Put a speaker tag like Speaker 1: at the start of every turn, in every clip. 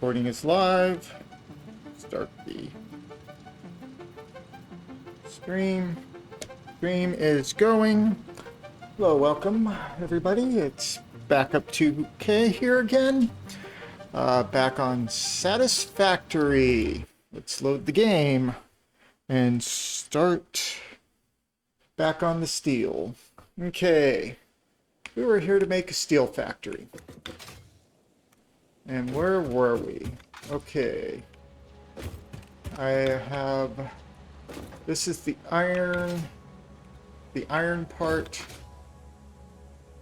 Speaker 1: Recording is live. Start the stream. Stream is going. Hello, welcome everybody. It's Backup 2K here again. Back on Satisfactory. Let's load the game and start back on the steel. Okay. We were here to make a steel factory. And where were we? Okay. I have... This is the iron part.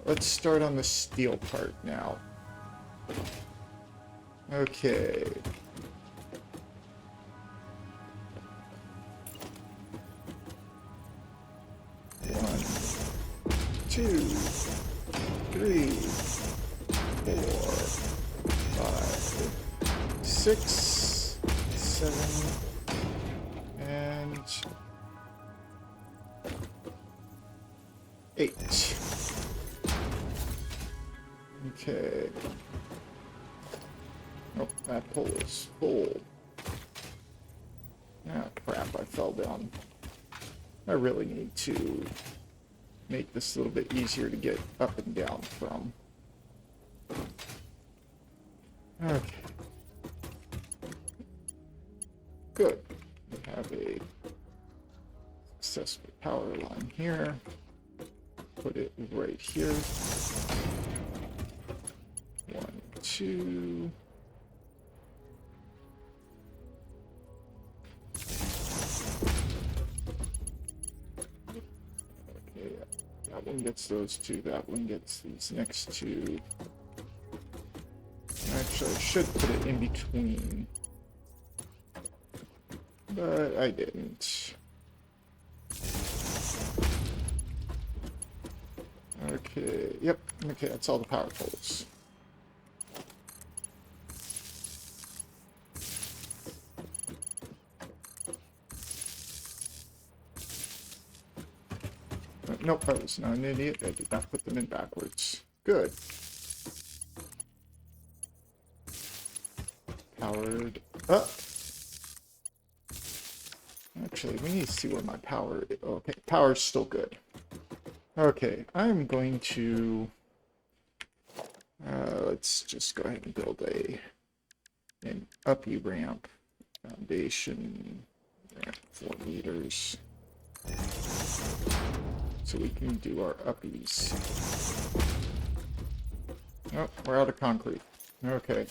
Speaker 1: Let's start on the steel part now. Okay. One, two, 3, 4, 5, 6, 7, and 8. Okay. Oh, that pole is full. Ah, crap, I fell down. I really need to make this a little bit easier to get up and down from. Okay. Good. We have a successful power line here. Put it right here. 1, 2. Okay, that one gets those two. That one gets these next two. Actually, I should put it in between. But I didn't. Okay, yep. Okay, that's all the power poles. Nope, I was not an idiot. I did not put them in backwards. Good. Powered up. Actually, we need to see where my power is. Okay, power's still good. Okay, I'm going to... let's just go ahead and build an uppy ramp. Foundation ramp 4 meters. So we can do our uppies. Oh, we're out of concrete. Okay.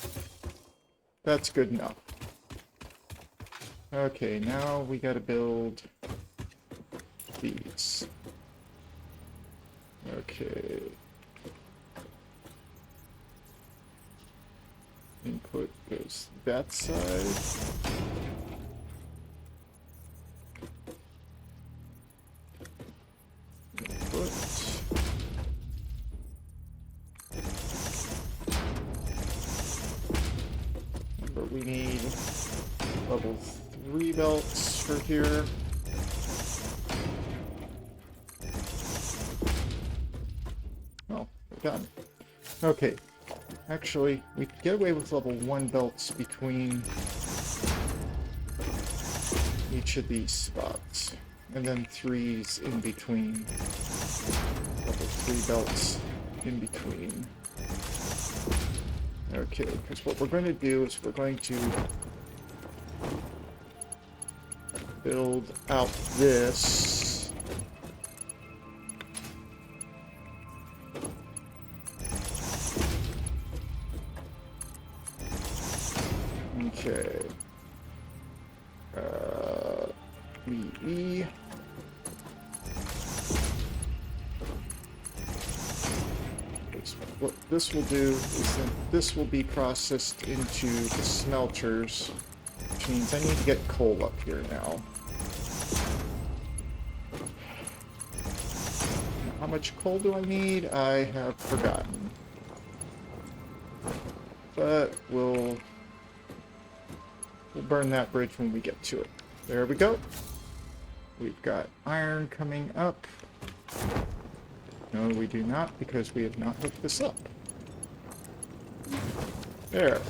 Speaker 1: That's good enough. Okay, now we gotta build these. Okay. Input goes that side. Input. Remember, we need level 3 belts for here. Oh, we're done. Okay. Actually, we could get away with level 1 belts between each of these spots. And then 3s in between. Level 3 belts in between. Okay, because what we're going to do is we're going to build out this. Okay. EE. What this will do is that this will be processed into the smelters, which means I need to get coal up here now. How much coal do I need? I have forgotten. But we'll burn that bridge when we get to it. There we go. We've got iron coming up. No, we do not, because we have not hooked this up. There.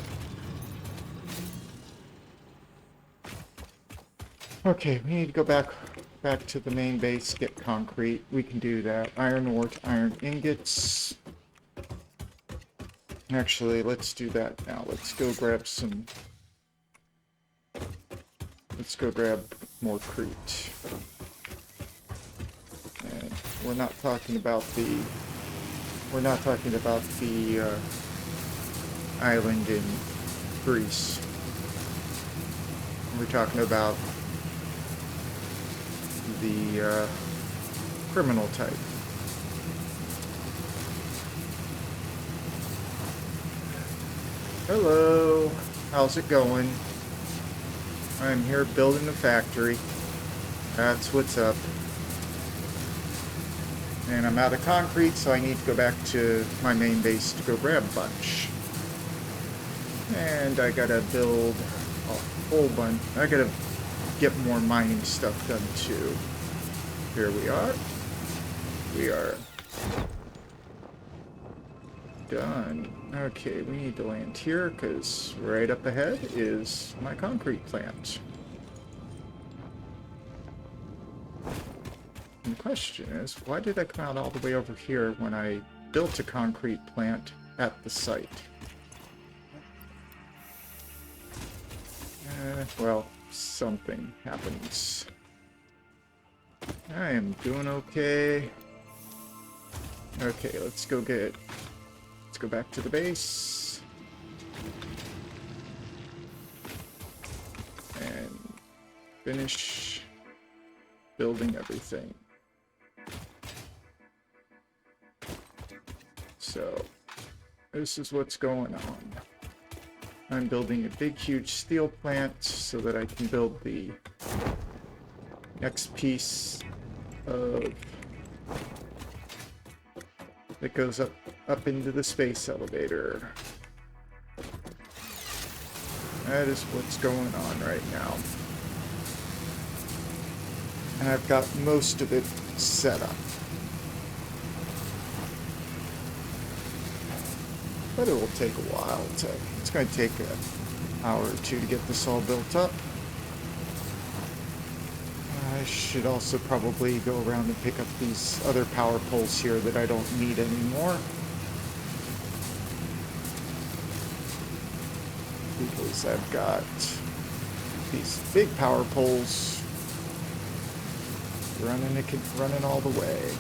Speaker 1: Okay, we need to go back to the main base, get concrete. We can do that. Iron ore to iron ingots. Actually, let's do that now. Let's go grab some... Let's go grab more crete. And we're not talking about the... We're not talking about the island in Greece. We're talking about the criminal type. Hello, how's it going? I'm here building the factory. That's what's up. And I'm out of concrete, so I need to go back to my main base to go grab a bunch. And I gotta build a whole bunch. I gotta get more mining stuff done too. Here we are. We are done. Okay, we need to land here because right up ahead is my concrete plant. And the question is, why did I come out all the way over here when I built a concrete plant at the site? Well, something happens. I am doing okay. Okay, let's go back to the base. And finish building everything. So, this is what's going on. I'm building a big, huge steel plant so that I can build the next piece of that goes up into the space elevator. That is what's going on right now. And I've got most of it set up. But it will take a while it's going to take an hour or two to get this all built up. I should also probably go around and pick up these other power poles here that I don't need anymore. Because I've got these big power poles running all the way.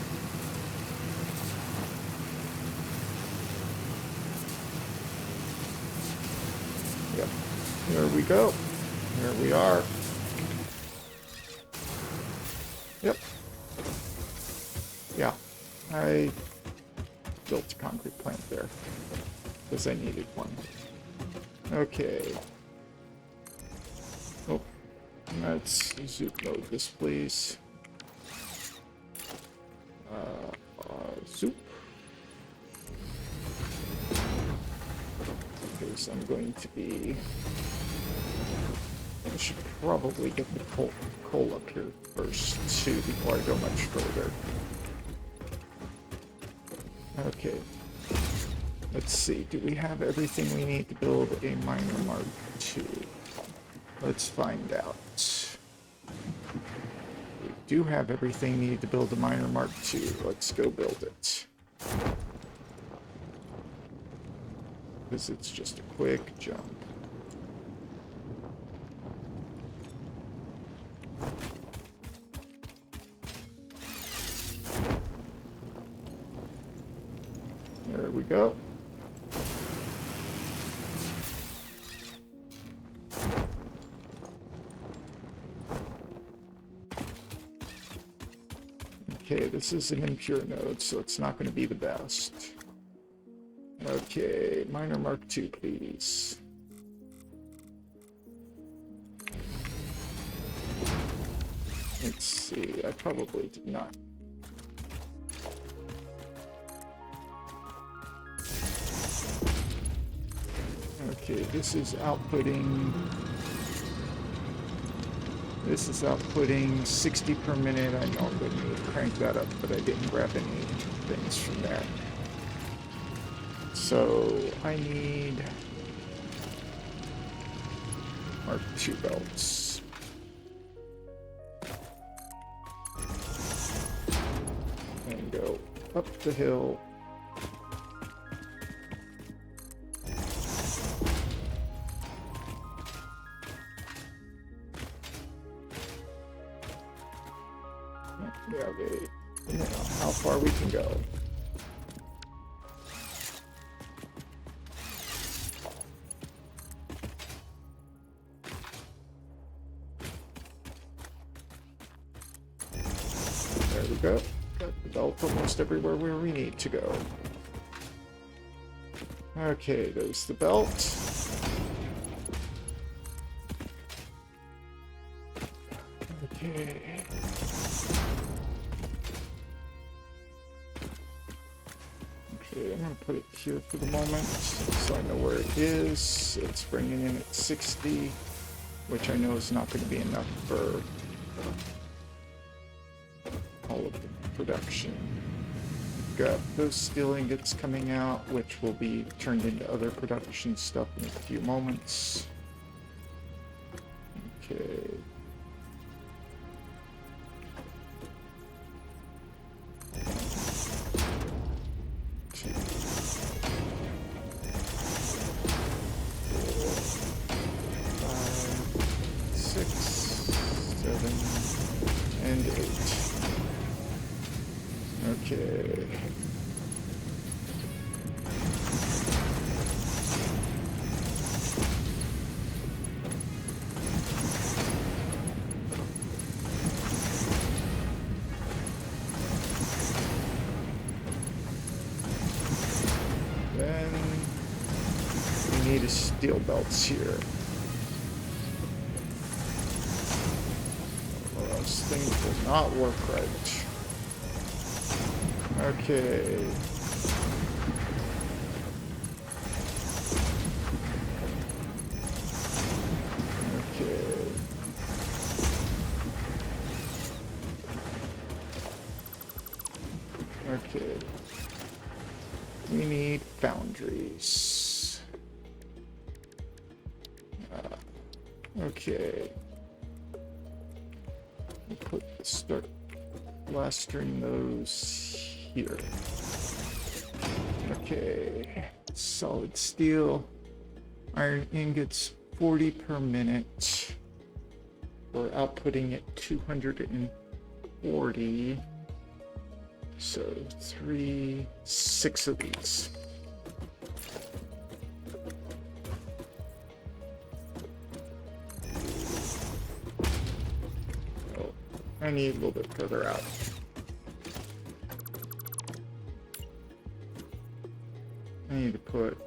Speaker 1: Yep, here we go. Here we are. Yep. Yeah, I built a concrete plant there because I needed one. Okay. Oh, let's zoom mode this, please. Zoom. Because I'm going to be... I should probably get the coal up here first, too, before I go much further. Okay. Let's see. Do we have everything we need to build a miner Mark II? Let's find out. We do have everything needed to build a miner Mark II. Let's go build it. Because it's just a quick jump. There we go. Okay, this is an impure node, so it's not going to be the best. Okay, miner Mark II, please. Let's see, I probably did not. Okay, this is outputting 60 per minute. I know I'm going to need to crank that up, but I didn't grab any things from that. So I need Mark II belts. up the hill. We have a limit on how far we can go. There we go. Got the belt almost everywhere where we need to go. Okay, there's the belt. Okay. Okay, I'm gonna put it here for the moment so I know where it is. It's bringing in at 60, which I know is not going to be enough for all of the production. Got those steel ingots coming out, which will be turned into other production stuff in a few moments. Okay. And 8. Okay. Then we need a steel belts here. Things will not work right. Okay. Okay. Okay. We need foundries. Okay. Start blastering those here. Okay, solid steel, iron ingots 40 per minute. We're outputting at 240. So 6 of these. I need a little bit further out. I need to put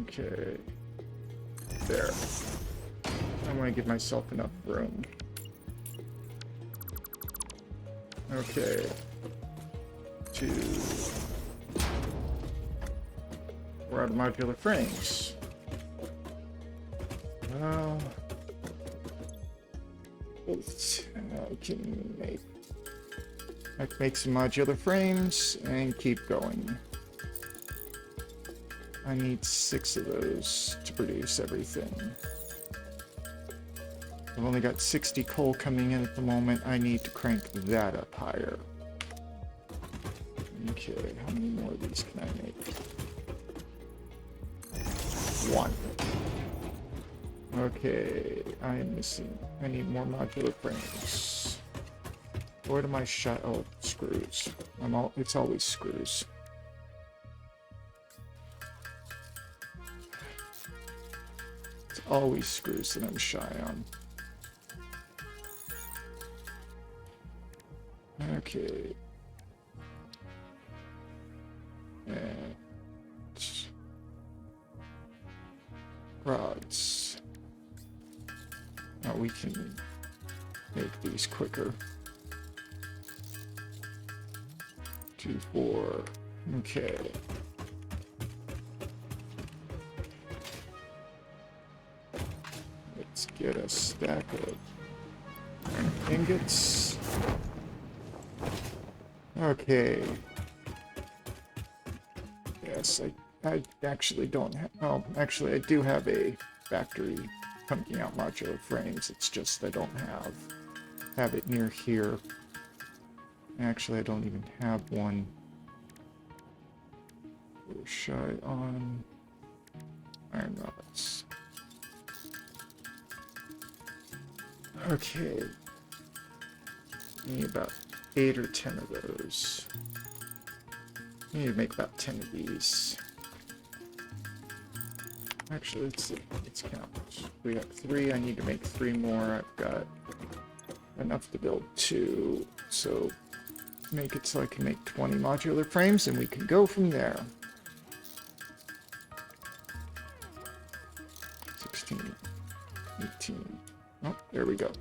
Speaker 1: okay there. I want to give myself enough room. Okay. We're out of modular frames. Well, I can make some modular frames and keep going. I need 6 of those to produce everything. I've only got 60 coal coming in at the moment. I need to crank that up higher. Okay, how many more of these can I make? 1. Okay, I am missing. I need more modular frames. Where do my shot? Oh, screws. It's always screws. It's always screws that I'm shy on. Okay. And rods. Now we can make these quicker. 2, 4. Okay. Let's get a stack of ingots. Okay. Yes, I actually don't have... Oh, actually, I do have a Satisfactory pumping out modular frames. It's just I don't have it near here. Actually, I don't even have one. We're shy on iron rods. Okay. Need about 8 or 10 of those. Need to make about 10 of these. Actually, let's count. We got 3. I need to make 3 more. I've got enough to build 2. So make it so I can make 20 modular frames, and we can go from there. 16, 18. Oh, there we go.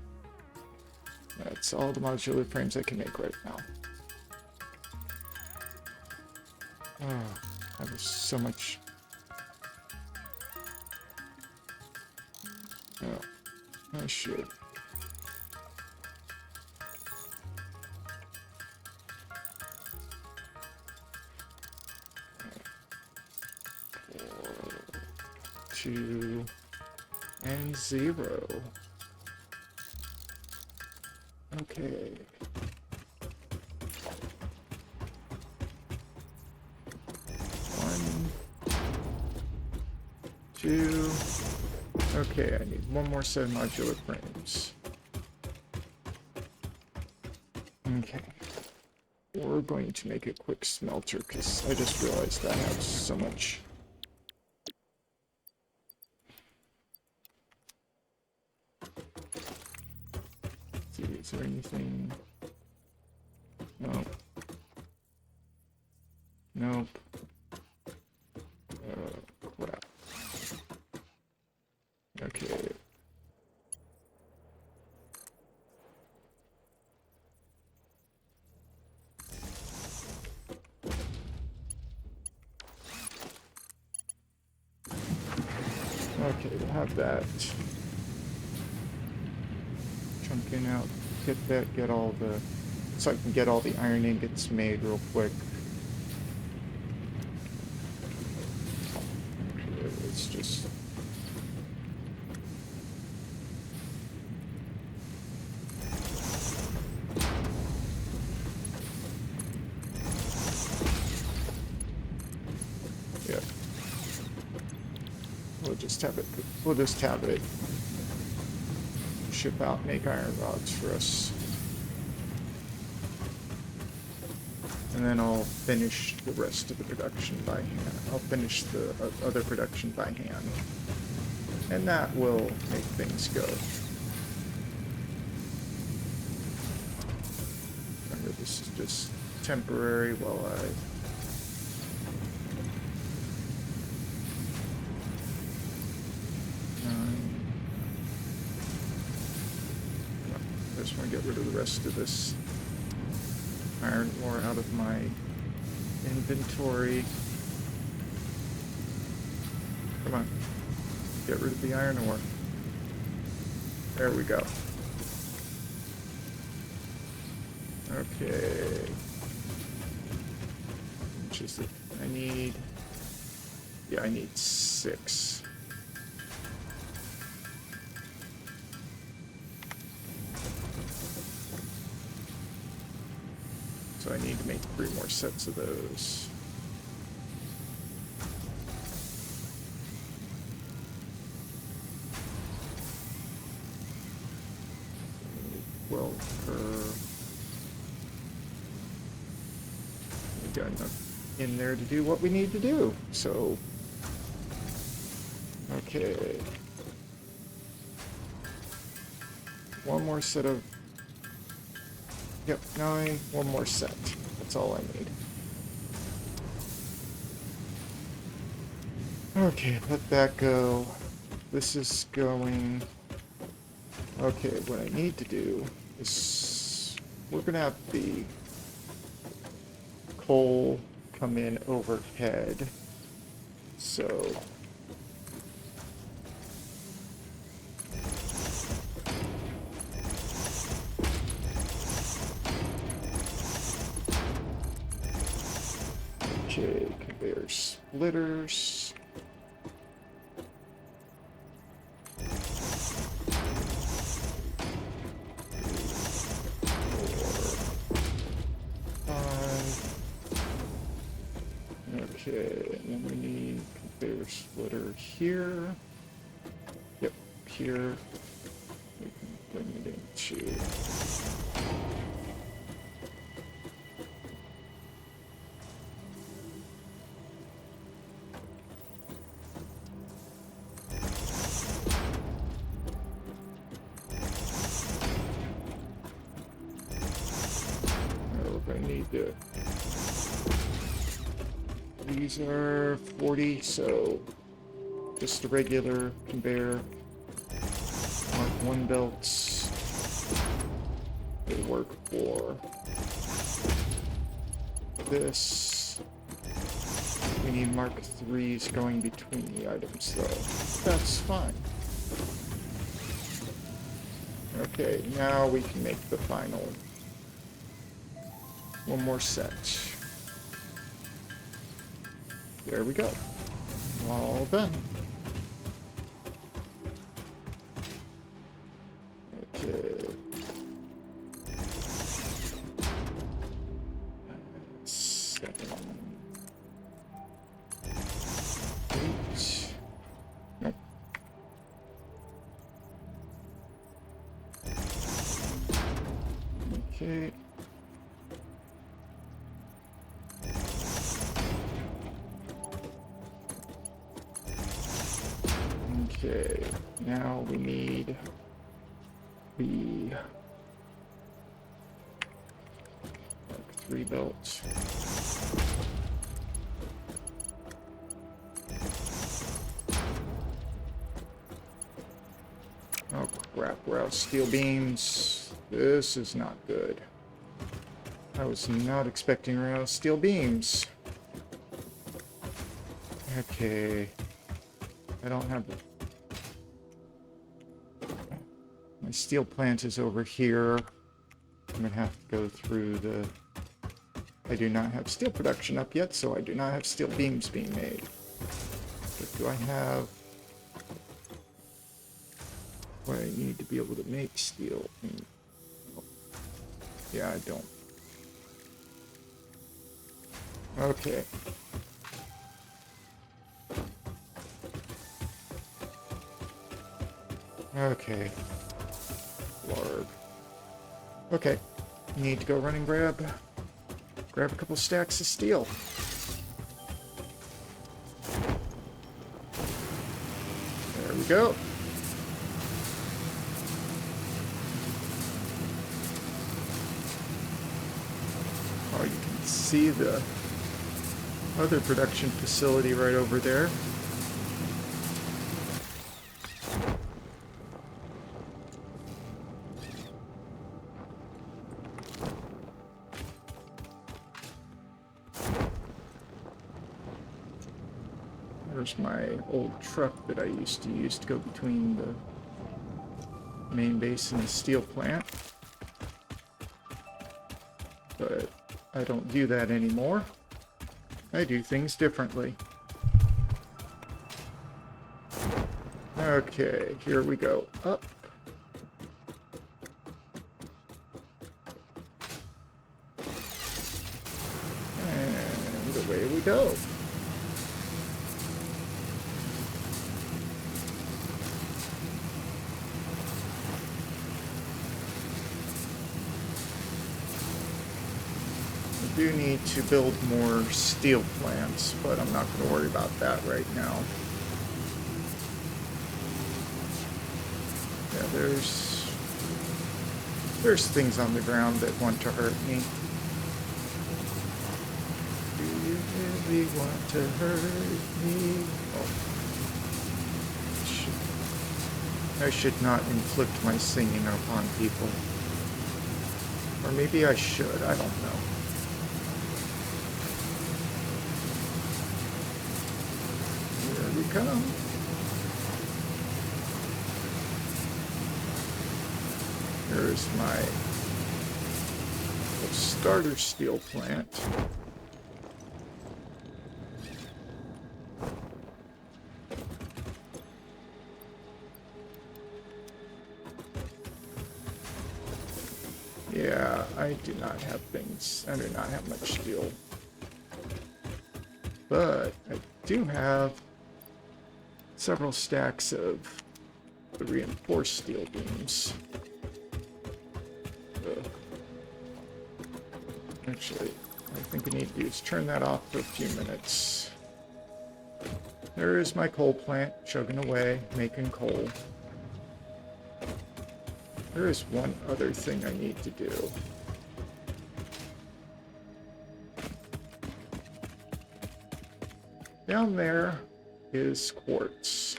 Speaker 1: That's all the modular frames I can make right now. Oh, that was so much. Oh, I should. Four, 2, and 0. Okay. One, 2. Okay, I need one more set of modular frames. Okay. We're going to make a quick smelter because I just realized I have so much. Let's see, is there anything? Nope. Nope. Crap. Okay. Okay, we'll have that. Chunking out, get all the, so I can get all the iron ingots made real quick. It's just. Yeah. We'll just have it ship out, make iron rods for us. And then I'll finish the rest of the production by hand. I'll finish the other production by hand. And that will make things go. Remember, this is just temporary while I... I just want to get rid of the rest of this iron ore out of my inventory. Come on. Get rid of the iron ore. There we go. Okay. Which is it? I need... Yeah, I need 6. So I need to make 3 more sets of those. Well, we got enough in there to do what we need to do. So, okay. One more set of... Yep, 9, one more set. That's all I need. Okay, let that go. This is going... Okay, what I need to do is... We're gonna have the coal come in overhead. So... Okay, conveyor splitters. Okay, and then we need conveyor splitter here. Yep, here. We can bring it into. We're gonna need to. These are 40, so just a regular conveyor. Mark 1 belts will work for this. We need Mark 3s going between the items, though. That's fine. Okay, now we can make the final. One more set. There we go. All done. Okay. 7, 8. Nope. Okay. Okay, now we need the Mark 3 belts. Oh crap, we're out of steel beams. This is not good. I was not expecting we're out of steel beams. Okay. I don't have the... My steel plant is over here. I'm gonna have to go through the... I do not have steel production up yet, so I do not have steel beams being made. But do I have... what I need to be able to make steel? Yeah, I don't. Okay. Okay. Larg. Okay. Need to go run and grab a couple stacks of steel. There we go. Oh, you can see the other production facility right over there. There's my old truck that I used to use to go between the main base and the steel plant. But I don't do that anymore. I do things differently. Okay, here we go. Up. And away we go. I do need to build more steel plants, but I'm not going to worry about that right now. Yeah, there's things on the ground that want to hurt me. Do you really want to hurt me? Oh. I should not inflict my singing upon people. Or maybe I should, I don't know. Here we come. Here's my starter steel plant. Yeah, I do not have things. I do not have much steel. but I do have several stacks of the reinforced steel beams. Actually, I think I need to do is turn that off for a few minutes. There is my coal plant chugging away, making coal. There is one other thing I need to do. Down there is quartz.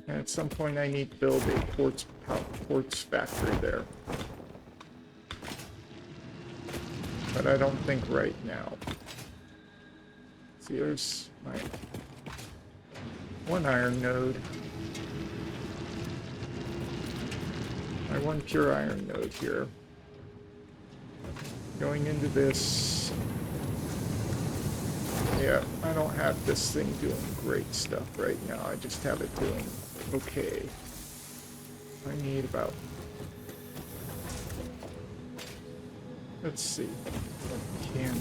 Speaker 1: And at some point I need to build a quartz factory there. But I don't think right now. See, there's my one iron node. My one pure iron node here. Going into this. Yeah, I don't have this thing doing great stuff right now. I just have it doing okay. I need about... Let's see. Can...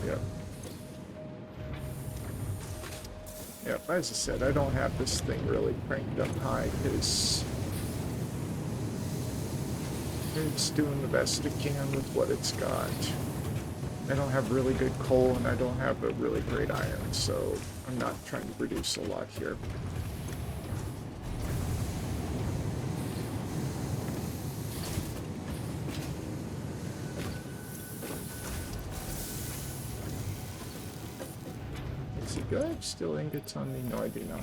Speaker 1: Yep. Yep, as I said, I don't have this thing really cranked up high because it's doing the best it can with what it's got. I don't have really good coal and I don't have a really great iron, so I'm not trying to produce a lot here. Let's see, do I have still ingots on me? No, I do not.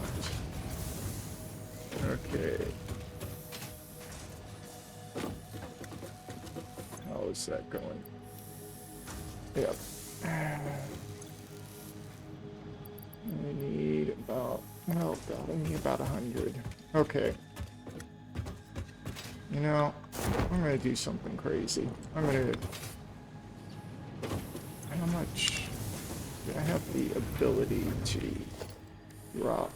Speaker 1: Okay. How is that going? Yep. I need about, oh god, I need about 100. Okay. You know, I'm gonna do something crazy. I'm gonna... How much do I have the ability to drop?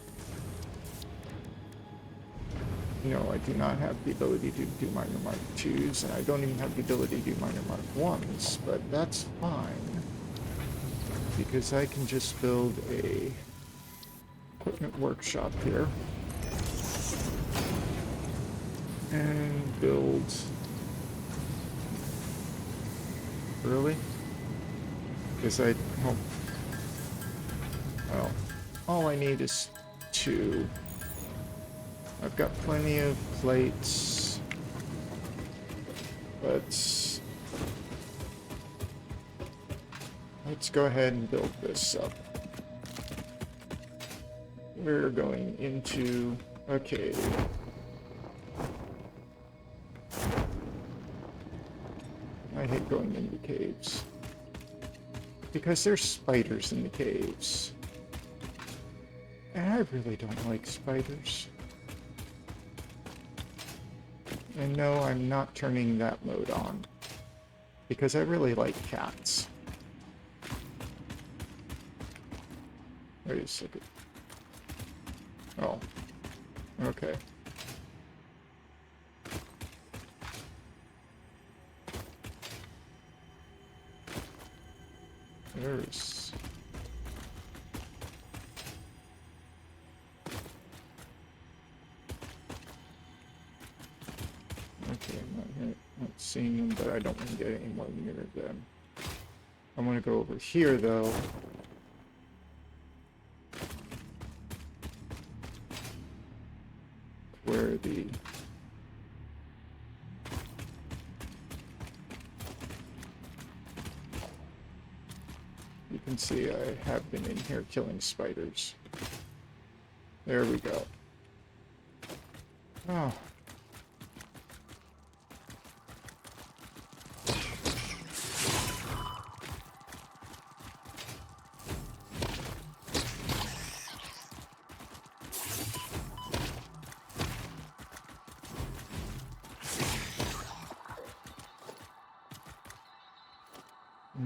Speaker 1: No, I do not have the ability to do minor mark 2s, and I don't even have the ability to do minor mark 1s, but that's fine. Because I can just build a equipment workshop here. And build... Really? Because I... Well, all I need is 2. I've got plenty of plates. Let's go ahead and build this up. We're going into a cave. I hate going into caves. Because there's spiders in the caves. And I really don't like spiders. And no, I'm not turning that mode on. Because I really like cats. Wait a second. Oh. Okay. There's... Okay, I'm not seeing them, but I don't want to get any more near them. I want to go over here, though. Where the... You can see I have been in here killing spiders. There we go. Oh.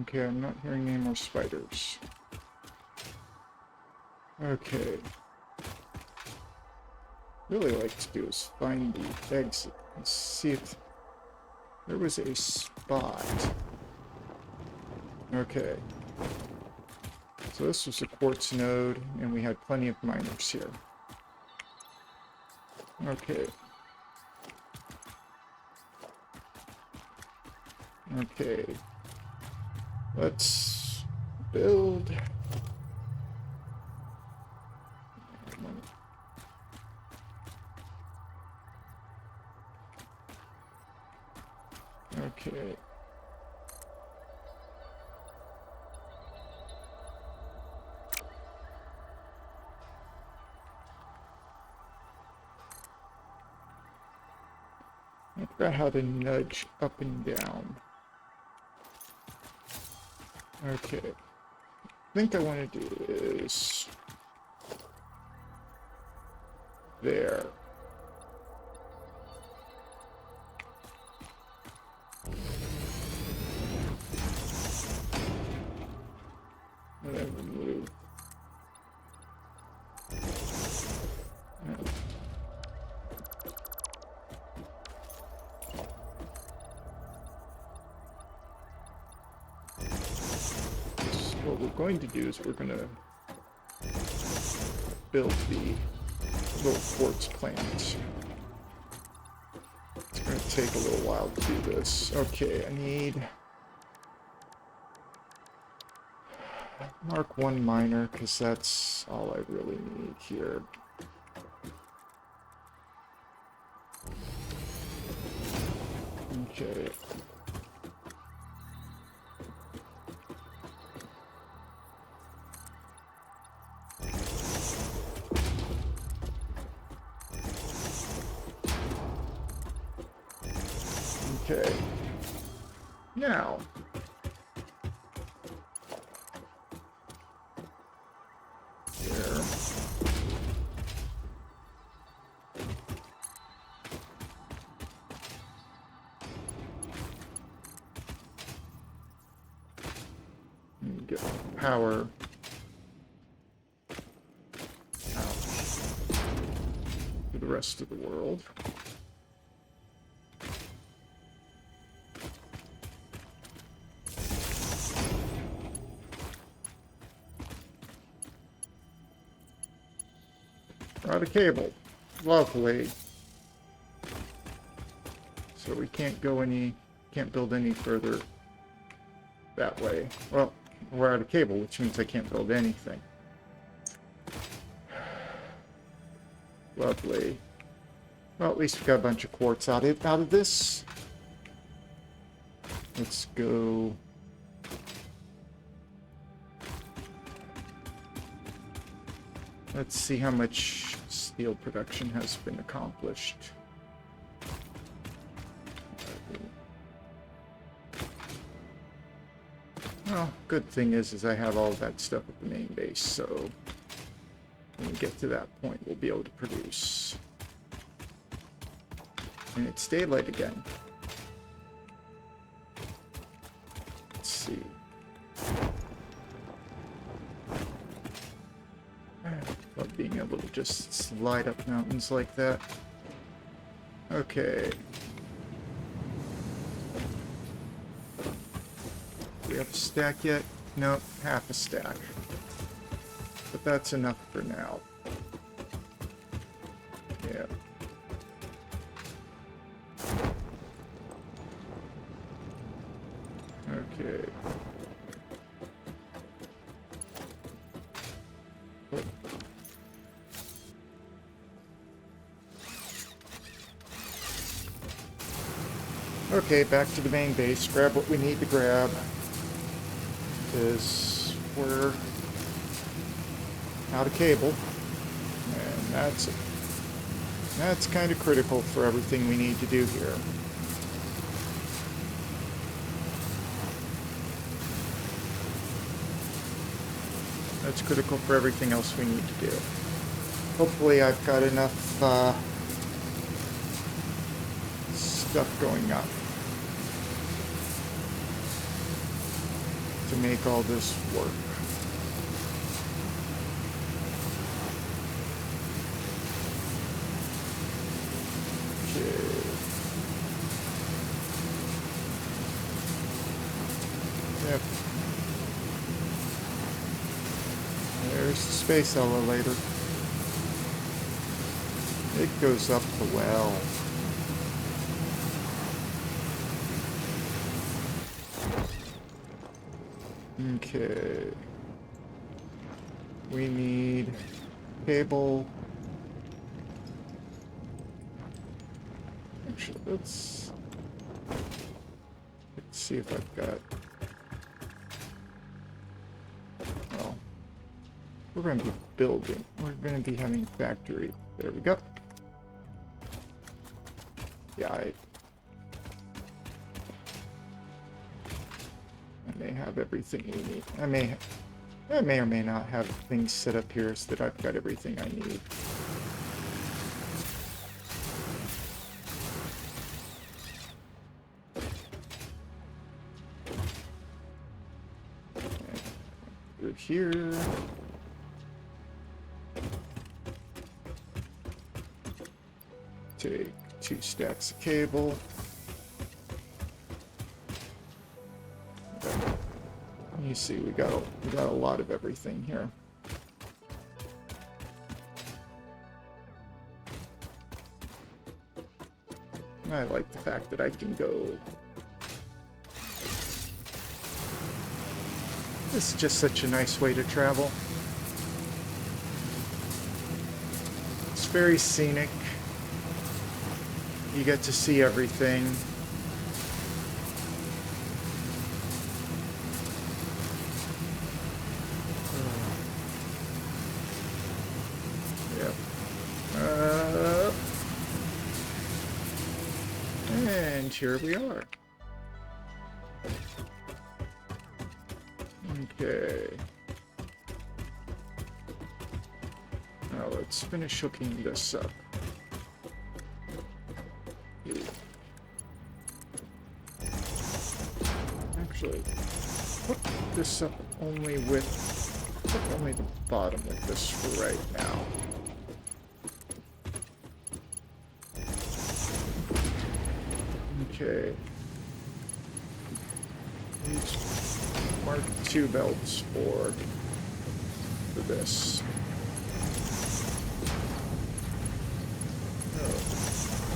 Speaker 1: Okay, I'm not hearing any more spiders. Okay. Really like to do is find the eggs and see if There was a spot. Okay. So this was a quartz node, and we had plenty of miners here. Okay. Okay. Let's build. Okay. I forgot how to nudge up and down. Okay. I think I want to do is there. And then remove. What we're going to do is we're going to build the little quartz plant. It's going to take a little while to do this. Okay, I need Mark 1 miner, because that's all I really need here. Okay. Okay. Now. There. And get power out to the rest of the world. Out of cable. Lovely. So we can't build any further that way. Well, we're out of cable, which means I can't build anything. Lovely. Well, at least we got a bunch of quartz out of this. Let's go. Let's see how much steel production has been accomplished. Well, good thing is I have all that stuff at the main base, so when we get to that point, we'll be able to produce. And it's daylight again. Let's see. Love being able to just slide up mountains like that. Okay. Do we have a stack yet? Nope, half a stack. But that's enough for now. Yeah. Okay. Okay, back to the main base. Grab what we need to grab. Because we're out of cable. And that's kind of critical for everything we need to do here. That's critical for everything else we need to do. Hopefully I've got enough stuff going up to make all this work. Okay. space elevator. It goes up the well. Okay. We need cable. Actually, let's see if I've got... Well, we're going to be building. We're going to be having a factory. There we go. Yeah, I may have everything we need. I may or may not have things set up here so that I've got everything I need. Through here. Take 2 stacks of cable. You see, we got a lot of everything here. I like the fact that I can go. This is just such a nice way to travel. It's very scenic. You get to see everything. Yep. And here we are. Okay. Now let's finish hooking this up. Actually, hook this up only the bottom with this for right now. Okay. These Mark II belts for this.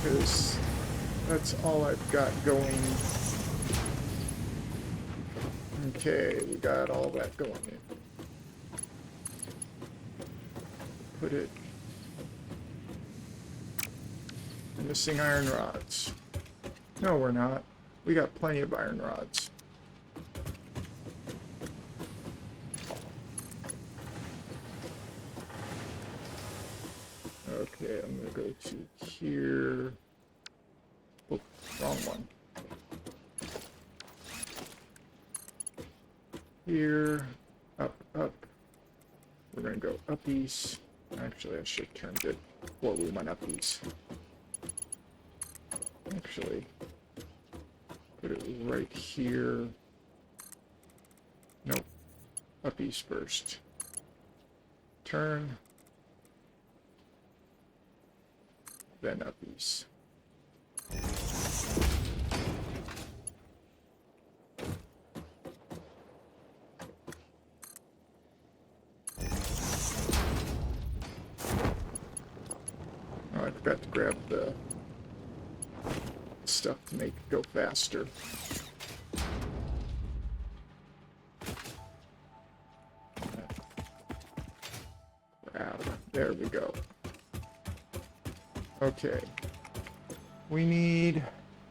Speaker 1: Because that's all I've got going. Okay, we got all that going in. Put it. Missing iron rods. No, we're not. We got plenty of iron rods. Okay, I'm gonna go to here. Oh, wrong one. Here, up. We're gonna go uppies. Actually, I should have turned it before we went uppies. Actually, put it right here. Nope. Uppies first. Turn. Then uppies. Oh, I forgot to grab the stuff to make it go faster. There we go. Okay. We need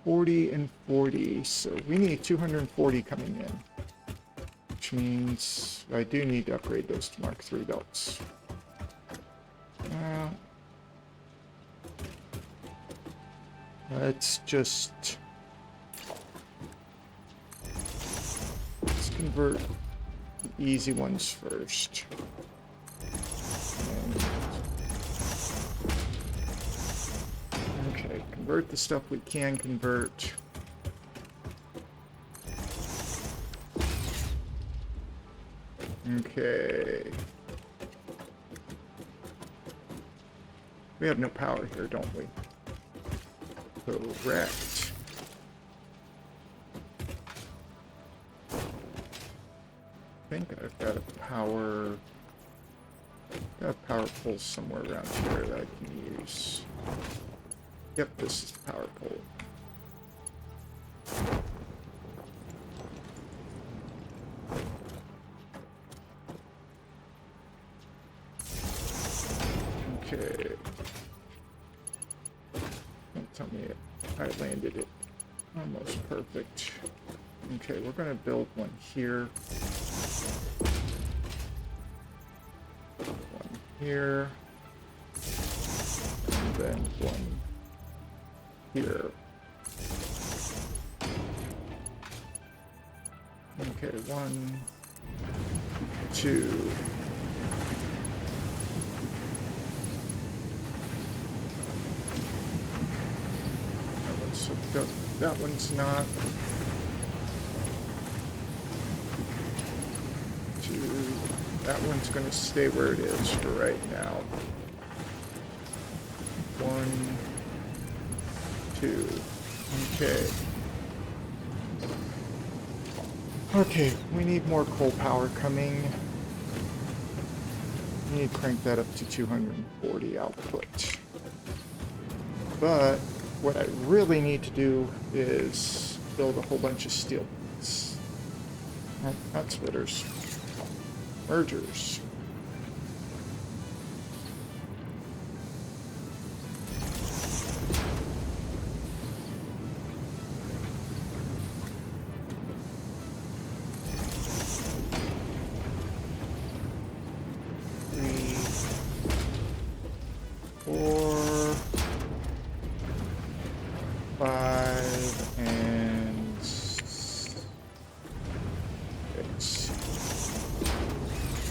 Speaker 1: 40 and 40, so we need 240 coming in. Which means I do need to upgrade those to Mark III belts. Let's convert the easy ones first. Okay, convert the stuff we can convert. Okay. We have no power here, don't we? Correct. I think I've got a power. pole somewhere around here that I can use. Yep, this is the power pole. Okay. Don't tell me I landed it almost perfect. Okay, we're going to build one here. One here. And then one here. Okay, 1, 2. That one's not. 2. That one's going to stay where it is for right now. 1, 2. Okay. Okay, we need more coal power coming. We need to crank that up to 240 output. But what I really need to do is build a whole bunch of steel plants. Not splitters. Mergers.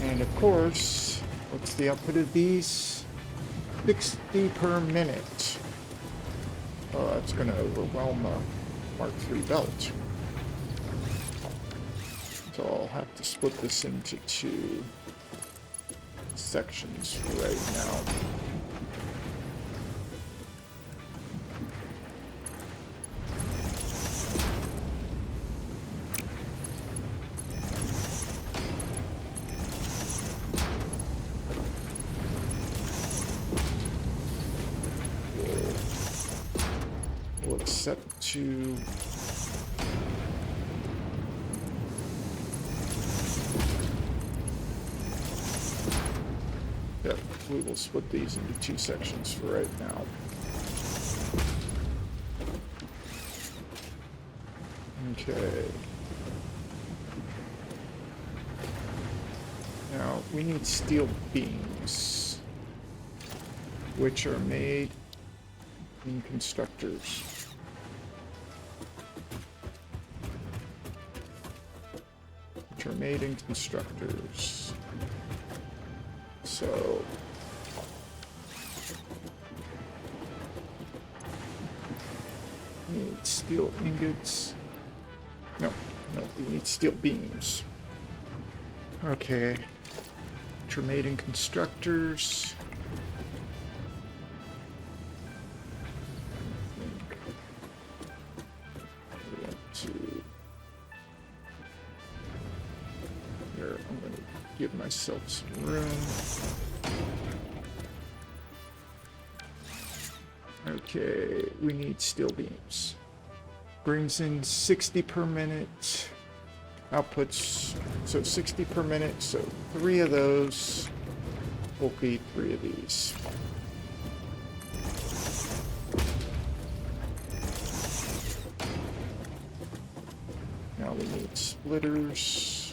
Speaker 1: And of course, what's the output of these? 60 per minute. Oh, that's going to overwhelm a Mark III belt. So I'll have to split this into 2 sections for right now. Set to yeah, we will split these into 2 sections for right now. Okay. Now we need steel beams, which are made in constructors. Are made in constructors. So need steel ingots. No, we need steel beams. Okay. Which are made in constructors. Give myself some room. Okay, we need steel beams. Brings in 60 per minute. Outputs, so 60 per minute, so 3 of those will be 3 of these. Now we need splitters.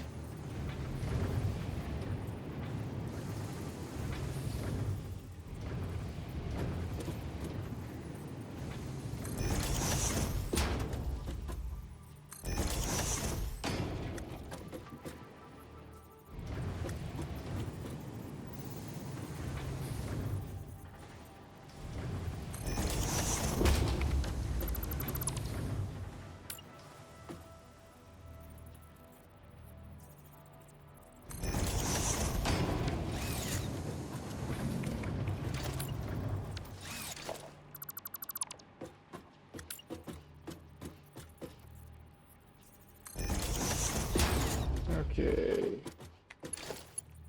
Speaker 1: Okay.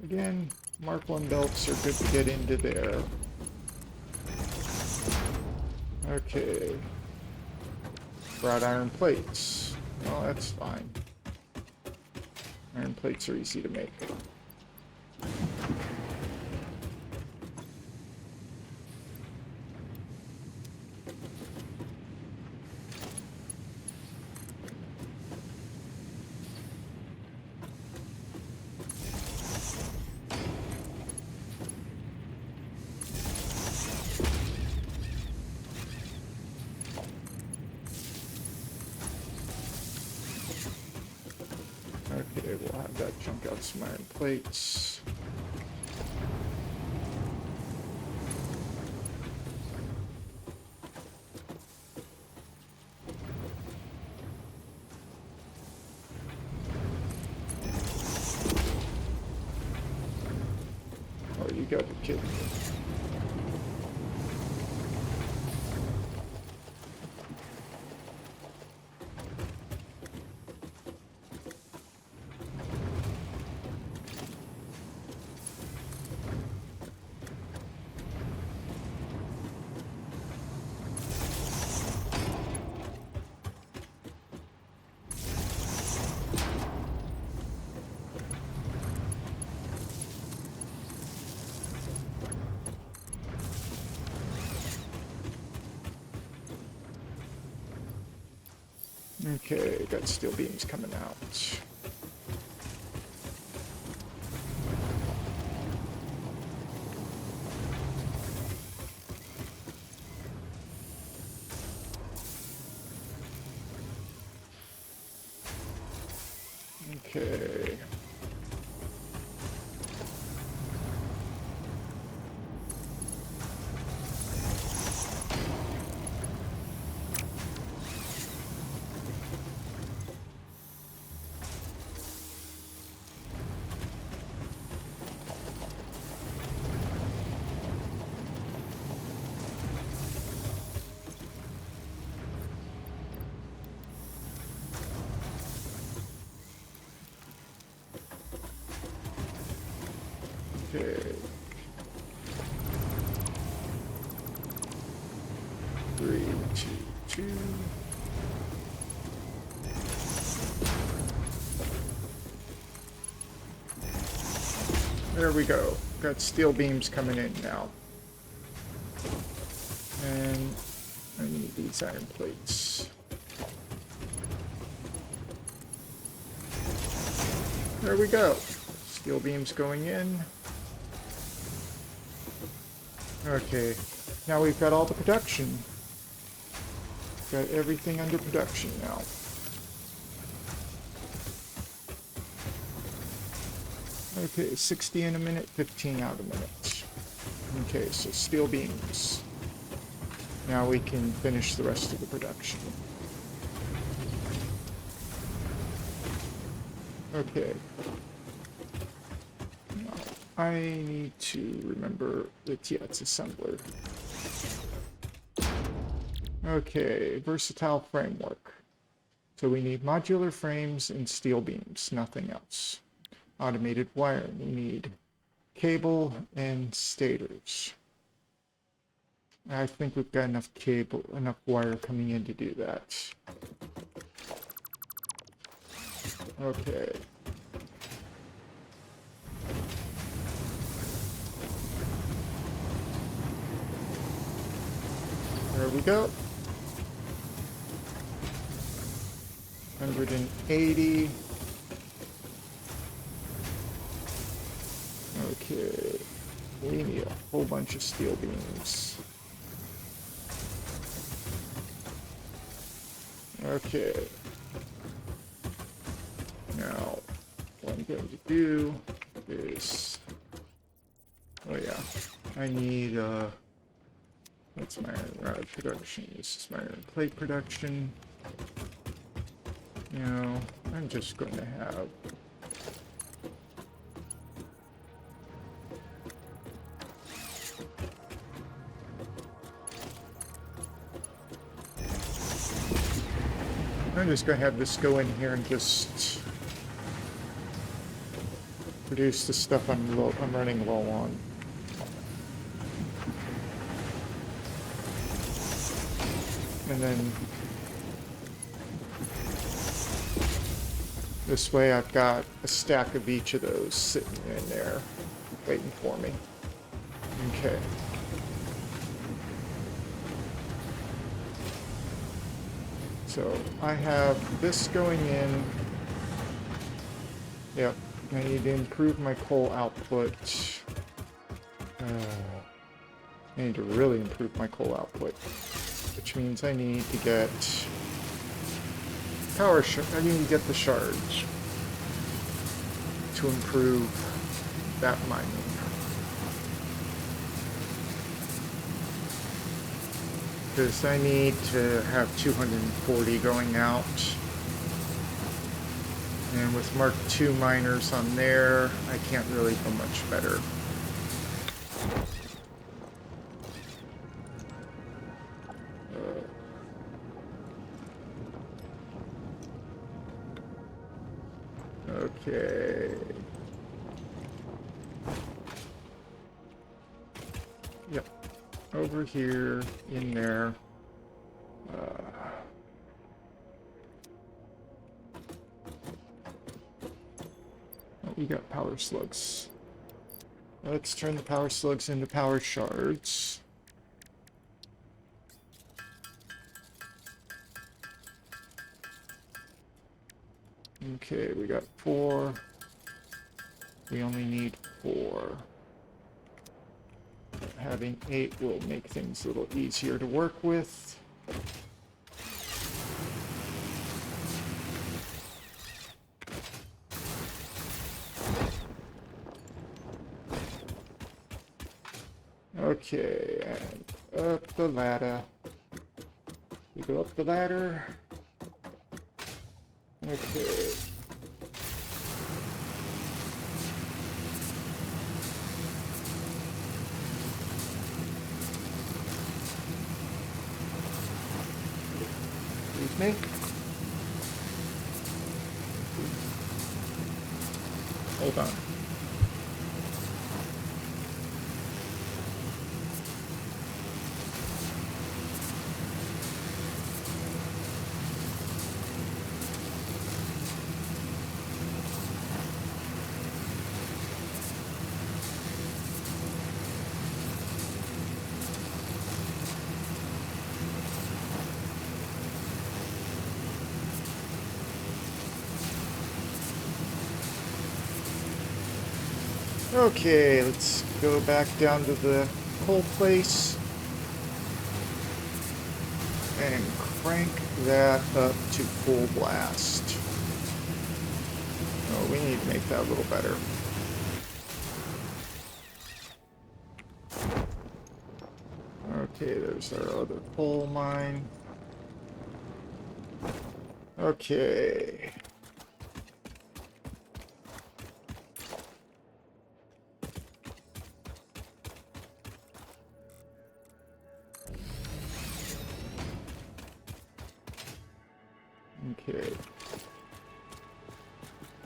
Speaker 1: Again, Mark 1 belts are good to get into there. Okay. Wrought iron plates. Well, that's fine. Iron plates are easy to make. Okay, we'll have that chunk out some iron plates. Oh, you got to be kidding me. Okay, got steel beams coming out. Okay. Okay. 3, 2, 2. There we go. Got steel beams coming in now. And I need these iron plates. There we go. Steel beams going in. Okay, now we've got all the production. Got everything under production now. Okay, 60 in a minute, 15 out a minute. Okay, so steel beams. Now we can finish the rest of the production. Okay. Now, I need to remember that, yeah, it's assembler. Okay, versatile framework. So we need modular frames and steel beams, nothing else. Automated wiring, we need cable and stators. I think we've got enough cable, enough wire coming in to do that. Okay. There we go. 180. Okay. We need a whole bunch of steel beams. Okay. Now, what I'm going to do is... Oh yeah. I need, that's my iron rod production. This is my iron plate production. You know, I'm just going to have... I'm just going to have this go in here and just produce the stuff I'm running low on. And then this way I've got a stack of each of those sitting in there waiting for me. Okay. So I have this going in. Yep. I need to improve my coal output. I need to really improve my coal output, which means I need to get I need to get the shards to improve that mining. Because I need to have 240 going out. And with Mark II miners on there, I can't really go much better. Okay. Yep. Over here, in there. Oh, we got power slugs. Let's turn the power slugs into power shards. Okay, we got 4. We only need 4. Having 8 will make things a little easier to work with. Okay, and up the ladder. We go up the ladder. Okay. Excuse me. Hold on. Okay, let's go back down to the coal place and crank that up to full blast. Oh, we need to make that a little better. Okay, there's our other coal mine. Okay. Okay.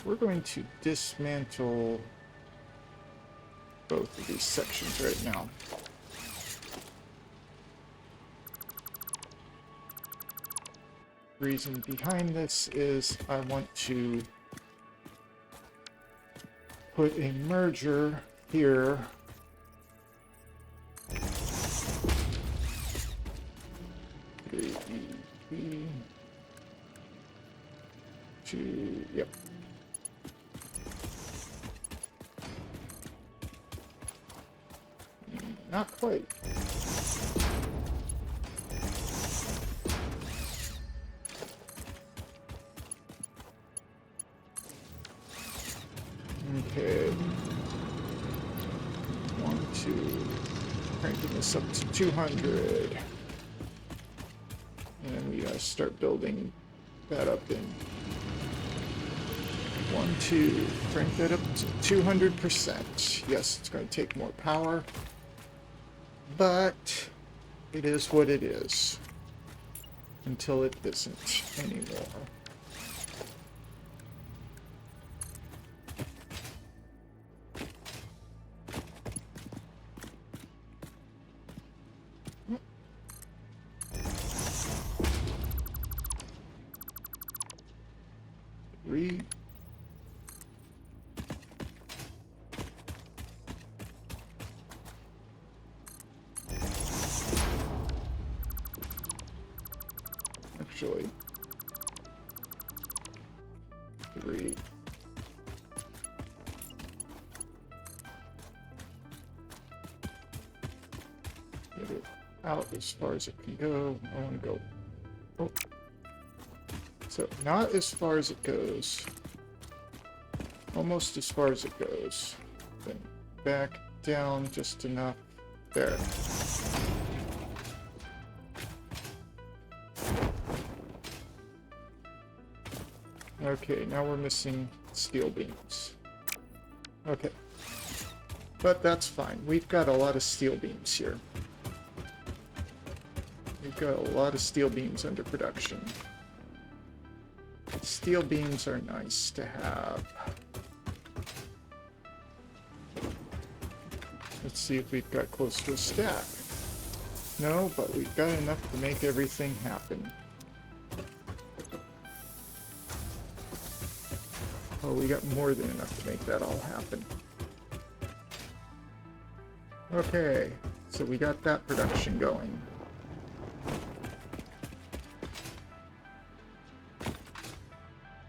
Speaker 1: We're going to dismantle both of these sections right now. The reason behind this is I want to put a merger here. Yep. Not quite. Okay. 1, 2. Cranking this up to 200. And then we gotta start building that up in 1, 2. Crank that up to 200%. Yes, it's going to take more power, but it is what it is until it isn't anymore. 3. Actually, 3. Get it out as far as it can go. I want to go. Oh. So, not as far as it goes. Almost as far as it goes. Then back down just enough. There. Okay, now we're missing steel beams. Okay. But that's fine. We've got a lot of steel beams here. We've got a lot of steel beams under production. Steel beams are nice to have. Let's see if we've got close to a stack. No, but we've got enough to make everything happen. Oh, we got more than enough to make that all happen. Okay, so we got that production going.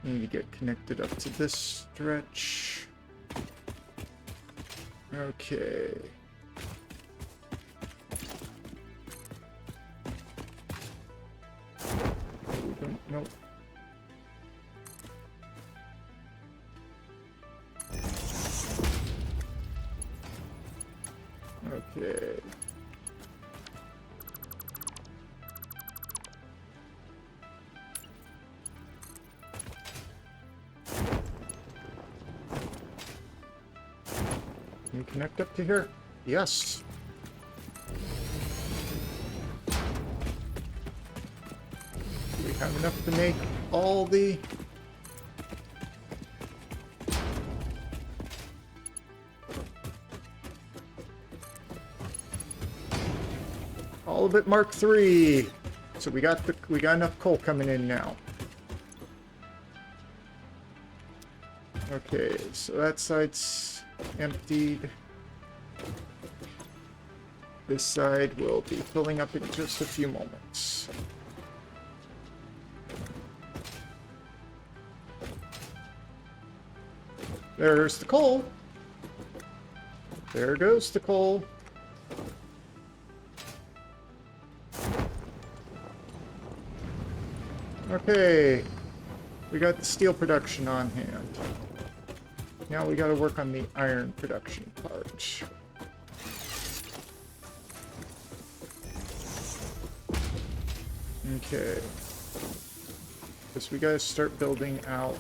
Speaker 1: Need to get connected up to this stretch. Okay. Nope. Okay. Can you connect up to here? Yes. Do we have enough to make all the... all of it Mark III. So we got enough coal coming in now. Okay, so that side's emptied. This side will be filling up in just a few moments. There's the coal. There goes the coal. Okay, we got the steel production on hand. Now we got to work on the iron production part. Okay. Guess we got to start building out.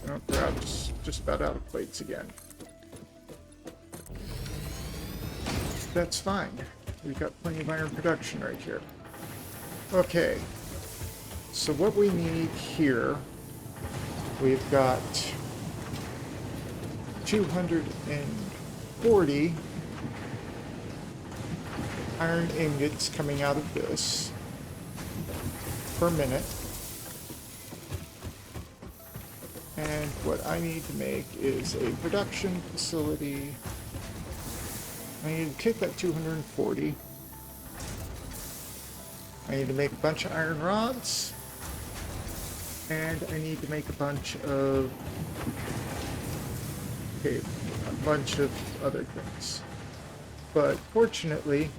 Speaker 1: Oh, perhaps just about out of plates again. That's fine. We've got plenty of iron production right here. Okay. So what we need here, we've got 240 iron ingots coming out of this per minute. And what I need to make is a production facility. I need to take that 240. I need to make a bunch of iron rods. And I need to make a bunch of... okay, a bunch of other things. But fortunately...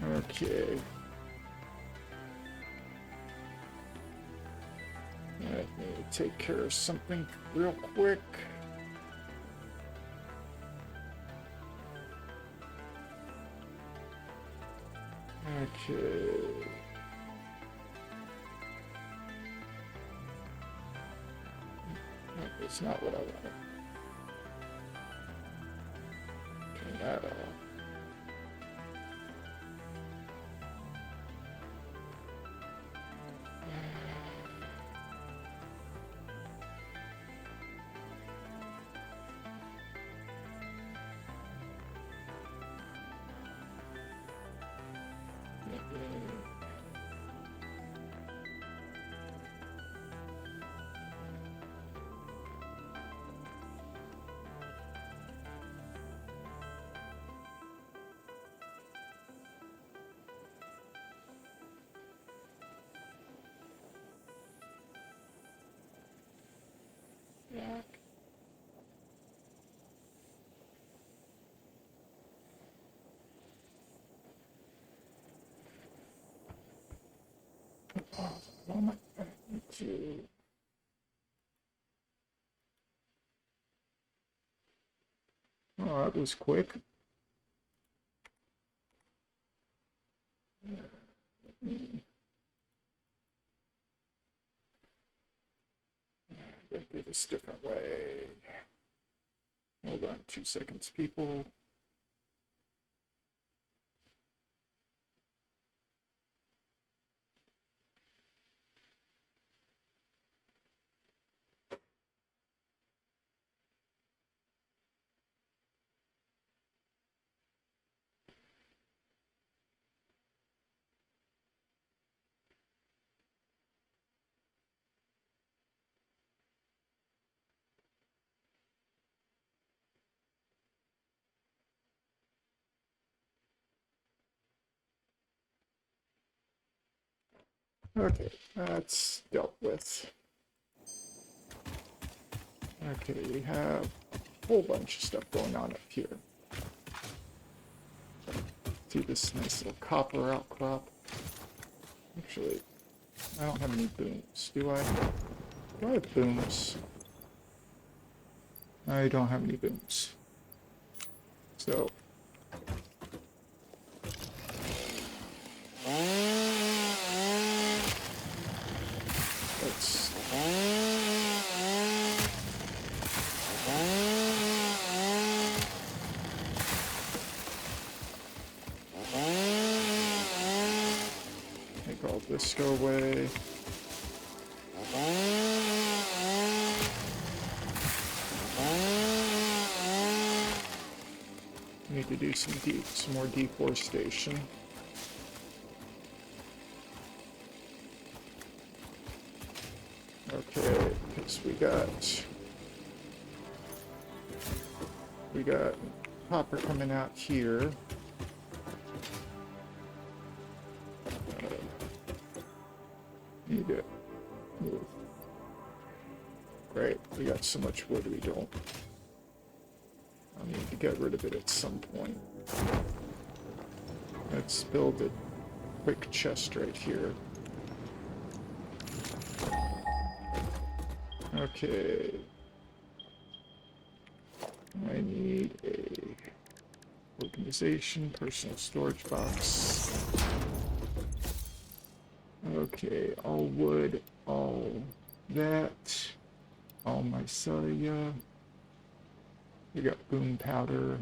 Speaker 1: okay. I need to take care of something real quick. Okay. That's not what I wanted. Turn that off. Oh my, I need to. Oh, that was quick. Let's do this different way. Hold on 2 seconds, people. Okay, that's dealt with. Okay, we have a whole bunch of stuff going on up here. See this nice little copper outcrop. Actually, I don't have any booms, do I? Do I have booms? I don't have any booms. So. Let's. Make all this go away. Need to do some more deforestation. Okay, because we got copper coming out here. Need to move. Great, we got so much wood we don't. I need to get rid of it at some point. Let's build a quick chest right here. Okay. I need a organization, personal storage box. Okay, all wood, all that, all my cellular. We got boom powder.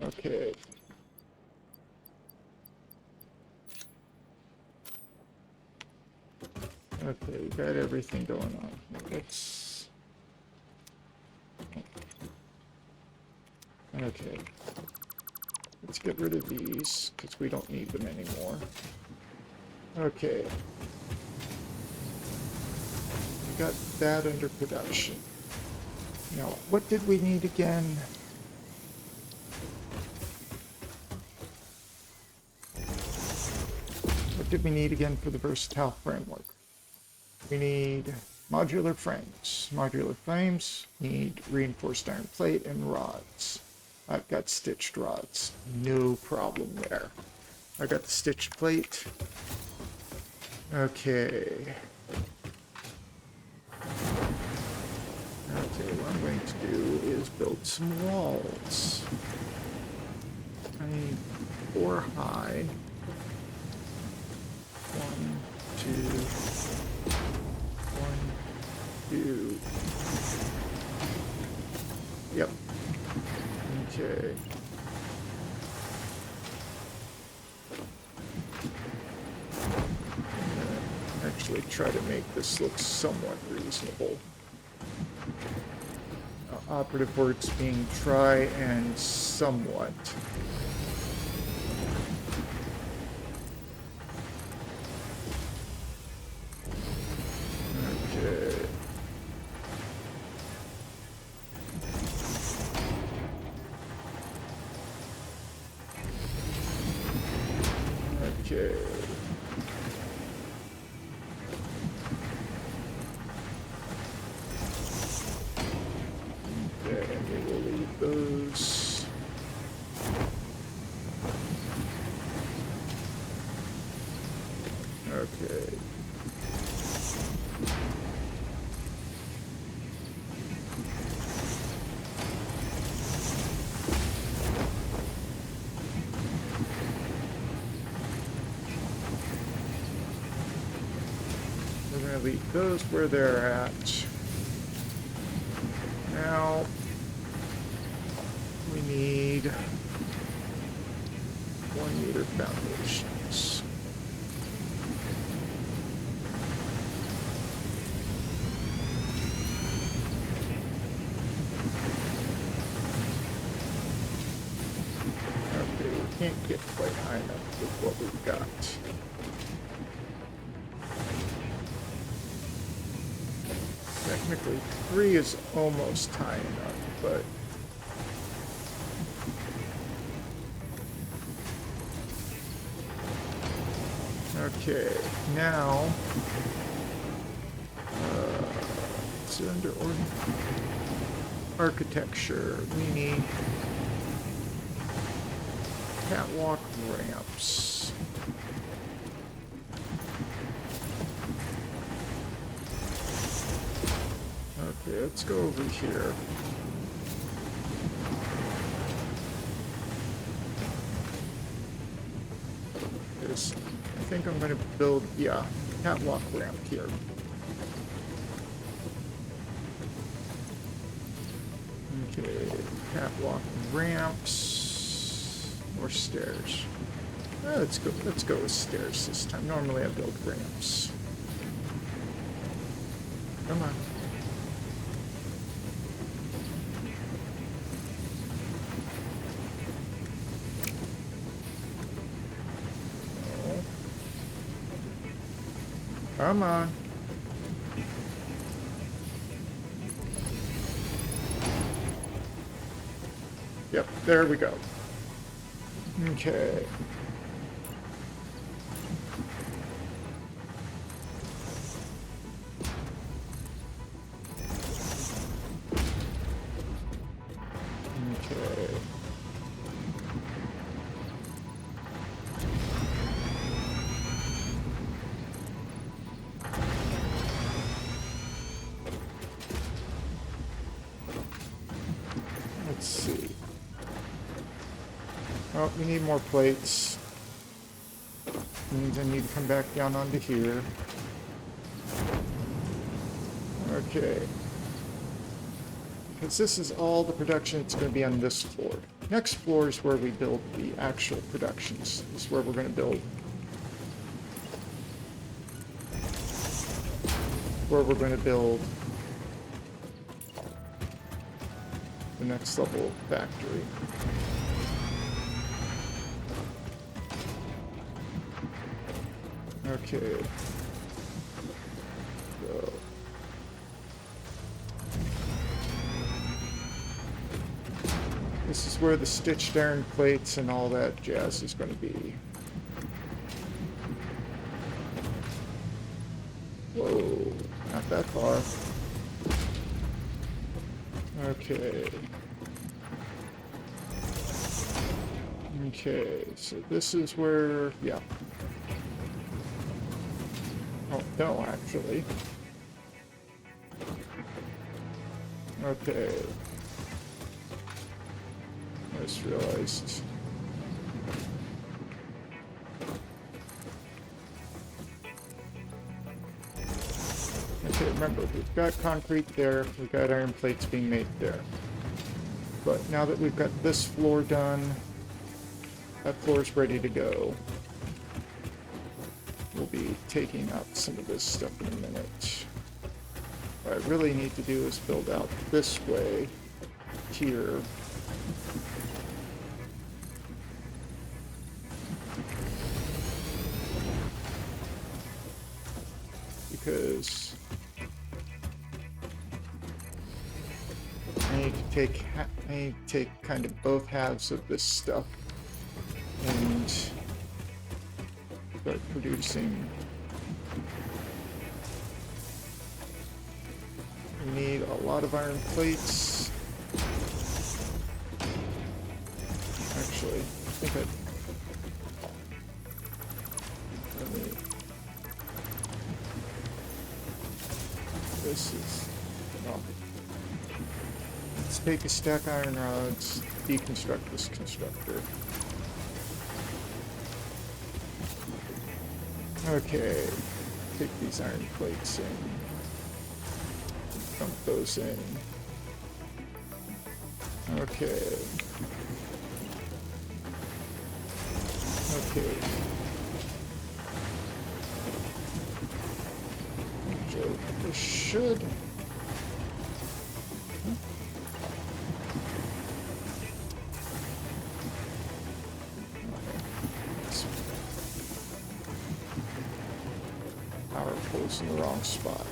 Speaker 1: Okay. Okay, we got everything going on. Let's. Okay. Let's get rid of these because we don't need them anymore. Okay. We got that under production. Now, what did we need again? What did we need again for the versatile framework? We need modular frames. Modular frames need reinforced iron plate and rods. I've got stitched rods. No problem there. I got the stitched plate. Okay. Okay, what I'm going to do is build some walls. I need 4 high. 1, 2, 1, 2. Yep. Okay. Actually try to make this look somewhat reasonable. Operative words being try and somewhat. Okay. Okay. Those. Okay. We're going to leave those where they're at. Now, we need 1 meter foundations. Okay, we can't get quite high enough with what we've got. Technically, 3 is almost high enough, but okay, now cylinder or architecture. We need catwalk ramps. Okay, let's go over here. I think I'm going to build, yeah, catwalk ramp here. Okay, catwalk ramps or stairs. Let's go with stairs this time. Normally I build ramps. Come on. Come on. Yep, there we go. Okay. Okay. Let's see. Oh, we need more plates. Means I need to come back down onto here. Okay. Because this is all the production that's going to be on this floor. Next floor is where we build the actual productions. This is where we're going to build. Where we're going to build the next level factory. Okay. So. This is where the stitched iron plates and all that jazz is going to be. Whoa, not that far. Okay. Okay, so this is where, yeah. Oh, no, actually. Okay. I just realized. Okay, remember, we've got concrete there, we've got iron plates being made there. But now that we've got this floor done, that floor's ready to go. We'll be taking out some of this stuff in a minute. What I really need to do is build out this way, here. Because I need to take kind of both halves of this stuff and start producing. We need a lot of iron plates. Actually, I think Take a stack of iron rods, deconstruct this constructor. Okay, take these iron plates in. Dump those in. Okay. Okay. So this should... Power pole's in the wrong spot.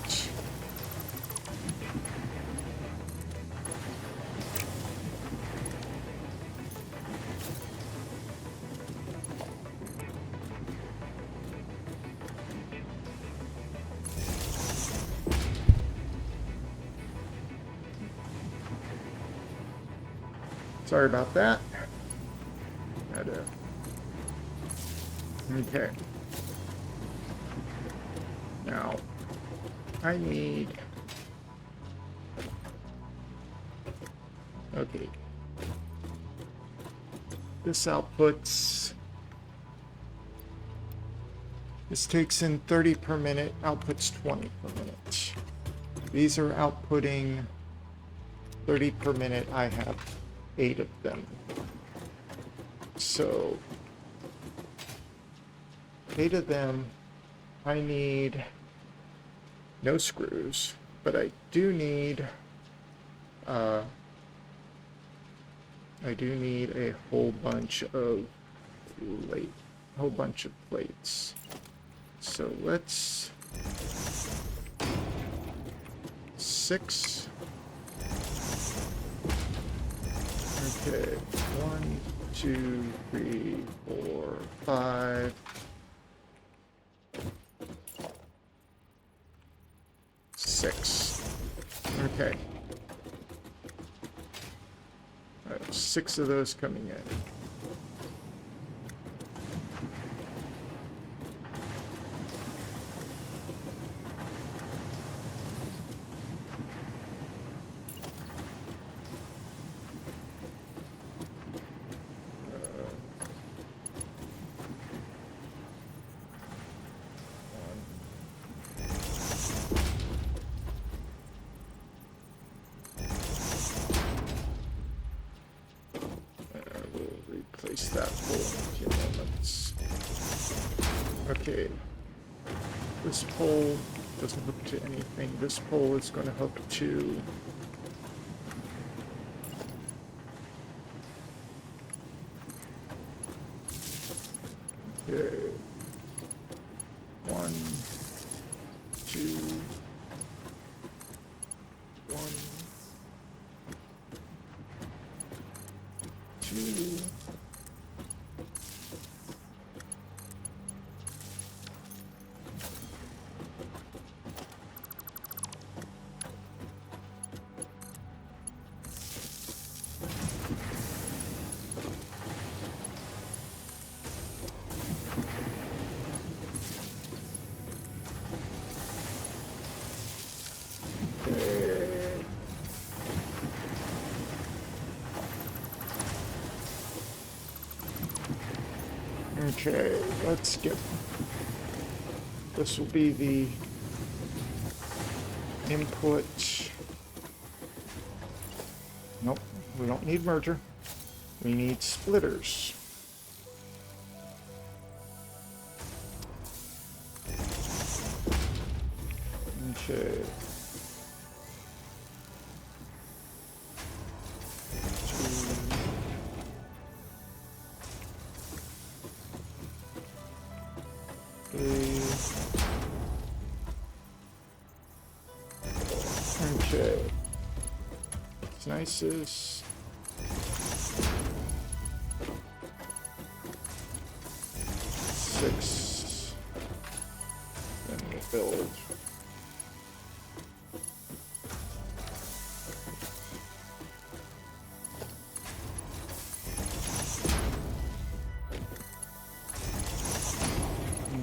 Speaker 1: Sorry about that. Okay. Now, I need... Okay. This outputs... This takes in 30 per minute, outputs 20 per minute. These are outputting 30 per minute. I have 8 of them. So, 8 of them, I need no screws, but I do need a whole bunch of plates. So let's 6. Okay, 1, 2, 3, 4, 5. 6. Okay. I have 6 of those coming in. Replace that pole in a few moments. Okay. This pole doesn't hook to anything. This pole is going to hook to... Okay. 1, 2, 1, 2. Okay, let's get... This will be the input. Nope, we don't need merger. We need splitters. Okay. Okay. It's nicest. 6. Then we'll build.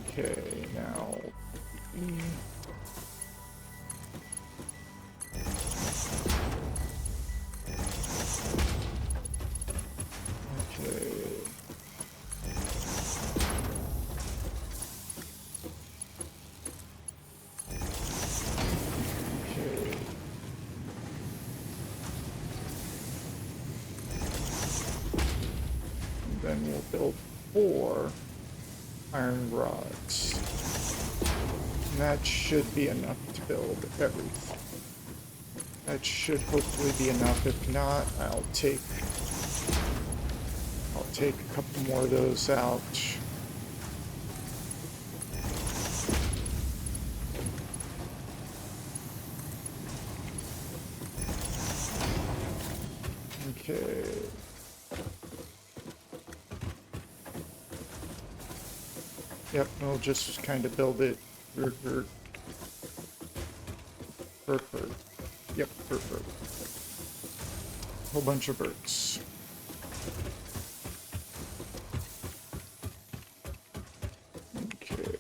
Speaker 1: Okay, now. 4 iron rods. And that should be enough to build everything. That should hopefully be enough. If not, I'll take a couple more of those out. Okay. Yep, we'll just kind of build it. Yep, whole bunch of birds. Okay.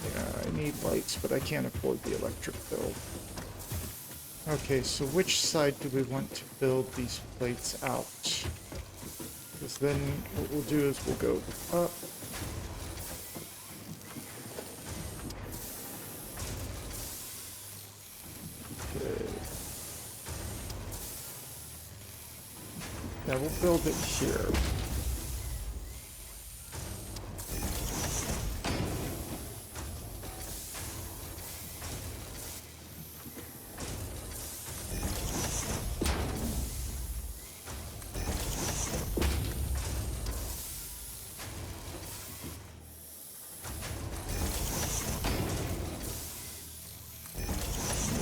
Speaker 1: Yeah, I need lights, but I can't afford the electric bill. Okay, so which side do we want to build these plates out? Because then what we'll do is we'll go up. Okay. Yeah, we'll build it here.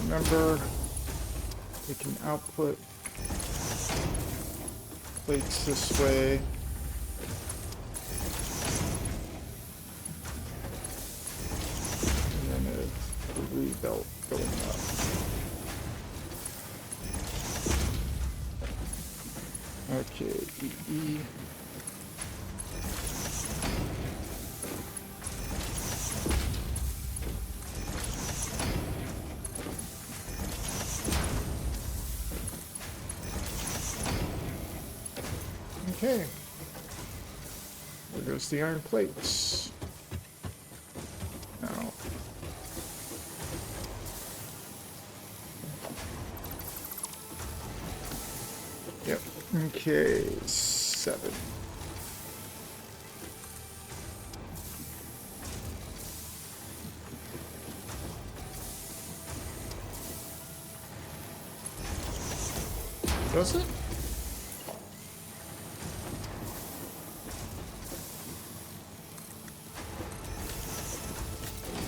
Speaker 1: Remember, we can output plates this way. And then a rebelt going up. Okay, EE. Okay. There goes the iron plates. Now. Yep. Okay. 7. Does it?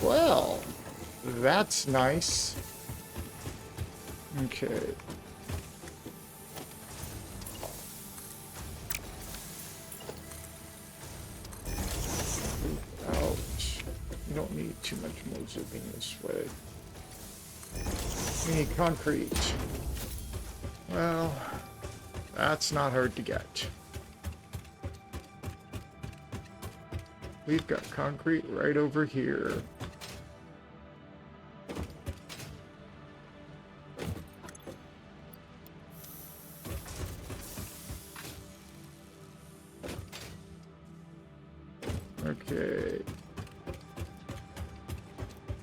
Speaker 1: Well, that's nice. Okay. Out. You don't need too much more zipping this way. We need concrete. Well, that's not hard to get. We've got concrete right over here. Okay.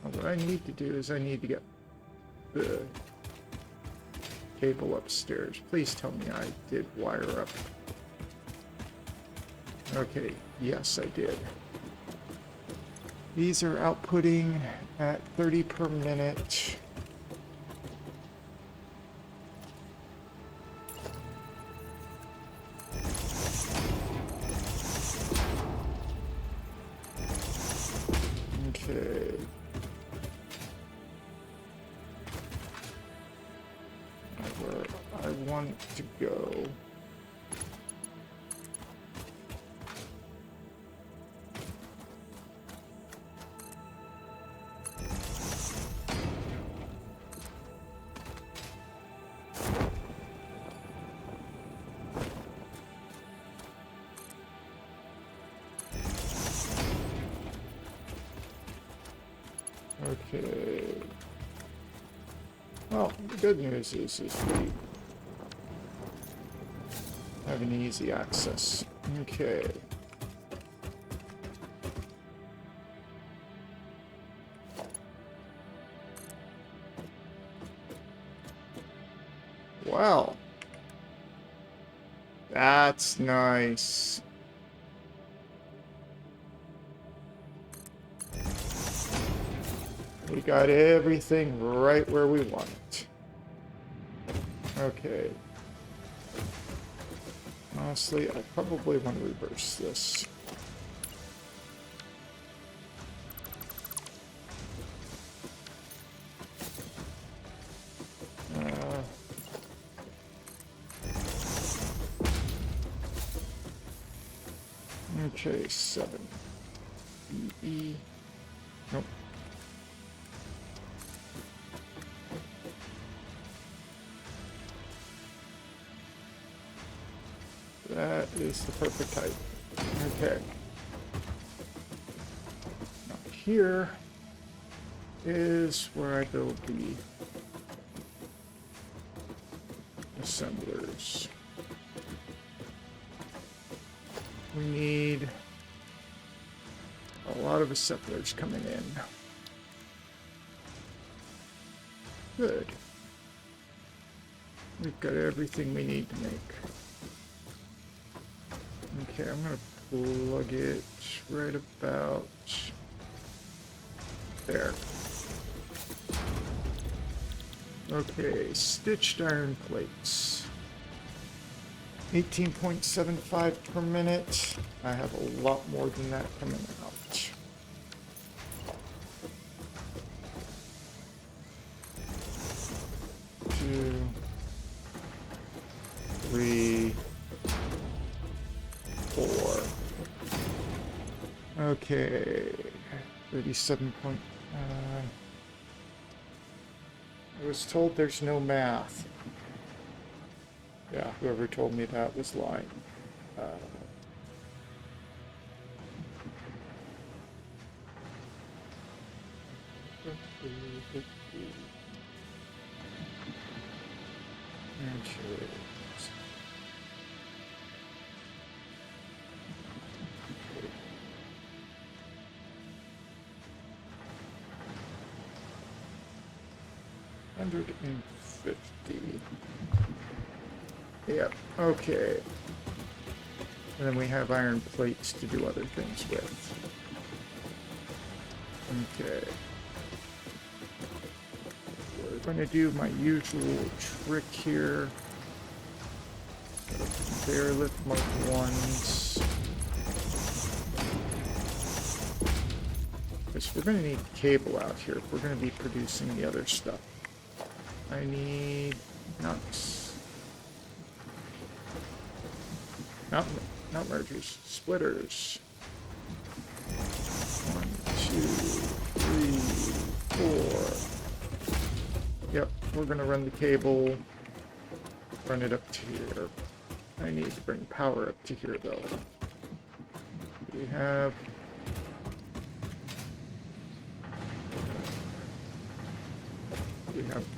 Speaker 1: Now what I need to do is I need to get the cable upstairs. Please tell me I did wire up. Okay, yes I did. These are outputting at 30 per minute. Okay. Where I want it to go. Okay. Well, the good news is we have an easy access. Okay. Well, That's nice. We got everything right where we want it. Okay. Honestly, I probably want to reverse this. Okay, 7. E. Nope. That is the perfect height. Okay. Now here is where I build the assemblers. We need a lot of assemblers coming in. Good. We've got everything we need to make. Okay, I'm going to plug it right about there. Okay, stitched iron plates. 18.75 per minute. I have a lot more than that coming out. 2, 3, 4. Okay, 37 point. I was told there's no math. Yeah, whoever told me that was lying. Okay. 150. Yep, okay. And then we have iron plates to do other things with. Okay. We're going to do my usual trick here. Conveyor lift Mark 1s. Because we're going to need cable out here if we're going to be producing the other stuff. I need nuts. Not mergers, splitters. 1, 2, 3, 4. Yep, we're gonna run the cable, run it up to here. I need to bring power up to here though. We have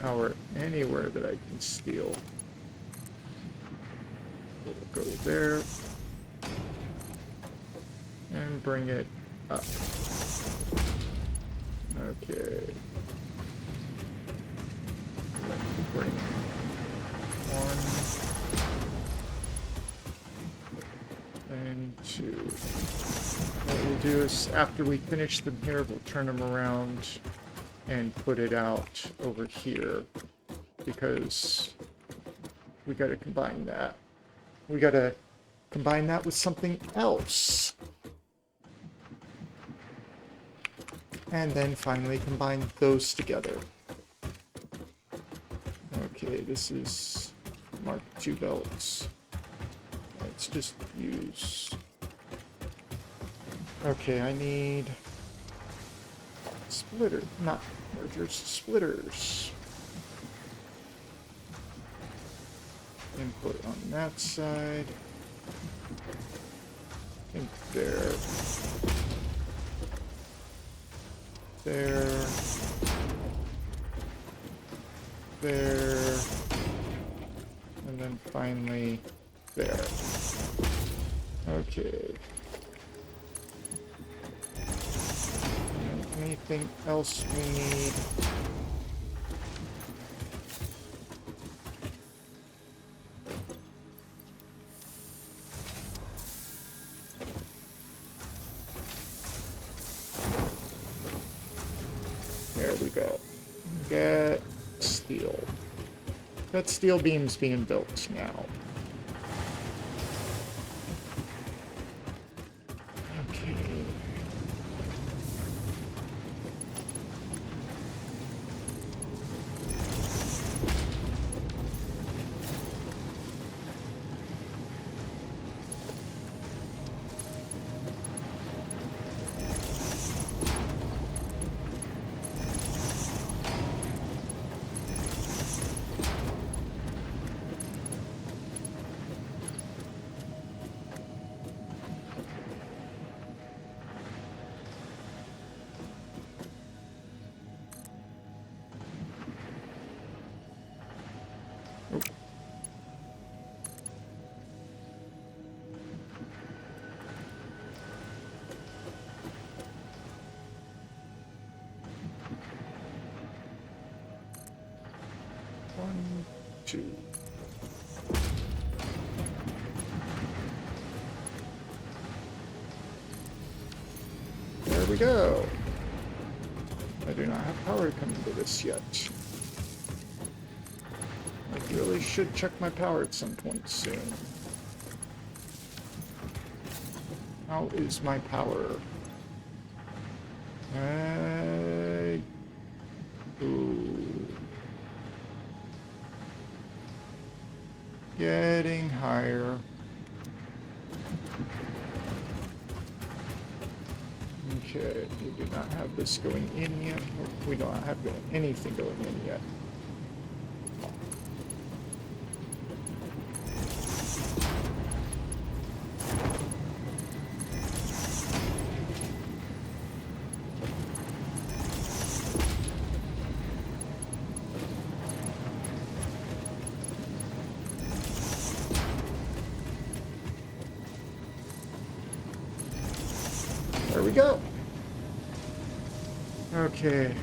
Speaker 1: power anywhere that I can steal. We'll go there and bring it up. Okay. Bring 1 and 2. What we'll do is after we finish them here, we'll turn them around and put it out over here because we got to combine that. We got to combine that with something else. And then finally combine those together. Okay, this is Mark II belts. Let's just use... Okay, I need... splitter, not mergers, splitters. Input on that side. I think there. There. There. And then finally there. Okay. Anything else we need? That steel beam's being built now. Okay. One, two. There we go. I do not have power coming to this yet. I really should check my power at some point soon. How is my power? Ooh. Getting higher. Okay, we do not have this going in yet. We don't have anything going in yet. There we go. Okay.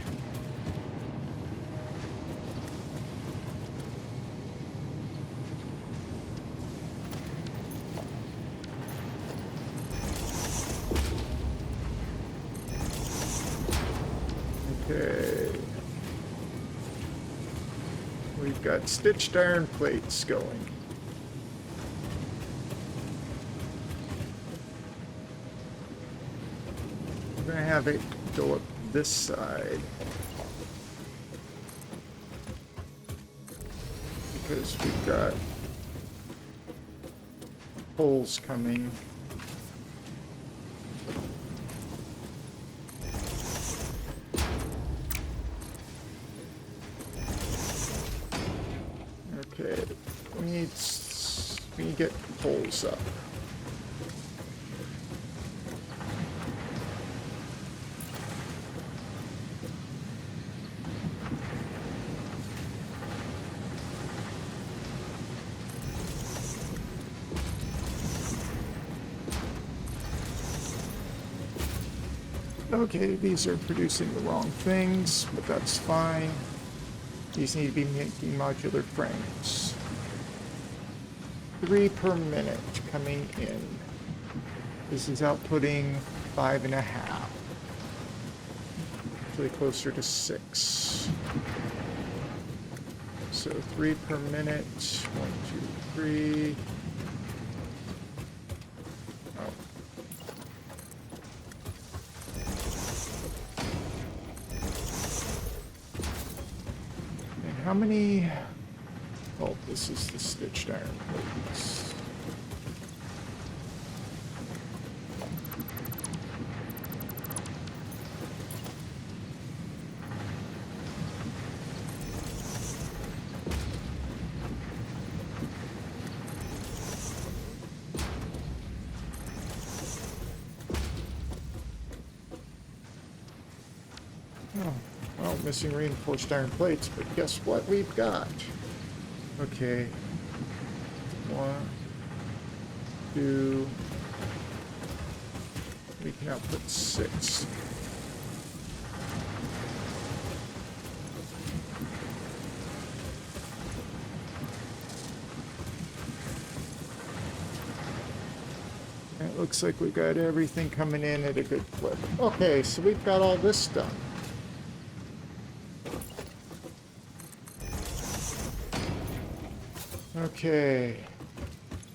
Speaker 1: Okay. We've got stitched iron plates going. We're gonna have it go up this side because we've got holes coming. Okay, we need to get holes up. Okay, these are producing the wrong things, but that's fine. These need to be making modular frames. 3 per minute coming in. This is outputting 5.5. Actually closer to 6. So 3 per minute. 1, 2, 3. How many? Oh, this is the stitched iron plates. Oh. Well, missing reinforced iron plates, but guess what we've got? Okay. 1, 2. We can output 6. It looks like we've got everything coming in at a good clip. Okay, so we've got all this done. Okay.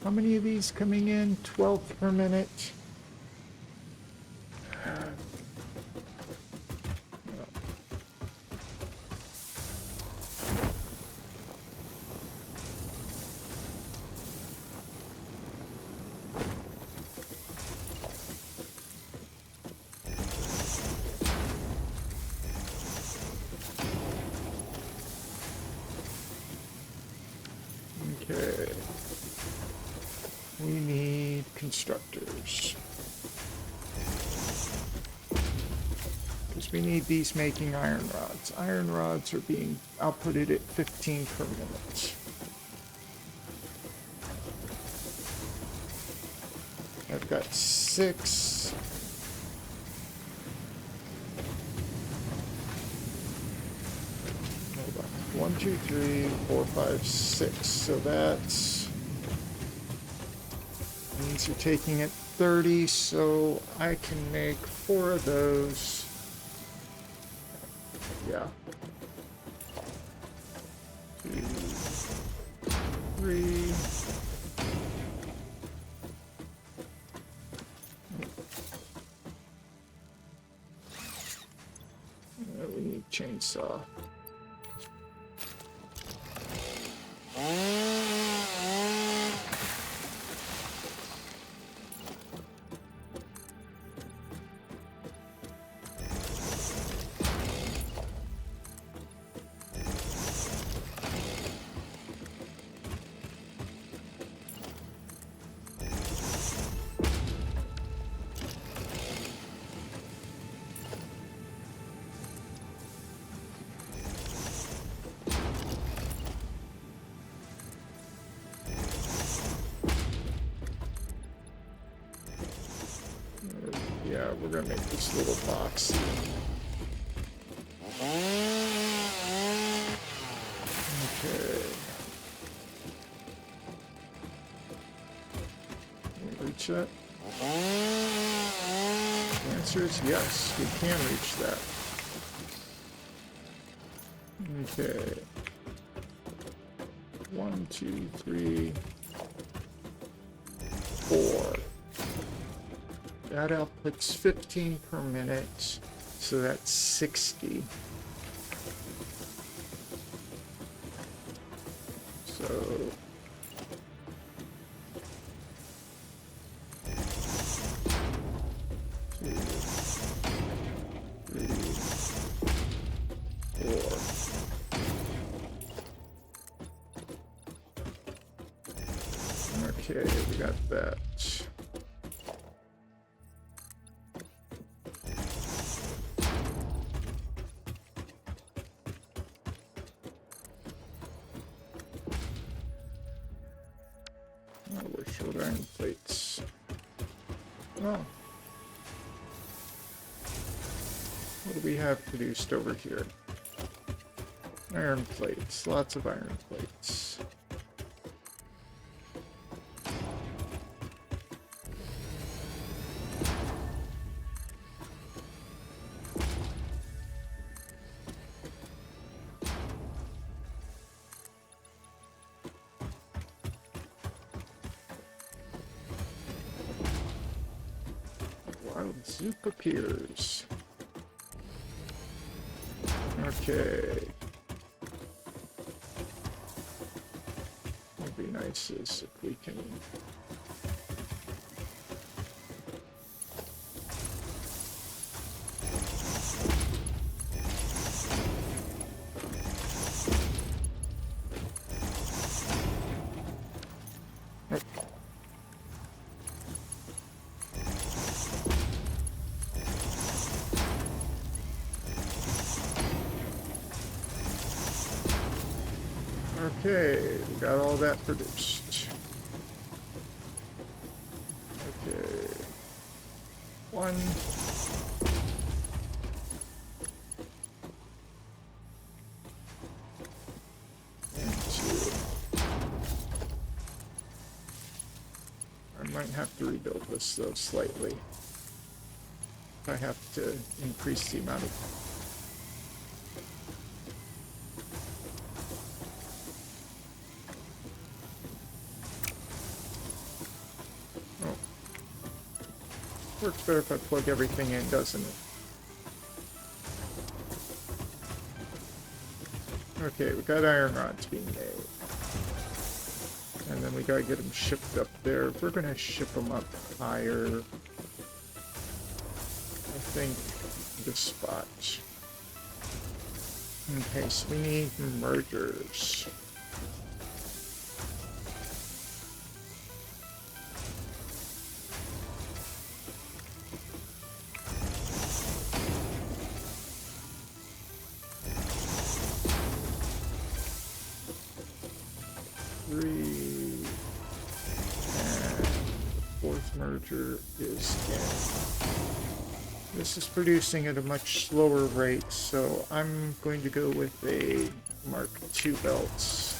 Speaker 1: How many of these coming in? 12 per minute. Okay. We need constructors. Because we need these making iron rods. Iron rods are being outputted at 15 per minute. I've got 6. Hold on. 1, 2, 3, 4, 5, 6. So that's means you're taking it 30, so I can make 4 of those. Yeah. 2, 3. We need chainsaw. Yeah, we're gonna make this little box. Okay. Can we reach that? The answer is yes, we can reach that. Okay. 1, 2, 3, 4. That outputs 15 per minute, so that's 60. So 2, 3, 4. Okay, we got that. Oh, we're short iron plates. Oh. What do we have produced over here? Iron plates. Lots of iron plates. Wild Zoop appears. Okay. What'd be nice is if we can. Okay, we got all that produced. Okay. 1. And 2. I might have to rebuild this though slightly. I have to increase the amount of Works better if I plug everything in, doesn't it? Okay, we got iron rods being made. And then we gotta get them shipped up there. We're gonna ship them up higher. I think this spot. Okay, so we need mergers. Merger is in. This is producing at a much slower rate, so I'm going to go with a Mark II belts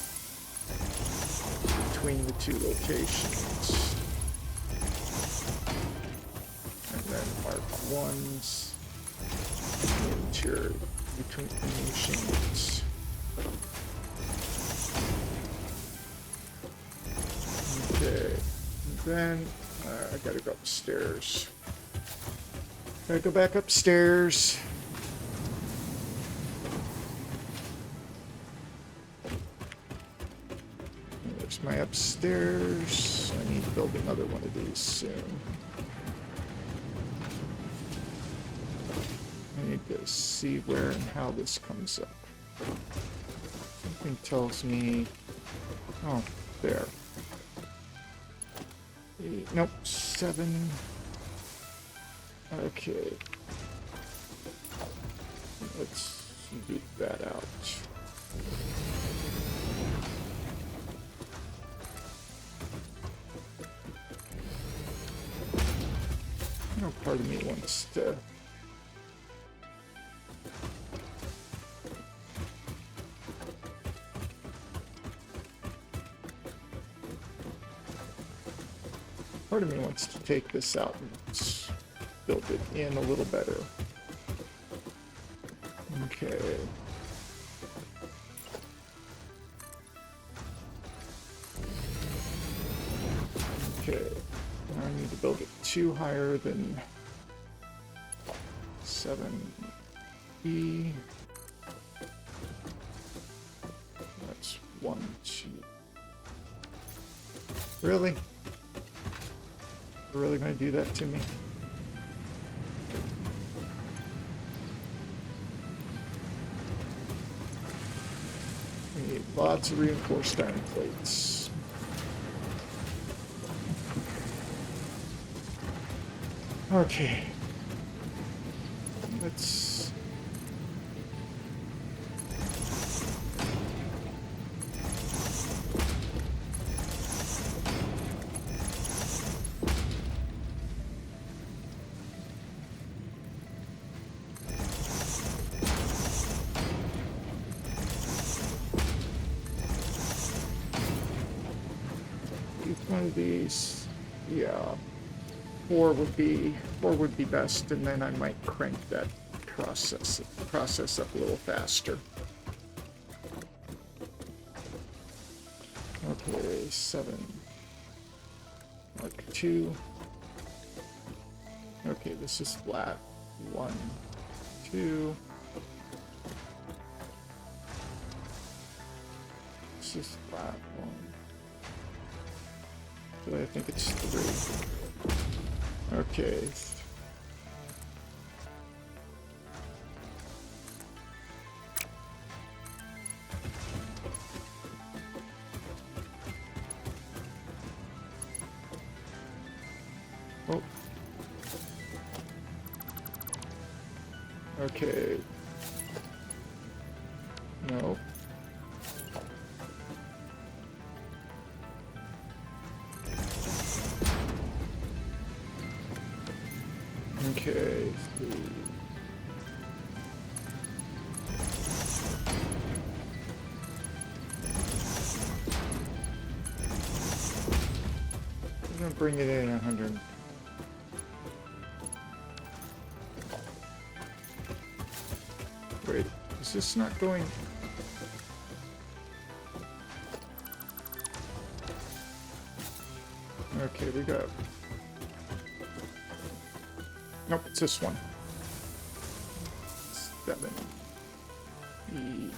Speaker 1: between the two locations. And then Mark I's interior between the machines. Okay, and then I gotta go upstairs. Gotta go back upstairs. There's my upstairs. I need to build another one of these soon. I need to see where and how this comes up. Something tells me... Oh, there. Nope, 7. Okay. Let's beat that out. No part of me wants to... Part of me wants to take this out and build it in a little better. Okay. Okay. Now I need to build it 2 higher than 7E. That's 1, 2. Really? You're really going to do that to me? We need lots of reinforced iron plates. Okay. Let's... one of these, yeah, 4 would be best, and then I might crank that process up a little faster. Okay, 7, Mark II. Okay, this is flat. 1, 2. This is flat. 1. I think it's 3. Okay. Oh. Okay. No. Okay, 3. I'm gonna bring it in 100. Wait, is this not going? Okay, we got Nope, it's this one. 7. E.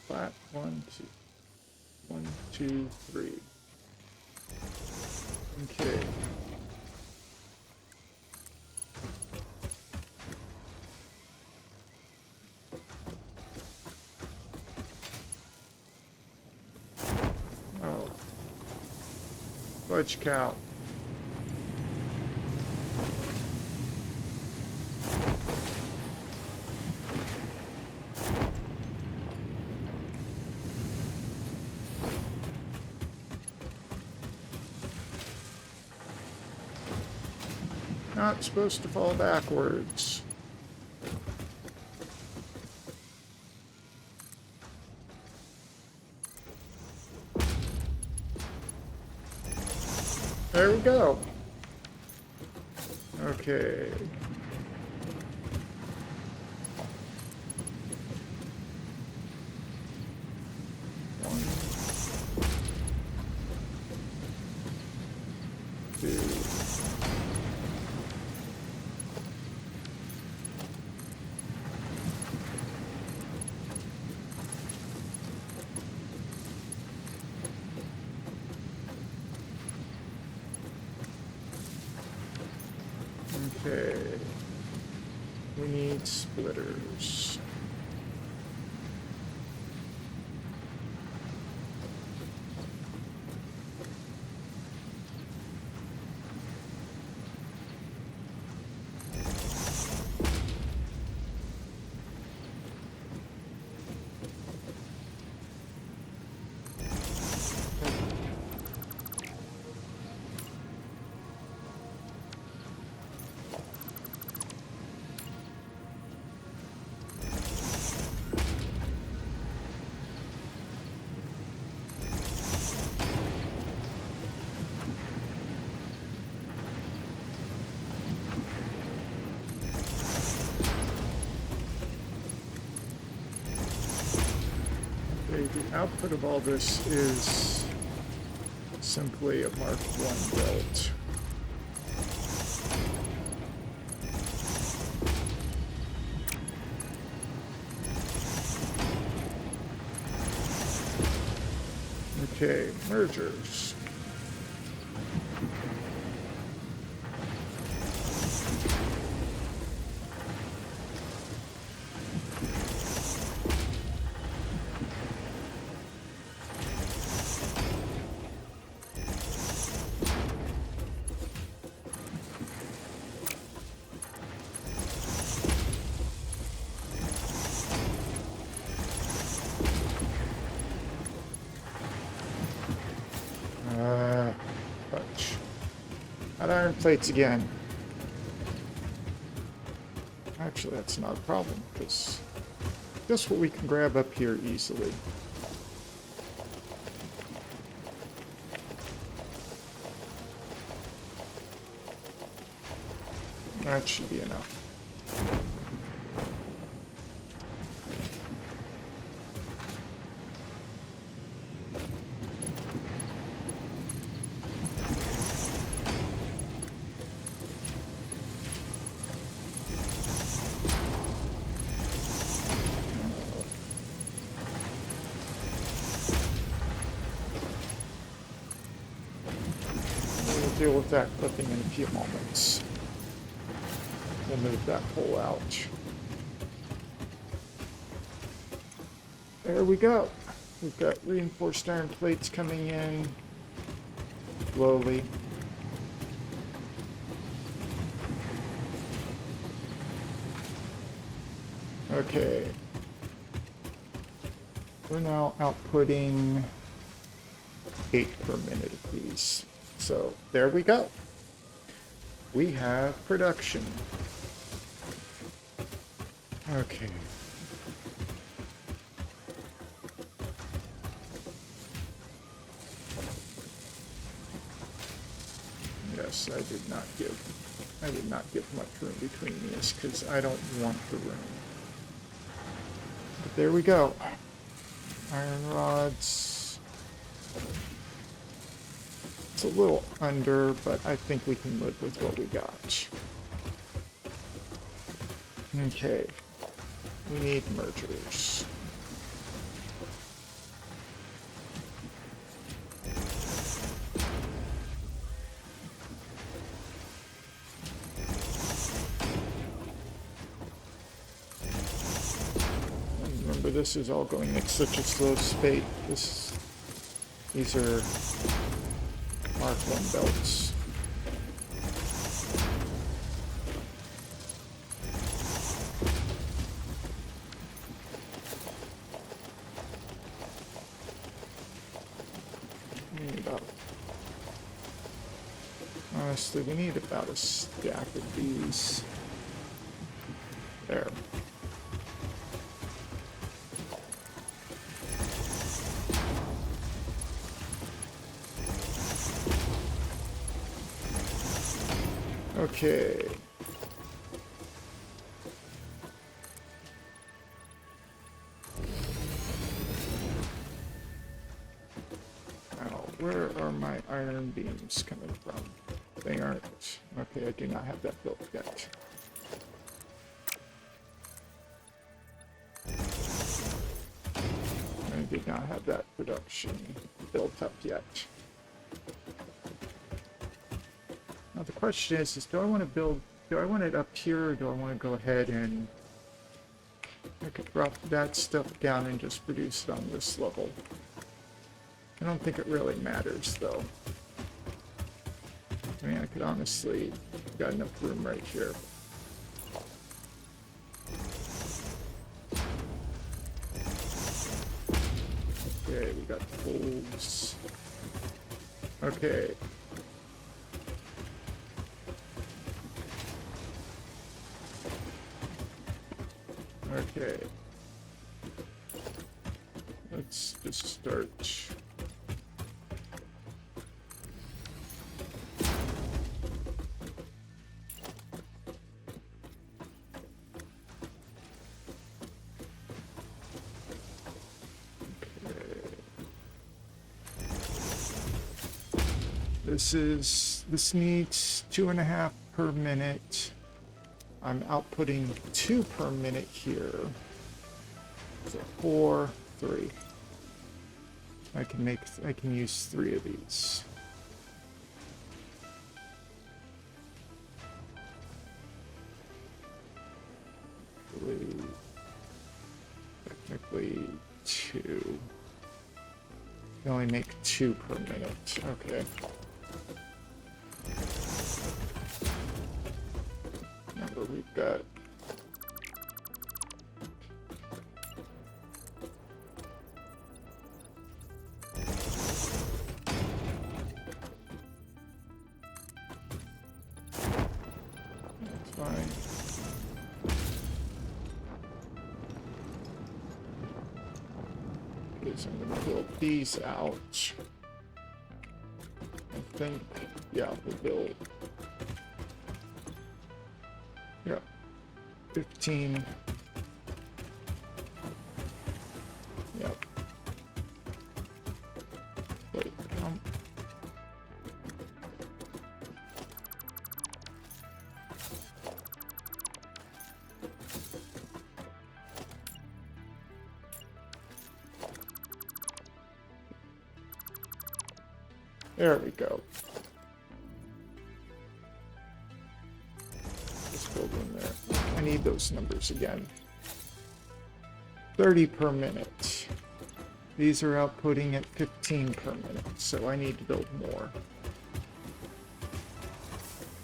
Speaker 1: Flat 1, 2. 1, 2, 3. Okay. Oh. Fudge cow. Not supposed to fall backwards. There we go. Okay. One, 2. Okay. We need splitters. The output of all this is simply a Mark I belt. Okay, mergers. Fudge. Hot iron plates again. Actually, that's not a problem, because just what we can grab up here easily. That should be enough. We'll deal with that clipping in a few moments. We'll move that pole out. There we go. We've got reinforced iron plates coming in slowly. Okay. We're now outputting 8 per minute of these. So there we go. We have production. Okay. Yes, I did not give much room between these because I don't want the room. But there we go. Iron rods. It's a little under, but I think we can live with what we got. Okay. We need mergers. Remember, this is all going at such a slow spate. These are Mark 1 belts. Honestly, we need about a stack of these. There. Okay. Now, where are my iron beams coming from? They aren't. Okay, I do not have that built yet. I did not have that production built up yet. Now the question is do I want it up here, or do I want to go ahead and I could drop that stuff down and just produce it on this level? I don't think it really matters though. I mean, I could honestly got enough room right here. Okay, we got poles. Okay. Okay. Let's just start. This needs 2.5 per minute. I'm outputting 2 per minute here. So 4, 3. I can use 3 of these. Technically 2. You only make 2 per minute. Okay. Remember, we've got that's fine. Okay, so I'm gonna build these out. I think, yeah, we'll build. Yeah, 15. Yep. Wait, there we go. Let's build in there. I need those numbers again. 30 per minute. These are outputting at 15 per minute, so I need to build more.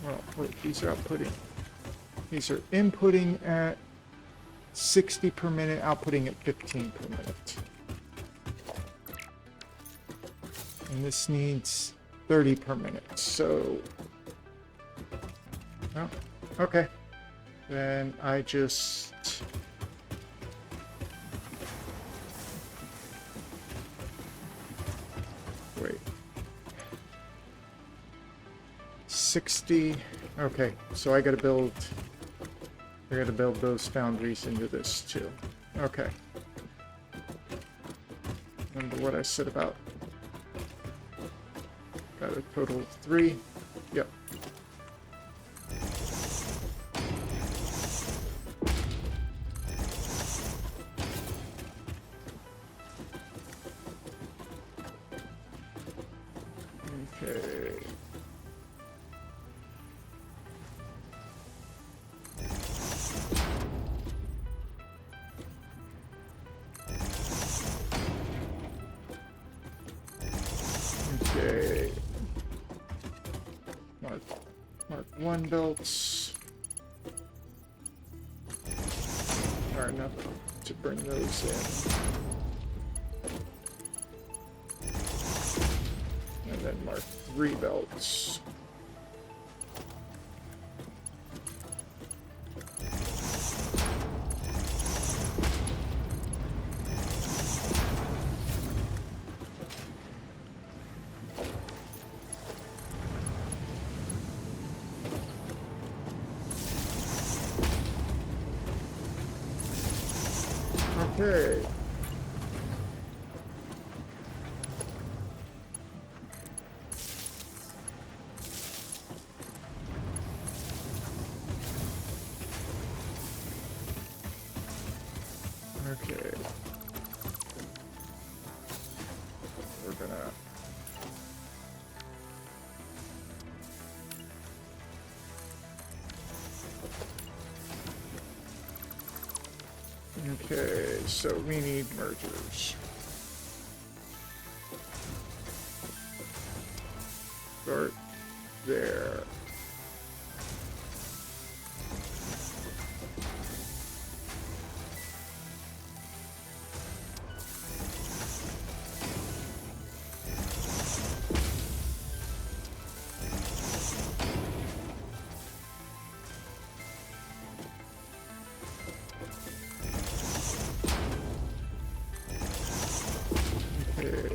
Speaker 1: Well, wait, these are outputting. These are inputting at 60 per minute, outputting at 15 per minute. And this needs 30 per minute, so... Oh, okay. Then I just... Wait. 60... Okay, so I gotta build those foundries into this too. Okay. Remember what I said about got a total of 3. Yep. Okay. Okay. Mark 1 belts are enough to bring those in. And then mark 3 belts. Okay. Okay. We're gonna okay, so we need mergers. Start there. Okay.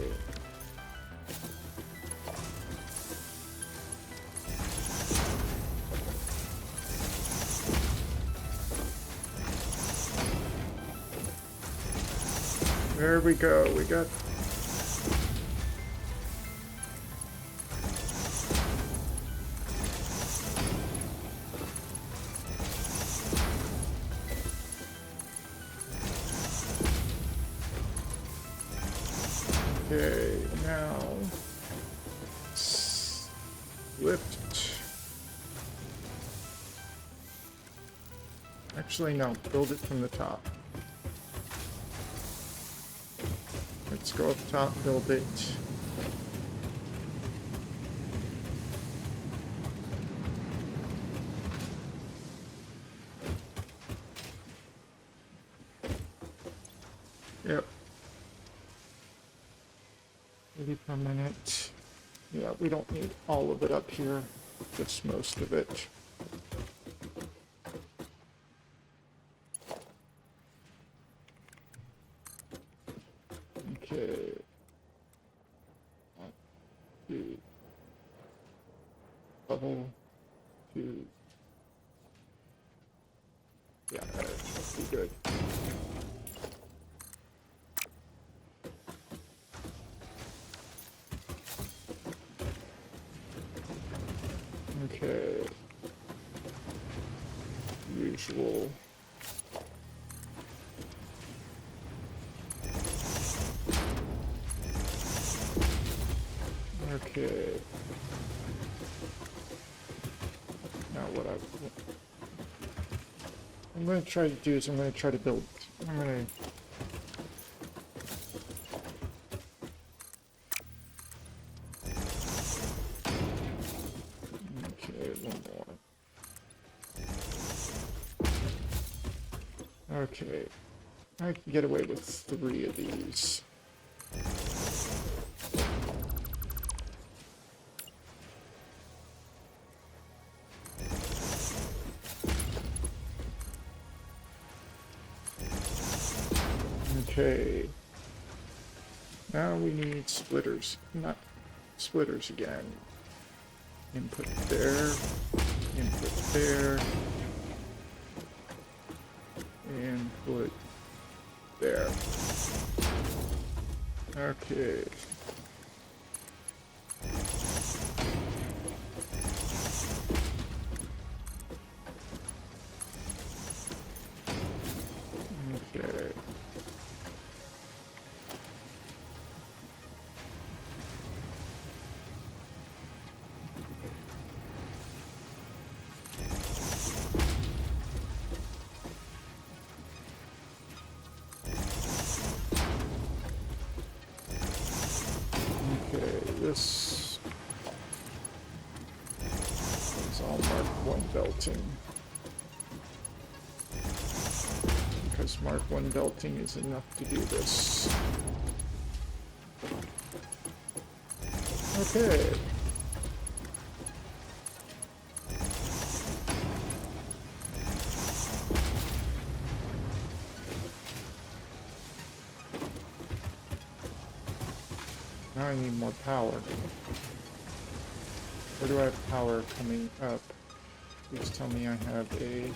Speaker 1: There we go. We got okay, now lift. Actually, no, build it from the top. Let's go up top, build it. Yep. Maybe per minute. Yeah, we don't need all of it up here, just most of it. Okay. 1, 2. Level 2. Yeah, that should be good. Okay. Usual. Okay. Now what I'm going to try to do is I'm going to try to build. I'm going to. Okay, one more. Okay. I can get away with 3 of these. Okay. Now we need splitters. Not splitters again. Input there. Input there. Input there. Okay. Okay. Okay, this is all Mark 1 belting. Because Mark 1 belting is enough to do this. Okay. Now I need more power. Where do I have power coming up? Please tell me I have a...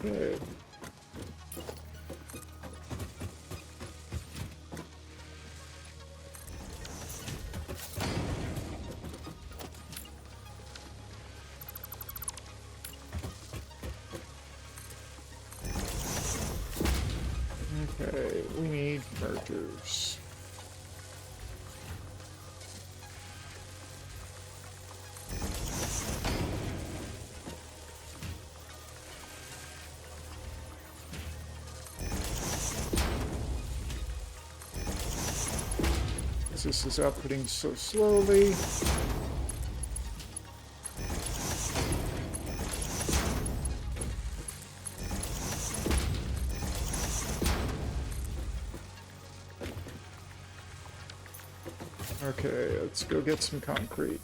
Speaker 1: Okay. Okay, we need mergers. This is outputting so slowly. Okay, let's go get some concrete.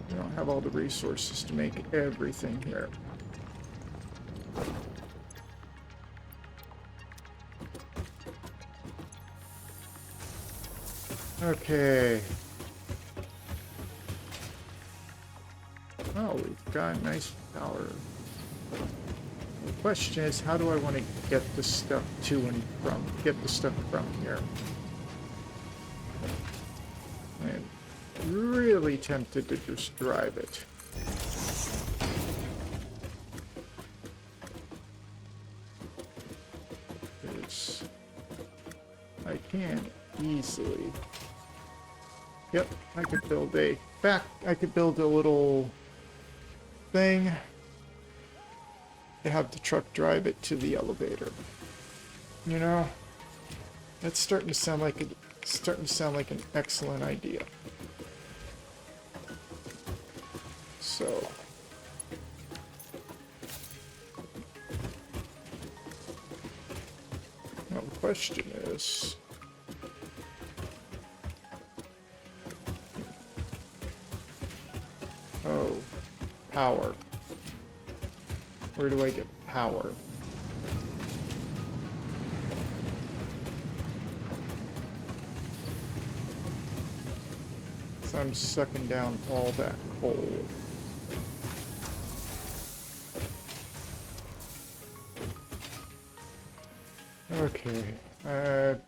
Speaker 1: We don't have all the resources to make everything here. Okay. Oh, we've got nice power. The question is, how do I want to get the stuff to and from? Get the stuff from here. I'm really tempted to just drive it. Because I can easily. Yep, I could build a little thing to have the truck drive it to the elevator. You know, that's starting to sound like an excellent idea. So now the question is, oh, power. Where do I get power? So I'm sucking down all that coal. Okay, I'm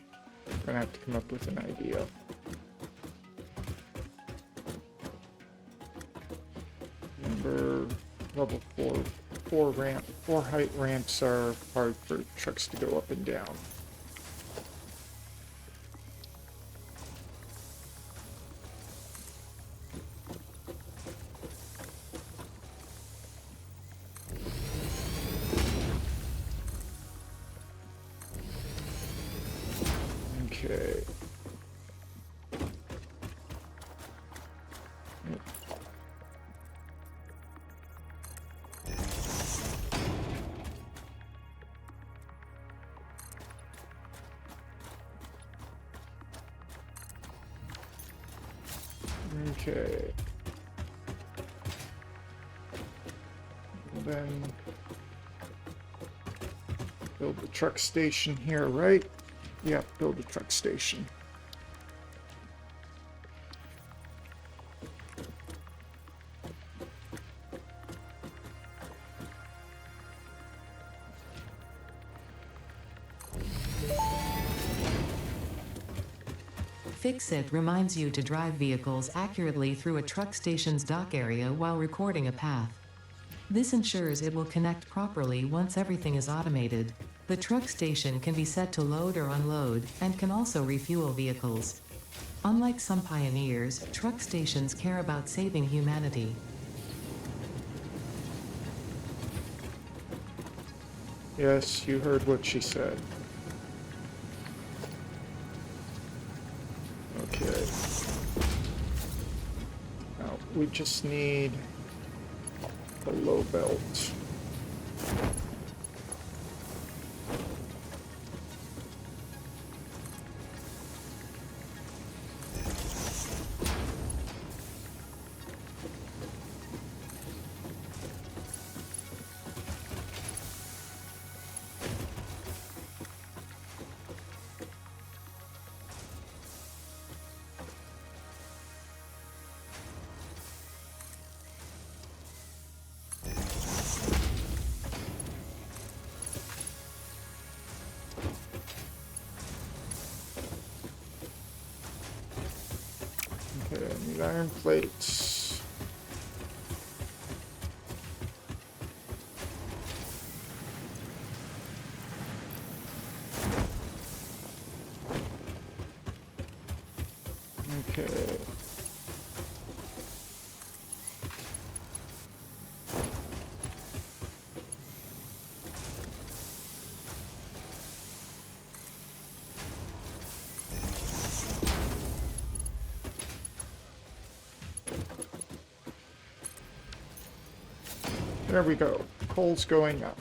Speaker 1: gonna have to come up with an idea. Remember, level 4 height ramps are hard for trucks to go up and down. Okay. Okay. And then build the truck station here, right? Yeah, build the truck station.
Speaker 2: Fix-It reminds you to drive vehicles accurately through a truck station's dock area while recording a path. This ensures it will connect properly once everything is automated. The truck station can be set to load or unload, and can also refuel vehicles. Unlike some pioneers, truck stations care about saving humanity.
Speaker 1: Yes, you heard what she said. Okay. Now, we just need the low belt. Okay, I need iron plates. Okay. There we go. Coal's going up.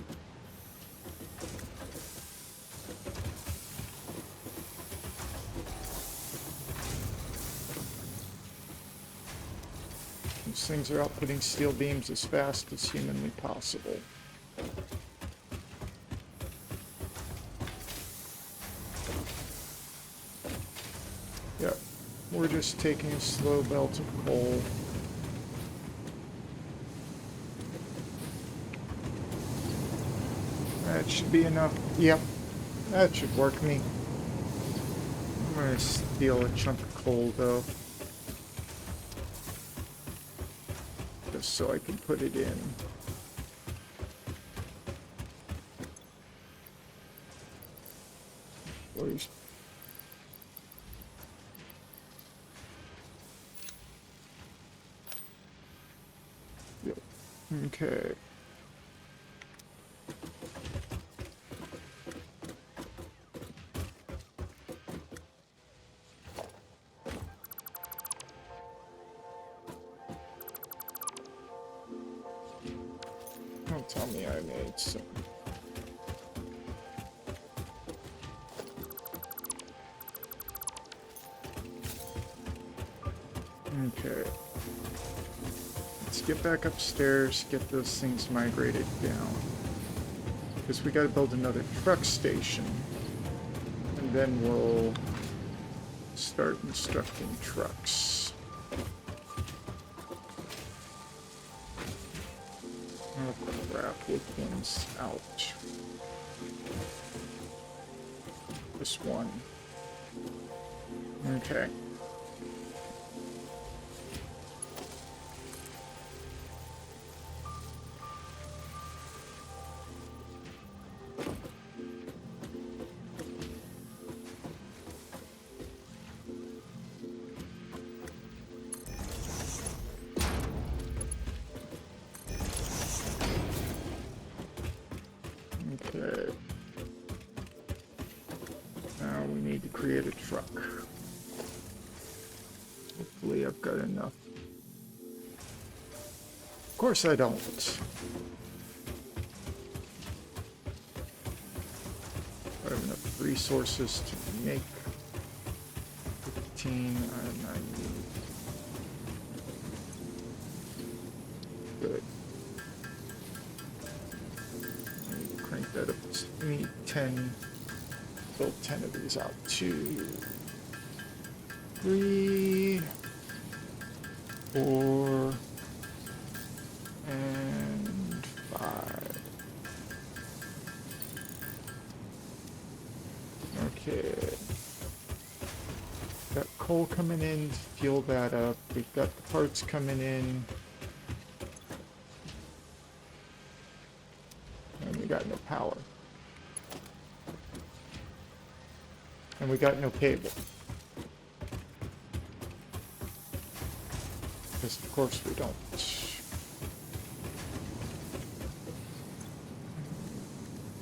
Speaker 1: These things are outputting steel beams as fast as humanly possible. Yep, we're just taking a slow belt of coal. That should be enough. Yep, that should work me. I'm gonna steal a chunk of coal though. Just so I can put it in. Please. Yep. Okay. Don't tell me I made some. Okay. Let's get back upstairs, get those things migrated down. Because we gotta build another truck station. And then we'll start instructing trucks. Oh crap, which one's out? This one. Okay. Okay. Now we need to create a truck. Hopefully I've got enough. Of course I don't. I have enough resources to make 15 and I need Good. Crank that up. We need 10. Build 10 of these out. 2, 3, 4, and 5. Okay. Got coal coming in to fuel that up. We've got the parts coming in. And we got no power. And we got no cable. Because of course we don't.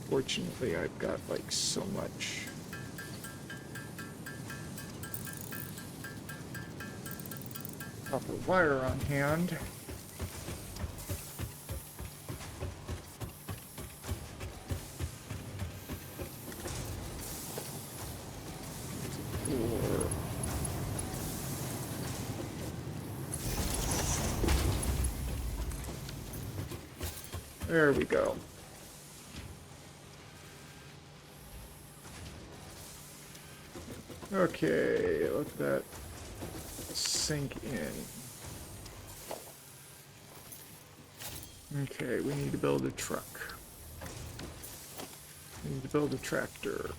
Speaker 1: Fortunately, I've got like so much. Copper wire on hand. There we go. Okay, let that sink in. Okay, we need to build a truck. We need to build a tractor.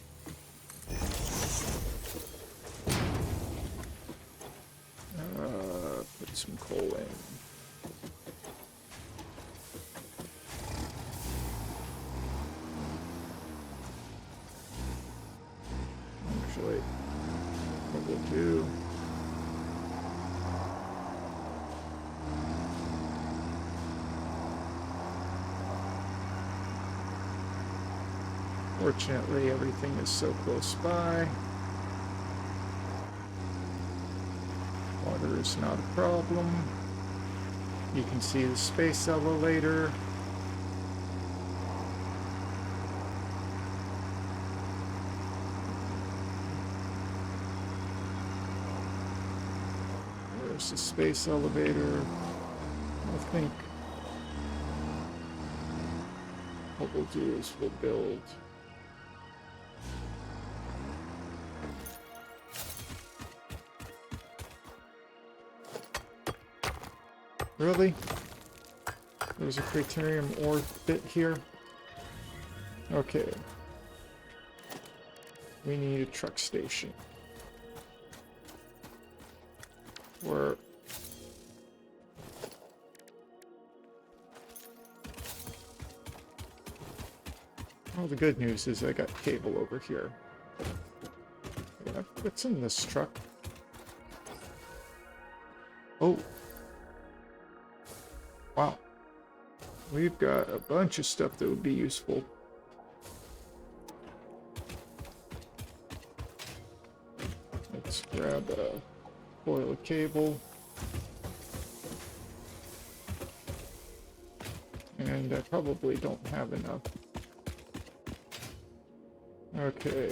Speaker 1: Put some coal in. Actually, what we'll do. Fortunately, everything is so close by. Water is not a problem. You can see the space elevator. There's the space elevator. I think what we'll do is we'll build Really? There's a criterium ore bit here. Okay. We need a truck station. Where... Well, the good news is I got cable over here. Yeah, what's in this truck? Oh. Wow. We've got a bunch of stuff that would be useful. Let's grab a coil of cable. And I probably don't have enough. Okay.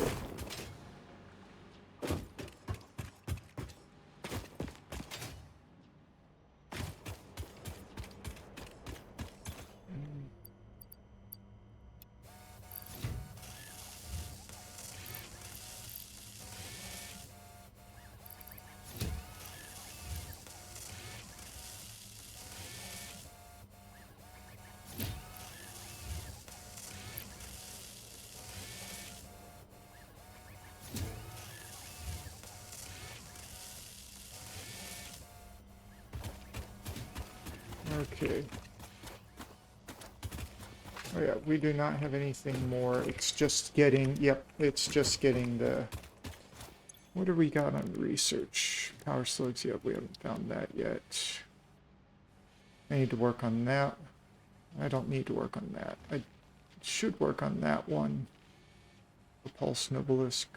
Speaker 1: Okay. Oh yeah, we do not have anything more. It's just getting, yep, it's just getting the... What do we got on research? Power slugs, yep, we haven't found that yet. I need to work on that. I don't need to work on that. I should work on that one. The pulse obelisk.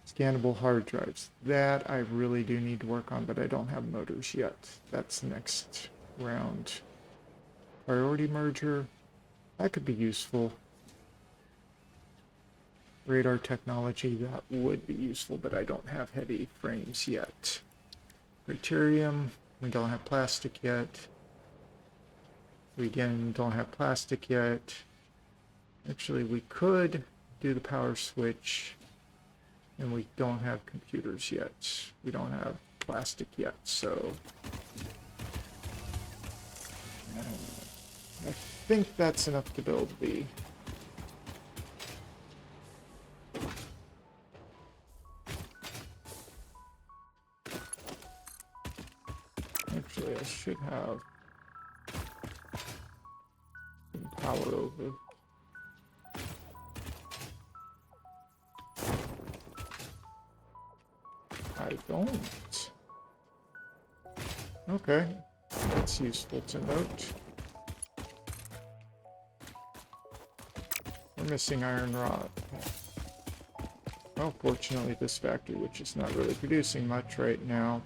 Speaker 1: Scannable hard drives. That I really do need to work on, but I don't have motors yet. That's next round. Priority merger. That could be useful. Radar technology, that would be useful, but I don't have heavy frames yet. Deuterium, we don't have plastic yet. We again don't have plastic yet. Actually, we could do the power switch, and we don't have computers yet. We don't have plastic yet, so I think that's enough to build the actually I should have some power over. I don't. Okay, that's useful to note. We're missing iron rod. Well, fortunately this factory, which is not really producing much right now.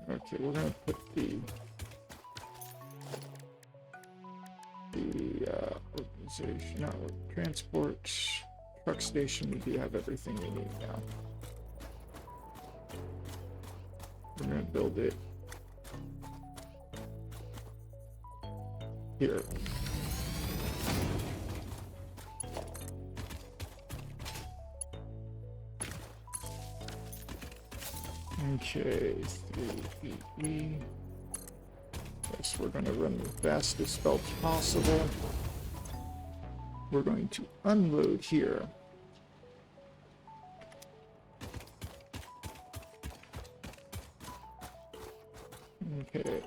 Speaker 1: Okay, we're gonna put the organization, not transport, truck station. We do have everything we need now. We're gonna build it here. Okay, 3 Yes, we're going to run the fastest belt possible. We're going to unload here. Okay.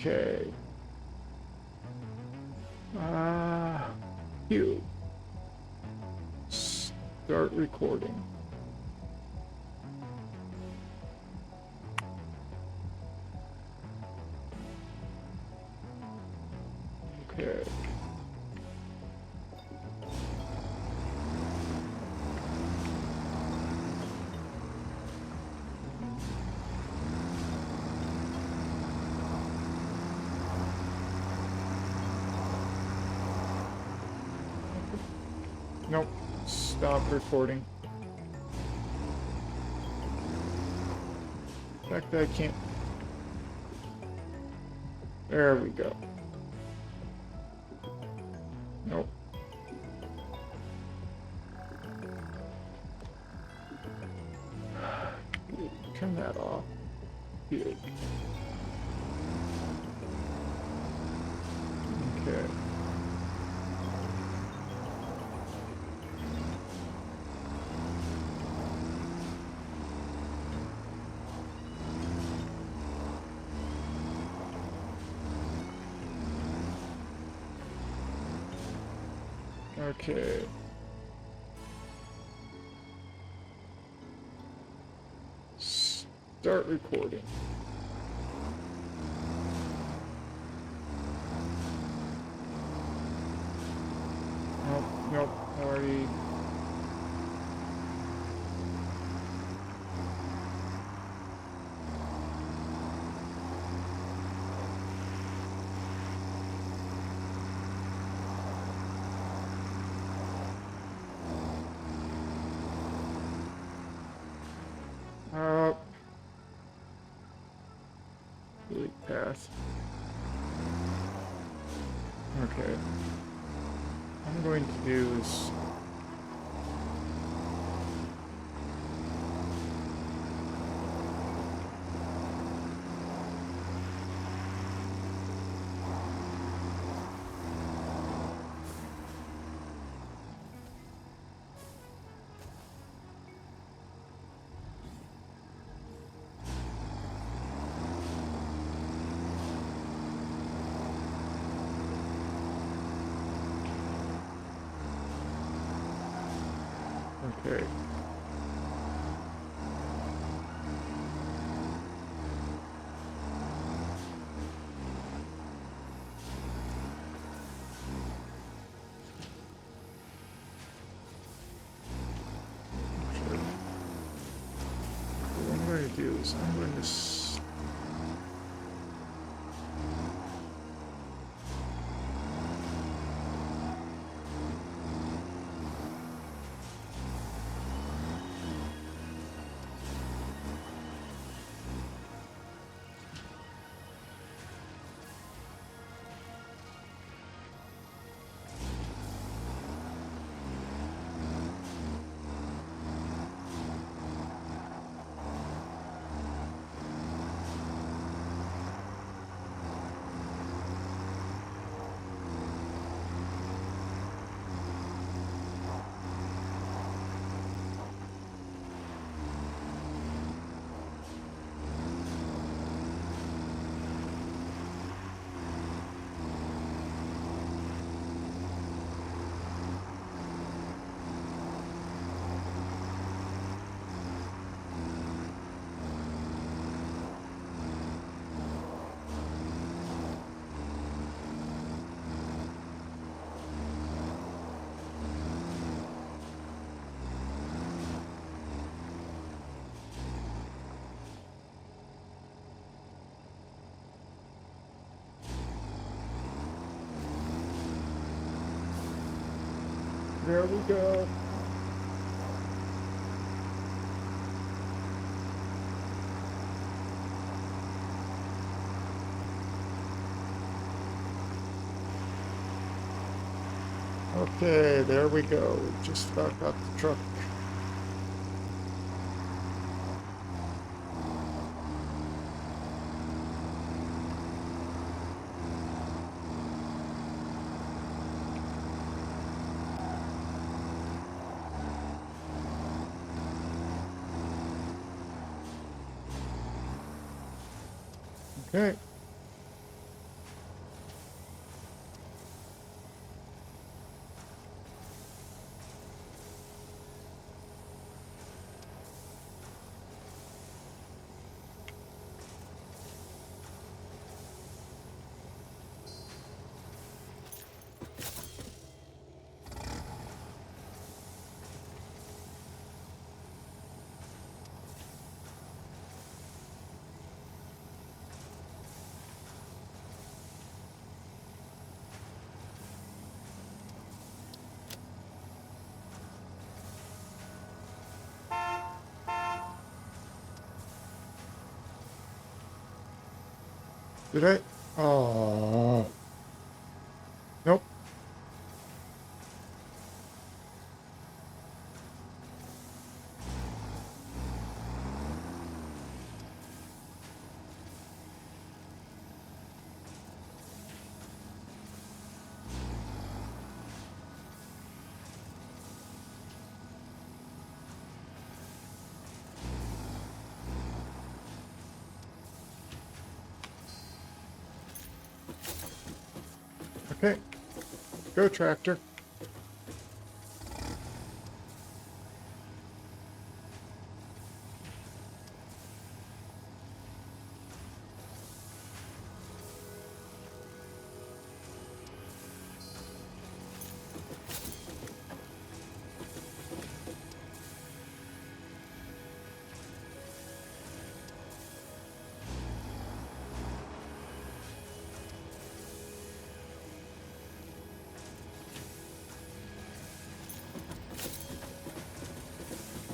Speaker 1: Okay. Cue. Start recording. Okay. Nope. Stop recording. The fact that I can't... There we go. Nope. Turn that off. Good. Okay. Okay. Start recording. Nope, nope, already. Delete path. Okay. What I'm going to do is okay. is I'm going to There we go. Okay, there we go. Just about got the truck. Okay. Did I? Oh. Nope. Okay. Go, tractor.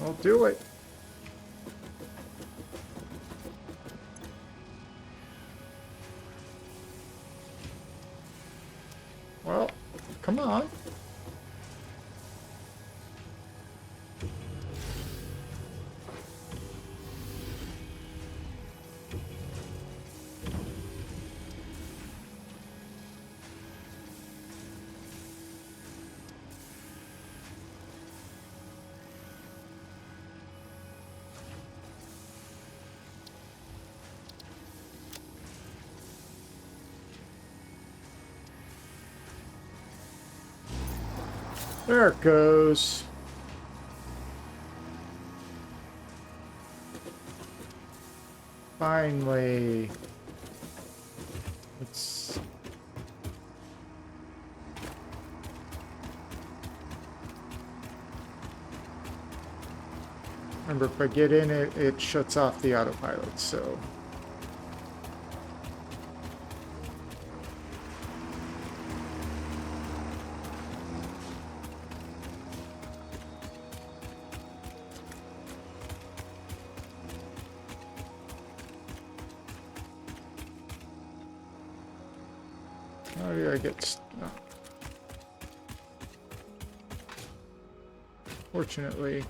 Speaker 1: I'll do it. Well, come on. There it goes. Finally. It's... Remember, if I get in it, it shuts off the autopilot, so... How do I get... No. Fortunately...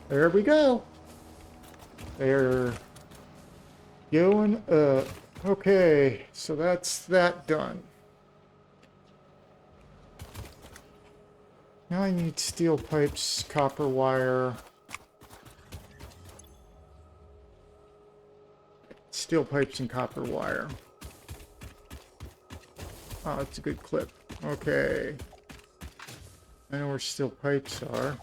Speaker 1: There we go. They're going up. Okay, so that's that done. Now I need steel pipes, copper wire. Steel pipes and copper wire. Oh, that's a good clip. Okay. I know where steel pipes are.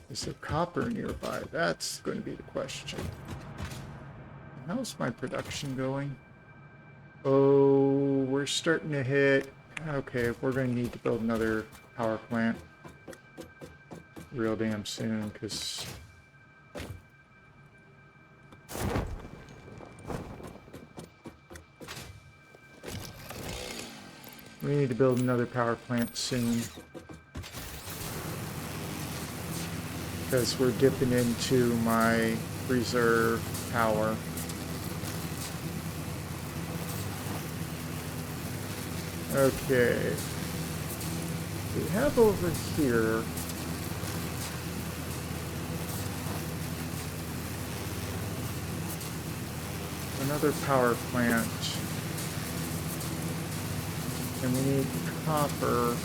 Speaker 1: Is there copper nearby? That's going to be the question. How's my production going? Oh, we're starting to hit... Okay, we're going to need to build another power plant real damn soon, because... we need to build another power plant soon. Because we're dipping into my reserve power. Okay. We have over here another power plant. And we need copper.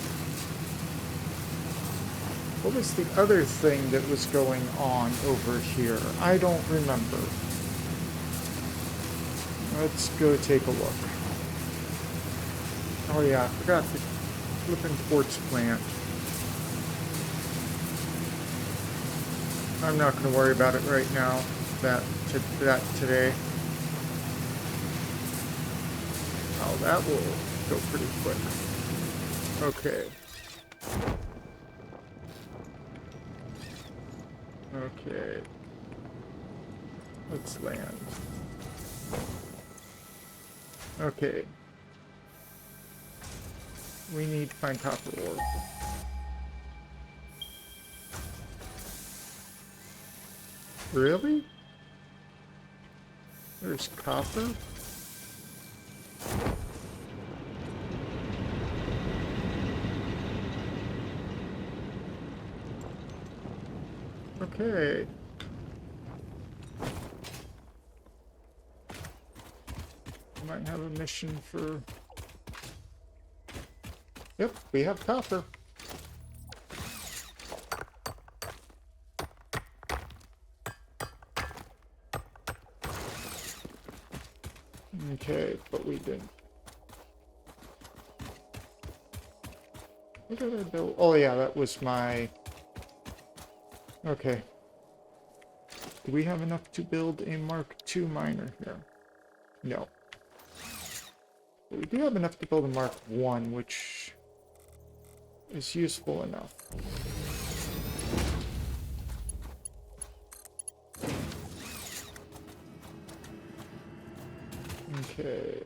Speaker 1: What was the other thing that was going on over here? I don't remember. Let's go take a look. Oh yeah, I forgot the flipping quartz plant. I'm not going to worry about it right now. That today. Oh, that will go pretty quick. Okay. Okay. Let's land. Okay. We need to find copper ore. Really? There's copper? Okay. Might have a mission for... Yep, we have copper. Okay, but we didn't. What did I build? Oh yeah, that was my... Okay. Do we have enough to build a Mark II miner here? No. But we do have enough to build a Mark I, which is useful enough. Okay.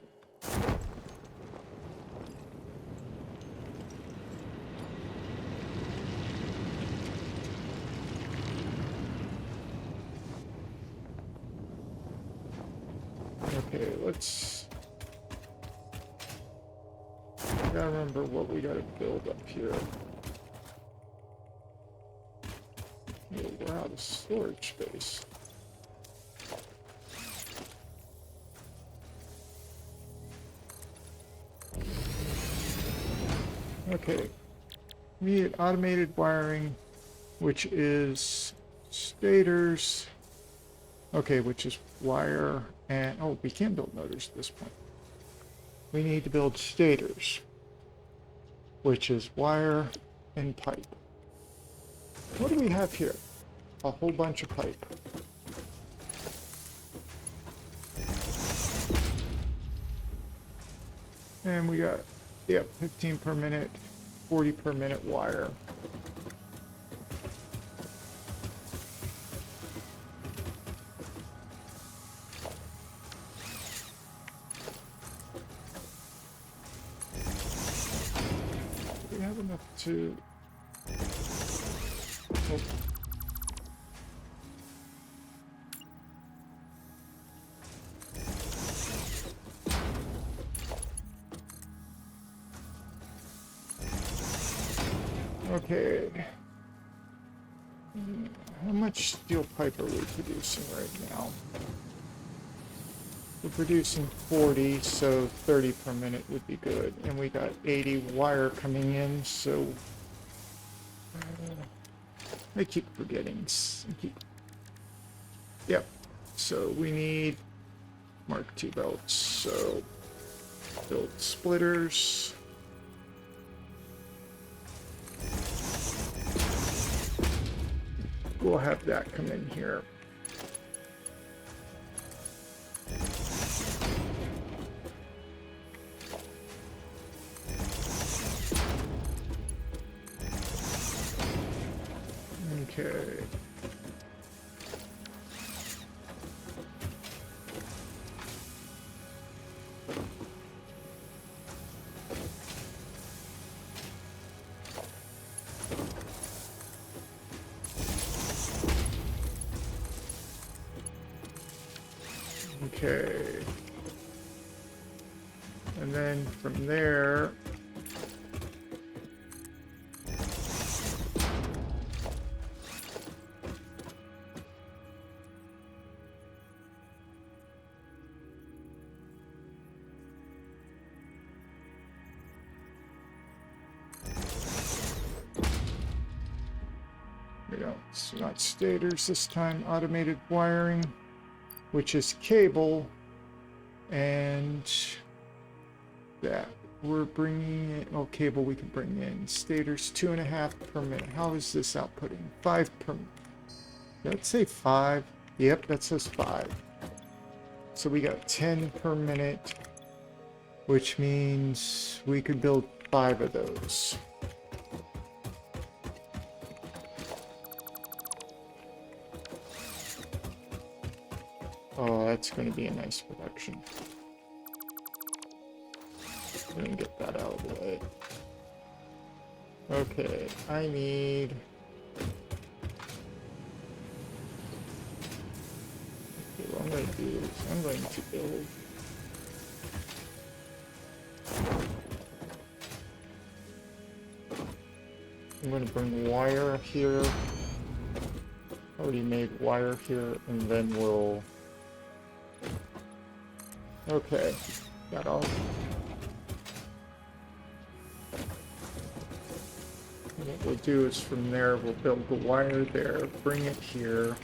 Speaker 1: Okay, let's... I gotta remember what we gotta build up here. Oh, we're out of storage space. Okay. Immediate automated wiring, which is stators. Okay, which is wire and... Oh, we can't build motors at this point. We need to build stators, which is wire and pipe. What do we have here? A whole bunch of pipe. And we got, yep, 15 per minute, 40 per minute wire. Do we have enough to... Oh. Okay. How much steel pipe are we producing right now? We're producing 40, so 30 per minute would be good. And we got 80 wire coming in, so... I keep forgetting. Yep. So we need Mark II belts, so build splitters. We'll have that come in here. Okay. Okay. And then from there, we don't, it's not stators this time, automated wiring, which is cable, and that we're bringing in, oh, cable we can bring in, stators 2.5 per minute. How is this outputting? 5 per minute. Let's say 5. Yep, that says 5. So we got 10 per minute, which means we could build 5 of those. Oh, that's going to be a nice production. Let me get that out of the way. Okay, I need... Okay, what I'm going to do is I'm going to build... I'm going to bring wire here. Already made wire here, and then we'll... Okay, got all. And what we'll do is from there, we'll build the wire there, bring it here.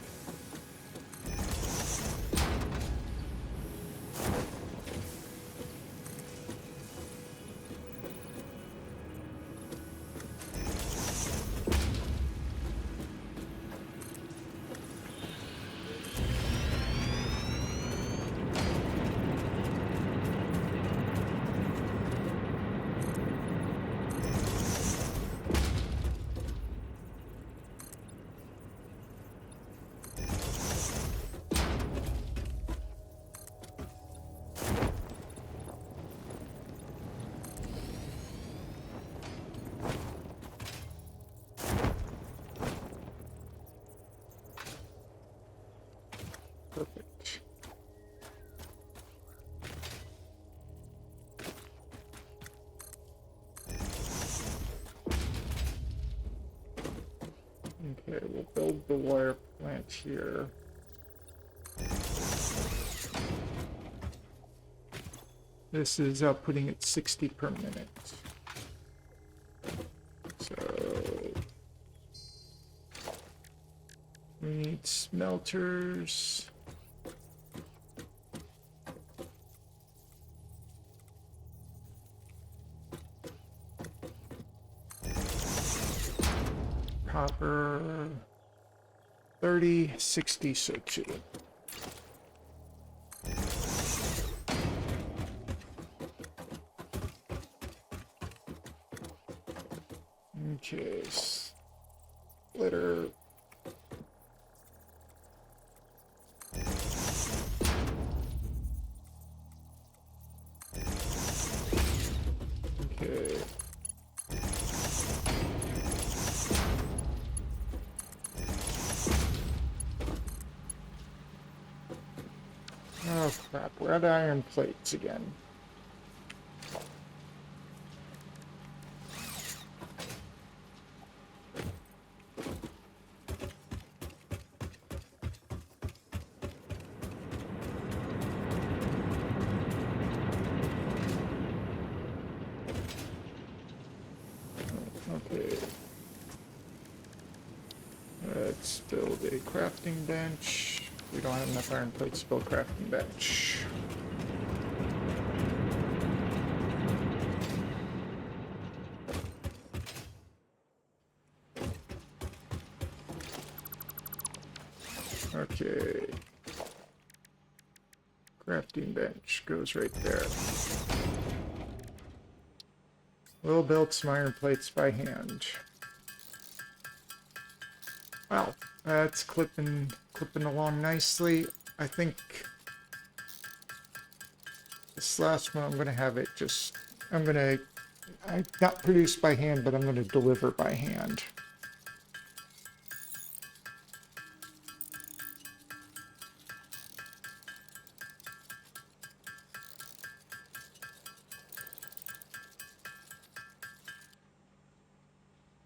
Speaker 1: Perfect. Okay, we'll build the wire plant here. This is outputting at 60 per minute. So We need smelters. Copper. 30, 60, so 2. Okay, splitter. Okay. Oh crap, we're at iron plates again. Okay. Let's build a crafting bench. We don't have enough iron plates to build a crafting bench. Okay. Crafting bench goes right there. We'll build some iron plates by hand. Wow, that's clipping along nicely. I think this last one I'm gonna have it just, not produce by hand, but I'm gonna deliver by hand.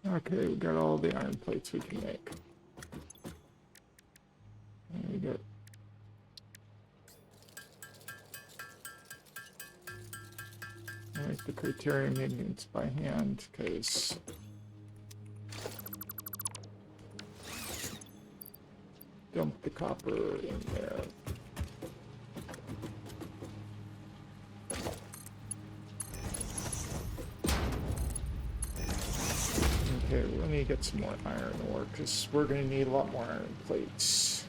Speaker 1: Okay, we got all the iron plates we can make. There we go. Make the criteria maintenance by hand, because dump the copper in there. Okay, we need to get some more iron ore, because we're going to need a lot more iron plates.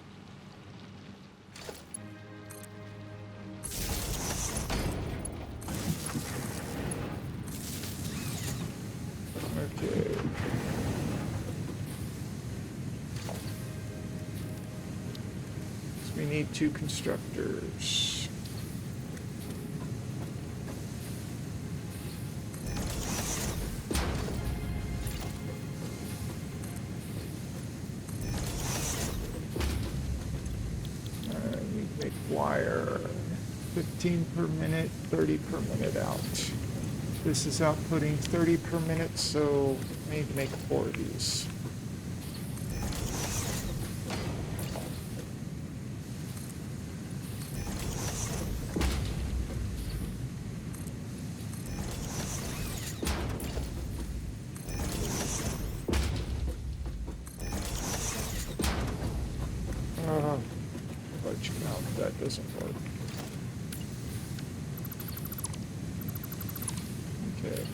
Speaker 1: Okay. So we need 2 constructors. Wire 15 per minute, 30 per minute out. This is outputting 30 per minute, so I need to make 4 of these. That doesn't work. Okay.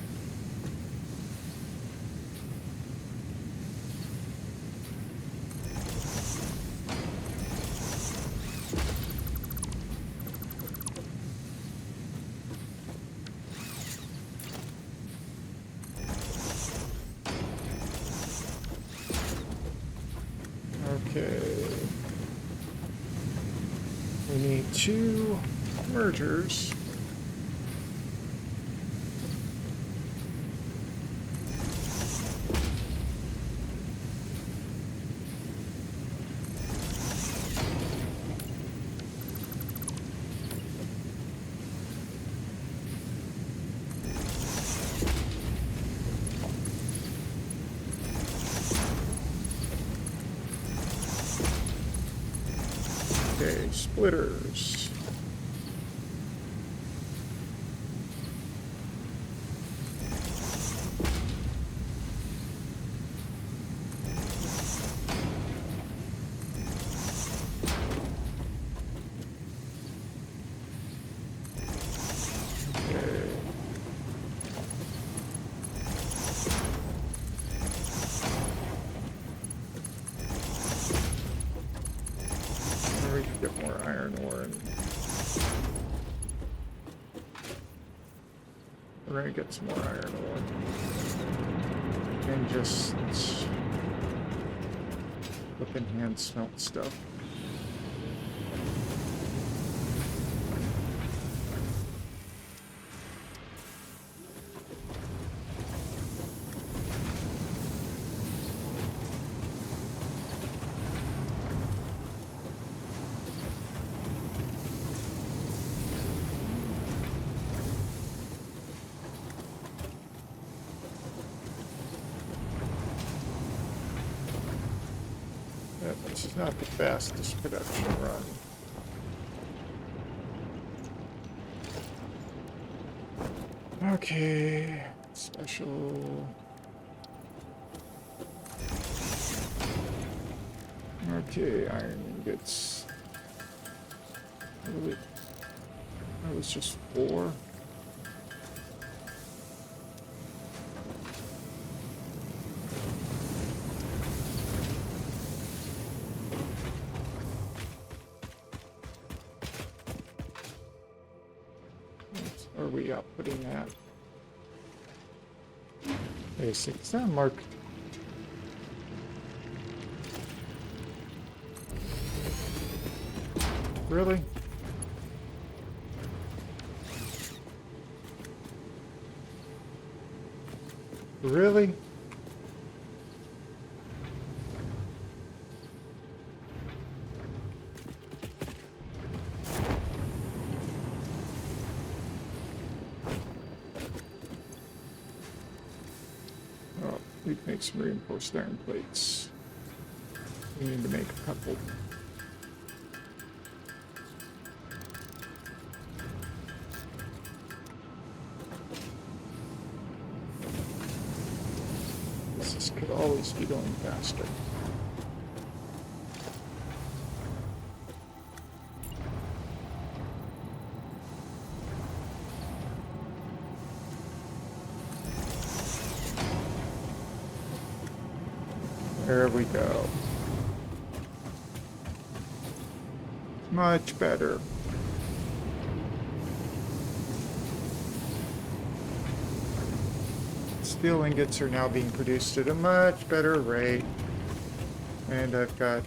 Speaker 1: Okay. We need 2 mergers. Okay, splitters. We're gonna get some more iron ore. And just flipping hand smelt stuff. This is not the fastest production run. Okay, special. Okay, iron ingots. Really? That was just 4. Are we outputting that? Basic. Is that marked? Really? Really? Oh, we can make some reinforced iron plates. We need to make a couple. This could always be going faster. There we go. Much better. Steel ingots are now being produced at a much better rate. And I've got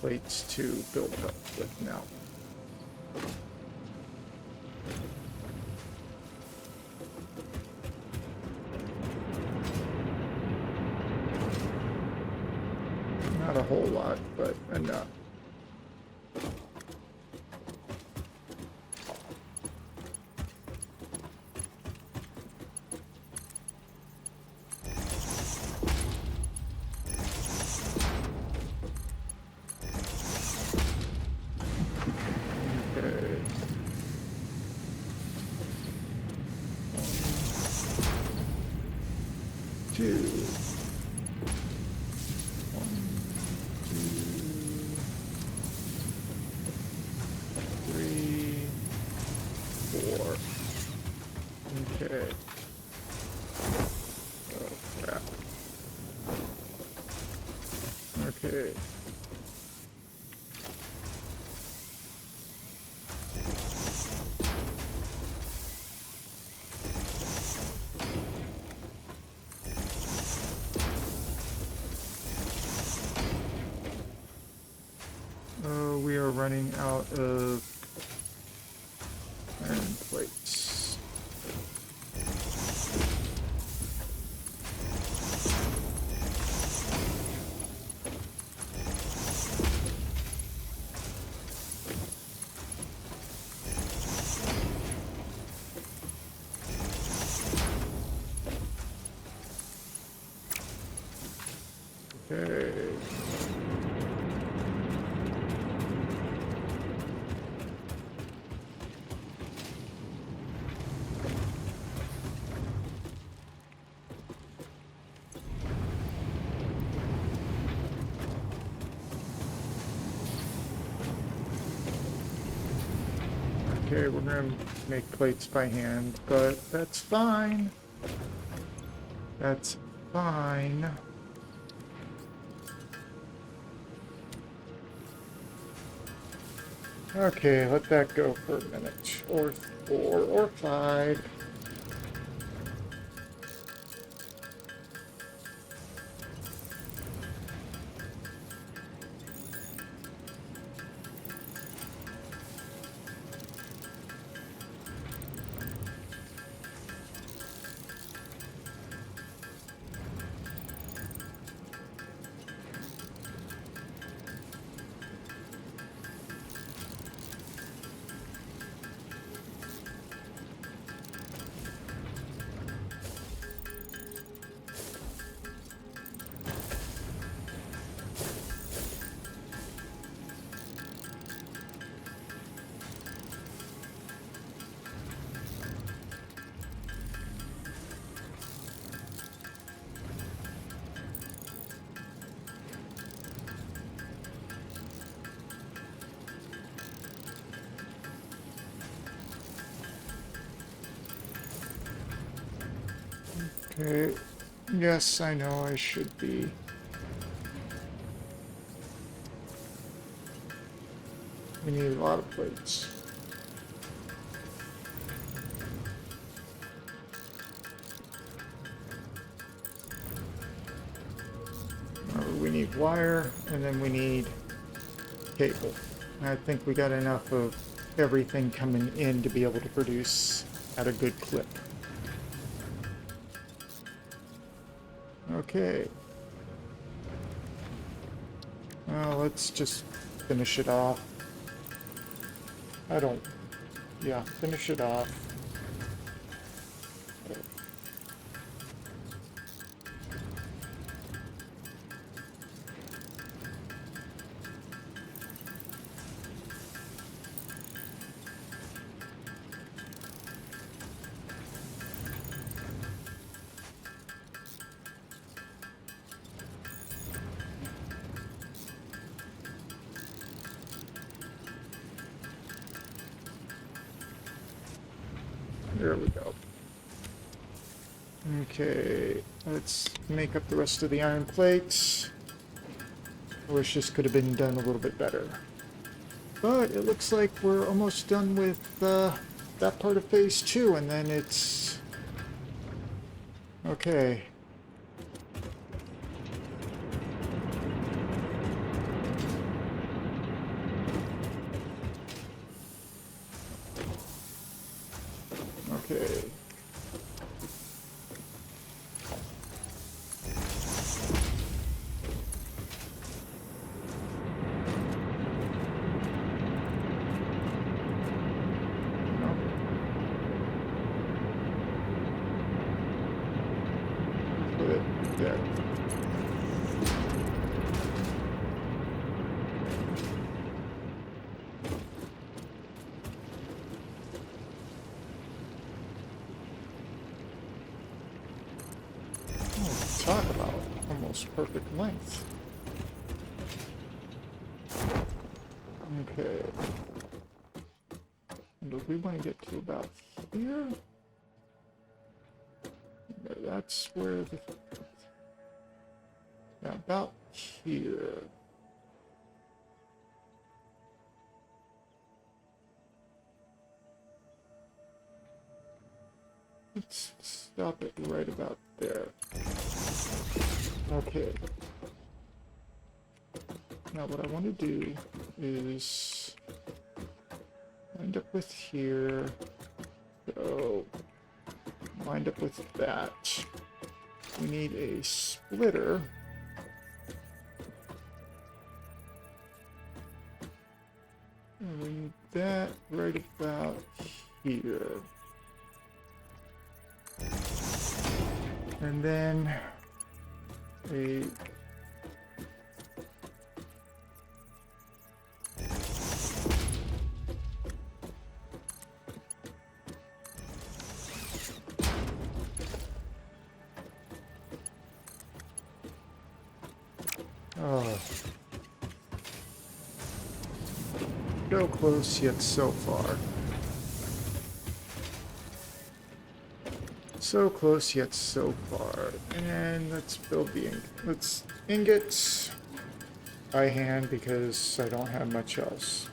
Speaker 1: plates to build up with now. Not a whole lot, but enough. Okay. Oh, crap. Okay. We are running out of iron plates. Okay. Okay, we're gonna make plates by hand, but that's fine. That's fine. Okay, let that go for a minute, or 4, or 5. Okay. Yes, I know I should be. We need a lot of plates. We need wire, and then we need cable. I think we got enough of everything coming in to be able to produce at a good clip. Okay. Well, let's just finish it off. Yeah, finish it off. There we go. Okay, let's make up the rest of the iron plates. I wish this could have been done a little bit better. But it looks like we're almost done with that part of phase 2, and then it's... Okay. Okay. Put it there. Oh, talk about almost perfect length. Okay. And do we want to get to about here? That's where the... Yeah, about here. Let's stop it right about there. Okay. Now what I want to do is wind up with here. So wind up with that. We need a splitter. And we need that right about here. And then a so close yet so far. So close yet so far. And let's build the ingots by hand because I don't have much else.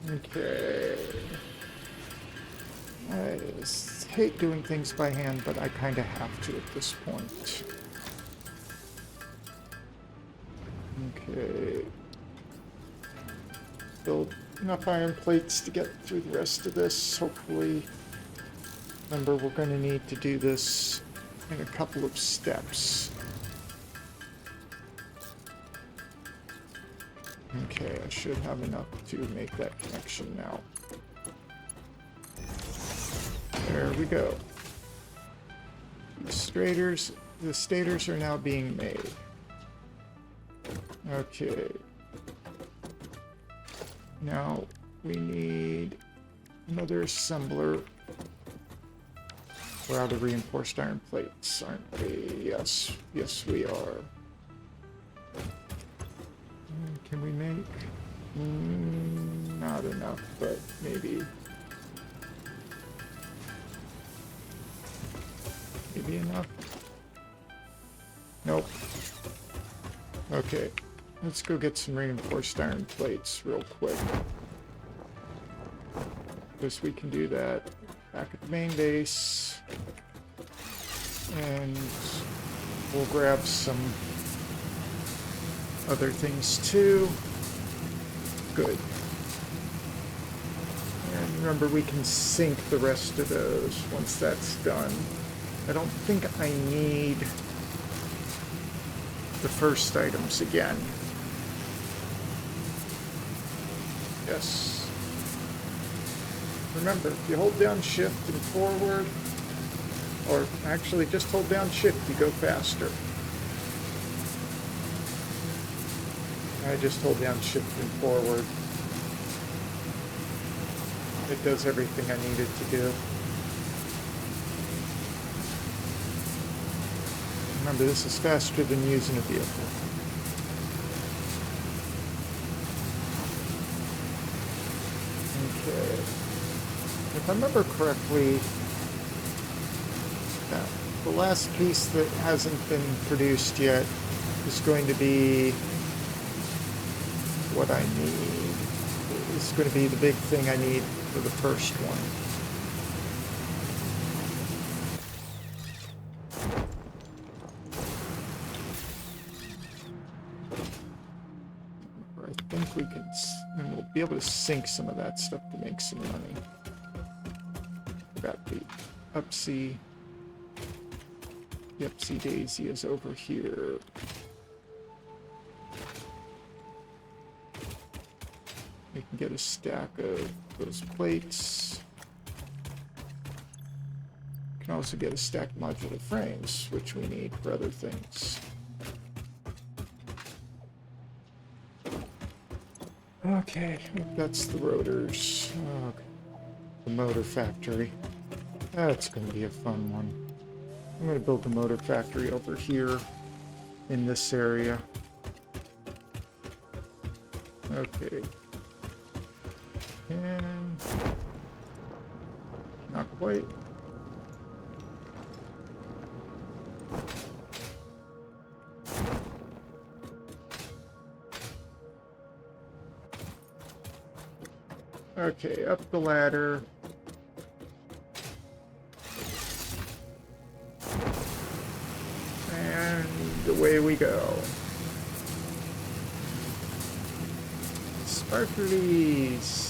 Speaker 1: Okay. I hate doing things by hand, but I kind of have to at this point. Okay. Build enough iron plates to get through the rest of this, hopefully. Remember, we're going to need to do this in a couple of steps. Okay, I should have enough to make that connection now. There we go. The stators are now being made. Okay. Now we need another assembler. We're out of reinforced iron plates, aren't we? Yes, yes we are. Can we make? Not enough, but maybe. Maybe enough? Nope. Okay, let's go get some reinforced iron plates real quick. Because we can do that back at the main base. And we'll grab some other things too. Good. And remember, we can sink the rest of those once that's done. I don't think I need the first items again. Yes. Remember, if you hold down shift and forward, or actually just hold down shift, you go faster. I just hold down shift and forward. It does everything I need it to do. Remember, this is faster than using a vehicle. Okay. If I remember correctly, the last piece that hasn't been produced yet is going to be what I need. It's going to be the big thing I need for the first one. I think we can, and we'll be able to sink some of that stuff to make some money. Got the Upsy. The Upsy Daisy is over here. We can get a stack of those plates. We can also get a stack of modular frames, which we need for other things. Okay, that's the rotors. Oh, the motor factory. That's going to be a fun one. I'm going to build the motor factory over here in this area. Okay. And not quite. Okay, up the ladder. And away we go. Sparklies.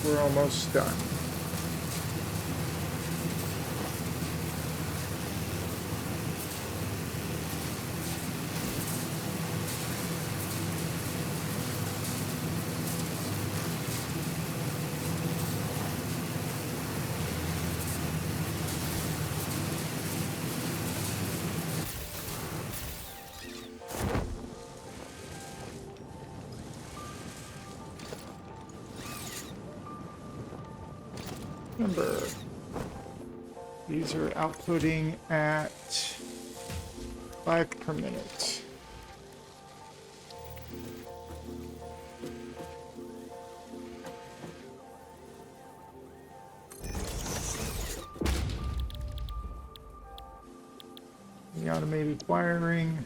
Speaker 1: We're almost done. Remember, these are outputting at 5 per minute. The automated wiring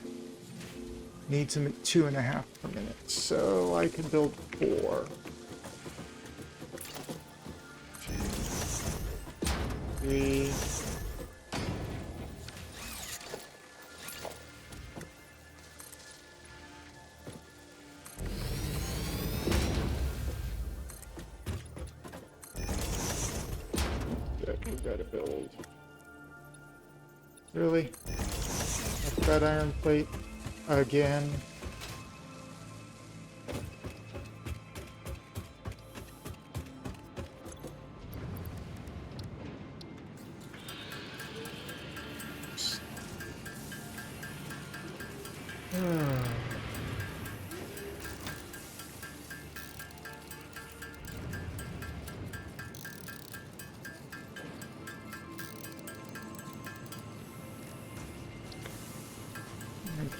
Speaker 1: needs them at 2.5 per minute, so I can build 4. 3. That we gotta build. Really? Up that iron plate again.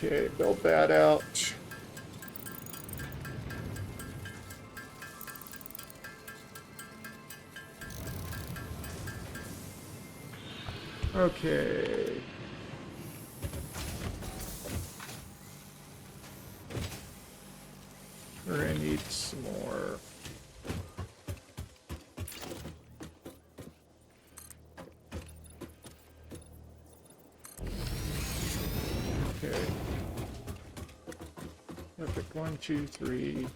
Speaker 1: Okay, build that out. Okay. We're gonna need some more. Okay. Perfect. 1, 2, 3.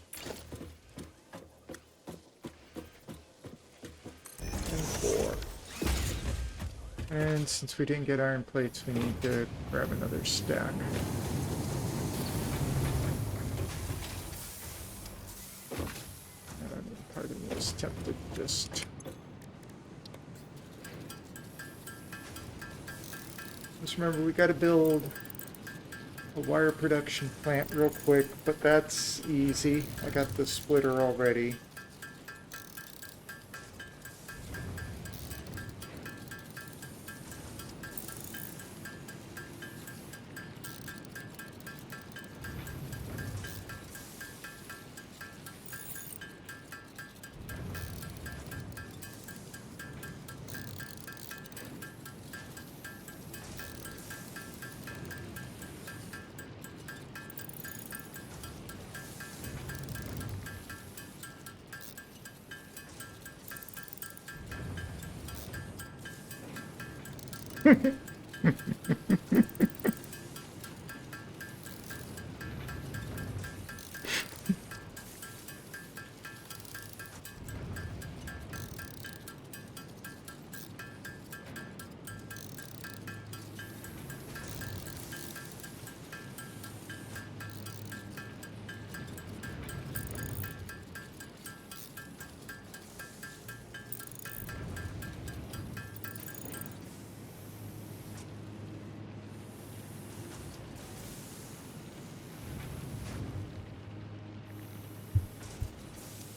Speaker 1: And 4. And since we didn't get iron plates, we need to grab another stack. Pardon me, I was tempted to just remember we got to build a wire production plant real quick, but that's easy. I got the splitter already.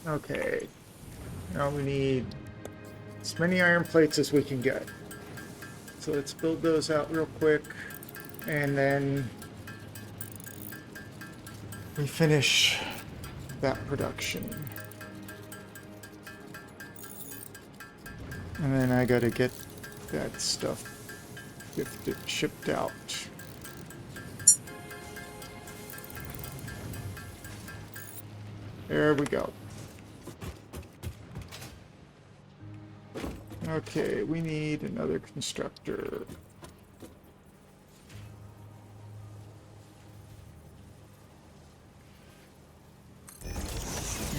Speaker 1: Okay, now we need as many iron plates as we can get. So let's build those out real quick, and then we finish that production. And then I gotta get that stuff shipped out. There we go. Okay, we need another constructor.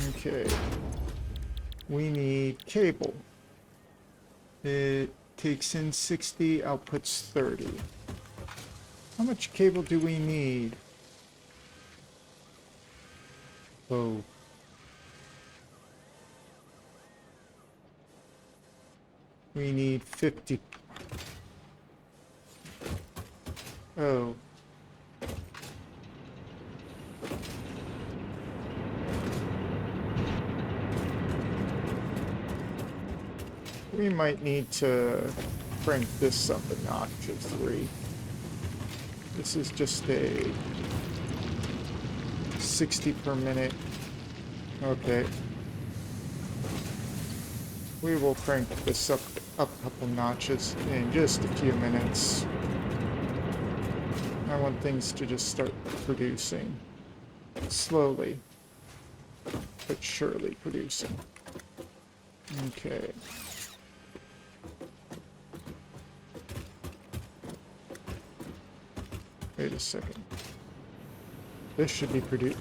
Speaker 1: Okay. We need cable. It takes in 60, outputs 30. How much cable do we need? Oh. We need 50. Oh. We might need to crank this up a notch of 3. This is just a 60 per minute. Okay. We will crank this up a couple notches in just a few minutes. I want things to just start producing. Slowly, but surely producing. Okay. Wait a second. This should be produced.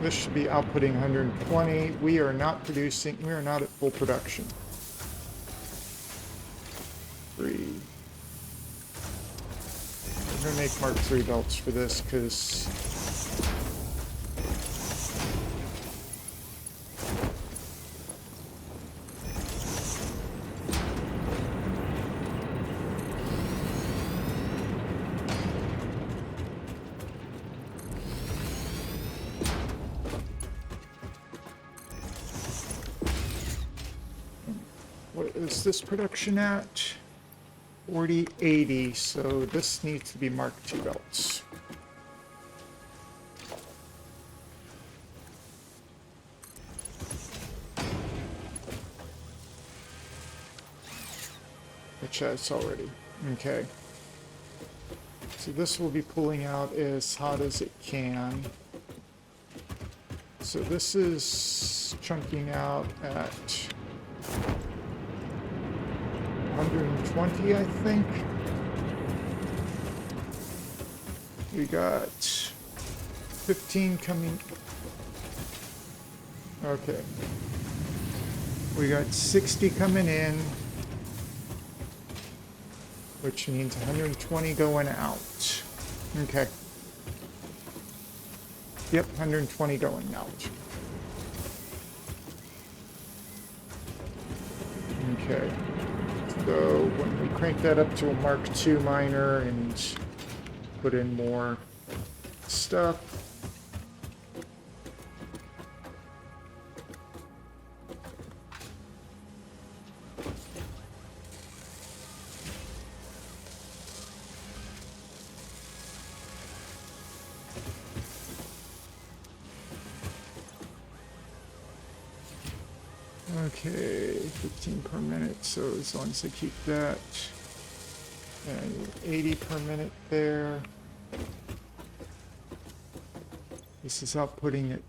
Speaker 1: This should be outputting 120. We are not producing, we are not at full production. 3. I'm gonna make Mark III belts for this because what is this production at? 4080, so this needs to be Mark II belts. Which that's already. Okay. So this will be pulling out as hot as it can. So this is chunking out at 120, I think. We got 15 coming. Okay. We got 60 coming in, which means 120 going out. Okay. Yep, 120 going out. Okay. So when we crank that up to a Mark II miner and put in more stuff. Okay, 15 per minute, so as long as I keep that. And 80 per minute there. This is outputting at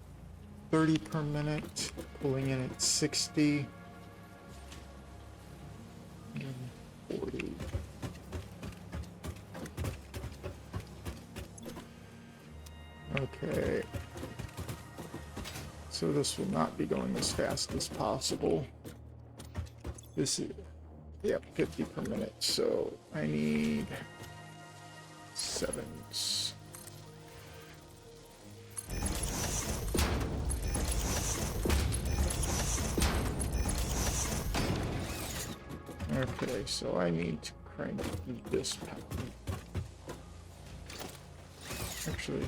Speaker 1: 30 per minute, pulling in at 60. And 40. Okay. So this will not be going as fast as possible. This is, yep, 50 per minute. So I need 7s. Okay, so I need to crank this power. Actually,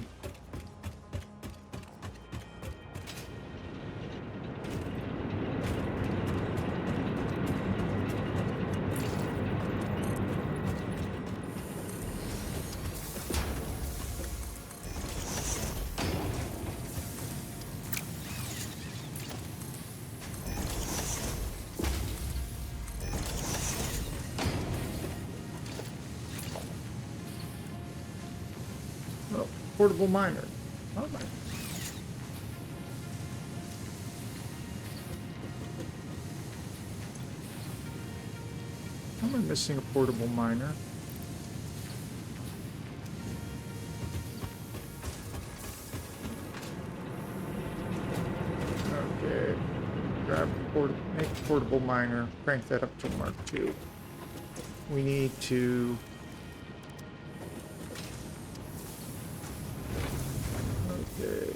Speaker 1: oh, portable miner. Oh my. How am I missing a portable miner? Okay. Grab make a portable miner, crank that up to Mark II. We need to okay.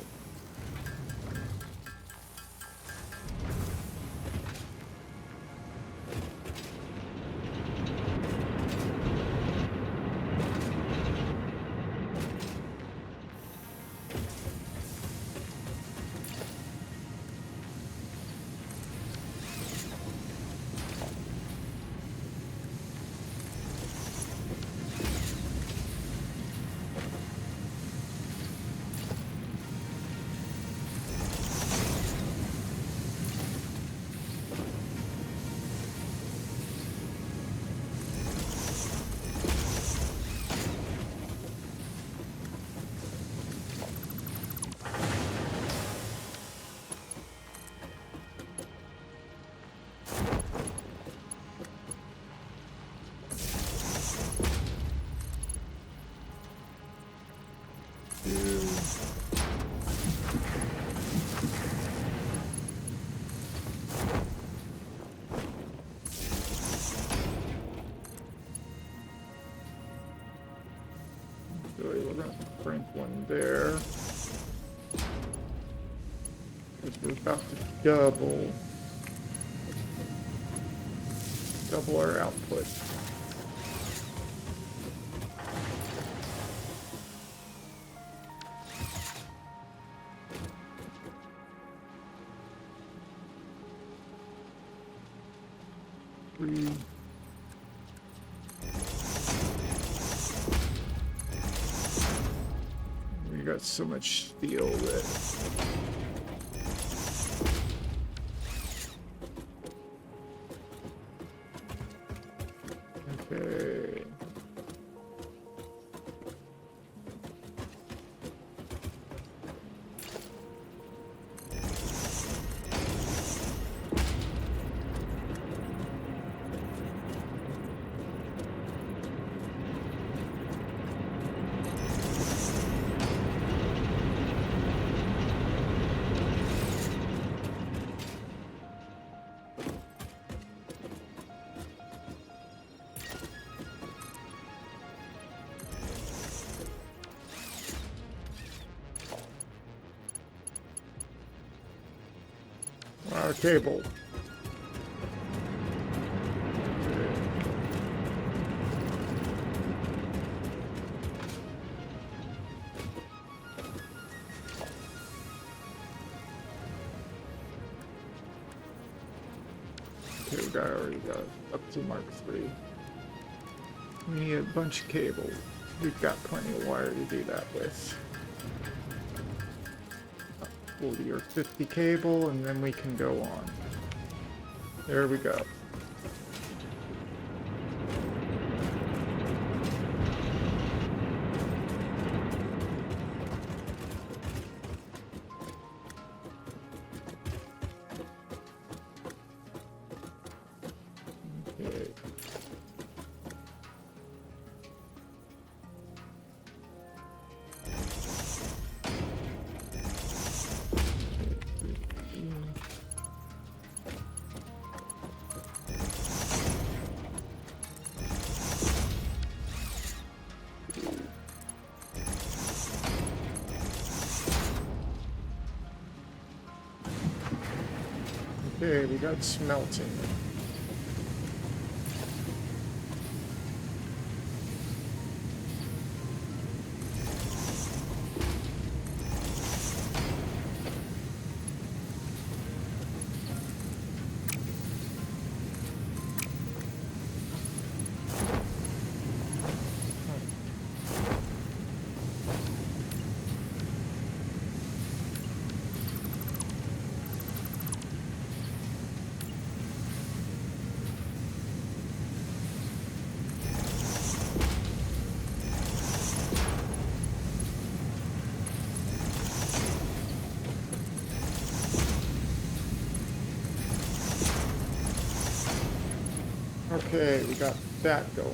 Speaker 1: Actually, we're going to crank one there. Because we're about to double our output. We got so much steel that okay. Our cable. Okay, we already got up to Mark 3. We need a bunch of cable. We've got plenty of wire to do that with. 40 or 50 cable, and then we can go on. There we go. Okay. Okay, we got smelting. Okay, we got that going.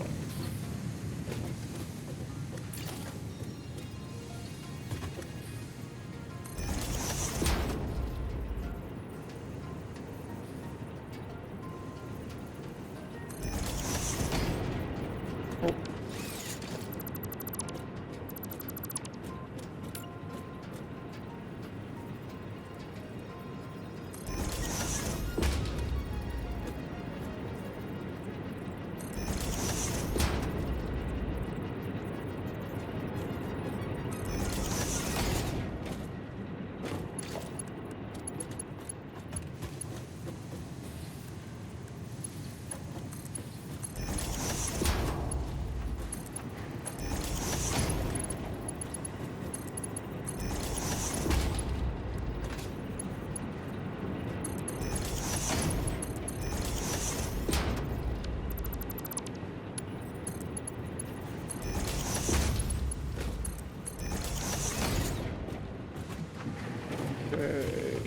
Speaker 1: Okay.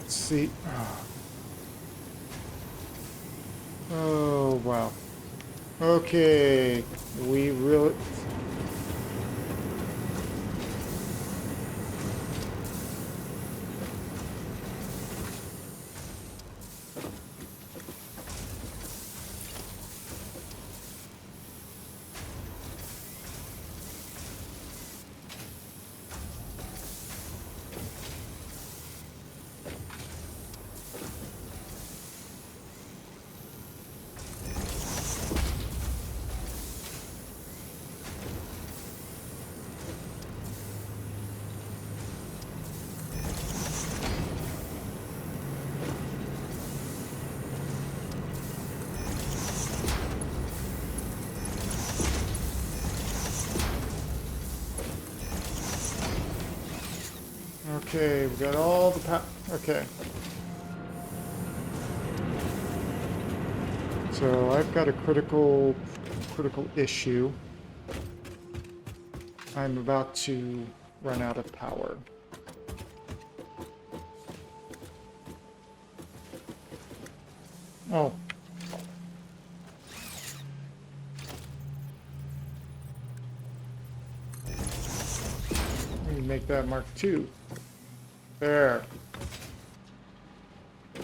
Speaker 1: Let's see. Oh, wow. Okay. We really... Okay, we got all the okay. So I've got a critical issue. I'm about to run out of power. Oh. Let me make that Mark II. There.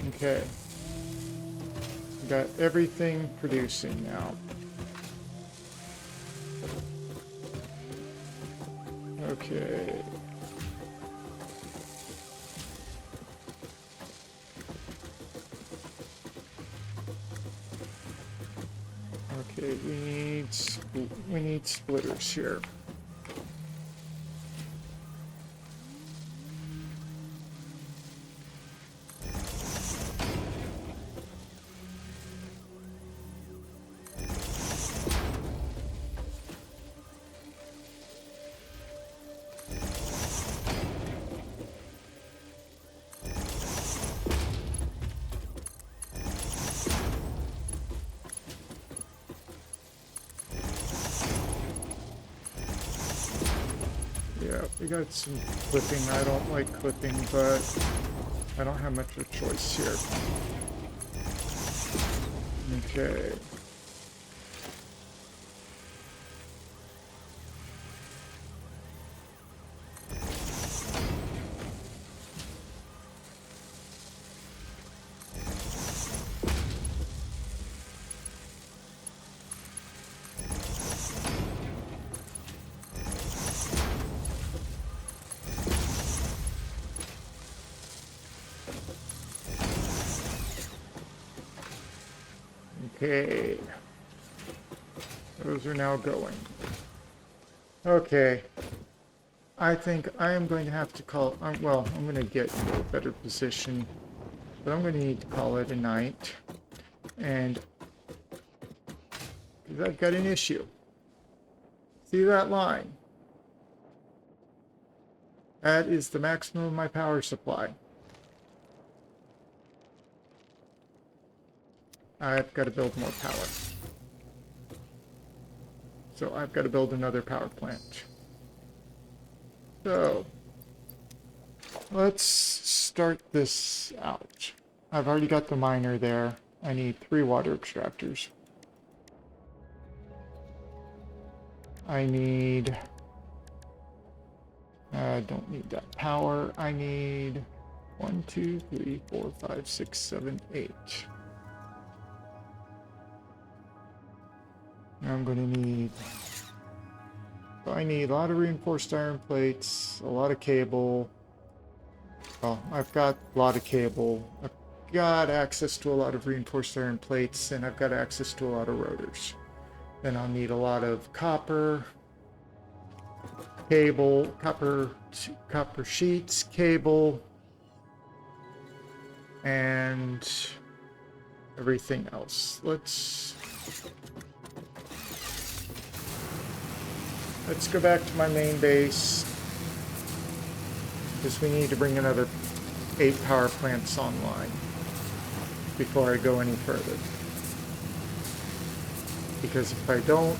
Speaker 1: Okay. Got everything producing now. Okay. Okay, we need splitters here. Yeah, we got some clipping. I don't like clipping, but I don't have much of a choice here. Okay. Okay. Those are now going. Okay. I think I am going to have to call, well, I'm going to get into a better position, but I'm going to need to call it a night. And because I've got an issue. See that line? That is the maximum of my power supply. I've got to build more power. So I've got to build another power plant. So let's start this out. I've already got the miner there. I need 3 water extractors. I need... I don't need that power. I need 1, 2, 3, 4, 5, 6, 7, 8. I'm going to need... So I need a lot of reinforced iron plates, a lot of cable. Well, I've got a lot of cable. I've got access to a lot of reinforced iron plates, and I've got access to a lot of rotors. Then I'll need a lot of copper, cable, copper sheets, cable, and everything else. Let's go back to my main base, because we need to bring another 8 power plants online before I go any further. Because if I don't,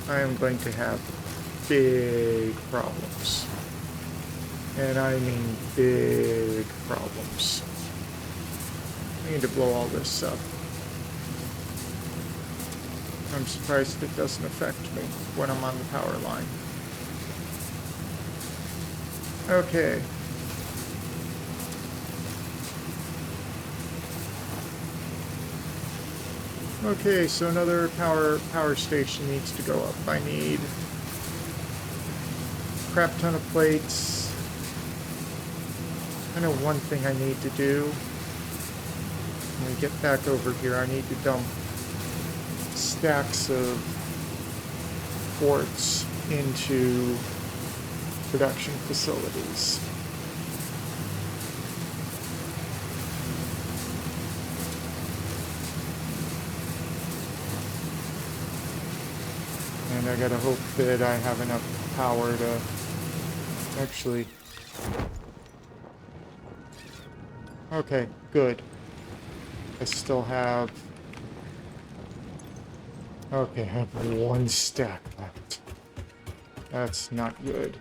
Speaker 1: I am going to have big problems. And I mean big problems. I need to blow all this up. I'm surprised it doesn't affect me when I'm on the power line. Okay. Okay, so another power station needs to go up. I need a crap ton of plates. I know one thing I need to do. When we get back over here, I need to dump stacks of quartz into production facilities. And I gotta hope that I have enough power to actually... Okay, good. I still have... Okay, I have one stack left. That's not good.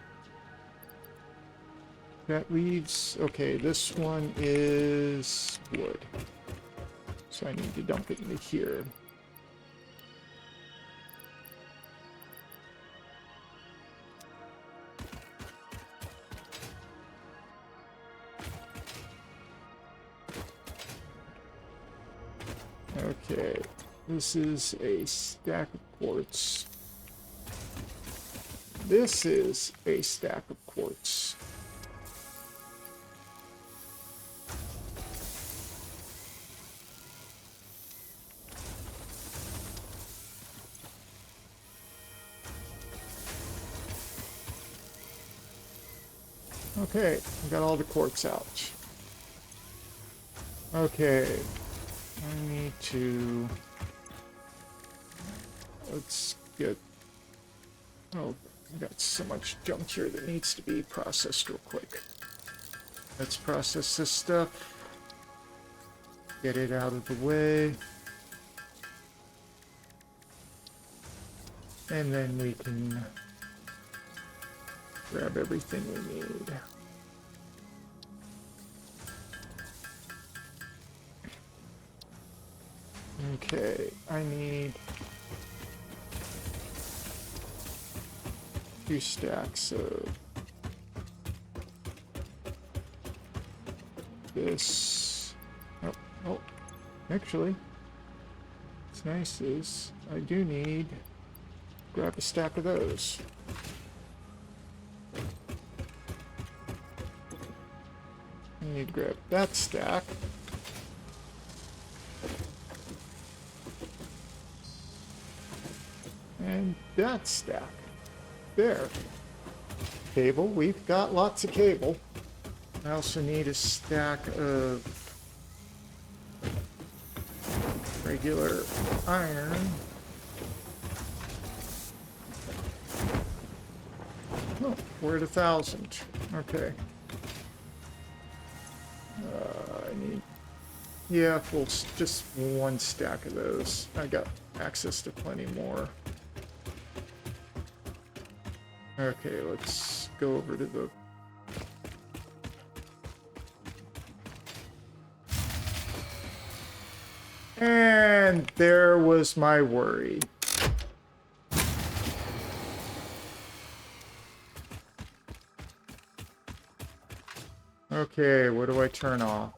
Speaker 1: That leaves... Okay, this one is wood. So I need to dump it into here. Okay, this is a stack of quartz. This is a stack of quartz. Okay, I got all the quartz out. Okay, I need to... Let's get... Oh, I got so much junk here that needs to be processed real quick. Let's process this stuff. Get it out of the way. And then we can grab everything we need. Okay, I need 2 stacks of this. Oh, actually, what's nice is I do need to grab a stack of those. I need to grab that stack. And that stack. There. Cable. We've got lots of cable. I also need a stack of regular iron. Oh, we're at 1,000. Okay. I need... Yeah, well, just one stack of those. I got access to plenty more. Okay, let's go over to the... And there was my worry. Okay, what do I turn off?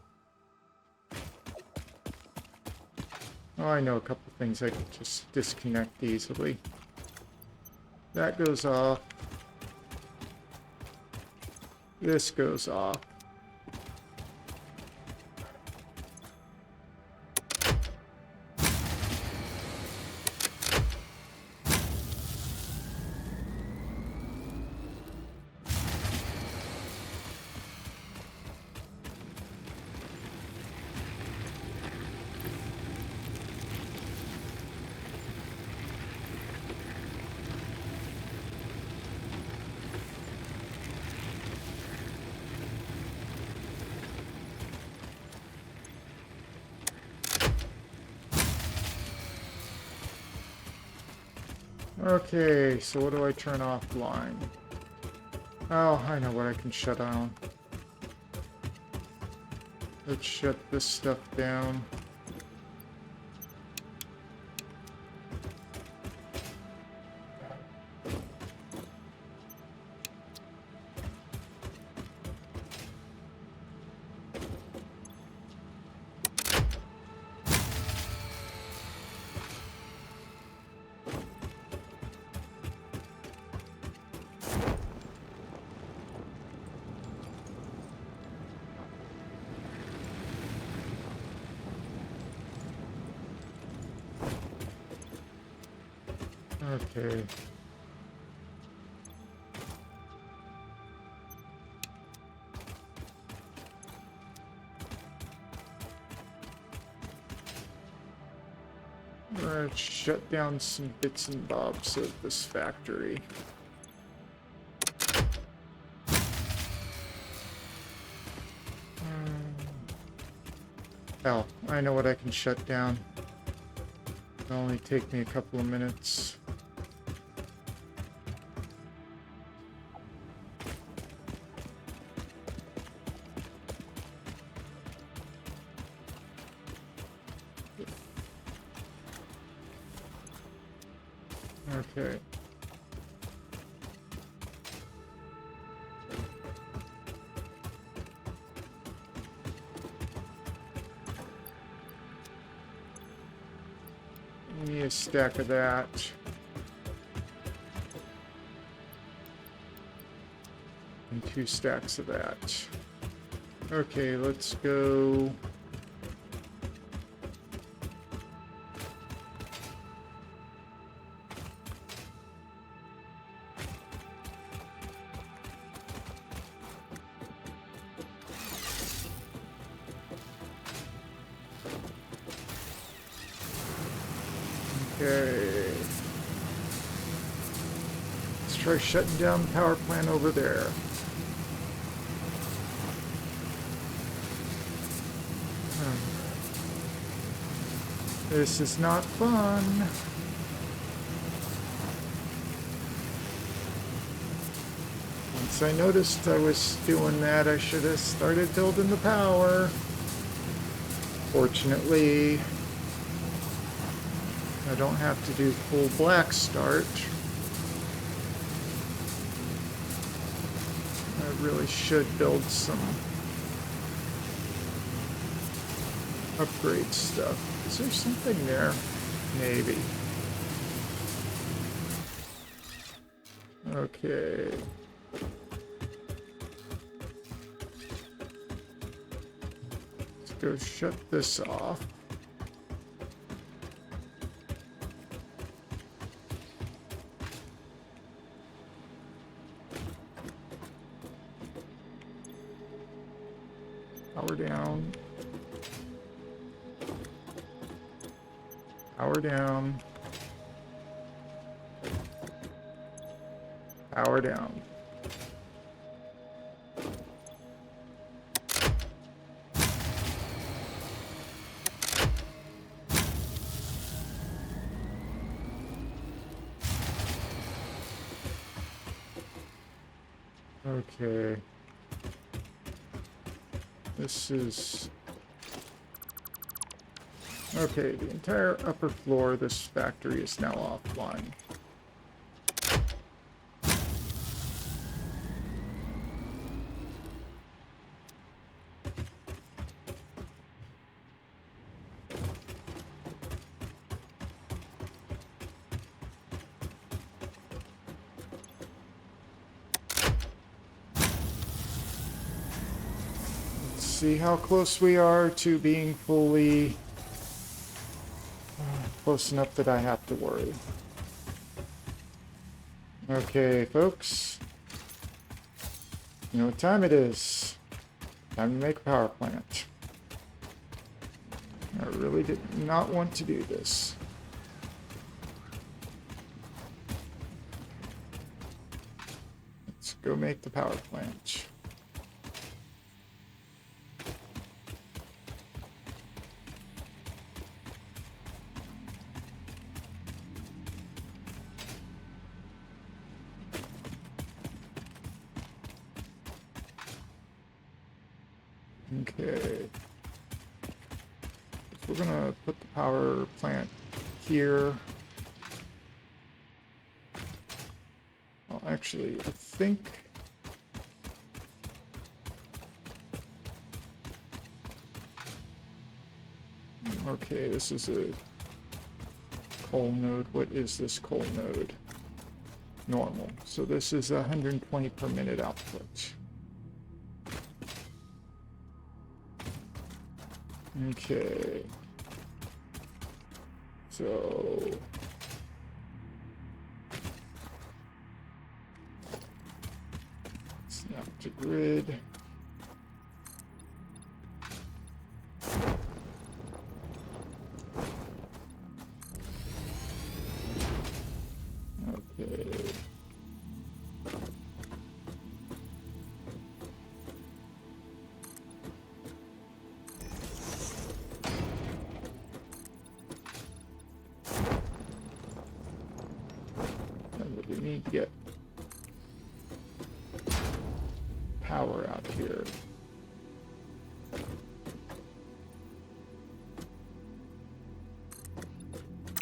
Speaker 1: Oh, I know a couple things I can just disconnect easily. That goes off. This goes off. Okay, so what do I turn offline? Oh, I know what I can shut down. Let's shut this stuff down. Okay. We're gonna shut down some bits and bobs of this factory. Oh, I know what I can shut down. It'll only take me a couple of minutes. Okay. Give me a stack of that. And 2 stacks of that. Okay, let's go. Okay. Let's try shutting down the power plant over there. This is not fun. Once I noticed I was doing that, I should have started building the power. Fortunately, I don't have to do full black start. I really should build some upgrade stuff. Is there something there? Maybe. Okay. Let's go shut this off. Power down. Power down. Power down. Okay. This is... Okay, the entire upper floor of this factory is now offline. Let's see how close we are to being fully... close enough that I have to worry. Okay, folks. You know what time it is. Time to make a power plant. I really did not want to do this. Let's go make the power plant. Okay. So we're gonna put the power plant here. Well, actually, I think... Okay, this is a coal node. What is this coal node? Normal. So this is 120 per minute output. Okay. So to grid. Okay. And we need to get power out here.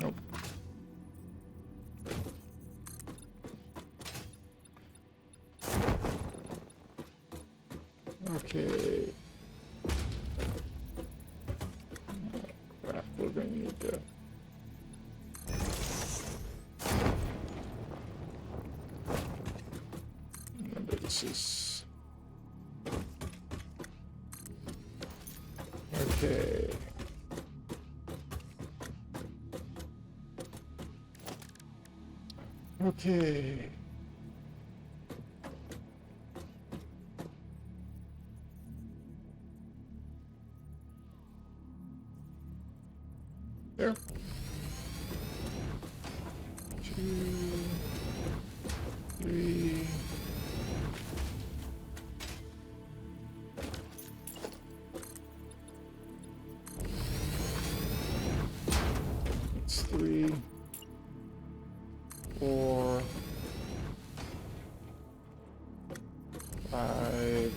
Speaker 1: Nope. Okay. Crap, we're gonna need to. Remember, this is. Okay. Okay. There. 2, 3. It's 3, 4, 5.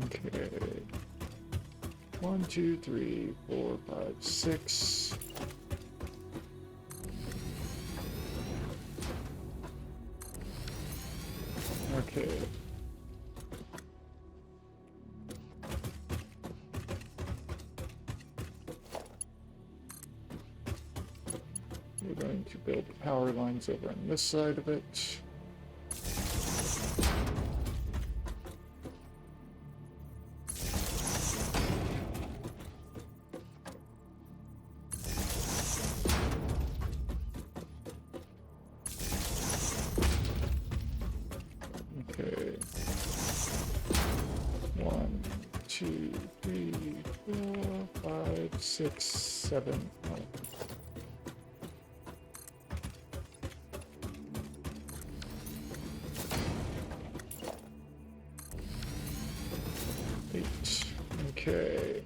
Speaker 1: Okay. 1, 2, 3, 4, 5, 6. Okay. We're going to build the power lines over on this side of it. Okay. 1, 2, 3, 4, 5, 6, 7. Oh. 8. Okay.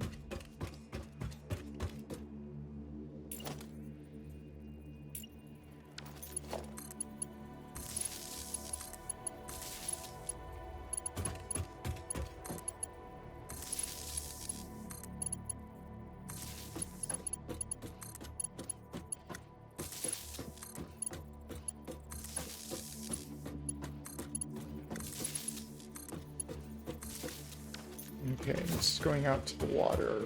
Speaker 1: Okay, this is going out to the water.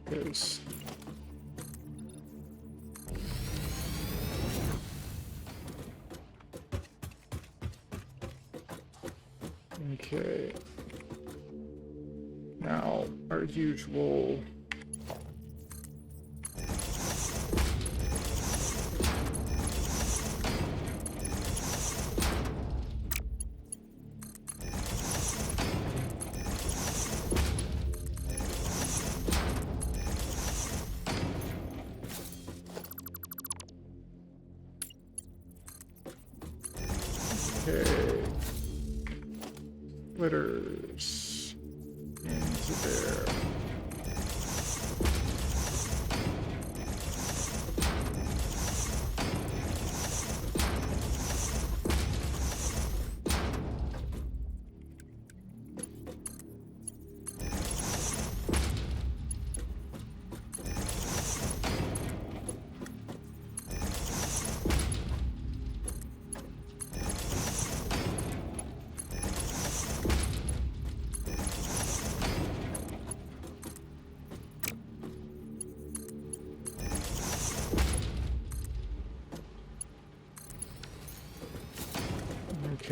Speaker 1: Because okay. Now our usual okay. Splitters into there.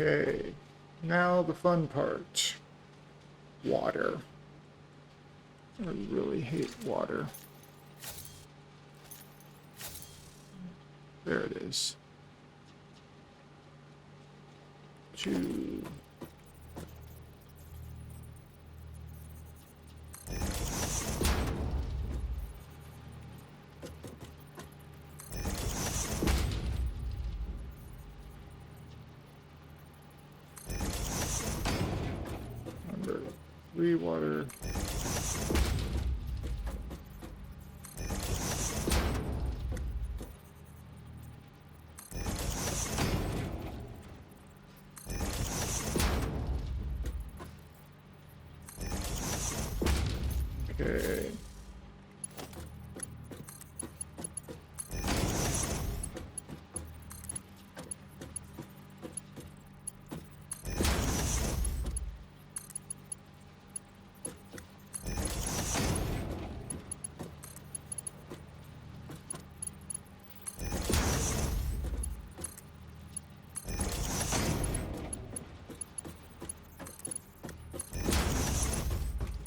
Speaker 1: Okay, now the fun part. Water. I really hate water. There it is. 2. Number 3 water. Okay.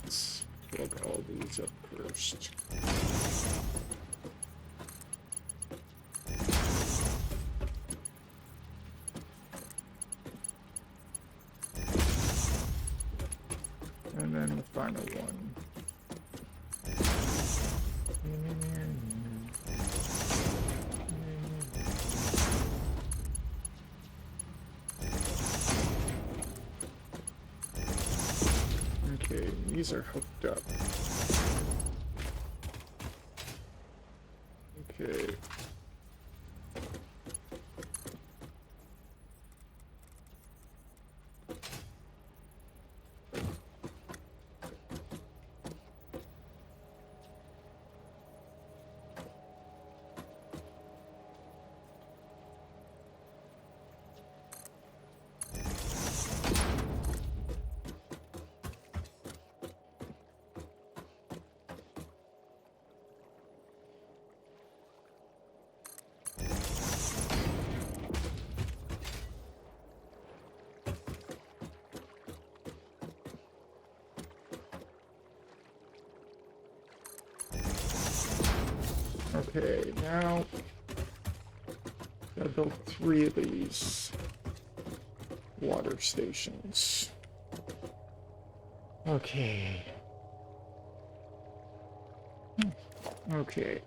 Speaker 1: Let's plug all these up first. And then the final one. Okay, these are hooked up. Okay. Okay, now gotta build 3 of these water stations. Okay. Okay.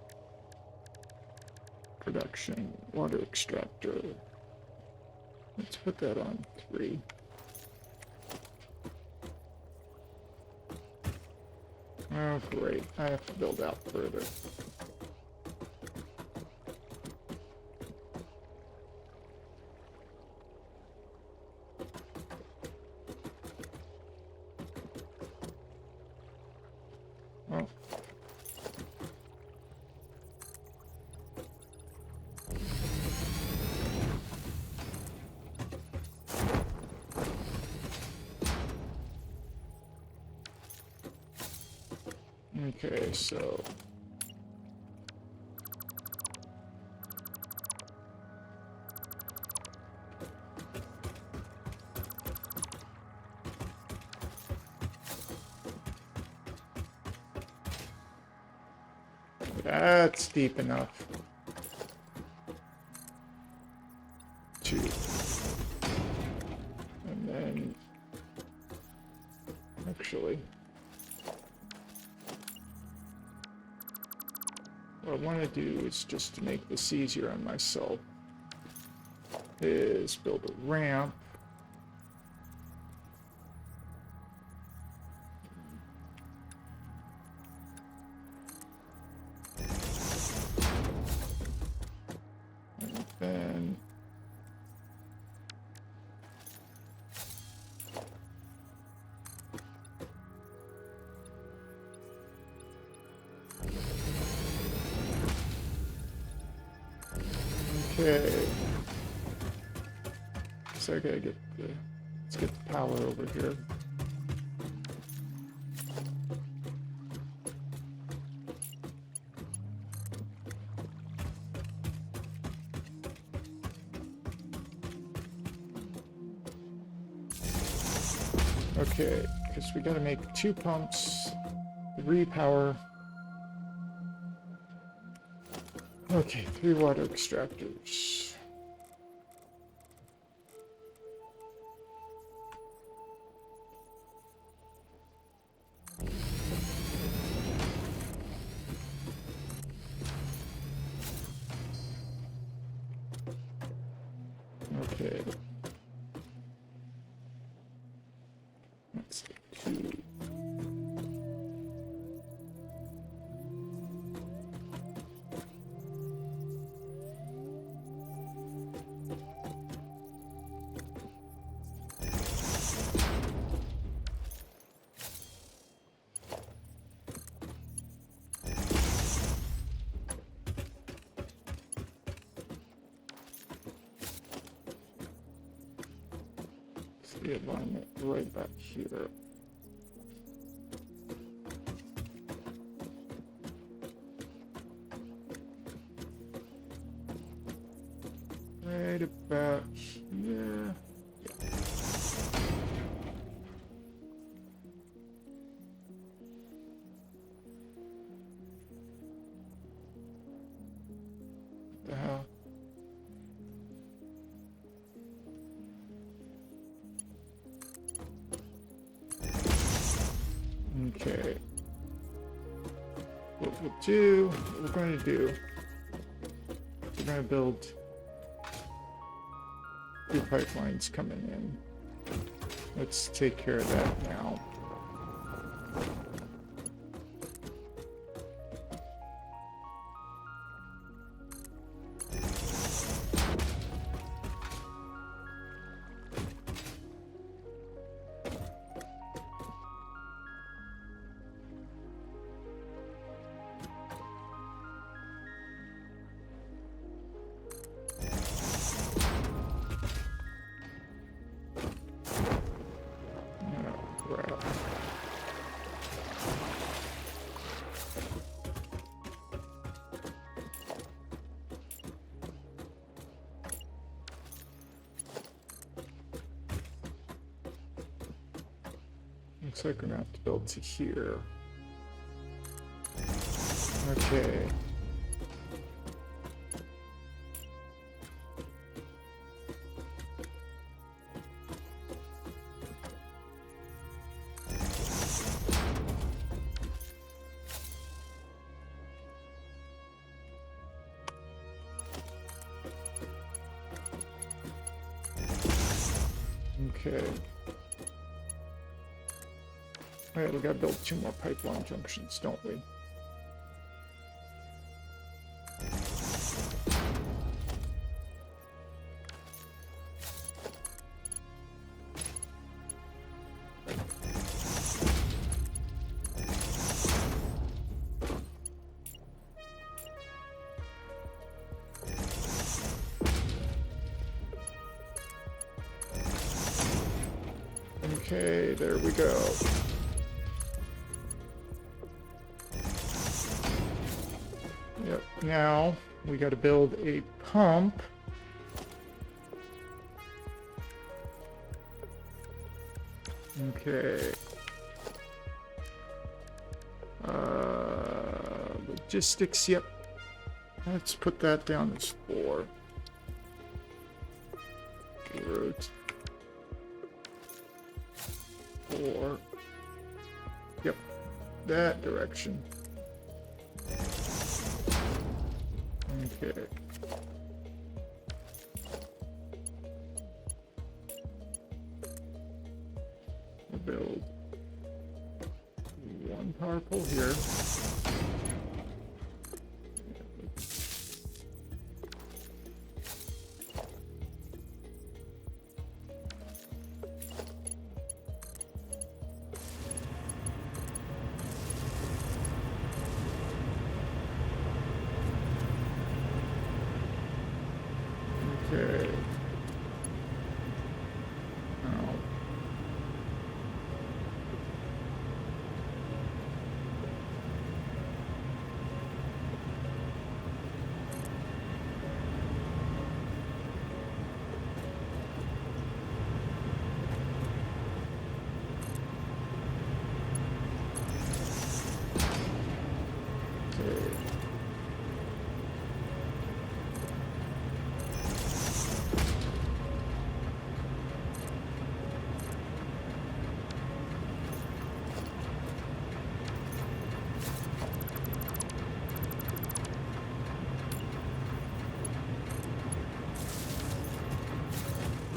Speaker 1: Production, water extractor. Let's put that on 3. Oh, great. I have to build out further. Oh. Okay, so that's deep enough. 2. And then actually what I want to do is just to make this easier on myself is build a ramp. And then okay. So I gotta get the, let's get the power over here. Okay, because we got to make 2 pumps, 3 power. Okay, 3 water extractors. Okay. Let's see. 2. The alignment right back here. Right about here. What the hell? Okay. What we're going to do, we're going to build 2 pipelines coming in. Let's take care of that now. Looks like we're gonna have to build to here. Okay. Okay. Alright, we gotta build 2 more pipeline junctions, don't we? Okay, there we go. Yep, now we got to build a pump. Okay. Logistics, yep. Let's put that down as 4. Roads. 4. Yep, that direction. Okay. We'll build 1 power pole here. Okay. Now.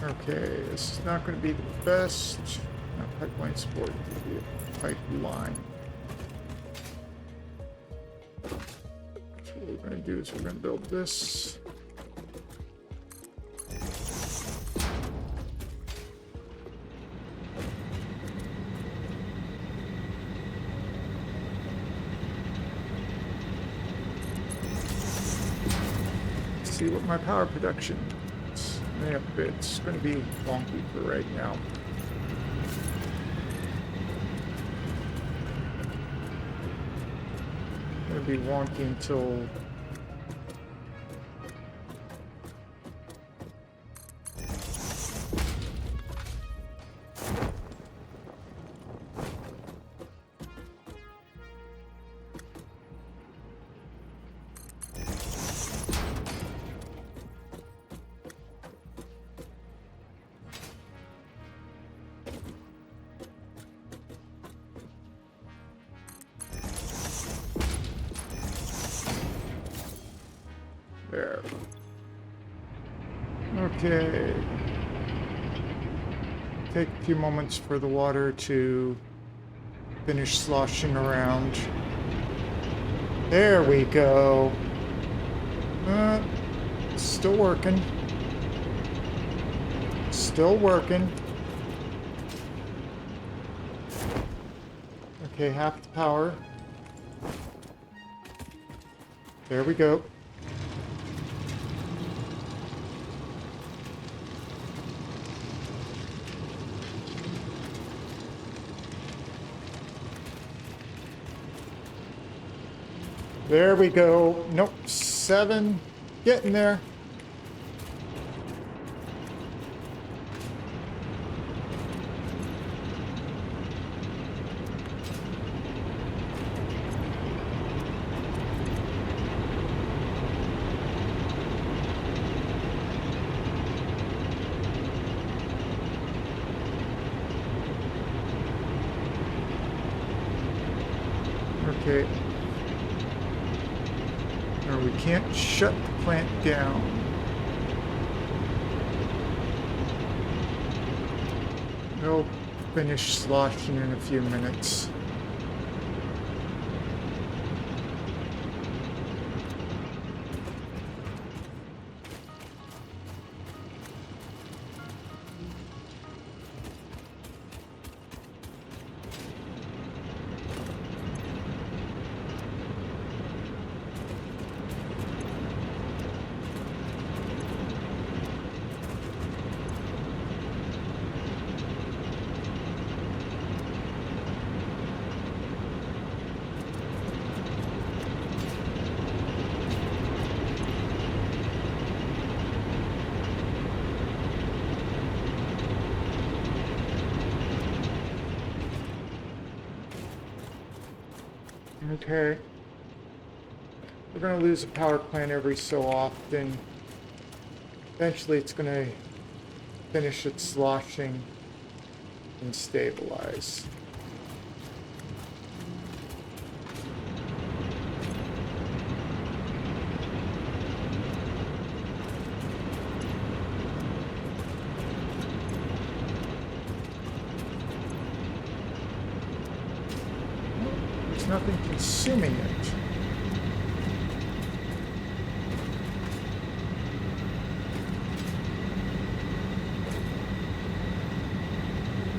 Speaker 1: Okay, this is not going to be the best. No, pipeline support will be a pipeline. So what we're going to do is we're going to build this. Let's see what my power production is. Yep, it's going to be wonky for right now. Going to be wonky until there. Okay. Take a few moments for the water to finish sloshing around. There we go. Still working. Still working. Okay, half the power. There we go. There we go. Nope, 7. Getting there. Okay. Or we can't shut the plant down. We'll finish sloshing in a few minutes. Okay. We're going to lose a power plant every so often. Eventually it's going to finish its sloshing and stabilize. There's nothing consuming it.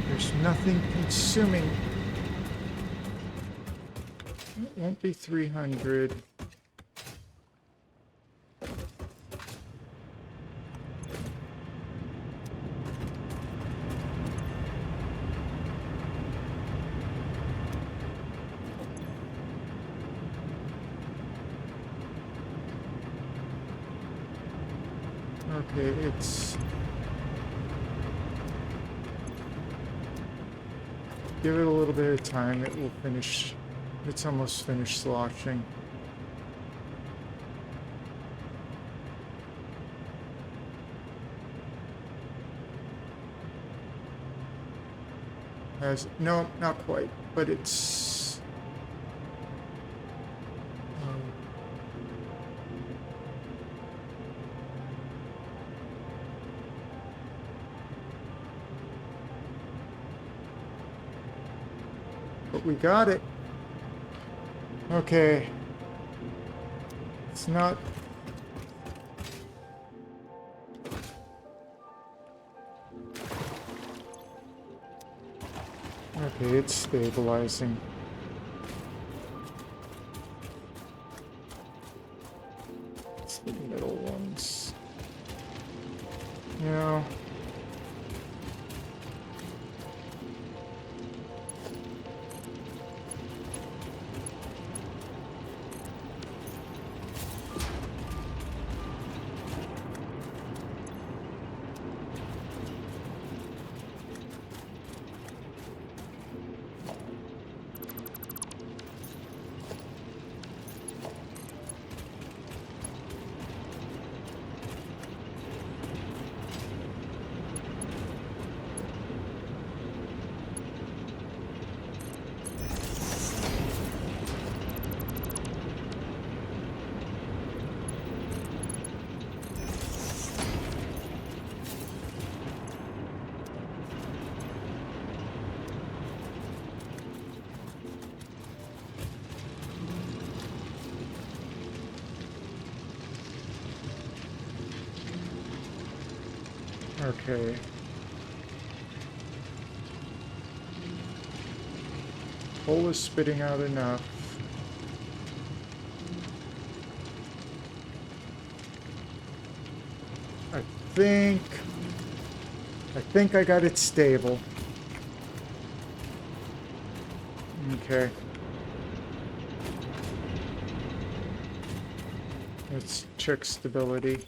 Speaker 1: There's nothing consuming. It won't be 300. Okay, it's... Give it a little bit of time, it will finish... It's almost finished sloshing. No, not quite, but it's... but we got it. Okay. It's not... Okay, it's stabilizing. It's the middle ones. No. Okay. Coal is spitting out enough. I think I got it stable. Okay. Let's check stability.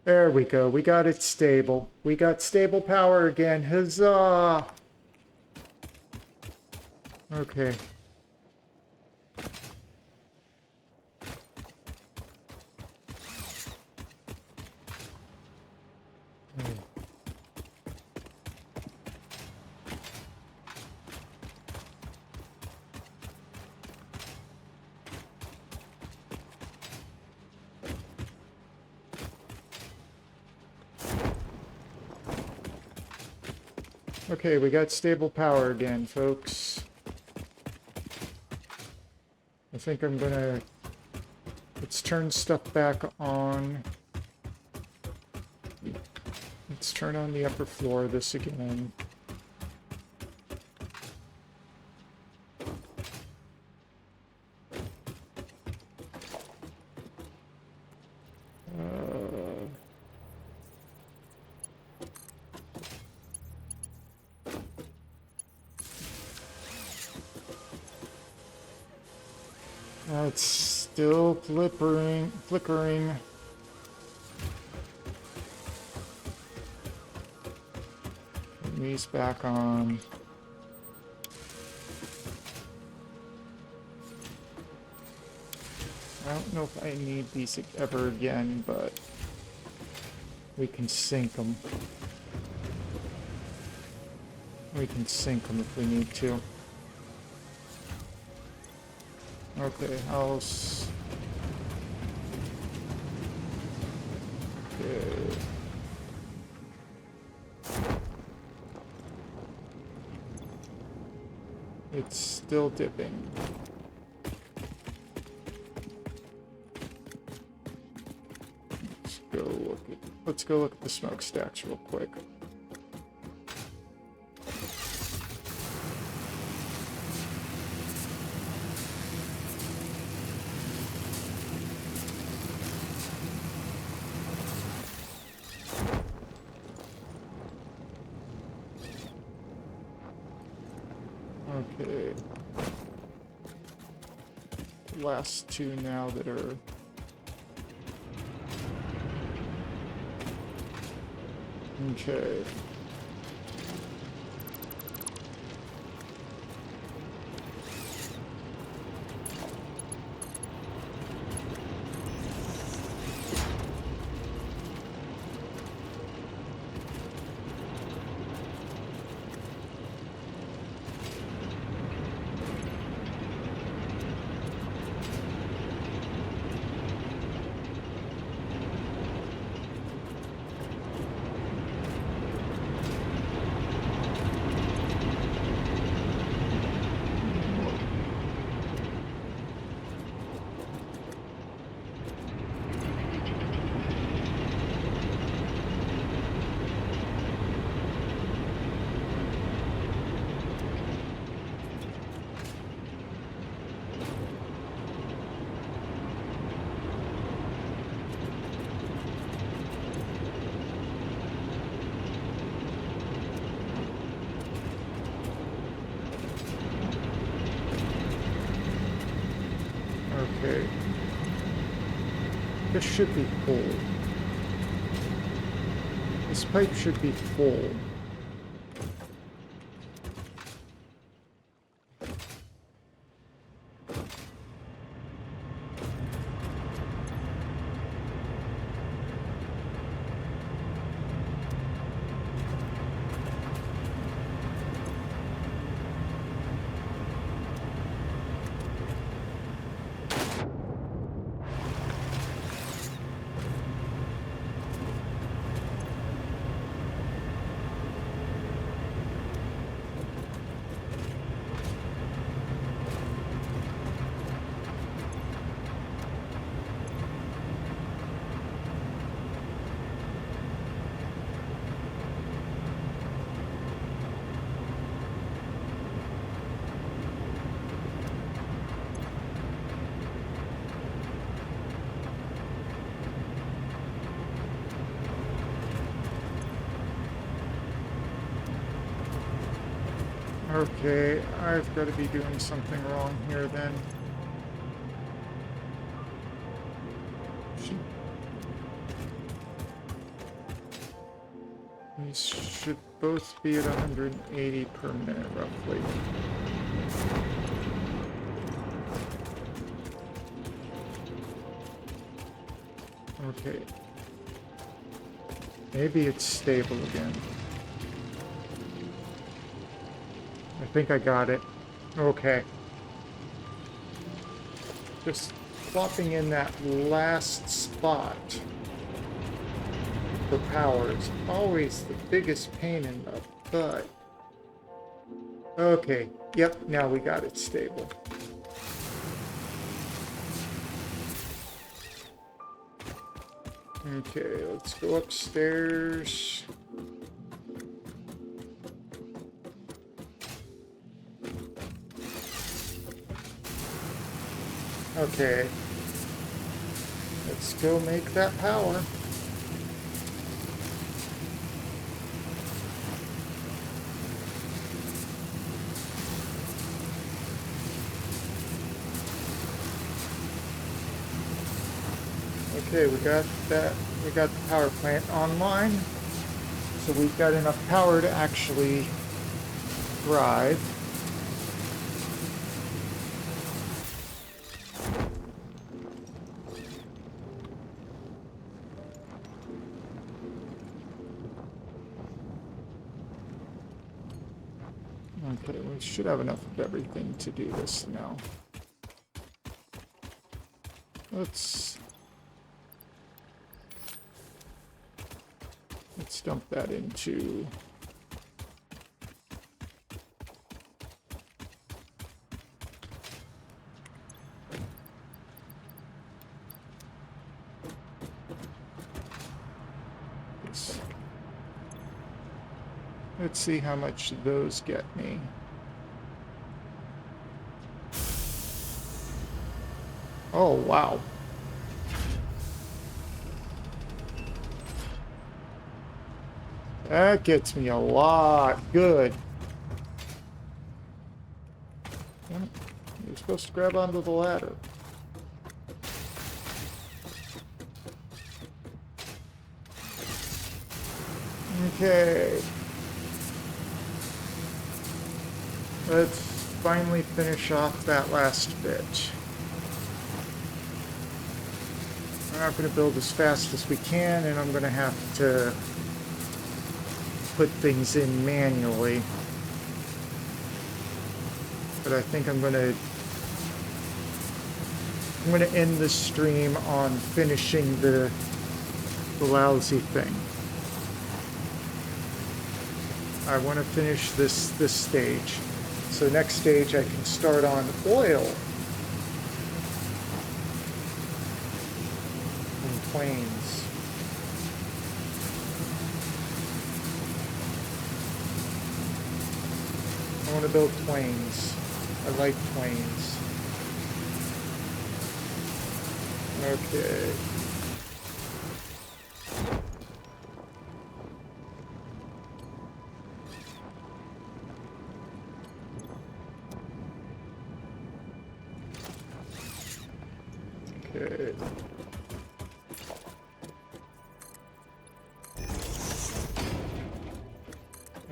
Speaker 1: There we go. We got it stable. We got stable power again. Huzzah! Okay. Okay, we got stable power again, folks. I think I'm gonna... Let's turn stuff back on. Let's turn on the upper floor of this again. It's still flickering. Turn these back on. I don't know if I need these ever again, but we can sink them. We can sink them if we need to. Okay, house. Okay. It's still dipping. Let's go look at the smokestacks real quick. Okay. Last two now that are... Okay. Okay. This should be full. This pipe should be full. Okay, I've got to be doing something wrong here then. These should both be at 180 per minute, roughly. Okay. Maybe it's stable again. I think I got it. Okay. Just plopping in that last spot for power is always the biggest pain in the butt. Okay. Yep, now we got it stable. Okay, let's go upstairs. Okay. Let's go make that power. Okay, we got that. We got the power plant online. So we've got enough power to actually drive. Okay, we should have enough of everything to do this now. Let's dump that into... Let's see how much those get me. Oh, wow. That gets me a lot. Good. You're supposed to grab onto the ladder. Okay. Let's finally finish off that last bit. We're not going to build as fast as we can, and I'm going to have to put things in manually. But I think I'm going to end the stream on finishing the lousy thing. I want to finish this stage. So next stage I can start on oil and planes. I want to build planes. I like planes. Okay. Okay.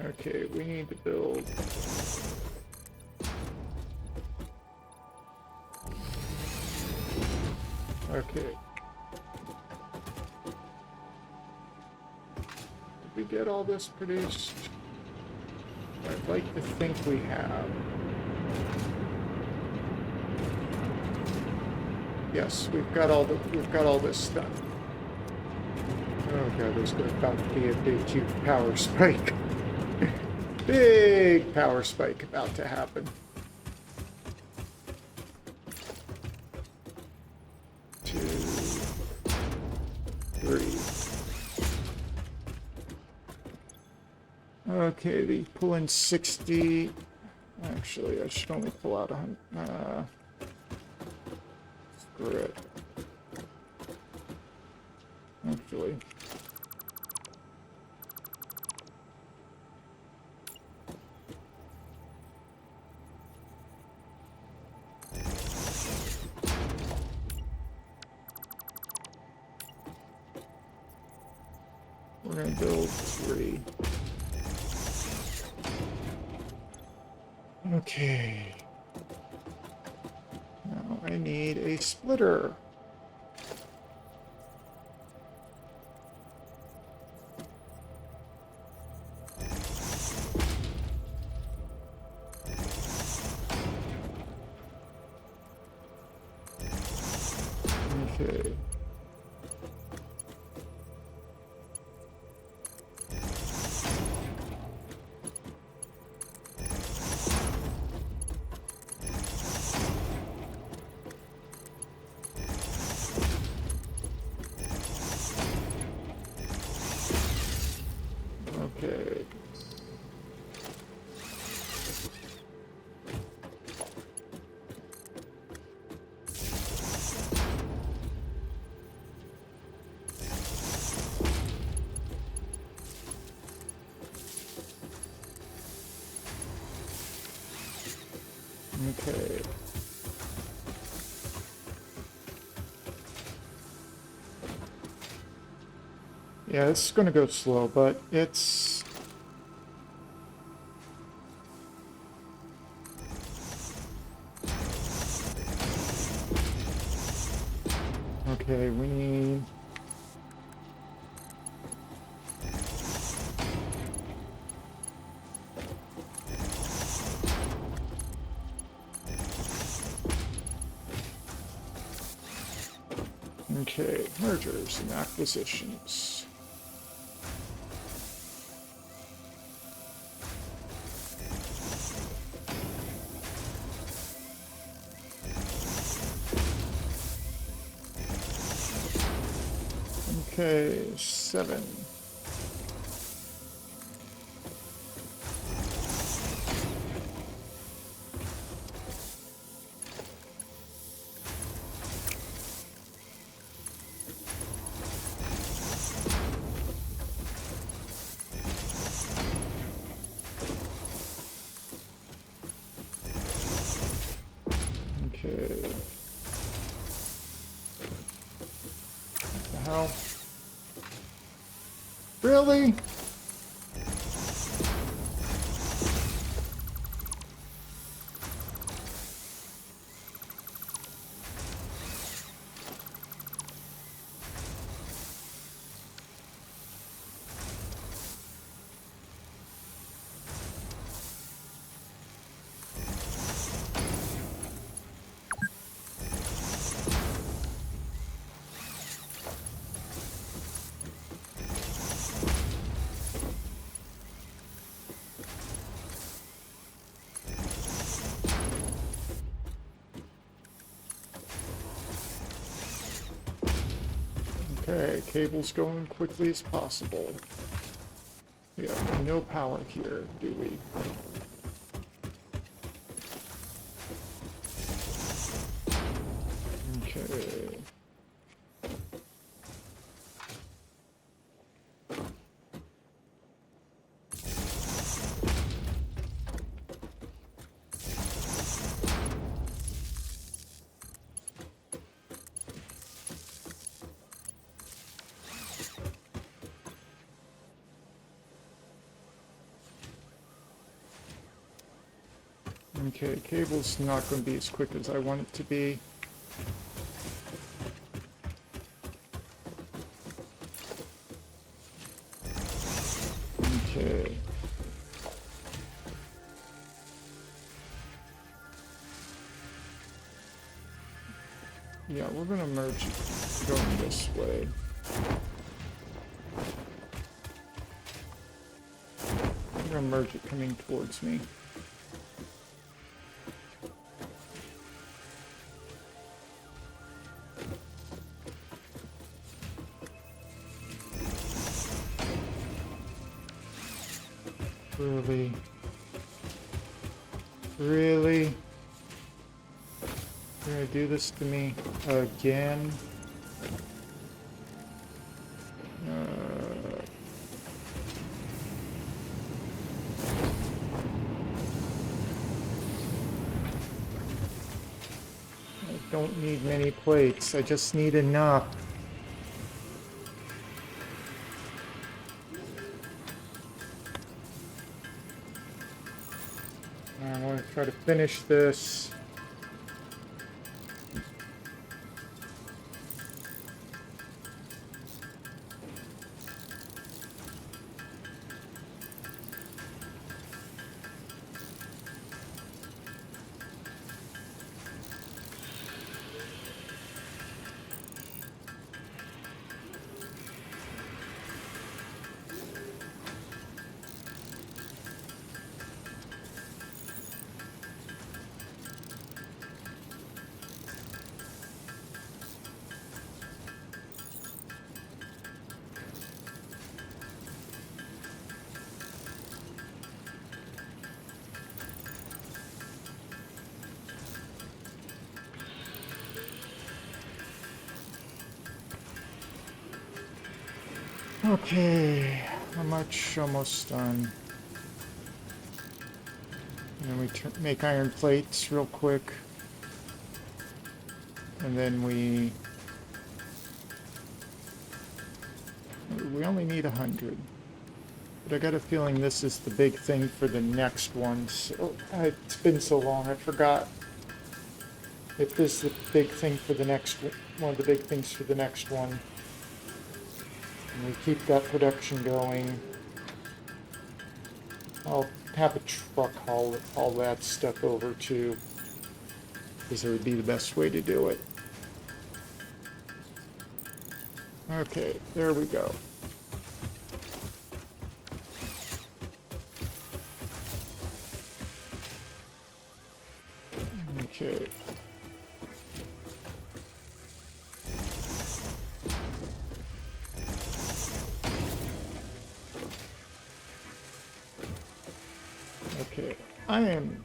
Speaker 1: Okay, we need to build. Okay. Did we get all this produced? I'd like to think we have. Yes, we've got all this done. Oh god, there's about to be a big huge power spike. Big power spike about to happen. 2, 3. Okay, they pull in 60. Actually, I should only pull out 100. Screw it. Actually. We're going to build 3. Okay. Now I need a splitter. Okay. Okay. Okay. Yeah, it's going to go slow, but it's... Okay, we need... Okay, mergers and acquisitions. Okay, 7. Okay. What the hell? Really? Okay, cables going quickly as possible. We have no power here, do we? Okay. Okay, cable's not going to be as quick as I want it to be. Okay. Yeah, we're going to merge it going this way. I'm going to merge it coming towards me. Really? Really? You're gonna do this to me again? I don't need many plates, I just need enough. I want to try to finish this. Okay, how much? Almost done. And then we make iron plates real quick. And then we only need 100. But I got a feeling this is the big thing for the next one. So, it's been so long, I forgot if this is the big thing for the next one of the big things for the next one. And we keep that production going. I'll have a truck haul all that stuff over too, because it would be the best way to do it. Okay, there we go. Okay. Okay, I am...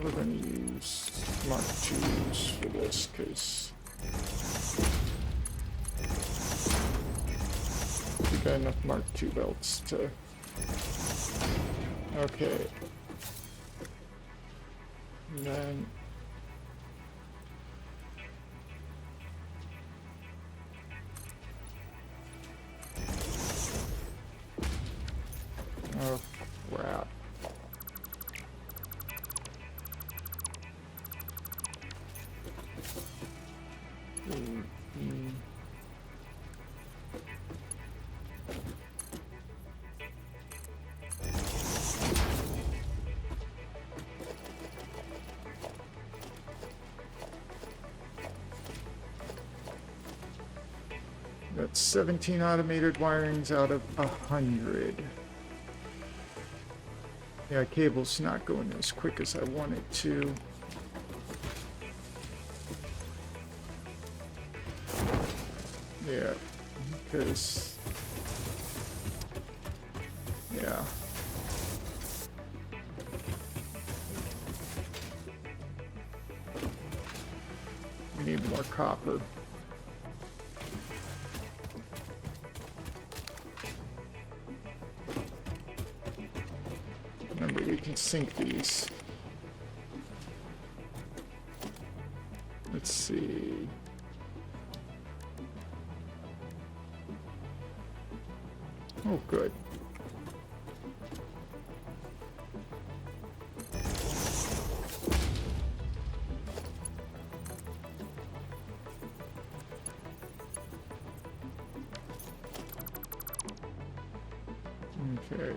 Speaker 1: We're going to use Mark IIs for this, because we got enough Mark II belts to... Okay. And then... Oh, crap. That's 17 automated wirings out of 100. Yeah, cable's not going as quick as I want it to. Yeah, because... Yeah. We need more copper. Remember, we can sink these. Let's see. Oh, good. Okay.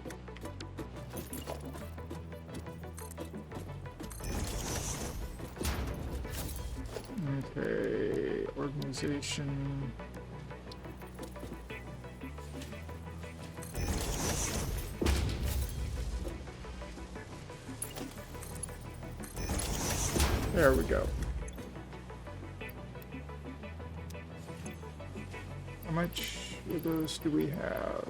Speaker 1: Okay, organization. There we go. How much of those do we have?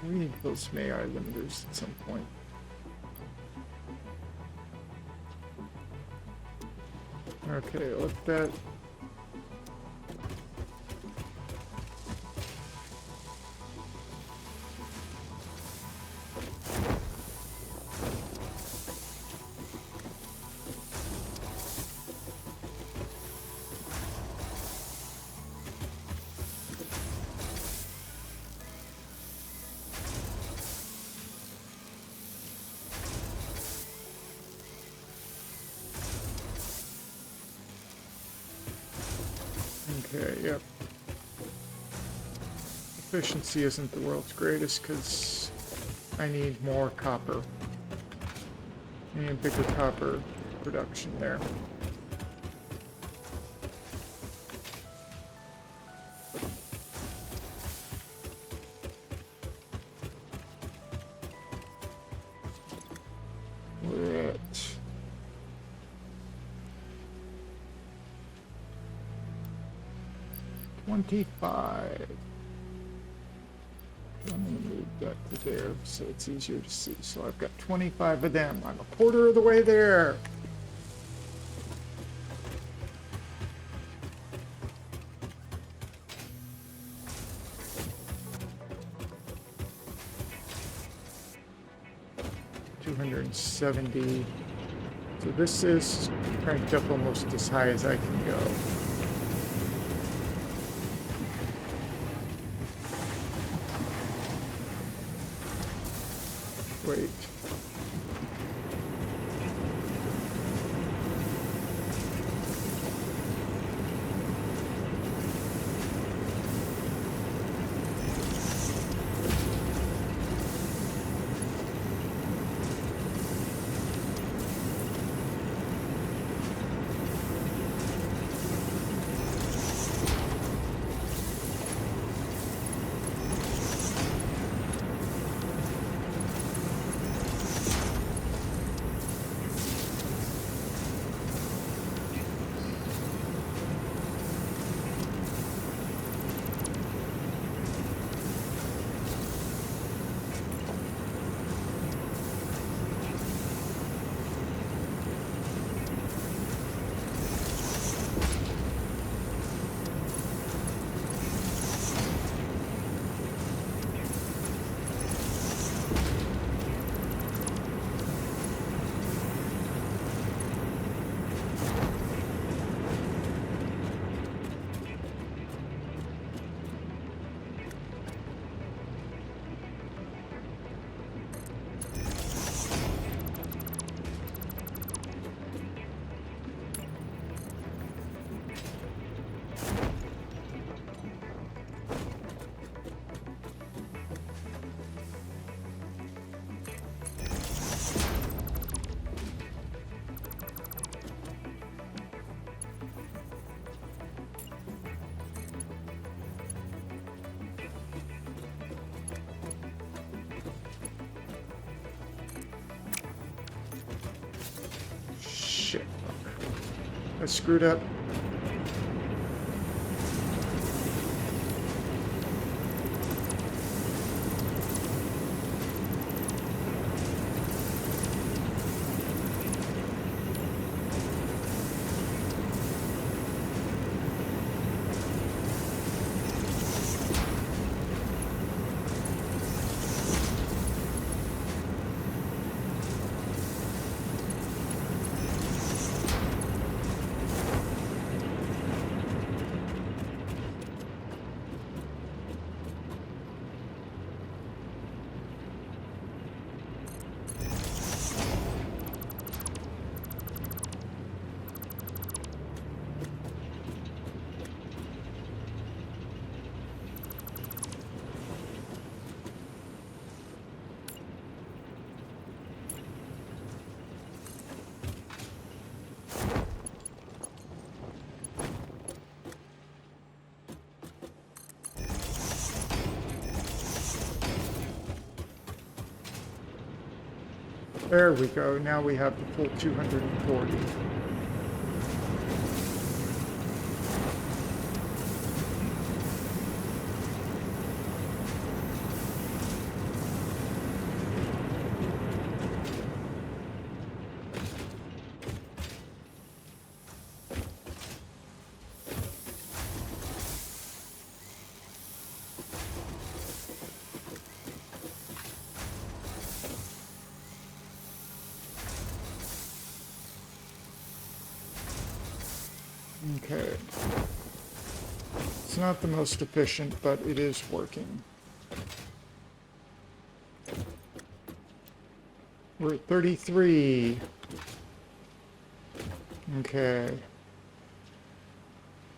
Speaker 1: We need those MOAR limiters at some point. Okay, let that. Okay, yep. Efficiency isn't the world's greatest because I need more copper. I need a bigger copper production there. We're at 25. I'm going to move that to there so it's easier to see. So I've got 25 of them. I'm a quarter of the way there. $270. So this is cranked up almost as high as I can go. Wait. Shit. I screwed up. There we go. Now we have the full 240. Okay. It's not the most efficient, but it is working. We're at 33. Okay.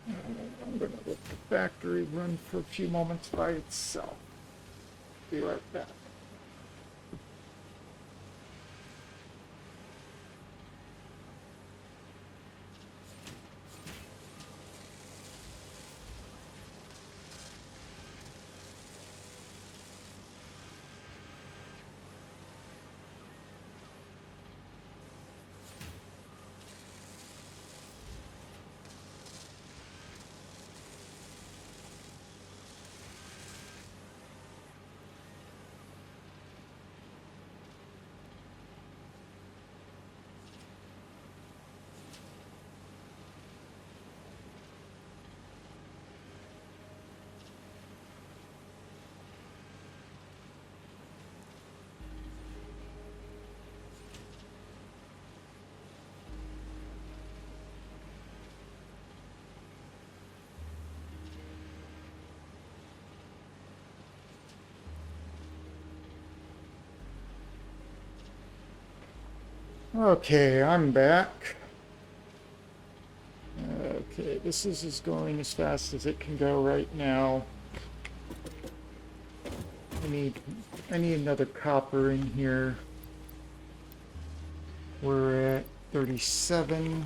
Speaker 1: I'm going to let the factory run for a few moments by itself. Be right back. Okay, I'm back. Okay, this is going as fast as it can go right now. I need another copper in here. We're at 37.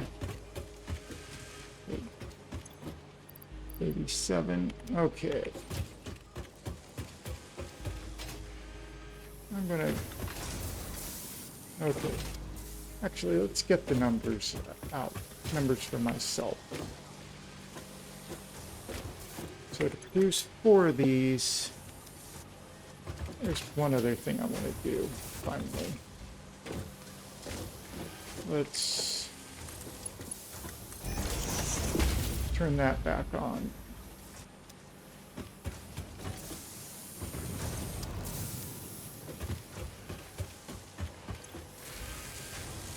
Speaker 1: 87. Okay. I'm gonna... Okay. Actually, let's get the numbers out. Numbers for myself. So to produce 4 of these, there's one other thing I want to do, finally. Let's turn that back on.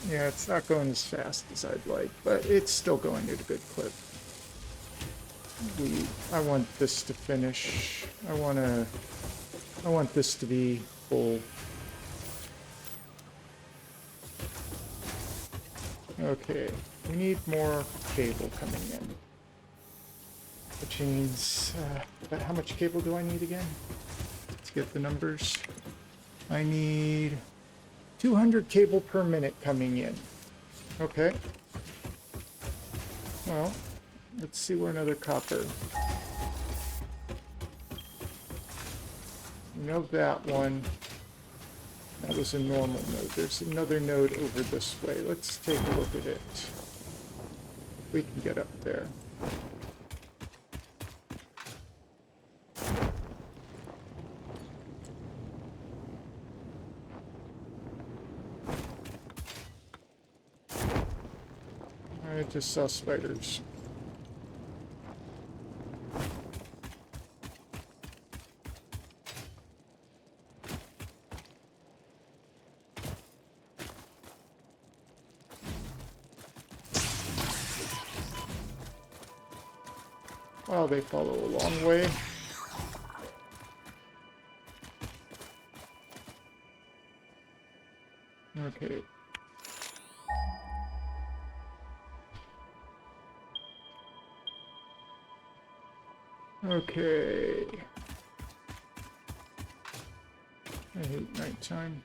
Speaker 1: Yeah, it's not going as fast as I'd like, but it's still going at a good clip. I want this to finish. I want this to be full. Okay, we need more cable coming in. Which means, but how much cable do I need again? Let's get the numbers. I need 200 cable per minute coming in. Okay. Well, let's see where another copper. You know that one. That was a normal node. There's another node over this way. Let's take a look at it. We can get up there. I just saw spiders. Wow, they follow a long way. Okay. Okay. I hate nighttime.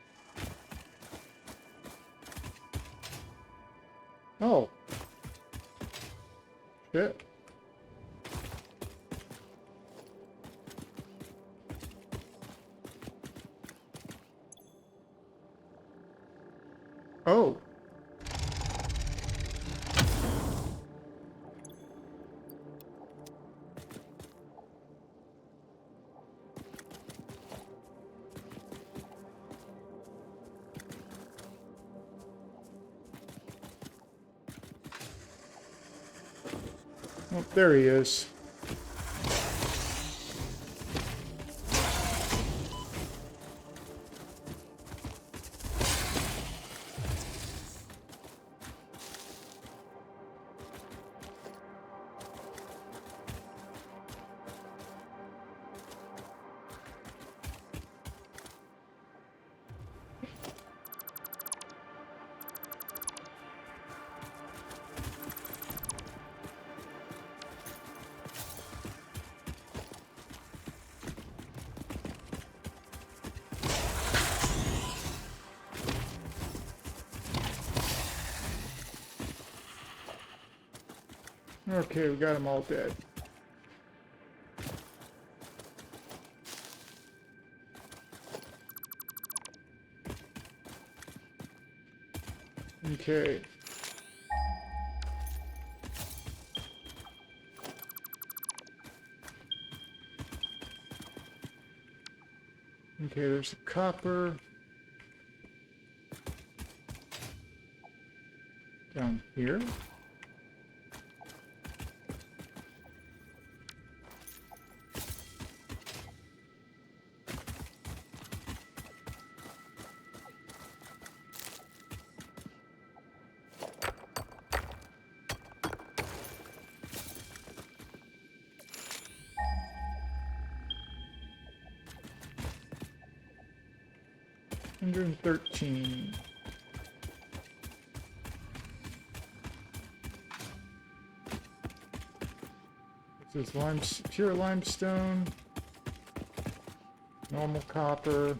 Speaker 1: Oh. Shit. Oh. Oh, there he is. Okay, we got them all dead. Okay. Okay, there's the copper. Down here. $113. This is pure limestone, normal copper.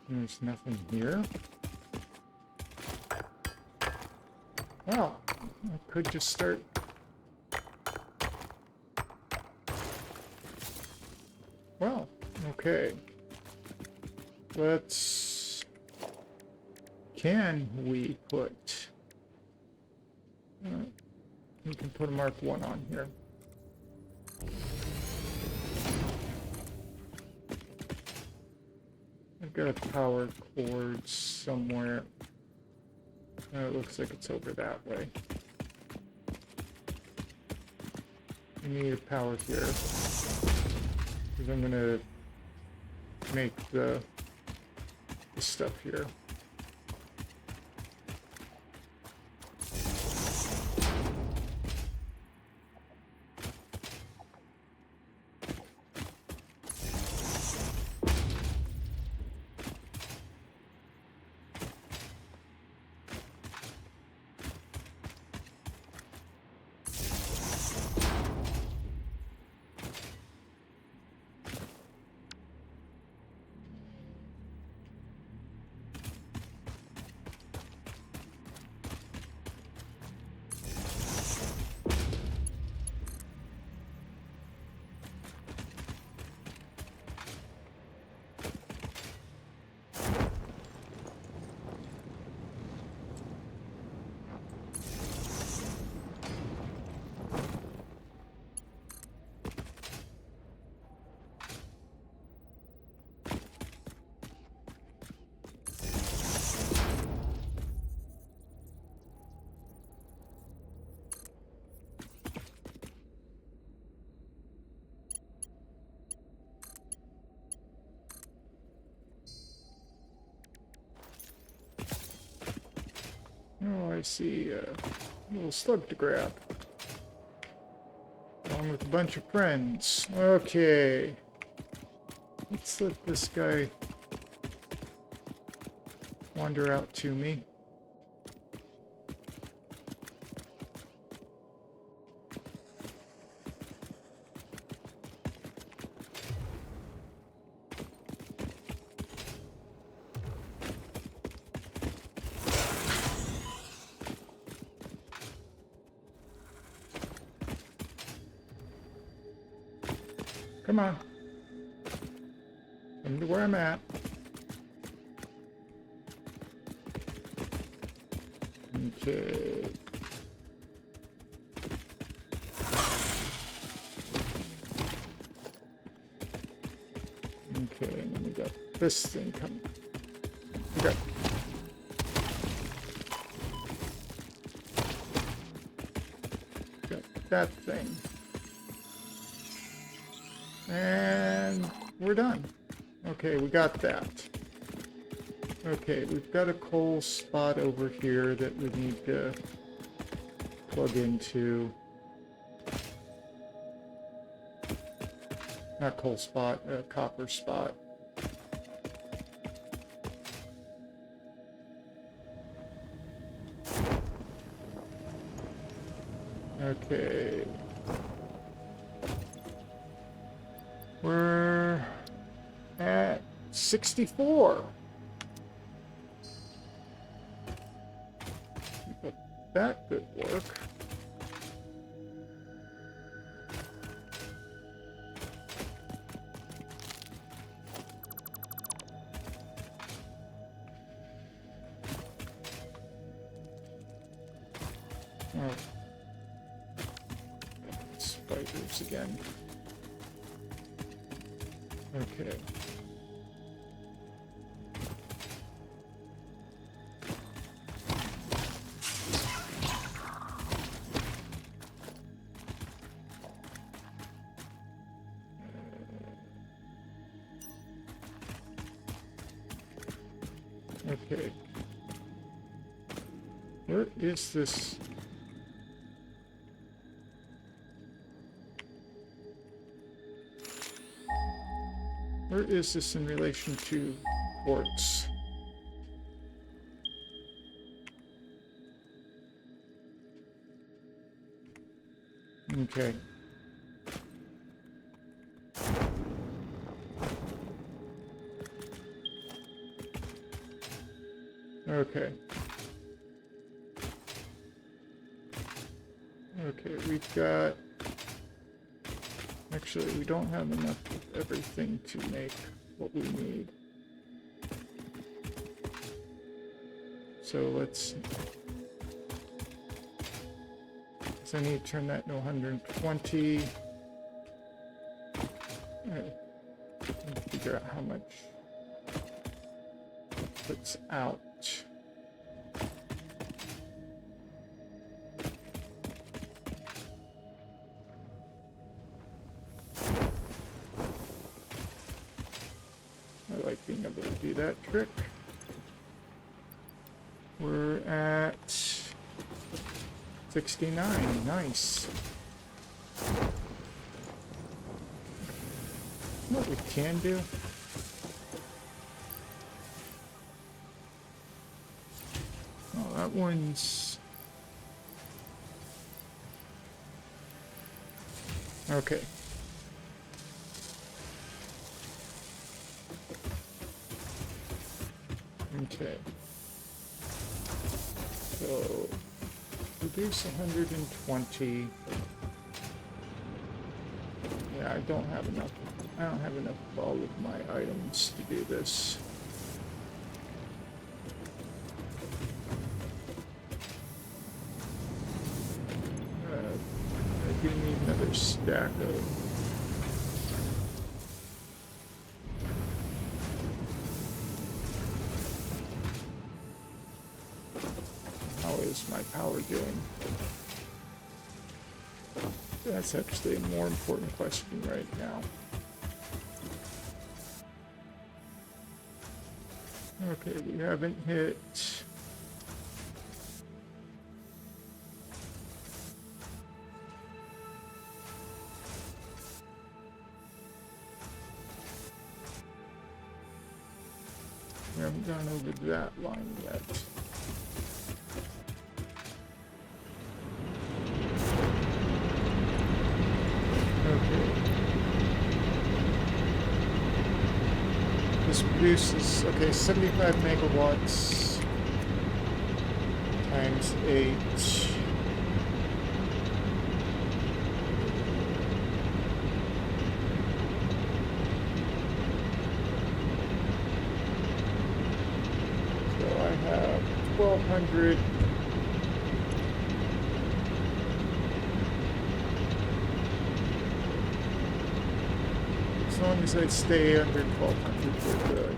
Speaker 1: There's nothing here. Well, I could just start. Well, okay. Let's. Can we put? We can put a Mark 1 on here. I've got a power cord somewhere. It looks like it's over that way. We need a power here. Because I'm going to make the stuff here. Oh, I see a little slug to grab. Along with a bunch of friends. Okay. Let's let this guy wander out to me. Come on. Come to where I'm at. Okay. Okay, and then we got this thing coming. Okay. Got that thing. And we're done. Okay, we got that. Okay, we've got a coal spot over here that we need to plug into. Not coal spot, a copper spot. Okay. We're at 64. But that could work. Oh. Spiders again. Okay. Okay. Where is this? Where is this in relation to quartz? Okay. Okay. Okay, we've got... Actually, we don't have enough of everything to make what we need. So let's... So I need to turn that to 120. Figure out how much puts out. I like being able to do that trick. We're at 69. Nice. What we can do? Oh, that one's... Okay. Okay. So, reduce 120. Yeah, I don't have enough. I don't have enough of all of my items to do this. I do need another stack of... How is my power doing? That's actually a more important question right now. Okay, we haven't hit... We haven't gone over that line yet. Okay. This produces, okay, 75 megawatts times 8. So I have 1200 long as I stay under 1200, we're good.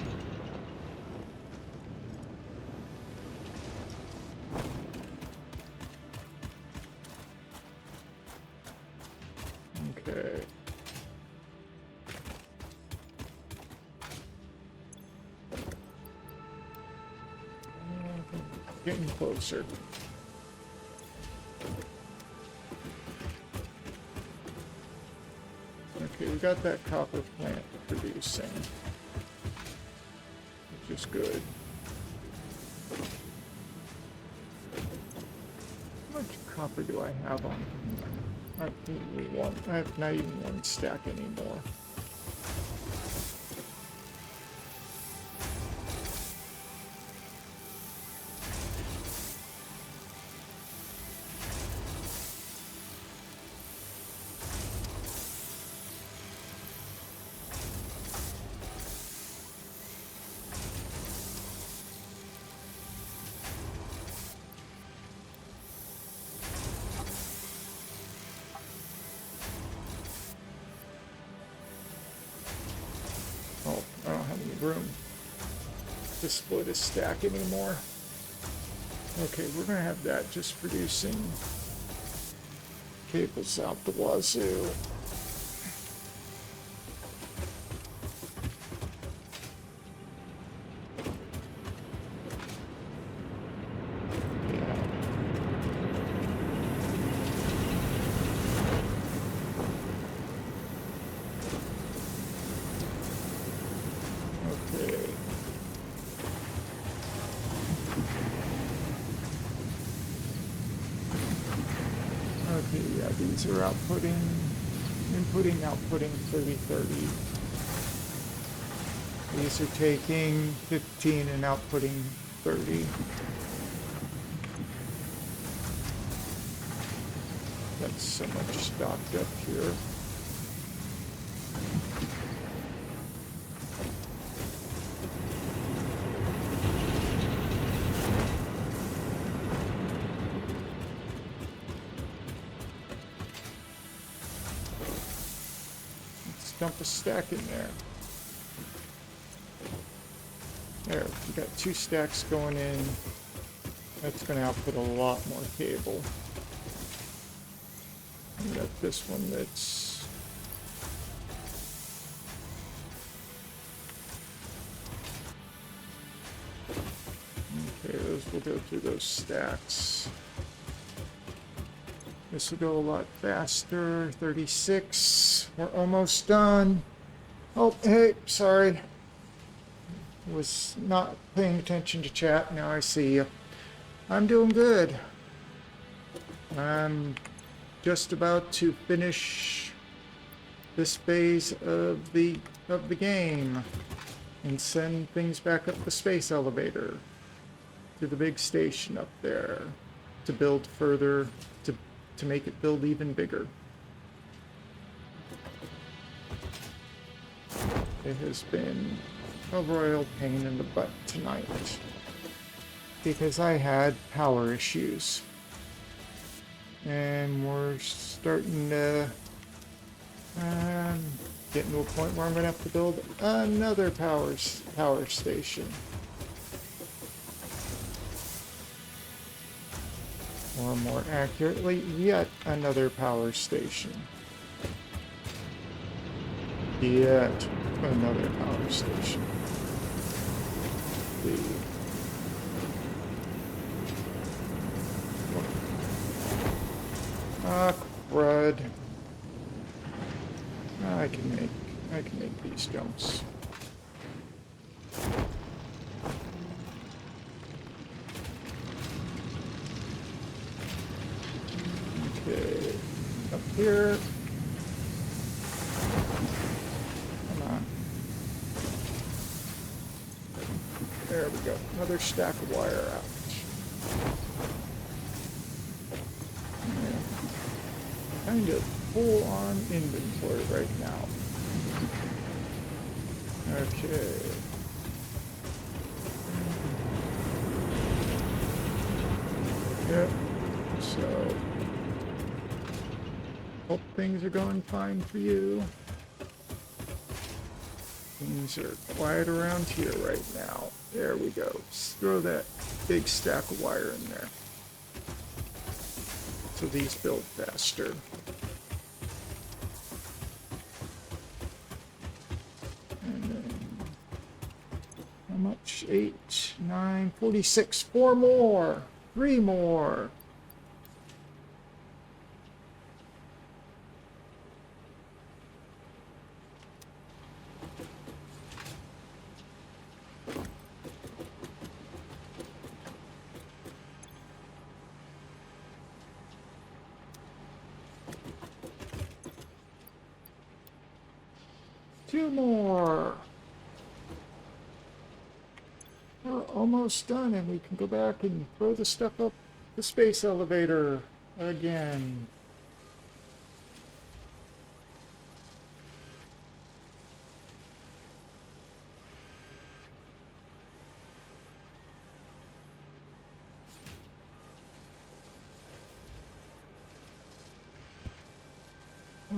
Speaker 1: Okay. Getting closer. Okay, we got that copper plant producing, which is good. How much copper do I have on here? I have not even one stack anymore. Oh, I don't have any room to split a stack anymore. Okay, we're gonna have that just producing cables out the wazoo. Okay, yeah, these are outputting, inputting, outputting 30-30. These are taking 15 and outputting 30. That's so much stocked up here. Dump a stack in there. There, we got 2 stacks going in. That's going to output a lot more cable. We got this one that's... Okay, those will go through those stacks. This will go a lot faster. 36. We're almost done. Oh, hey, sorry. Was not paying attention to chat. Now I see you. I'm doing good. I'm just about to finish this phase of the game and send things back up the space elevator to the big station up there to build further, to make it build even bigger. It has been a royal pain in the butt tonight because I had power issues, and we're starting to get to a point where I'm going to have to build another power station. Or more accurately, yet another power station. Yet another power station. Crud. I can make these jumps. Okay, up here. Come on. There we go. Another stack of wire out. Kind of full on inventory right now. Okay. Yep. So, hope things are going fine for you. things are quiet around here right now. There we go. Just throw that big stack of wire in there. So these build faster. And then, how much? 8, 9, 46. 4 more. 3 more. Two more. We're almost done, and we can go back and throw the stuff up the space elevator again.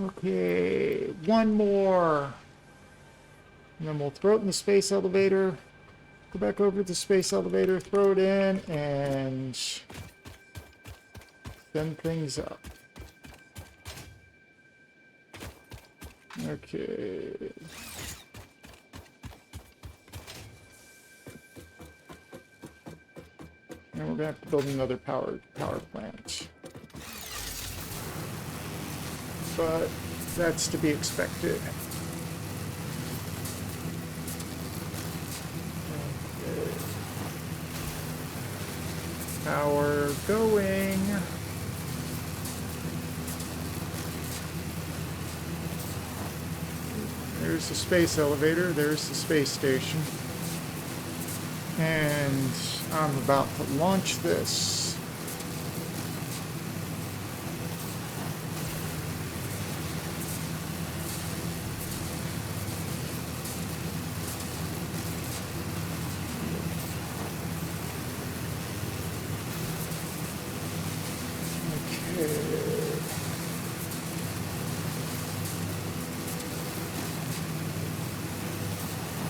Speaker 1: Okay, one more. And then we'll throw it in the space elevator. Go back over to the space elevator, throw it in, and send things up. Okay. And we're gonna have to build another power plant. But that's to be expected. Okay. Power going. There's the space elevator, there's the space station. And I'm about to launch this.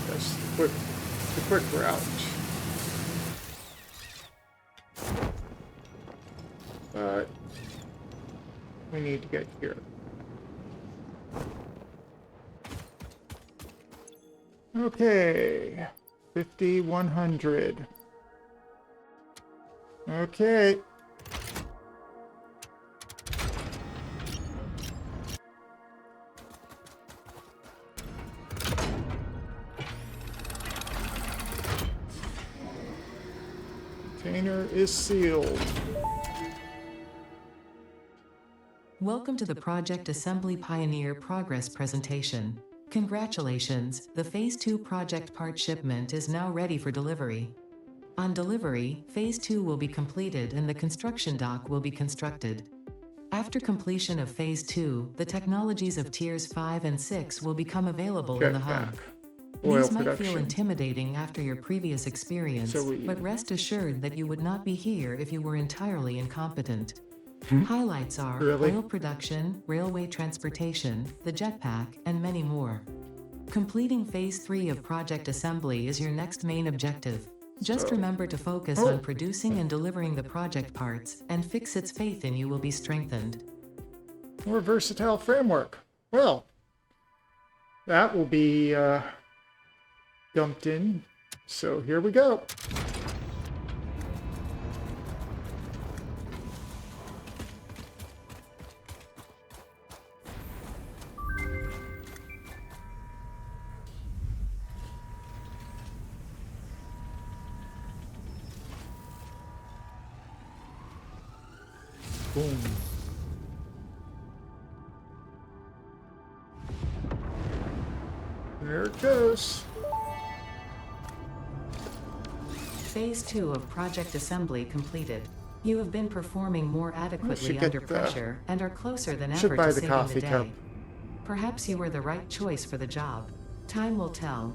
Speaker 1: That's the quick route. But we need to get here. Okay, 5100. Okay. Container is sealed.
Speaker 2: Welcome to the Project Assembly Pioneer Progress presentation. Congratulations, the Phase 2 project part shipment is now ready for delivery. On delivery, Phase 2 will be completed and the construction dock will be constructed. After completion of Phase 2, the technologies of Tiers 5 and 6 will become available in the hub.
Speaker 1: Oil
Speaker 2: These might
Speaker 1: production.
Speaker 2: feel intimidating after your previous experience,
Speaker 1: So
Speaker 2: but rest assured that you would not be here if you were entirely incompetent. Highlights are
Speaker 1: Really?
Speaker 2: oil production, railway transportation, the jetpack, and many more. Completing Phase 3 of Project Assembly is your next main objective. Just remember to focus on producing and delivering the project parts, and Fixit's faith in you will be strengthened.
Speaker 1: More versatile framework. Well, that will be dumped in. So here we go. Boom. There it goes.
Speaker 2: Phase 2 of Project Assembly completed. You have been performing more adequately under pressure and are closer than ever to saving the day. Perhaps you were the right choice for the job. Time will tell.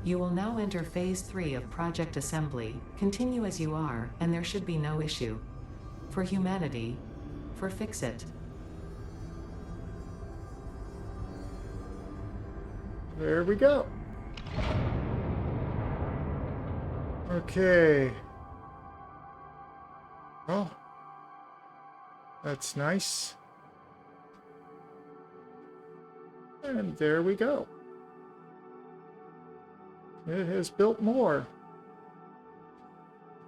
Speaker 2: You will now enter Phase 3 of Project Assembly. Continue as you are, and there should be no issue. For humanity. For Fixit.
Speaker 1: There we go. Okay. Oh, that's nice. And there we go. It has built more.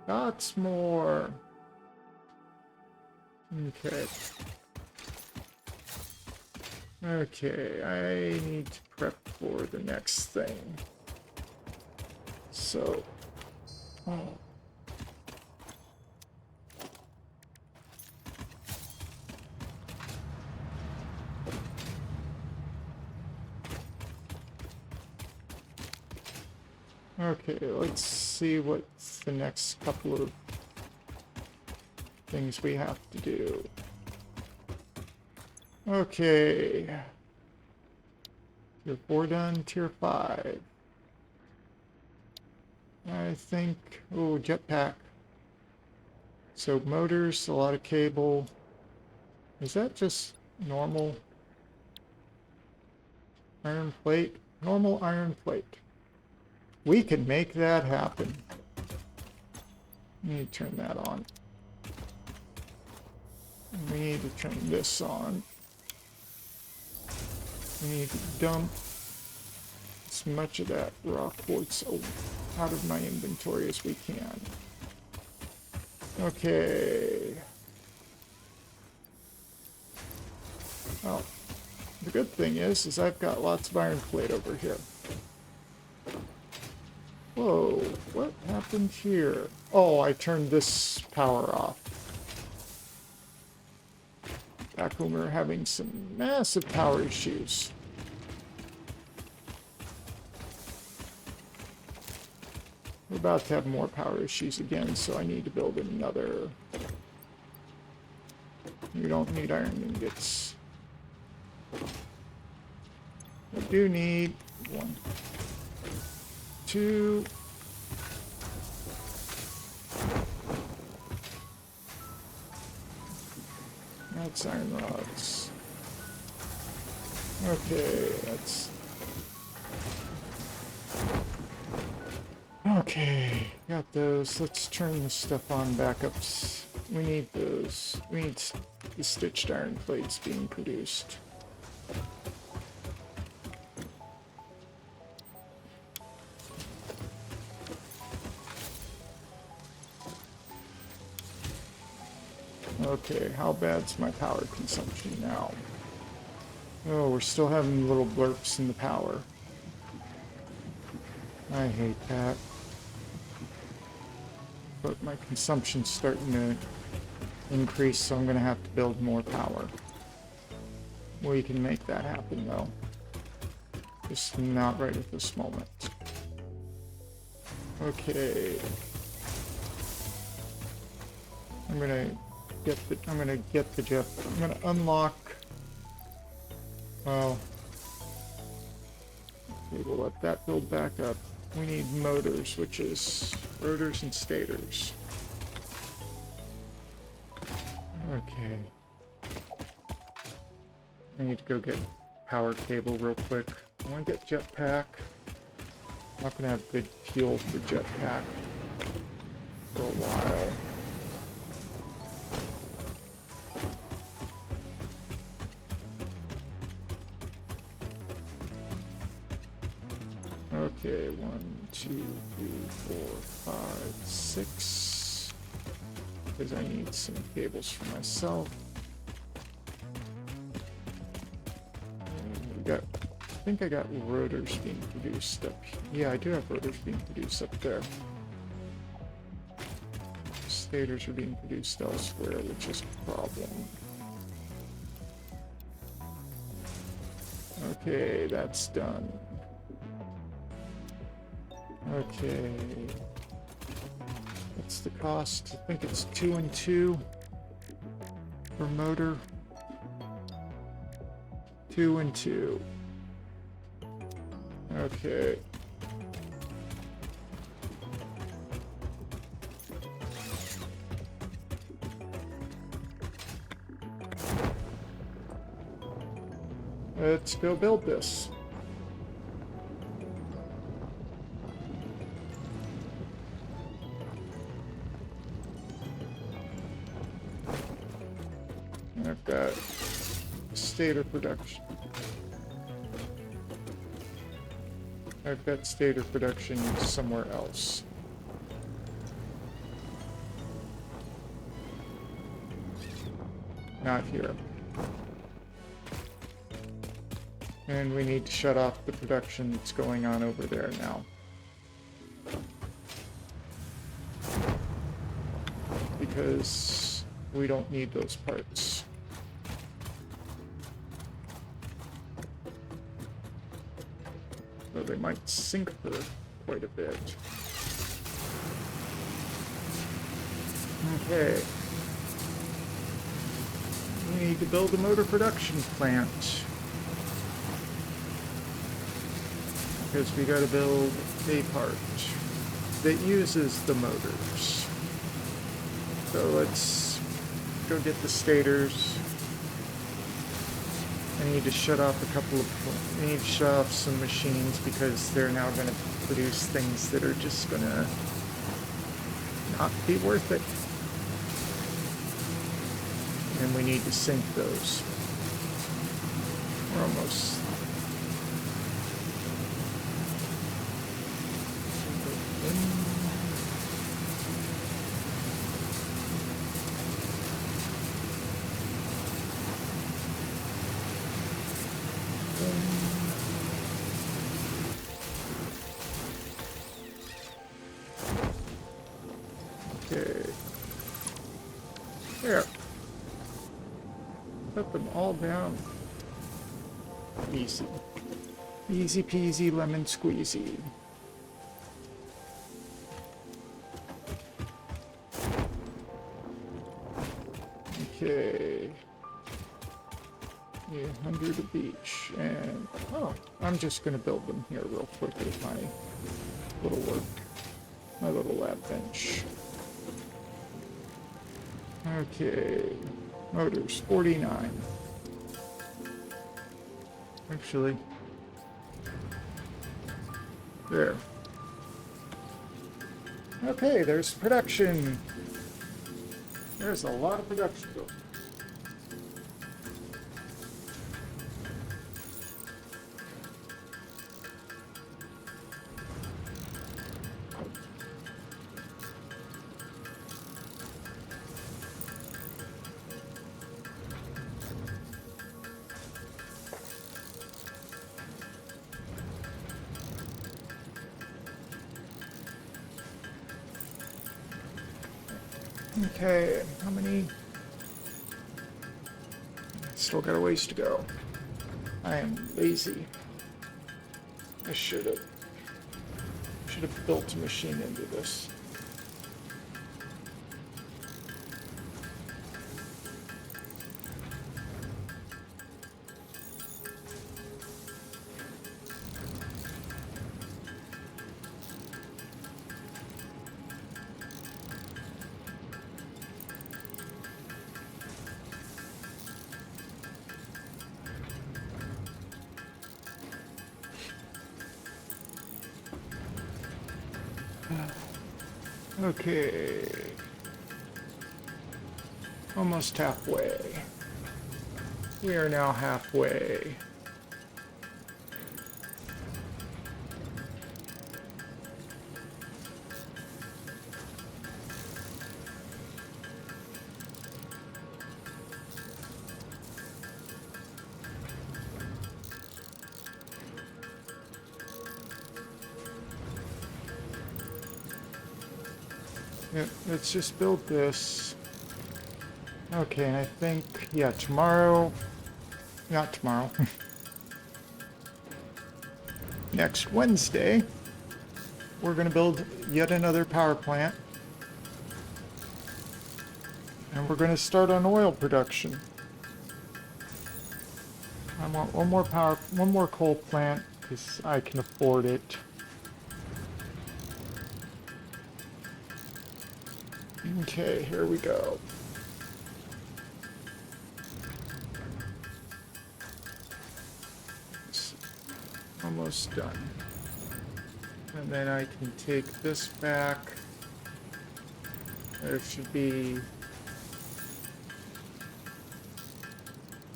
Speaker 1: Lots more. Okay. Okay, I need to prep for the next thing. So, oh. Okay, let's see what's the next couple of things we have to do. Okay. Tier 4 done, Tier 5. I think... Oh, jetpack. So motors, a lot of cable. Is that just normal iron plate? Normal iron plate. We can make that happen. We need to turn that on. We need to turn this on. We need to dump as much of that raw quartz out of my inventory as we can. Okay. Well, the good thing is I've got lots of iron plate over here. Whoa, what happened here? Oh, I turned this power off. Back when we were having some massive power issues. We're about to have more power issues again, so I need to build another. You don't need iron ingots. I do need 1, 2. That's iron rods. Okay, that's... Okay, got those. Let's turn this stuff on backups. We need those. We need the stitched iron plates being produced. Okay, how bad's my power consumption now? Oh, we're still having little blurps in the power. I hate that. But my consumption's starting to increase, so I'm going to have to build more power. We can make that happen, though. Just not right at this moment. Okay. I'm gonna unlock. Well, okay, we'll let that build back up. We need motors, which is rotors and stators. Okay. I need to go get power cable real quick. I want to get jetpack. I'm not gonna have good fuel for jetpack for a while. Okay, 1, 2, 3, 4, 5, 6. Because I need some cables for myself. And I think I got rotors being produced up here. Yeah, I do have rotors being produced up there. Stators are being produced elsewhere, which is a problem. Okay, that's done. Okay. What's the cost? I think it's 2 and 2 per motor. 2 and 2. Okay. Let's go build this. I've got stator production. I've got stator production somewhere else. Not here. And we need to shut off the production that's going on over there now. Because we don't need those parts. Though they might sink for quite a bit. Okay. We need to build a motor production plant. Because we gotta build a part that uses the motors. So let's go get the stators. I need to shut off I need to shut off some machines because they're now going to produce things that are just going to not be worth it. And we need to sync those. We're almost. Okay. There. Put them all down. Easy. Easy peasy lemon squeezy. Okay. 100 of each. And, oh, I'm just going to build them here real quick with my little work. My little lab bench. Okay. Motors, 49. Actually. There. Okay, there's production. There's a lot of production going. Okay, how many? Still got a ways to go. I am lazy. I should have built a machine into this. Okay. Almost halfway. We are now halfway. Yep, let's just build this. Okay, and I think, yeah, tomorrow, not tomorrow, next Wednesday, we're going to build yet another power plant. And we're going to start on oil production. I want one more coal plant, because I can afford it. Okay, here we go. It's almost done. And then I can take this back. There should be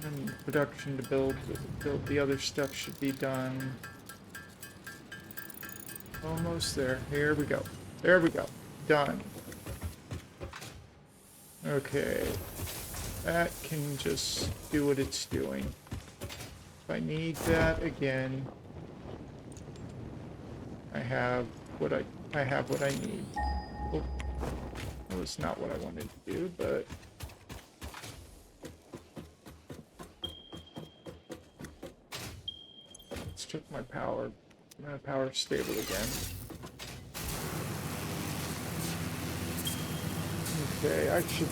Speaker 1: And production to build the other stuff should be done. Almost there. Here we go. There we go. Done. Okay. That can just do what it's doing. If I need that again, I have what I need. Oh, that was not what I wanted to do, but let's check my power. My power's stable again. Okay, I should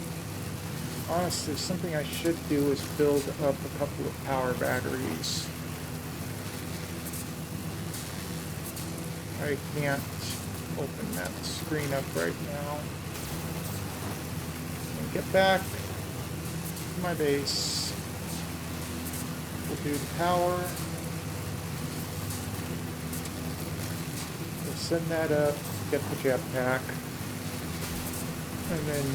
Speaker 1: honestly, something I should do is build up a couple of power batteries. I can't open that screen up right now. And get back to my base. We'll do the power. We'll send that up, get the jetpack, and then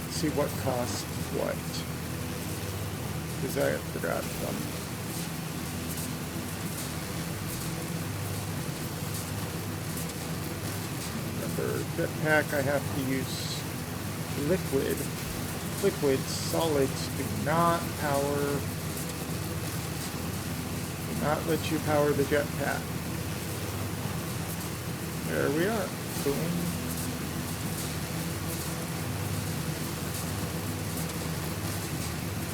Speaker 1: see what costs what. Because I forgot them. Remember, jetpack I have to use liquid. Liquid solids do not let you power the jetpack. There we are. Boom.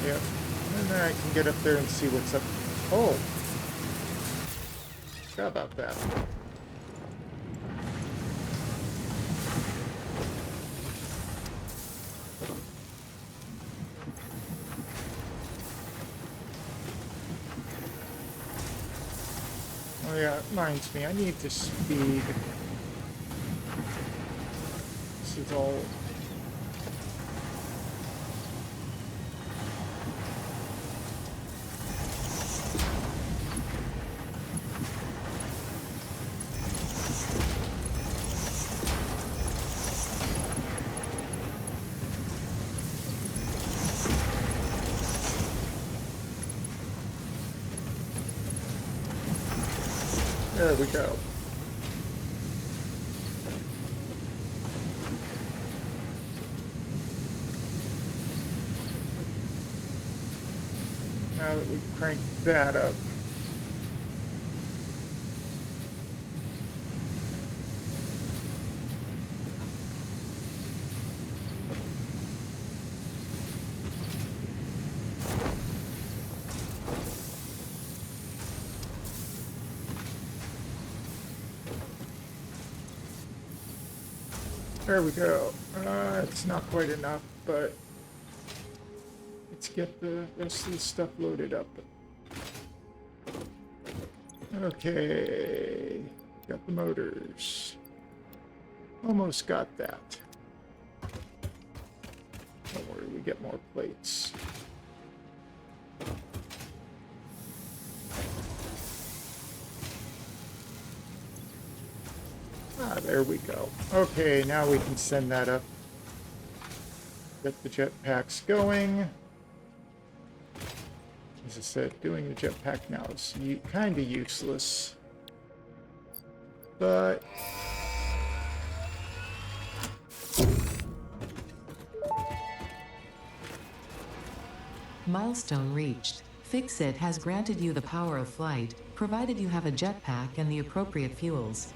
Speaker 1: Yep. And then I can get up there and see what's up. Oh. Forgot about that. Oh yeah, it reminds me, I need to speed. This is all... There we go. Now that we crank that up. There we go. It's not quite enough, but let's get the rest of the stuff loaded up. Okay, got the motors. Almost got that. Don't worry, we get more plates. Ah, there we go. Okay, now we can send that up. Get the jetpacks going. As I said, doing the jetpack now is kind of useless. But...
Speaker 2: Milestone reached. Fix-It has granted you the power of flight, provided you have a jetpack and the appropriate fuels.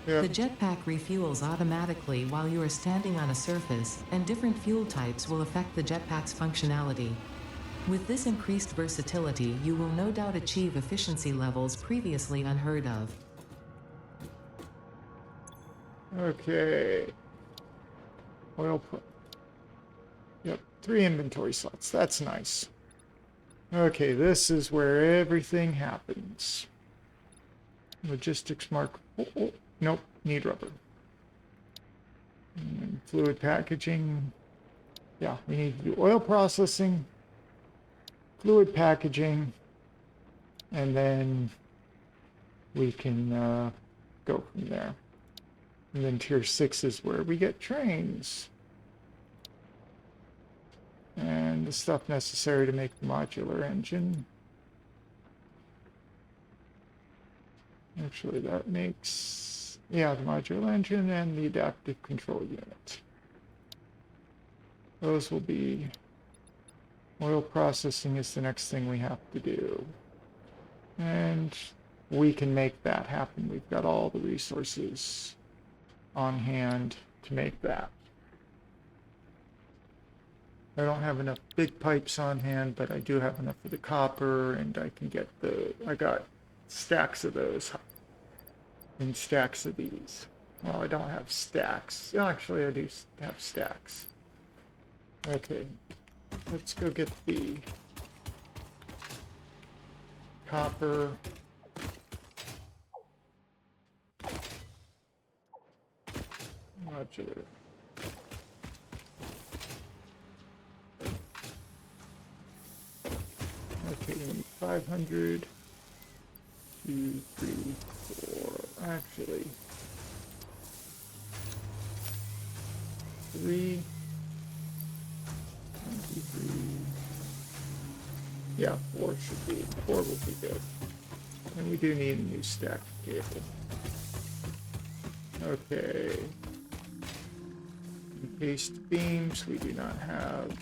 Speaker 1: yeah.
Speaker 2: The jetpack refuels automatically while you are standing on a surface, and different fuel types will affect the jetpack's functionality. With this increased versatility, you will no doubt achieve efficiency levels previously unheard of.
Speaker 1: Okay. Yep, 3 inventory slots. That's nice. Okay, this is where everything happens. Logistics mark. Oh, nope, need rubber. And fluid packaging. Yeah, we need to do oil processing, fluid packaging, and then we can go from there. And then tier 6 is where we get trains. the stuff necessary to make the modular engine. Actually, that makes, yeah, the modular engine and the adaptive control unit. Those will be, oil processing is the next thing we have to do. And we can make that happen. We've got all the resources on hand to make that. I don't have enough big pipes on hand, but I do have enough of the copper, and I can get I got stacks of those and stacks of these. Well, I don't have stacks. Actually, I do have stacks. Okay, let's go get the copper. Modular. Okay, we need 500. 2, 3, 4. Actually, 3. 23. Yeah, 4 should be. 4 will be good. And we do need a new stack cable. Okay. Encased beams we do not have.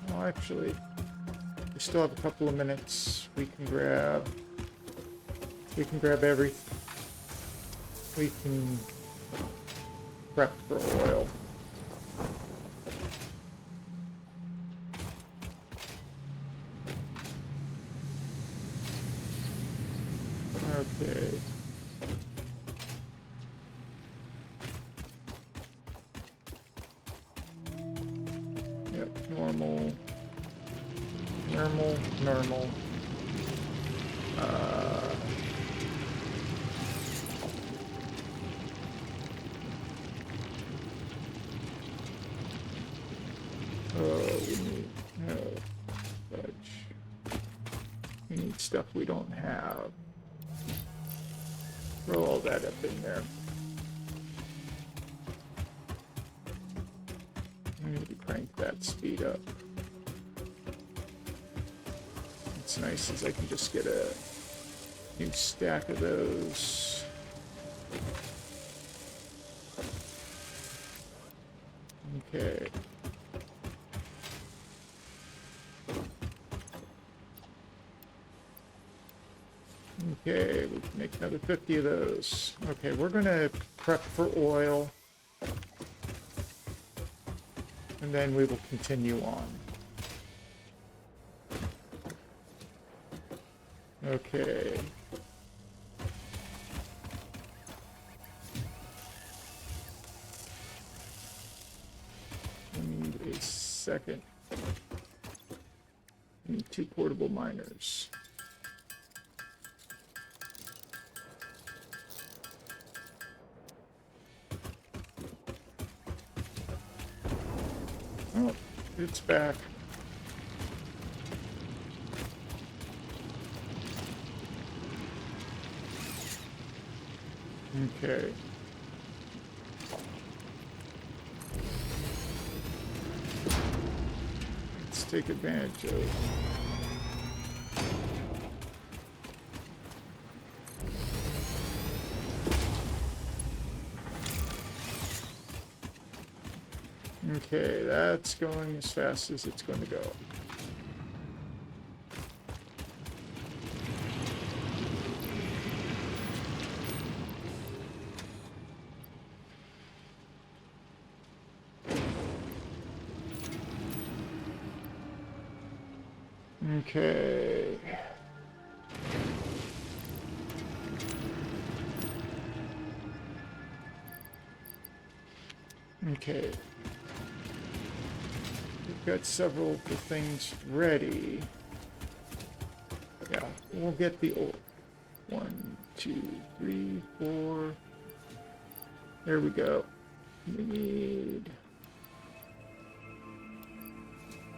Speaker 1: Well, actually, we still have a couple of minutes. We can grab everything. We can prep for oil. Okay. Yep, normal. We need stuff we don't have. Throw all that up in there. I need to crank that speed up. What's nice is I can just get a new stack of those. Okay. Okay, we can make another 50 of those. Okay, we're gonna prep for oil. And then we will continue on. Okay. We need a second. We need 2 portable miners. Oh, it's back. Okay. Let's take advantage of it. Okay, that's going as fast as it's going to go. Okay. Okay. We've got several of the things ready. Yeah, we'll get the old 1, 2, 3, 4. There we go. We need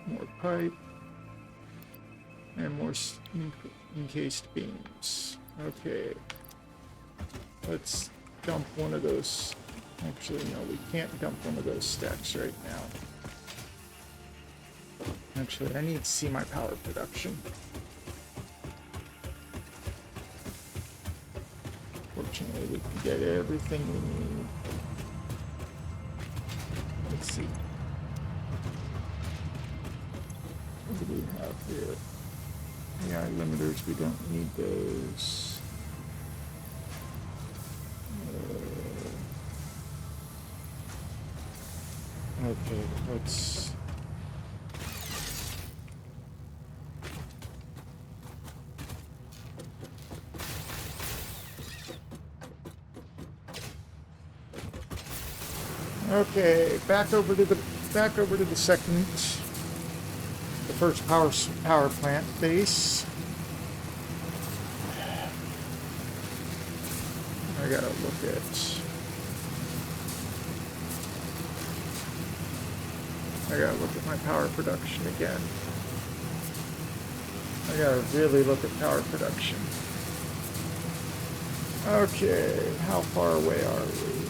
Speaker 1: more pipe and more encased beams. Okay. Let's dump one of those Actually, no, we can't dump one of those stacks right now. Actually, I need to see my power production. Fortunately, we can get everything we need. Let's see. What do we have here? AI limiters, we don't need those. Okay, let's... Okay, back over to the second, the first power plant base. I gotta look at my power production again. I gotta really look at power production. Okay, how far away are we?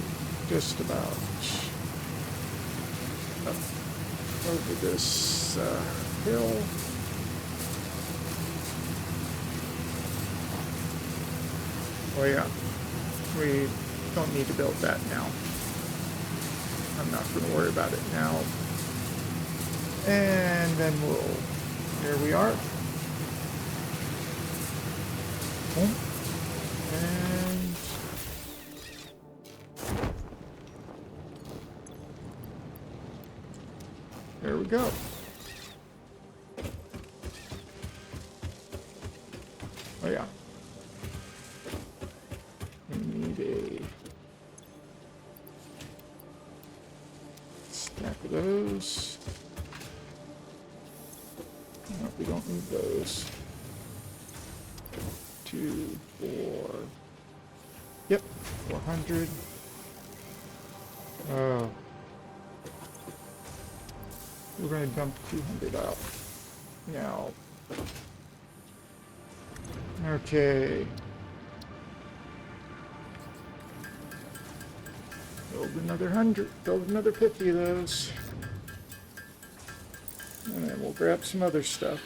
Speaker 1: Just about. Up over this hill. Oh yeah, we don't need to build that now. I'm not going to worry about it now. And then here we are. Boom. And there we go. Oh yeah. We need a stack of those. No, we don't need those. 2, 4. Yep, 400. Oh. We're going to dump 200 out. Now. Okay. Build another 100. Build another 50 of those. And then we'll grab some other stuff.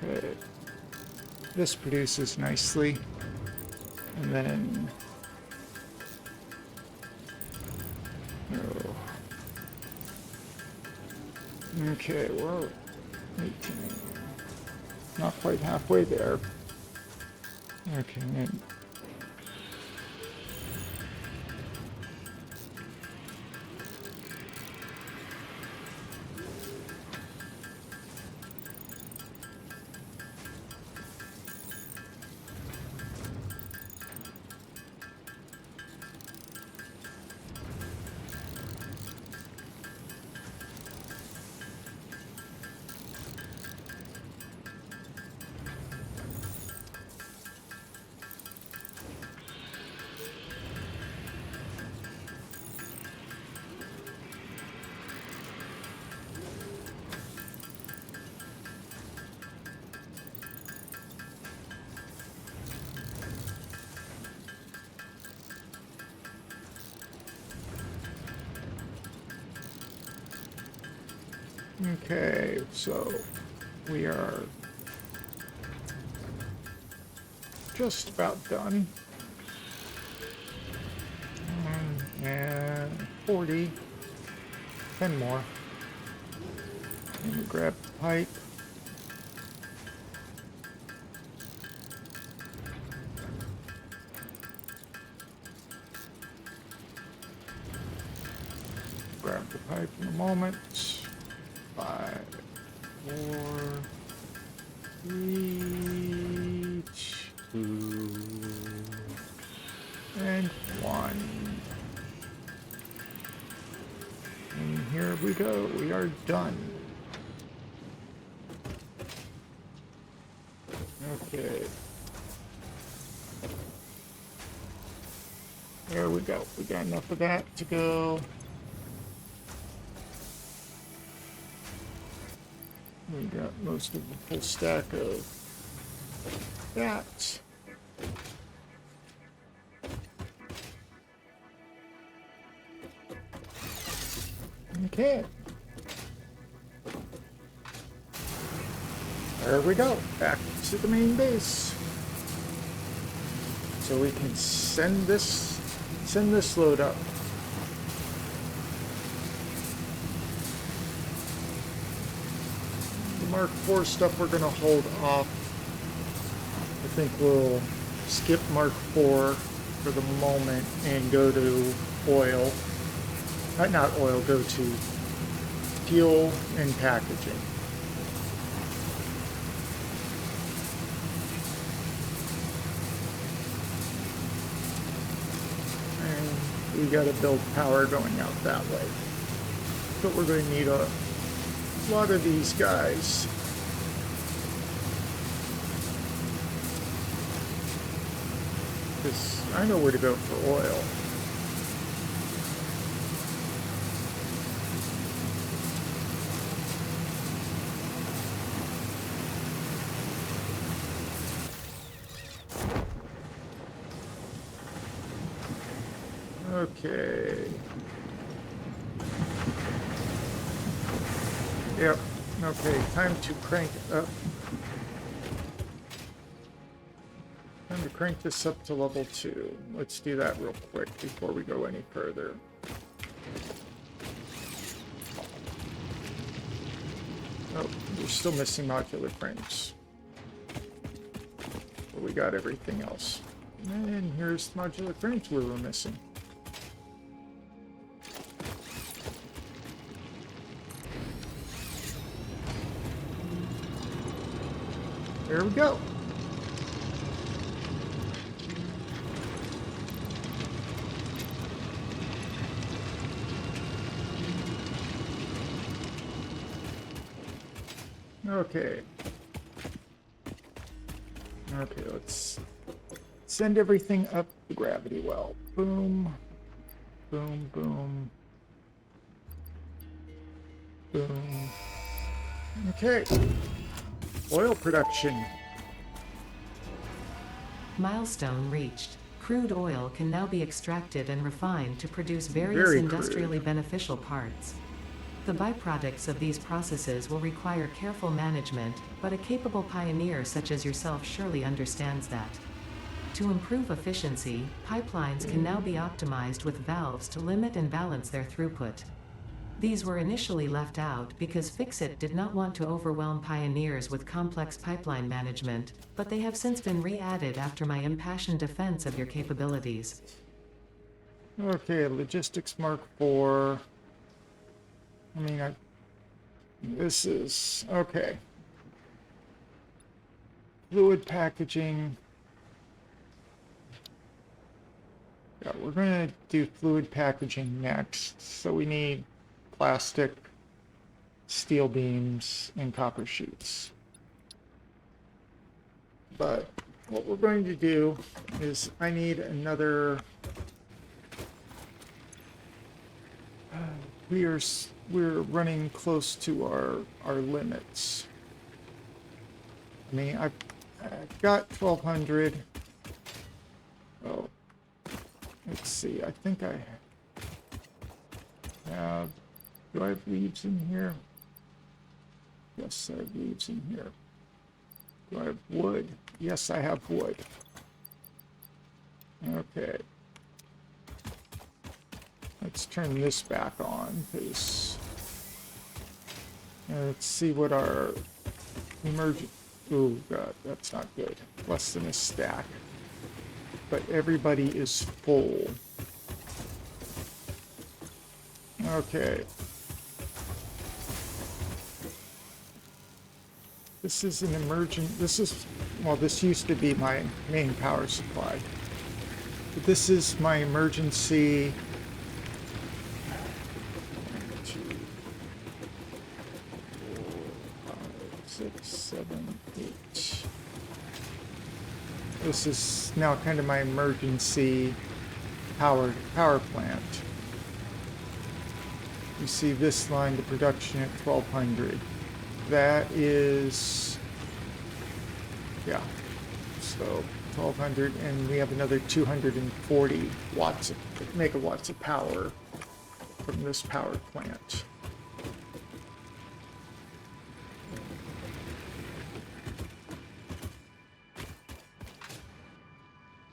Speaker 1: Okay, this produces nicely, and then, okay, we're 18, not quite halfway there. Okay, and okay, so we are just about done. And 40, 10 more. And we grab the pipe. Grab the pipe in a moment. 5, 4, 3, 2, and 1. And here we go. We are done. Okay. There we go. We got enough of that to go. We got most of the full stack of that. Okay. There we go. Back to the main base. So we can send this load up. The Mark IV stuff we're gonna hold off. I think we'll skip Mark IV for the moment and go to oil. Not oil, go to fuel and packaging. And we gotta build power going out that way. But we're going to need a lot of these guys. Because I know where to go for oil. Okay. Yep. Okay, time to crank up. Time to crank this up to level 2. Let's do that real quick before we go any further. Oh, we're still missing modular frames. But we got everything else. And here's the modular frames we were missing. There we go. Okay. Okay, let's send everything up the gravity well. Boom. Boom, boom. Boom. Okay. Oil production.
Speaker 2: Milestone reached. Crude oil can now be extracted and refined to produce various
Speaker 1: Very
Speaker 2: industrially
Speaker 1: crude.
Speaker 2: beneficial parts. The byproducts of these processes will require careful management, but a capable pioneer such as yourself surely understands that. To improve efficiency, pipelines can now be optimized with valves to limit and balance their throughput. These were initially left out because Fixit did not want to overwhelm pioneers with complex pipeline management, but they have since been re-added after my impassioned defense of your capabilities.
Speaker 1: Okay, logistics Mark IV. I mean, this is okay. Fluid packaging. Yeah, we're gonna do fluid packaging next. So we need plastic, steel beams, and copper sheets. But what we're going to do is I need another. We're running close to our limits. I mean, I've got 1,200. Oh, let's see. I think I have. Do I have leaves in here? Yes, I have leaves in here. Do I have wood? Yes, I have wood. Okay. Let's turn this back on, because let's see what our emergent. Oh god, that's not good. Less than a stack. But everybody is full. Okay. This is an emergent, this is, well, this used to be my main power supply. But this is my emergency. 1, 2, 4, 5, 6, 7, 8. This is now kind of my emergency power plant. You see this line to production at 1200. That is, yeah, so 1200, and we have another 240 watts of, megawatts of power from this power plant.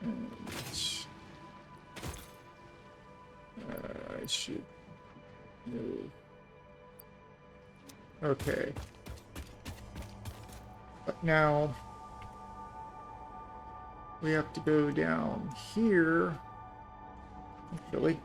Speaker 1: And, I should move. Okay. But now we have to go down here. Really?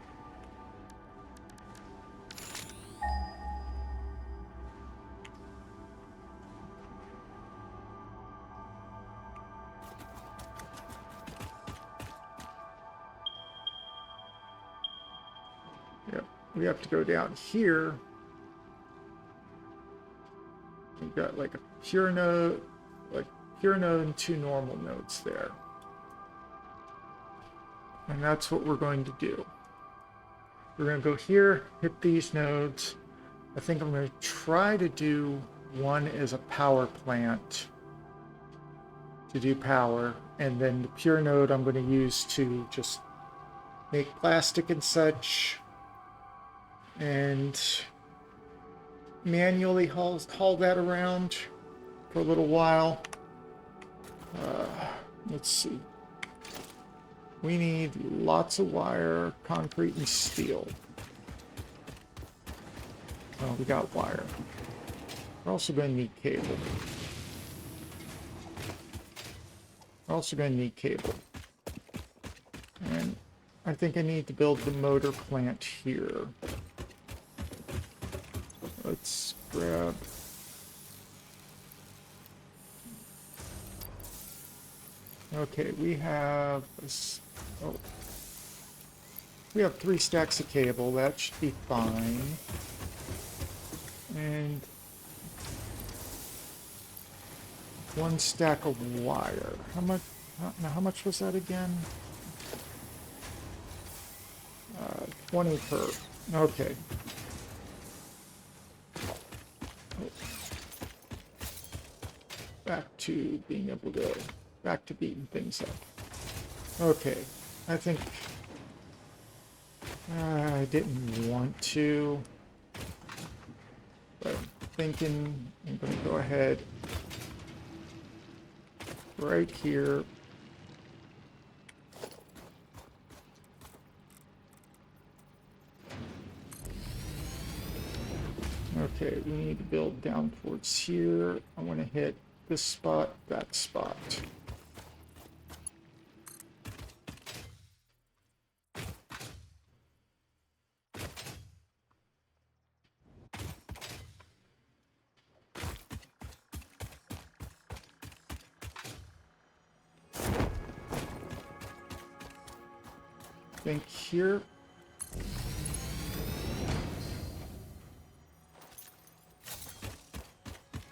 Speaker 1: Yep, we have to go down here. We've got like a pure node, and 2 normal nodes there. And that's what we're going to do. We're going to go here, hit these nodes. I think I'm going to try to do one as a power plant to do power, and then the pure node I'm going to use to just make plastic and such, and manually haul that around for a little while. Let's see. We need lots of wire, concrete, and steel. Oh, we got wire. We're also going to need cable. We're also going to need cable. And I think I need to build the motor plant here. Let's grab... Okay, we have... we have 3 stacks of cable. That should be fine. And 1 stack of wire. How much? Now, how much was that again? 20 per. Okay. Back to being able to, back to beating things up. Okay, I think I didn't want to, but I'm thinking I'm going to go ahead right here. Okay, we need to build down towards here. I want to hit this spot, that spot. Think here.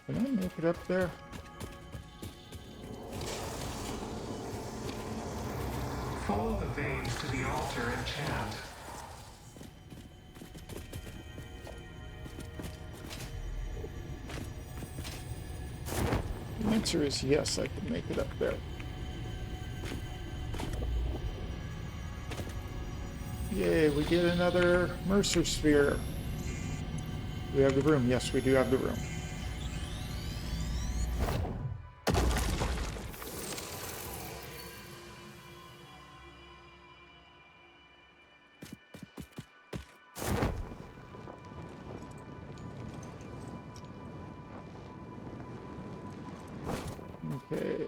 Speaker 1: Can I make it up there?
Speaker 3: Follow the veins to the altar and chant.
Speaker 1: The answer is yes, I can make it up there. Yay, we get another Mercer sphere. Do we have the room? Yes, we do have the room. Okay.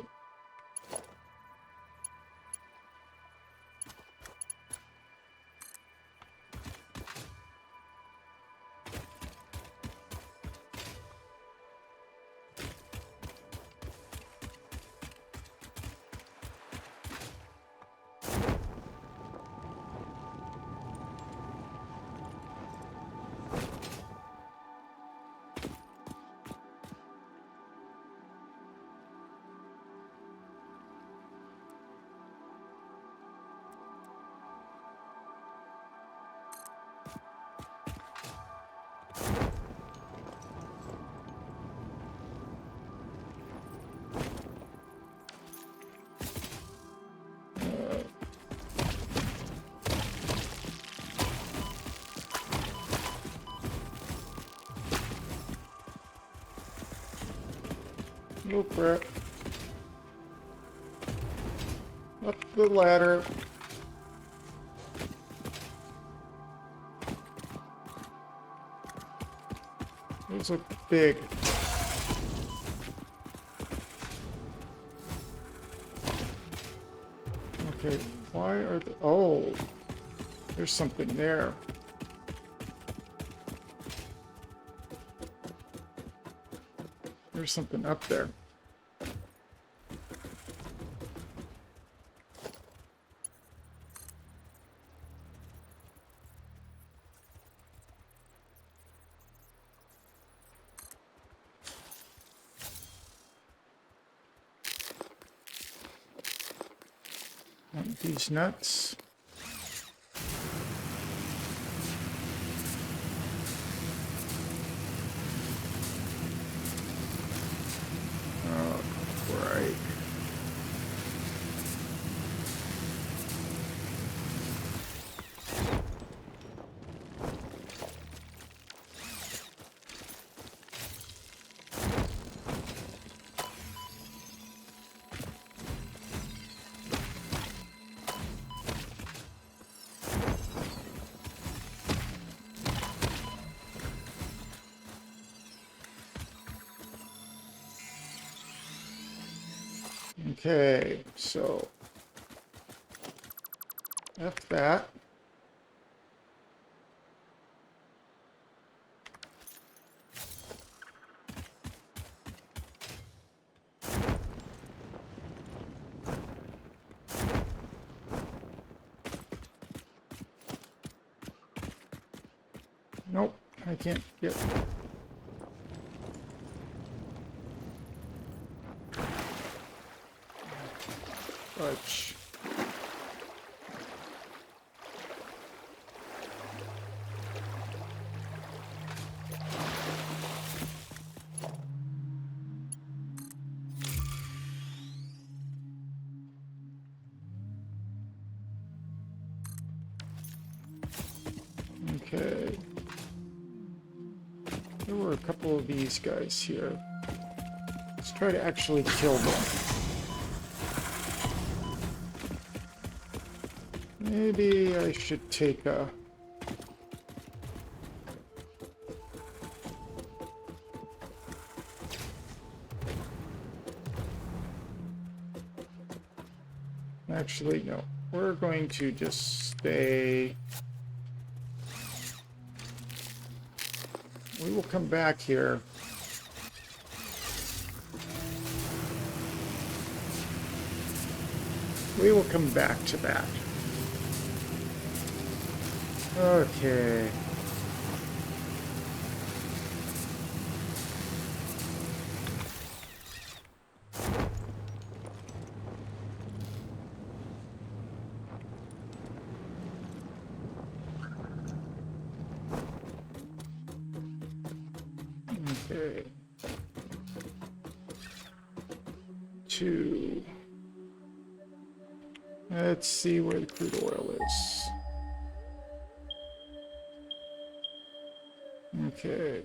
Speaker 1: Go for it. Up the ladder. Those look big. Okay, why are they... Oh, there's something there. There's something up there. Want these nuts. Oh, right. Okay, so F that. Nope, I can't get... Fudge. Okay. There were a couple of these guys here. Let's try to actually kill them. Maybe I should take a... Actually, no. We're going to just stay... We will come back here. We will come back to that. Okay. Okay. 2. Let's see where the crude oil is. Okay.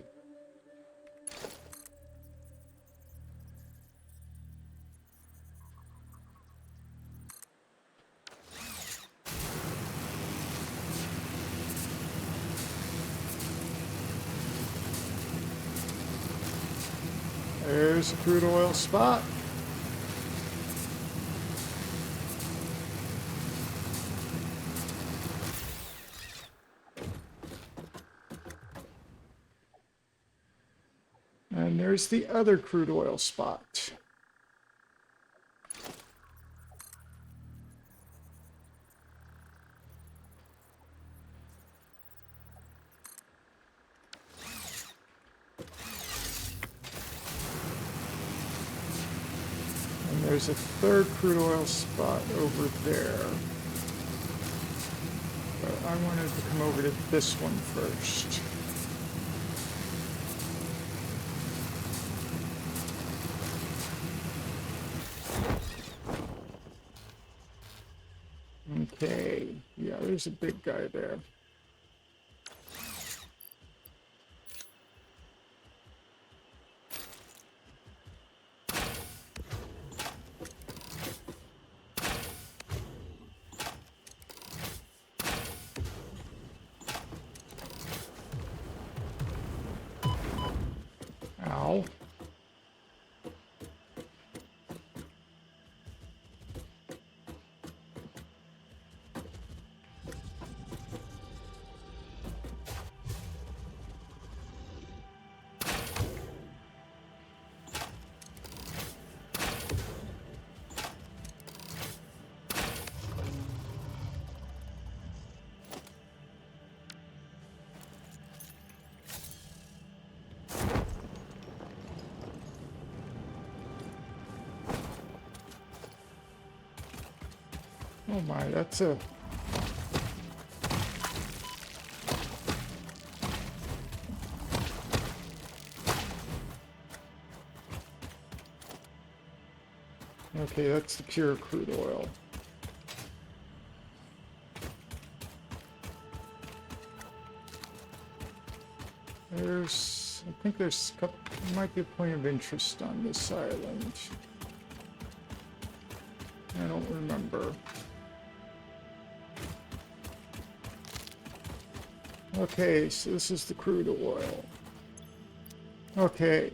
Speaker 1: There's a crude oil spot. And there's the other crude oil spot. And there's a third crude oil spot over there. But I wanted to come over to this one first. Okay, yeah, there's a big guy there. Oh my, that's a... Okay, that's the pure crude oil. I think there's might be a point of interest on this island. I don't remember. Okay, so this is the crude oil. Okay.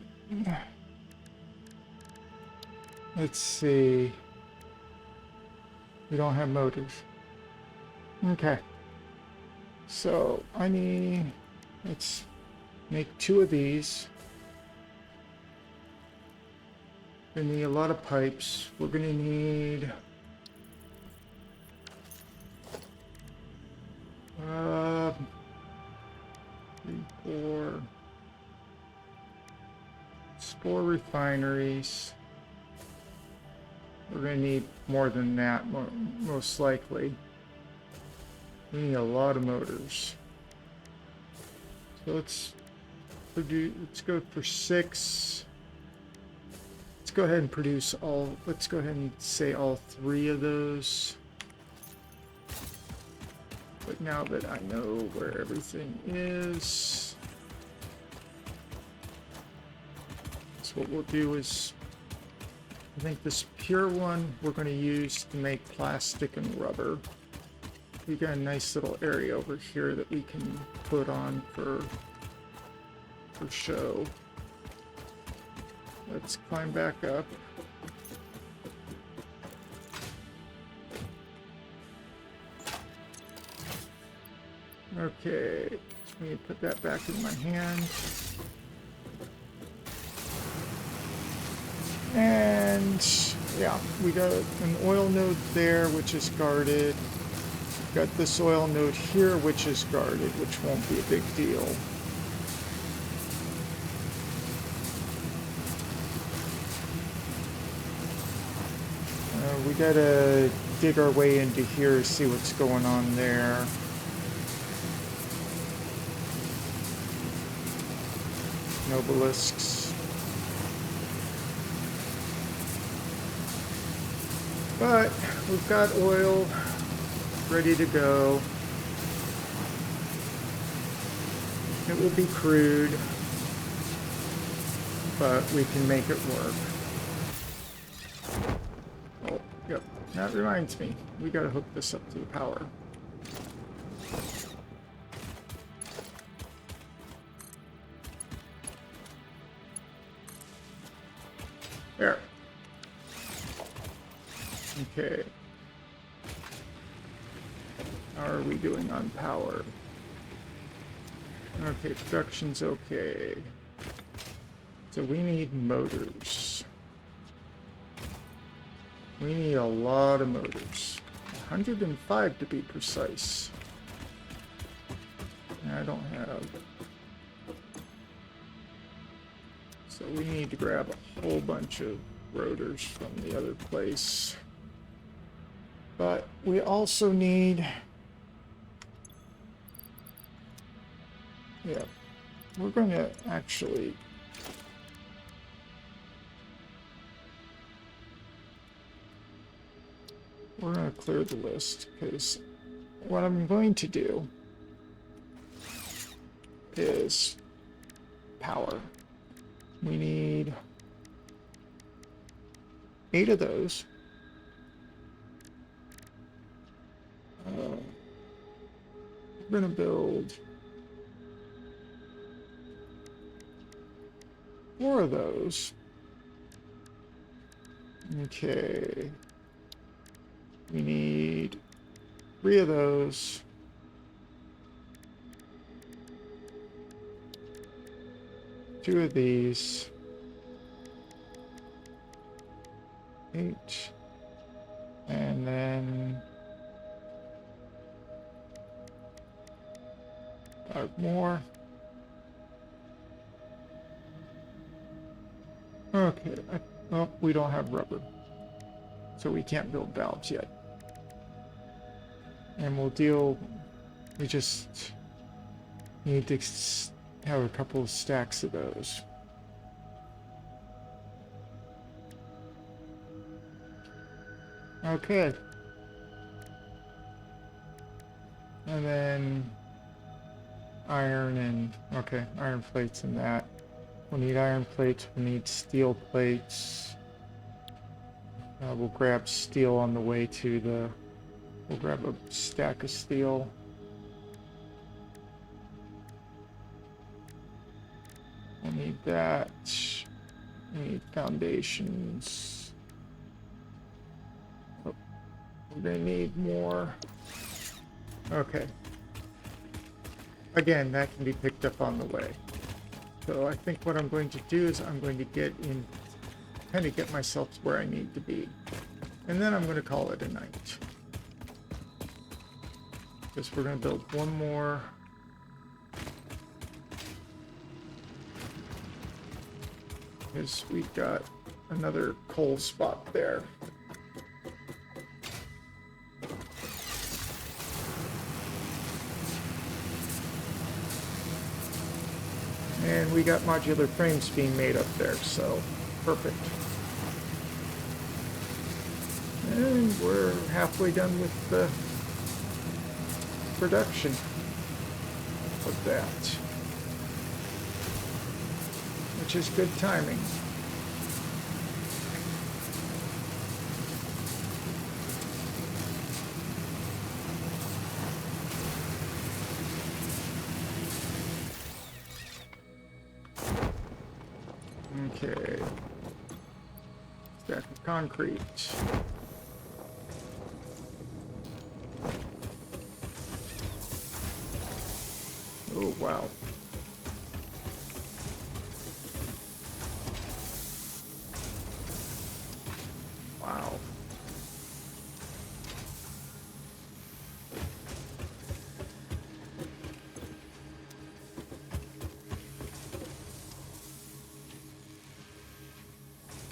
Speaker 1: Let's see. We don't have motors. Okay. So let's make 2 of these. We're gonna need a lot of pipes. We're gonna need 3, 4. It's 4 refineries. We're gonna need more than that, most likely. We need a lot of motors. So let's go for 6. Let's go ahead and produce all, let's go ahead and say all 3 of those. But now that I know where everything is, so what we'll do is, I think this pure one we're going to use to make plastic and rubber. We got a nice little area over here that we can put on for show. Let's climb back up. Okay, let me put that back in my hand. And yeah, we got an oil node there, which is guarded. Got this oil node here, which is guarded, which won't be a big deal. We gotta dig our way into here, see what's going on there. Obelisks. But we've got oil ready to go. It will be crude, but we can make it work. Oh, yep. That reminds me, we gotta hook this up to the power. There. Okay. How are we doing on power? Okay, production's okay. So we need motors. We need a lot of motors. 105 to be precise. I don't have. So we need to grab a whole bunch of rotors from the other place. But we also need... Yeah, we're going to actually... We're going to clear the list, because what I'm going to do is power. We need 8 of those. We're going to build 4 of those. Okay. We need 3 of those. 2 of these. 8. And then 5 more. Okay. Oh, we don't have rubber. So we can't build valves yet. And we'll deal, we just need to have a couple of stacks of those. Okay. And then iron and, okay, iron plates and that. We'll need iron plates, we'll need steel plates. We'll grab steel on the way to the, we'll grab a stack of steel. We'll need that. We need foundations. Oh, we're gonna need more. Okay. Again, that can be picked up on the way. So I think what I'm going to do is I'm going to get in, kind of get myself to where I need to be. And then I'm going to call it a night. Because we're going to build one more. Because we've got another coal spot there. And we got modular frames being made up there, so perfect. And we're halfway done with the production of that, which is good timing. Okay. Stack of concrete. Oh, wow. Wow.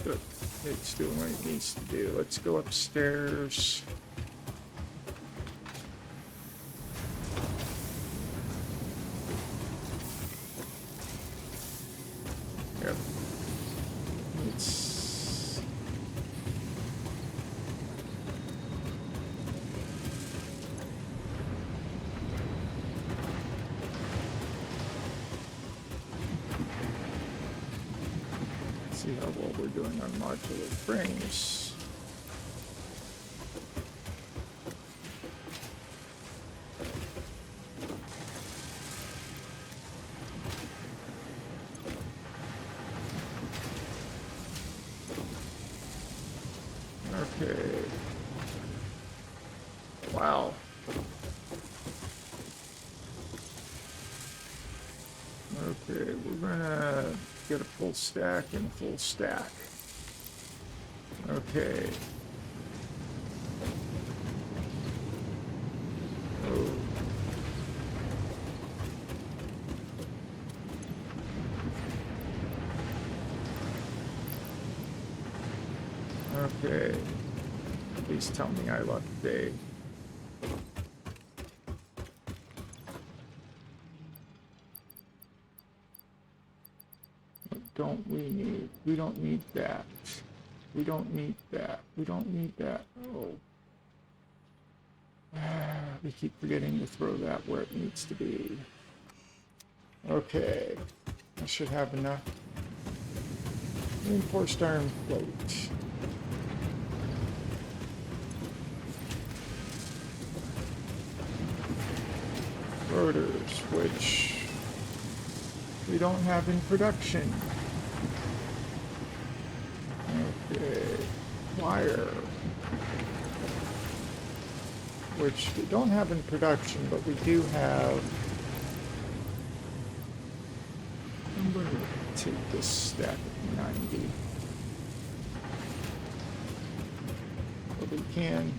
Speaker 1: Good. It's doing what it needs to do. Let's go upstairs. Yep. It's... see how well we're doing on modular frames. Okay. Wow. Okay, we're gonna get a full stack and a full stack. Okay. Oh. Okay. Please tell me I lucked Dave. What don't we need? We don't need that. We don't need that. We don't need that. Oh. We keep forgetting to throw that where it needs to be. Okay. I should have enough. Reinforced iron plate. Rotors, which we don't have in production. Okay, wire, which we don't have in production, but we do have. I'm going to take this stack of 90. But we can.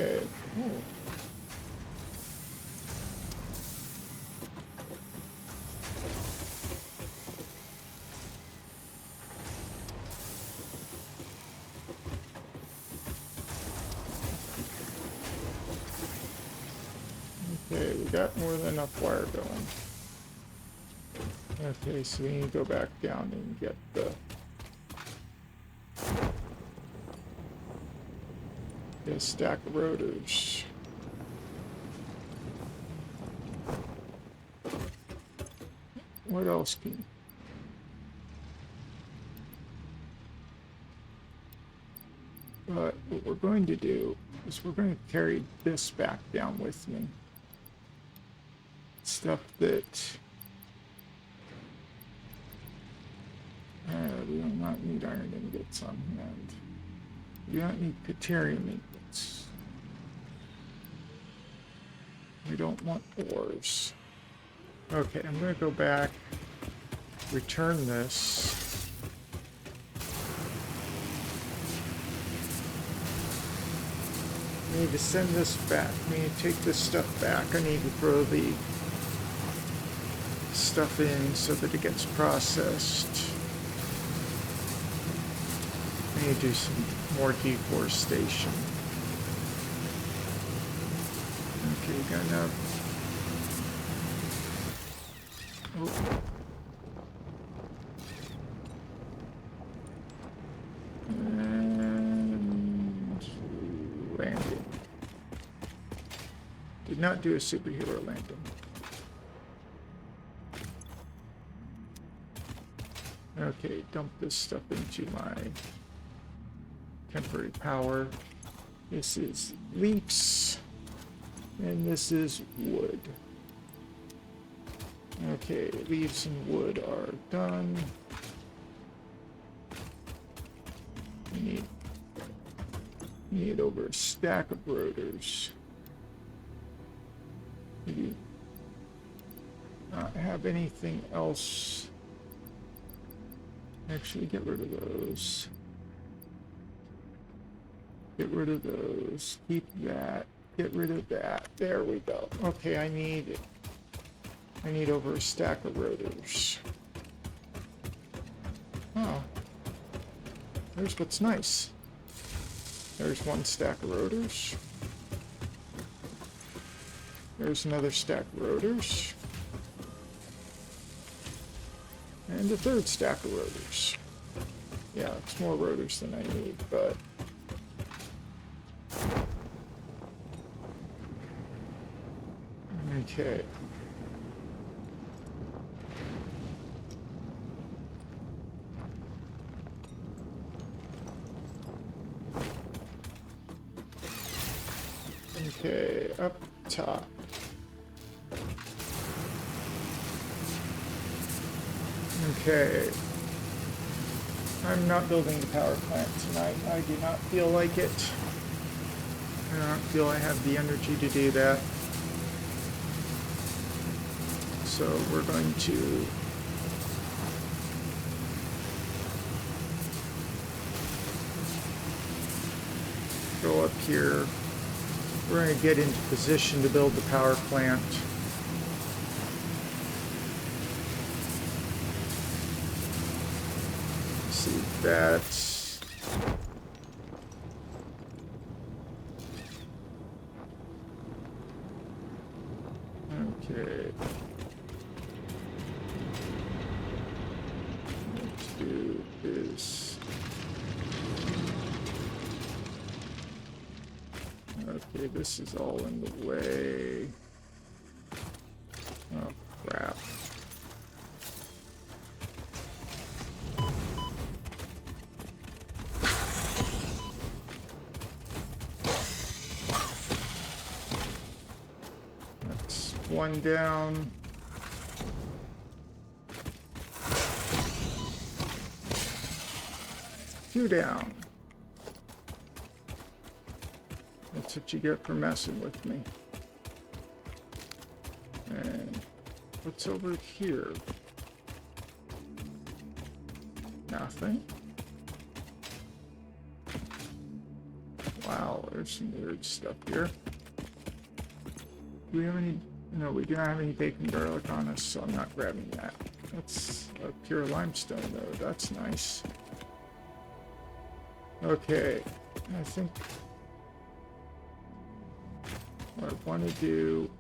Speaker 1: Okay. Oh. Okay, we got more than enough wire going. Okay, so we need to go back down and get the stack of rotors. What else can... But what we're going to do is we're going to carry this back down with me. Stuff that... we do not need iron ingots on hand. We do not need Caterium ingots. We don't want ores. Okay, I'm going to go back, return this. I need to send this back. I need to take this stuff back. I need to throw the stuff in so that it gets processed. I need to do some more deforestation. Okay, got enough. Oh. And landing. Did not do a superhero landing. Okay, dump this stuff into my temporary power. This is leaps, and this is wood. Okay, leaves and wood are done. We need over a stack of rotors. We do not have anything else. Actually, get rid of those. Get rid of those. Keep that. Get rid of that. There we go. Okay, I need over a stack of rotors. Oh. There's what's nice. There's one stack of rotors. There's another stack of rotors. And a third stack of rotors. Yeah, it's more rotors than I need, but... Okay. Okay, up top. Okay. I'm not building the power plant tonight. I do not feel like it. I don't feel I have the energy to do that. So we're going to go up here. We're going to get into position to build the power plant. See, that's... Okay. Let's do this. Okay, this is all in the way. Oh, crap. That's one down. Two down. That's what you get for messing with me. And what's over here? Nothing. Wow, there's some weird stuff here. Do we have any? No, we do not have any bacon garlic on us, so I'm not grabbing that. That's a pure limestone, though. That's nice. Okay, I think what I want to do.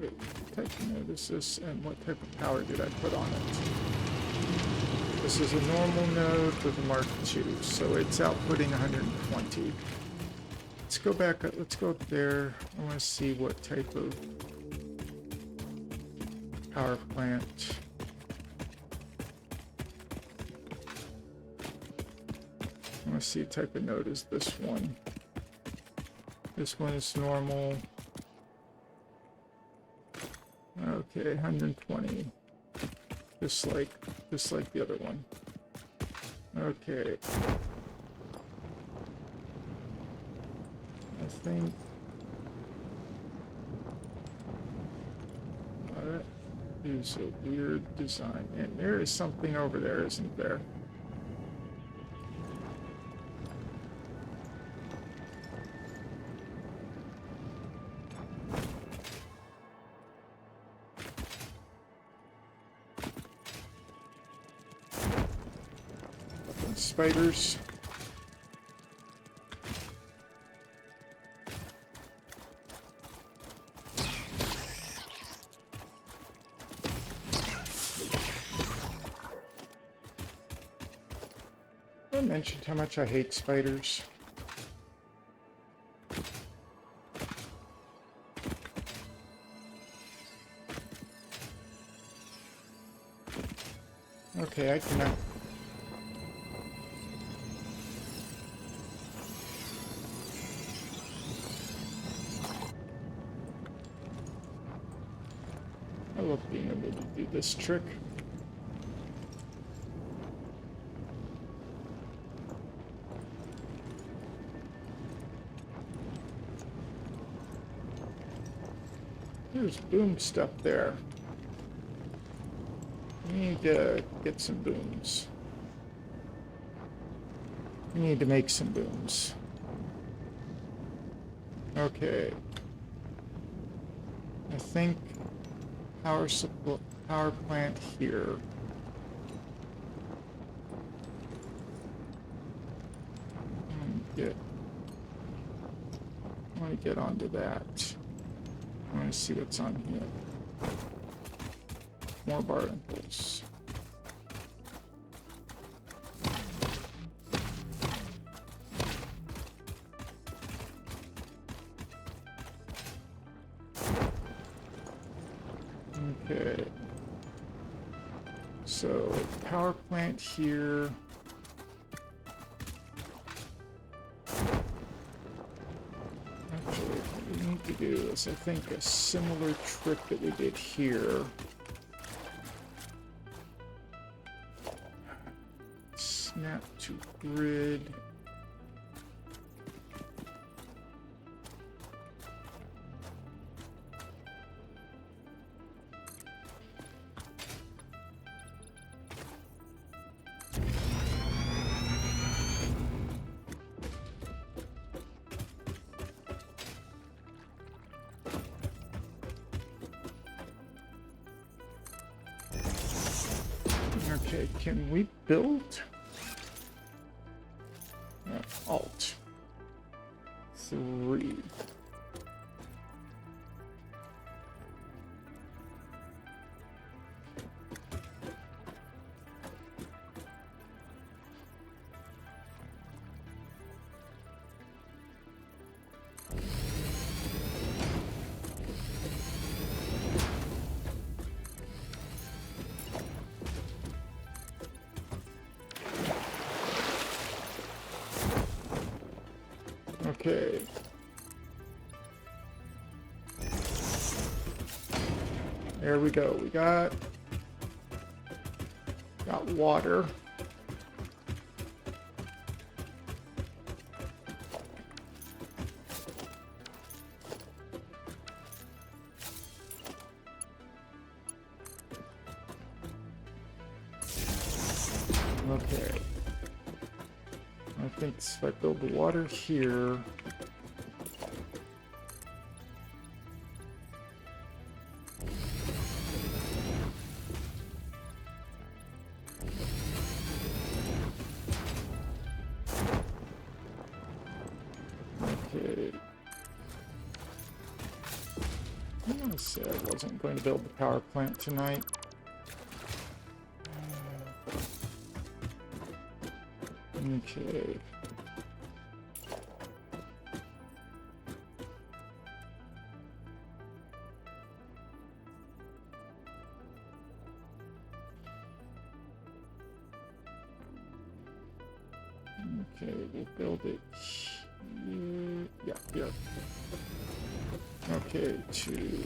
Speaker 1: Wait, what type of node is this, and what type of power did I put on it? This is a normal node with a Mark II, so it's outputting 120. Let's go back, let's go up there. I want to see what type of power plant. I want to see what type of node is this one. This one is normal. Okay, 120. Just like the other one. Okay. I think that is a weird design. And there is something over there, isn't there? Spiders. I mentioned how much I hate spiders. Okay, I cannot. I love being able to do this trick. There's boom stuff there. We need to get some booms. We need to make some booms. Okay. I think power plant here. I want to get onto that. I want to see what's on here. More bar impulse. Okay. So, power plant here. Actually, what we need to do is, I think, a similar trick that we did here. Snap to grid. Okay, can we build? Alt 3. Okay. There we go. We got water. Okay. I think if I build the water here. Okay. I said I wasn't going to build the power plant tonight. Okay. Okay, we'll build it here. Yeah, here. Okay, 2.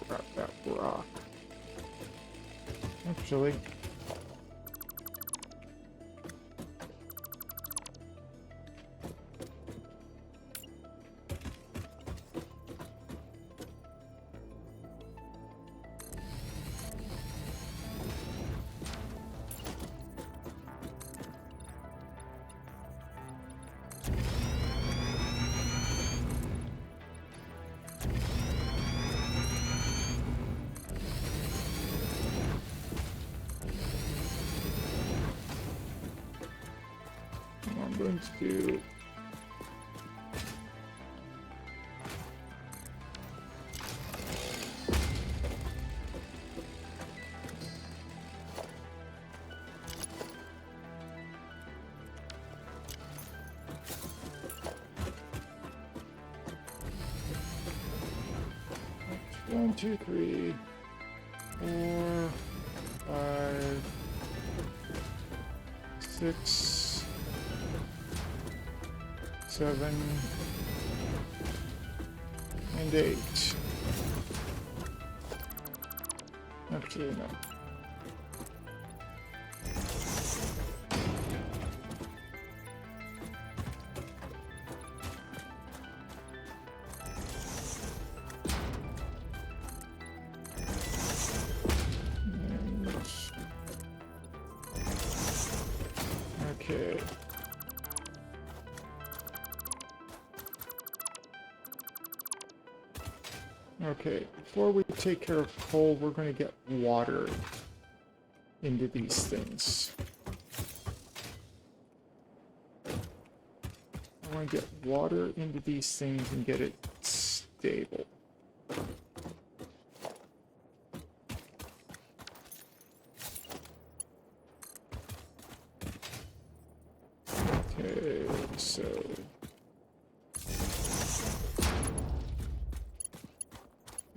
Speaker 1: Grab that rock. Actually, what I'm going to do. One, 2, 3, 4, 5, 6, 7, and 8. Actually, no. Okay. Okay, before we take care of coal, we're going to get water into these things. I want to get water into these things and get it stable. Okay, so...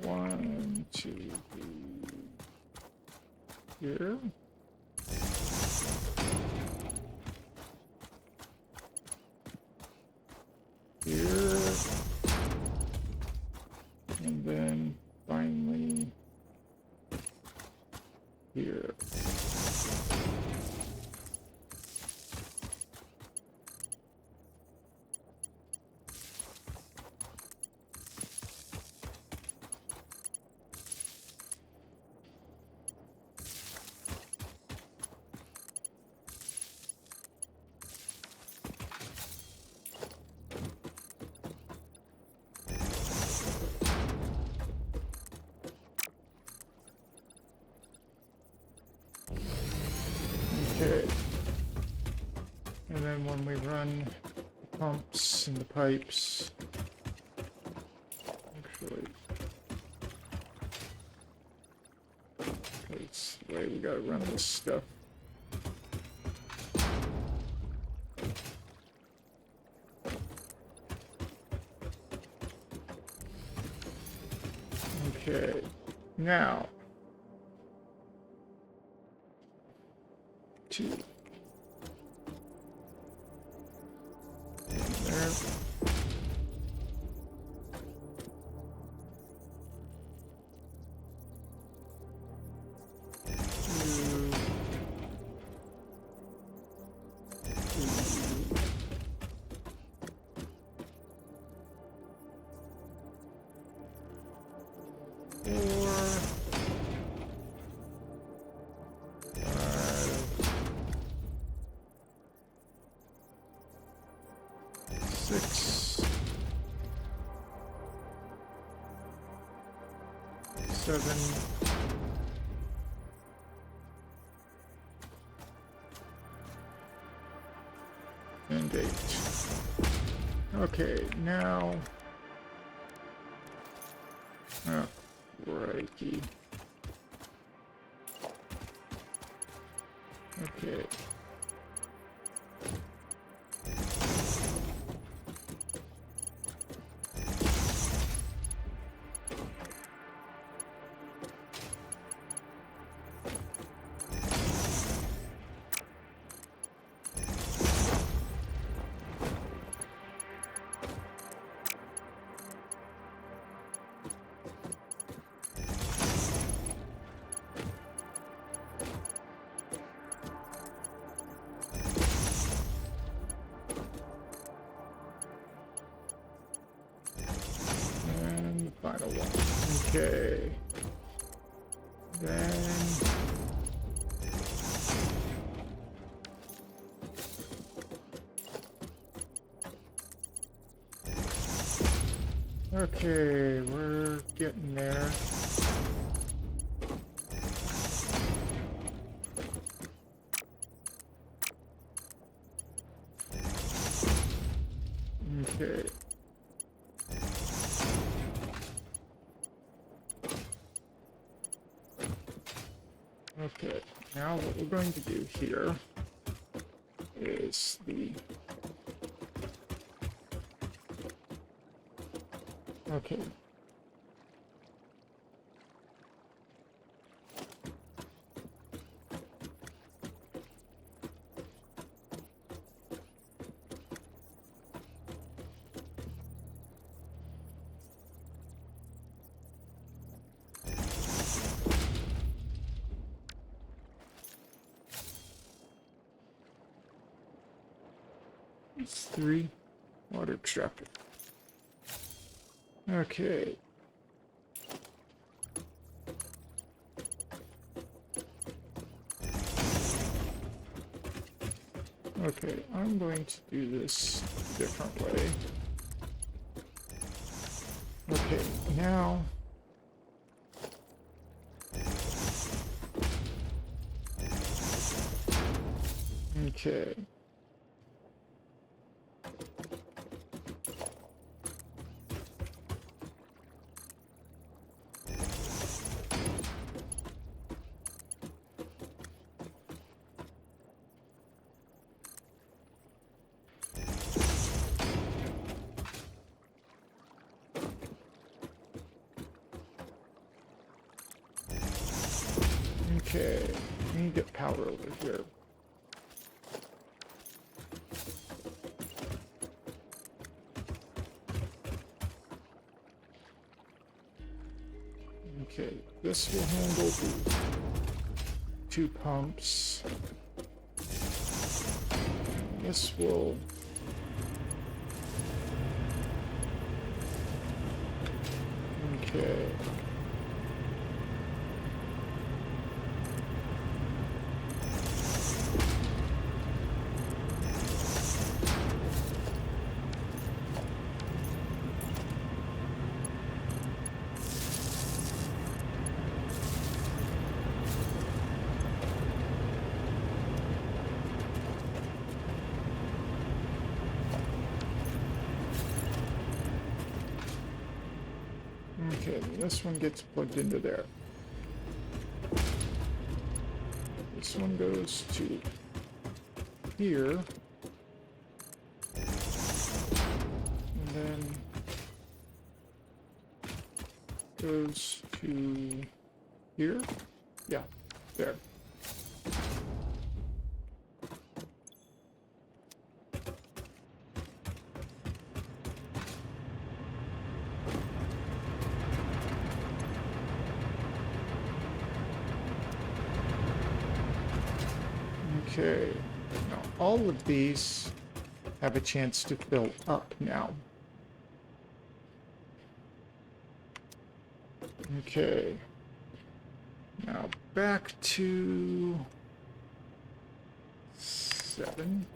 Speaker 1: One, two, here. Here. And then finally here. Okay. And then when we run the pumps and the pipes, actually, that's the way we gotta run this stuff. Okay. Now, two. There. Six, 7, and 8. Okay, now, oh, crikey. Okay. Final one. Okay. Then okay, we're getting there. Okay. Okay, now what we're going to do here is the... Okay. It's 3 water extractor. Okay. Okay, I'm going to do this a different way. Okay, now... Okay. Okay, we need to get power over here. Okay, this will handle the 2 pumps. This will... Okay. Okay, this one gets plugged into there. This one goes to here. And then goes to here? Yeah, there. Okay, now all of these have a chance to fill up now. Okay, now back to 7.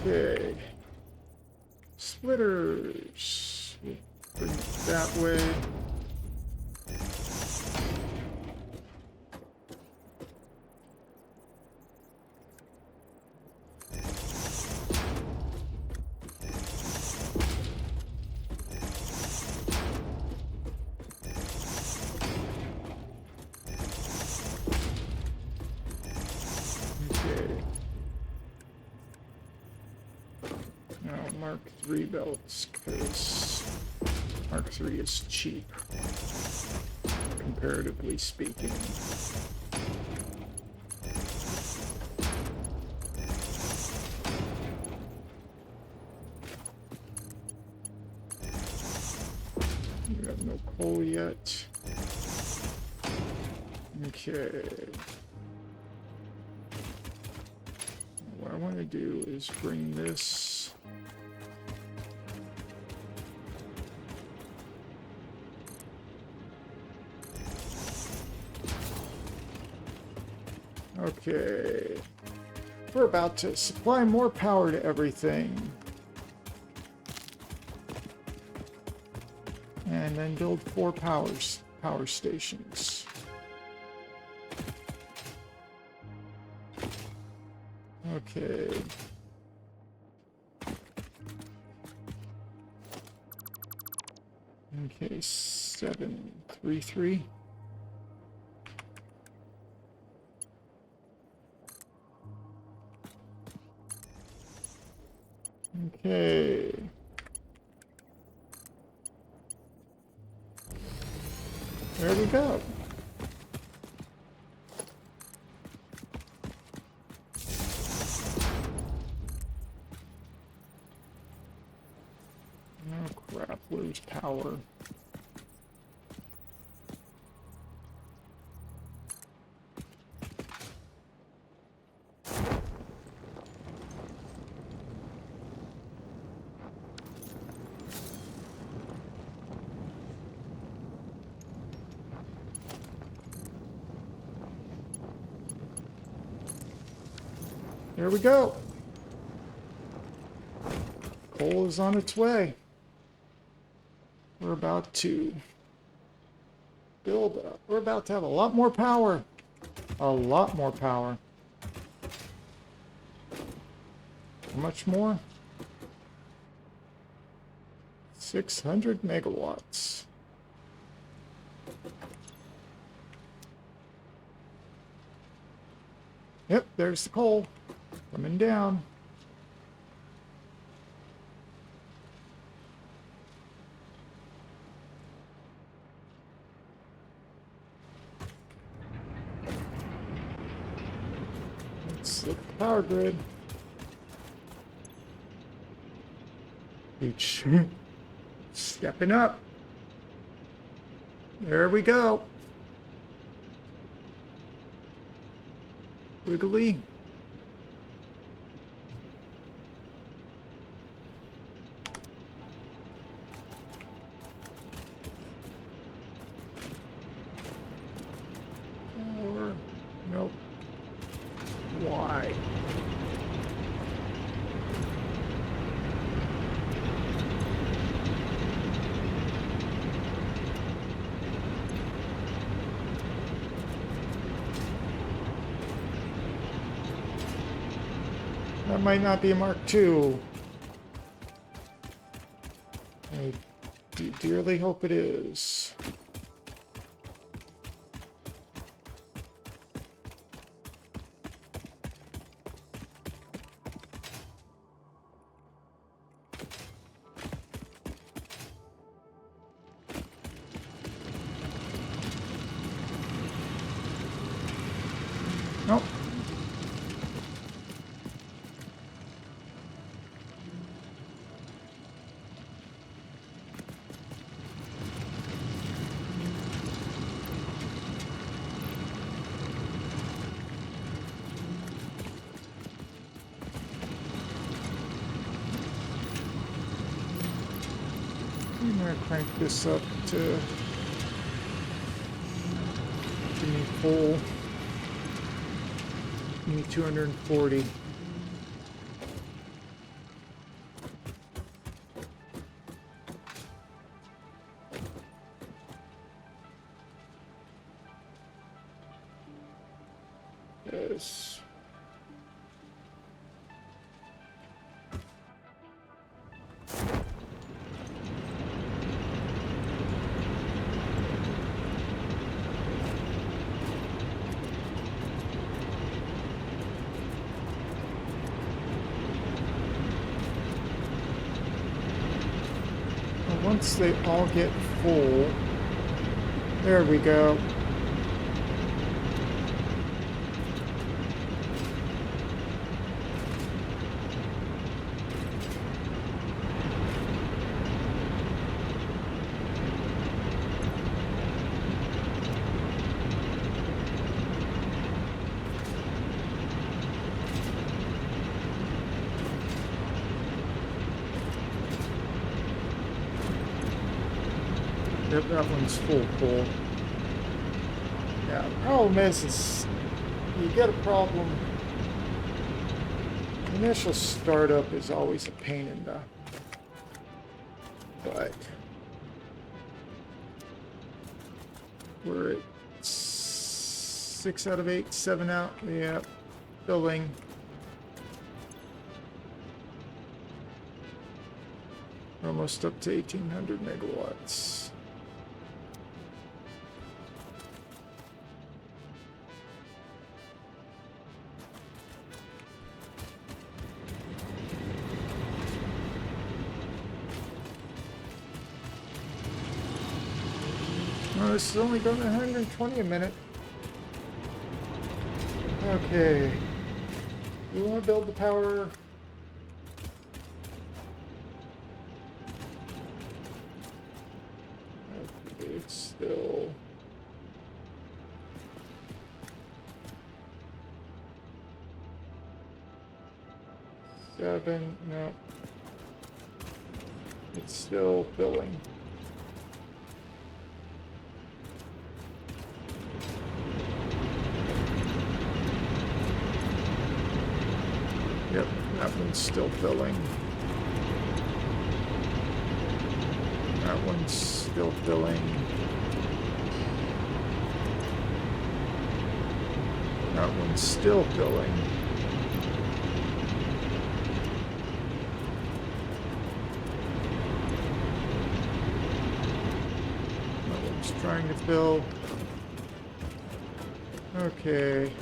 Speaker 1: Okay. Splitters. We'll bring it that way. Okay. Now Mark III belts, because Mark III is cheap, comparatively speaking. You have no coal yet. Okay. What I want to do is bring this. Okay. We're about to supply more power to everything. And then build 4 power stations. Okay. Okay, 733. Okay. There we go. Oh crap, where's power? There we go. Coal is on its way. We're about to build up. We're about to have a lot more power. A lot more power. How much more? 600 megawatts. Yep, there's the coal. Coming down. Let's look at the power grid. Each stepping up. There we go. Wiggly. Or, nope. Why? That might not be a Mark II. I dearly hope it is. Nope. I'm gonna crank this up to give me full. Give me 240. Yes. Once they all get full, there we go. Yep, that one's full. Yeah, the problem is you get a problem. Initial startup is always a pain in the butt. We're at 6 out of 8, 7 out. Yeah, filling. We're almost up to 1,800 megawatts. Oh, this is only going to 120 a minute. Okay. We want to build the power. Okay, it's still. Seven, no. It's still filling. Yep, that one's still filling. That one's still filling. That one's still filling. That one's trying to fill. Okay.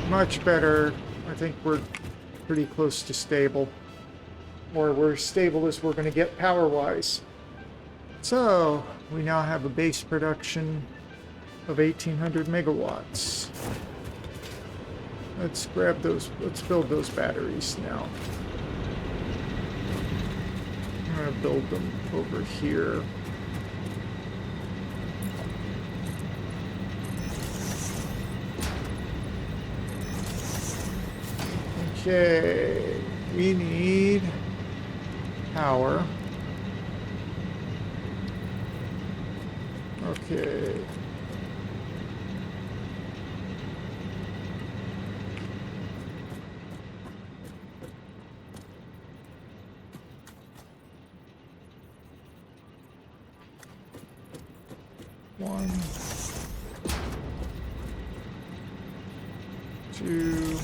Speaker 1: Much better. I think we're pretty close to stable. Or we're as stable as we're going to get power-wise. So, we now have a base production of 1,800 megawatts. Let's grab those, let's build those batteries now. I'm going to build them over here. Okay, we need power. Okay. 1, 2,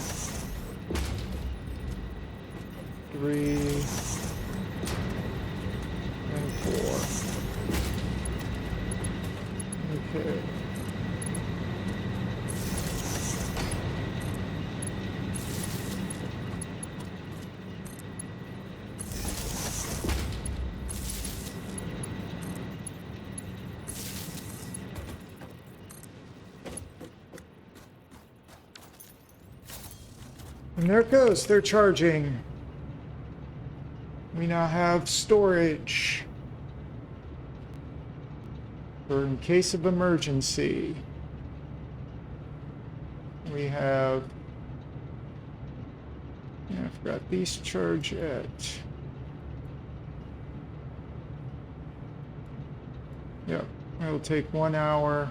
Speaker 1: 3, and 4. Okay. And there it goes, they're charging. We now have storage for in case of emergency. We have, yeah, I forgot these charge at, yep, it'll take 1 hour.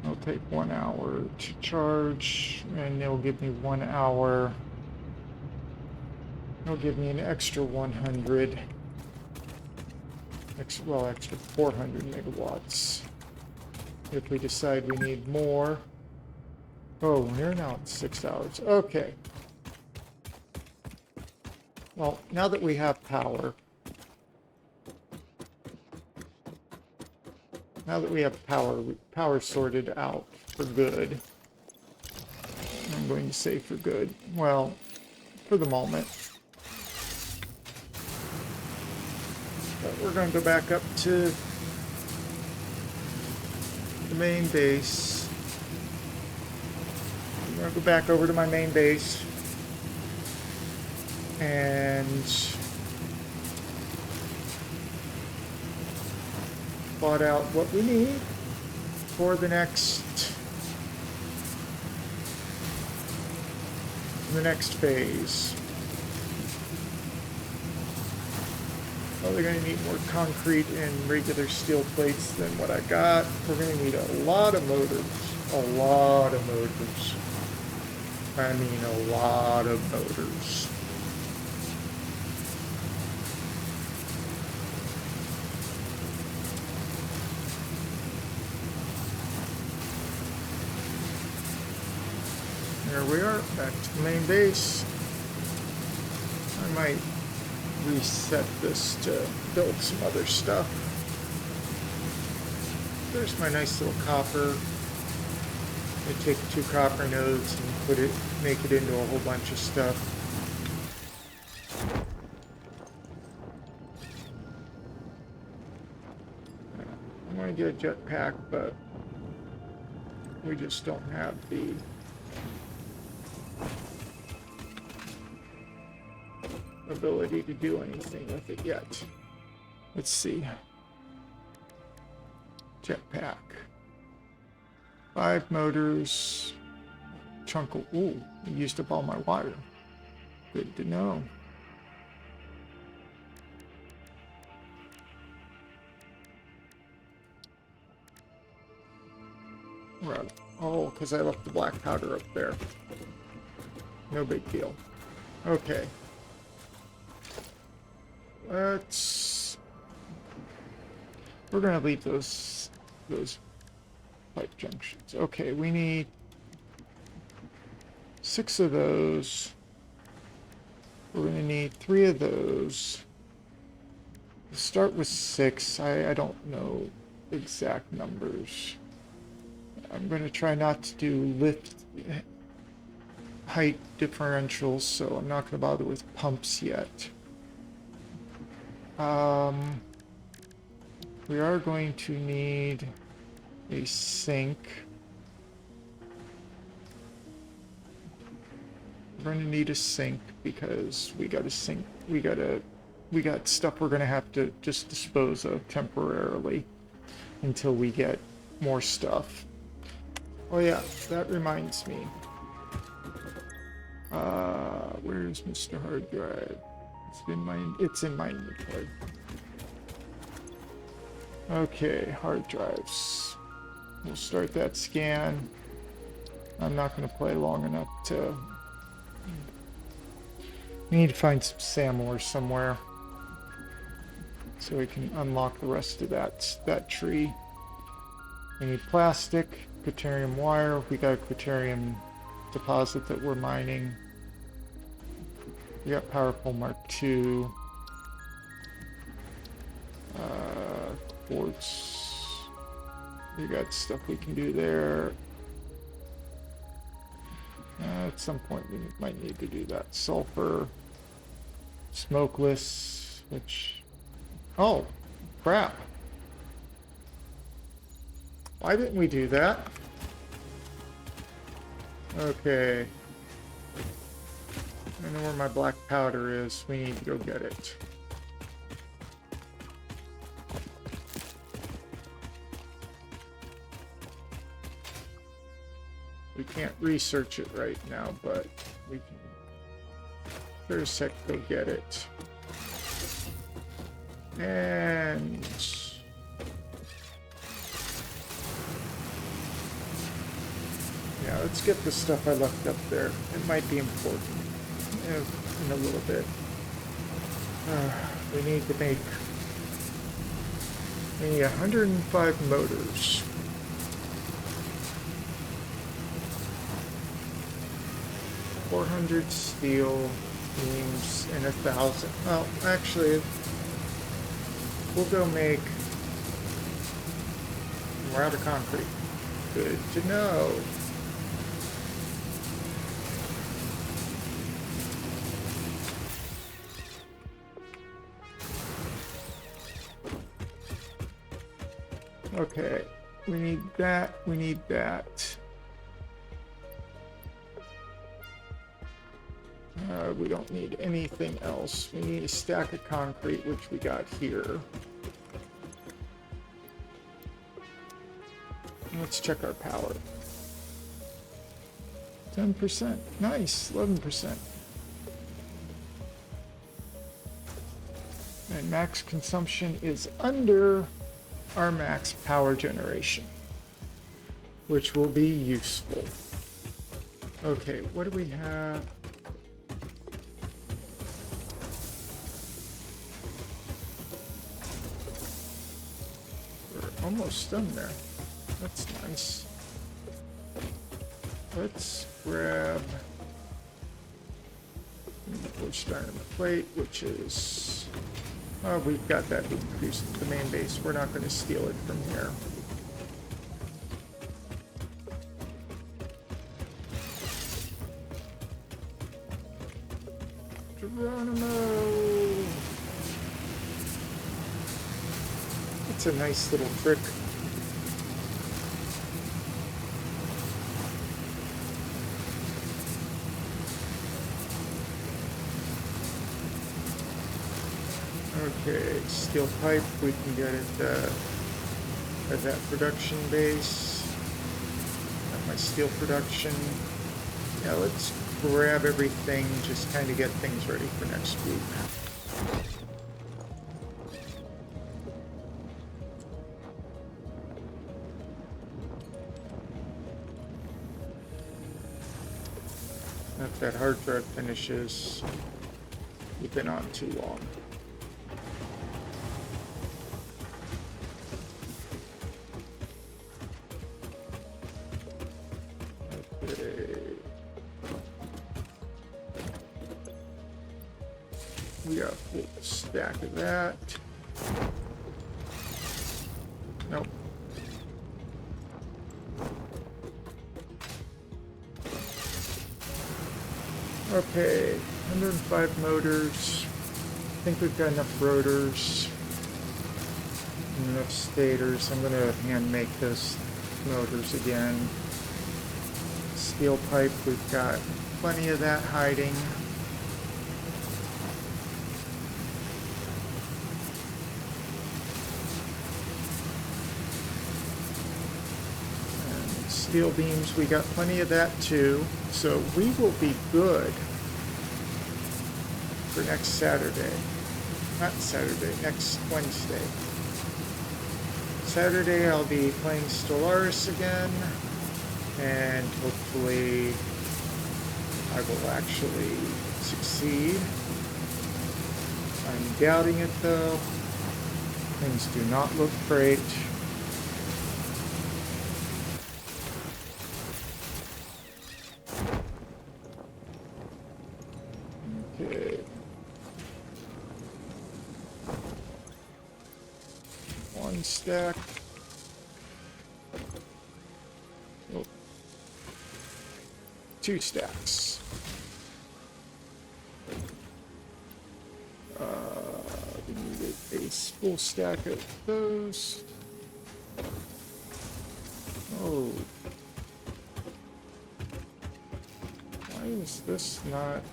Speaker 1: It'll take 1 hour to charge, and it'll give me 1 hour. It'll give me an extra 100. Extra 400 megawatts. If we decide we need more. Oh, we're now at 6 hours. Okay. Well, now that we have power. Now that we have power sorted out for good. I'm going to say for good. Well, for the moment. But we're going to go back up to the main base. I'm going to go back over to my main base. And plot out what we need for the next phase. Well, they're going to need more concrete and regular steel plates than what I got. We're going to need a lot of motors. A lot of motors. I mean a lot of motors. There we are, back to the main base. I might reset this to build some other stuff. There's my nice little copper. I take 2 copper nodes and make it into a whole bunch of stuff. I want to get a jetpack, but we just don't have the ability to do anything with it yet. Let's see. Jetpack. 5 motors. Chunk of, ooh, I used up all my wire. Good to know. Right. Oh, because I left the black powder up there. No big deal. Okay. We're gonna leave those pipe junctions. Okay, we need 6 of those. We're gonna need 3 of those. We'll start with 6. I don't know exact numbers. I'm gonna try not to do lift height differentials, so I'm not gonna bother with pumps yet. We are going to need a sink. We're going to need a sink because we got a sink. We got stuff we're going to have to just dispose of temporarily until we get more stuff. Oh yeah, that reminds me. Where's Mr. Hard Drive? It's in my inventory. Okay, hard drives. We'll start that scan. I'm not going to play long enough to... We need to find some SAM ore somewhere. so we can unlock the rest of that tree. We need plastic, quaternarium wire. We got a quaternarium deposit that we're mining. We got powerful Mark II. Quartz. We got stuff we can do there. At some point we might need to do that. Sulfur. Smokeless, which... Oh, crap. Why didn't we do that? Okay. I know where my black powder is. We need to go get it. We can't research it right now, but we can for a sec go get it. And yeah, let's get the stuff I left up there. It might be important in a little bit. We need 105 motors. 400 steel beams and 1,000. Well, actually, we'll go make. We're out of concrete. Good to know. Okay, we need that. We need that. We don't need anything else. We need a stack of concrete, which we got here. Let's check our power. 10%. Nice. 11%. And max consumption is under our max power generation, which will be useful. Okay, what do we have? Almost done there. That's nice. Let's grab. We're starting the plate, which is. Oh, we've got that increased at the main base. We're not going to steal it from here. Geronimo! It's a nice little trick. Okay, steel pipe, we can get it at that production base. Got my steel production. Yeah, let's grab everything, just kind of get things ready for next week. If that hard drive finishes, we've been on too long. Okay. We got a full stack of that. Nope. Okay, 105 motors. I think we've got enough rotors and enough stators. I'm going to hand make those motors again. Steel pipe, we've got plenty of that hiding. And steel beams, we got plenty of that too. So we will be good for next Saturday. Not Saturday, next Wednesday. Saturday I'll be playing Stellaris again, and hopefully I will actually succeed. I'm doubting it though. Things do not look great. Okay. One stack. Oh. Two stacks. We need a full stack of those. Oh. Why is this not...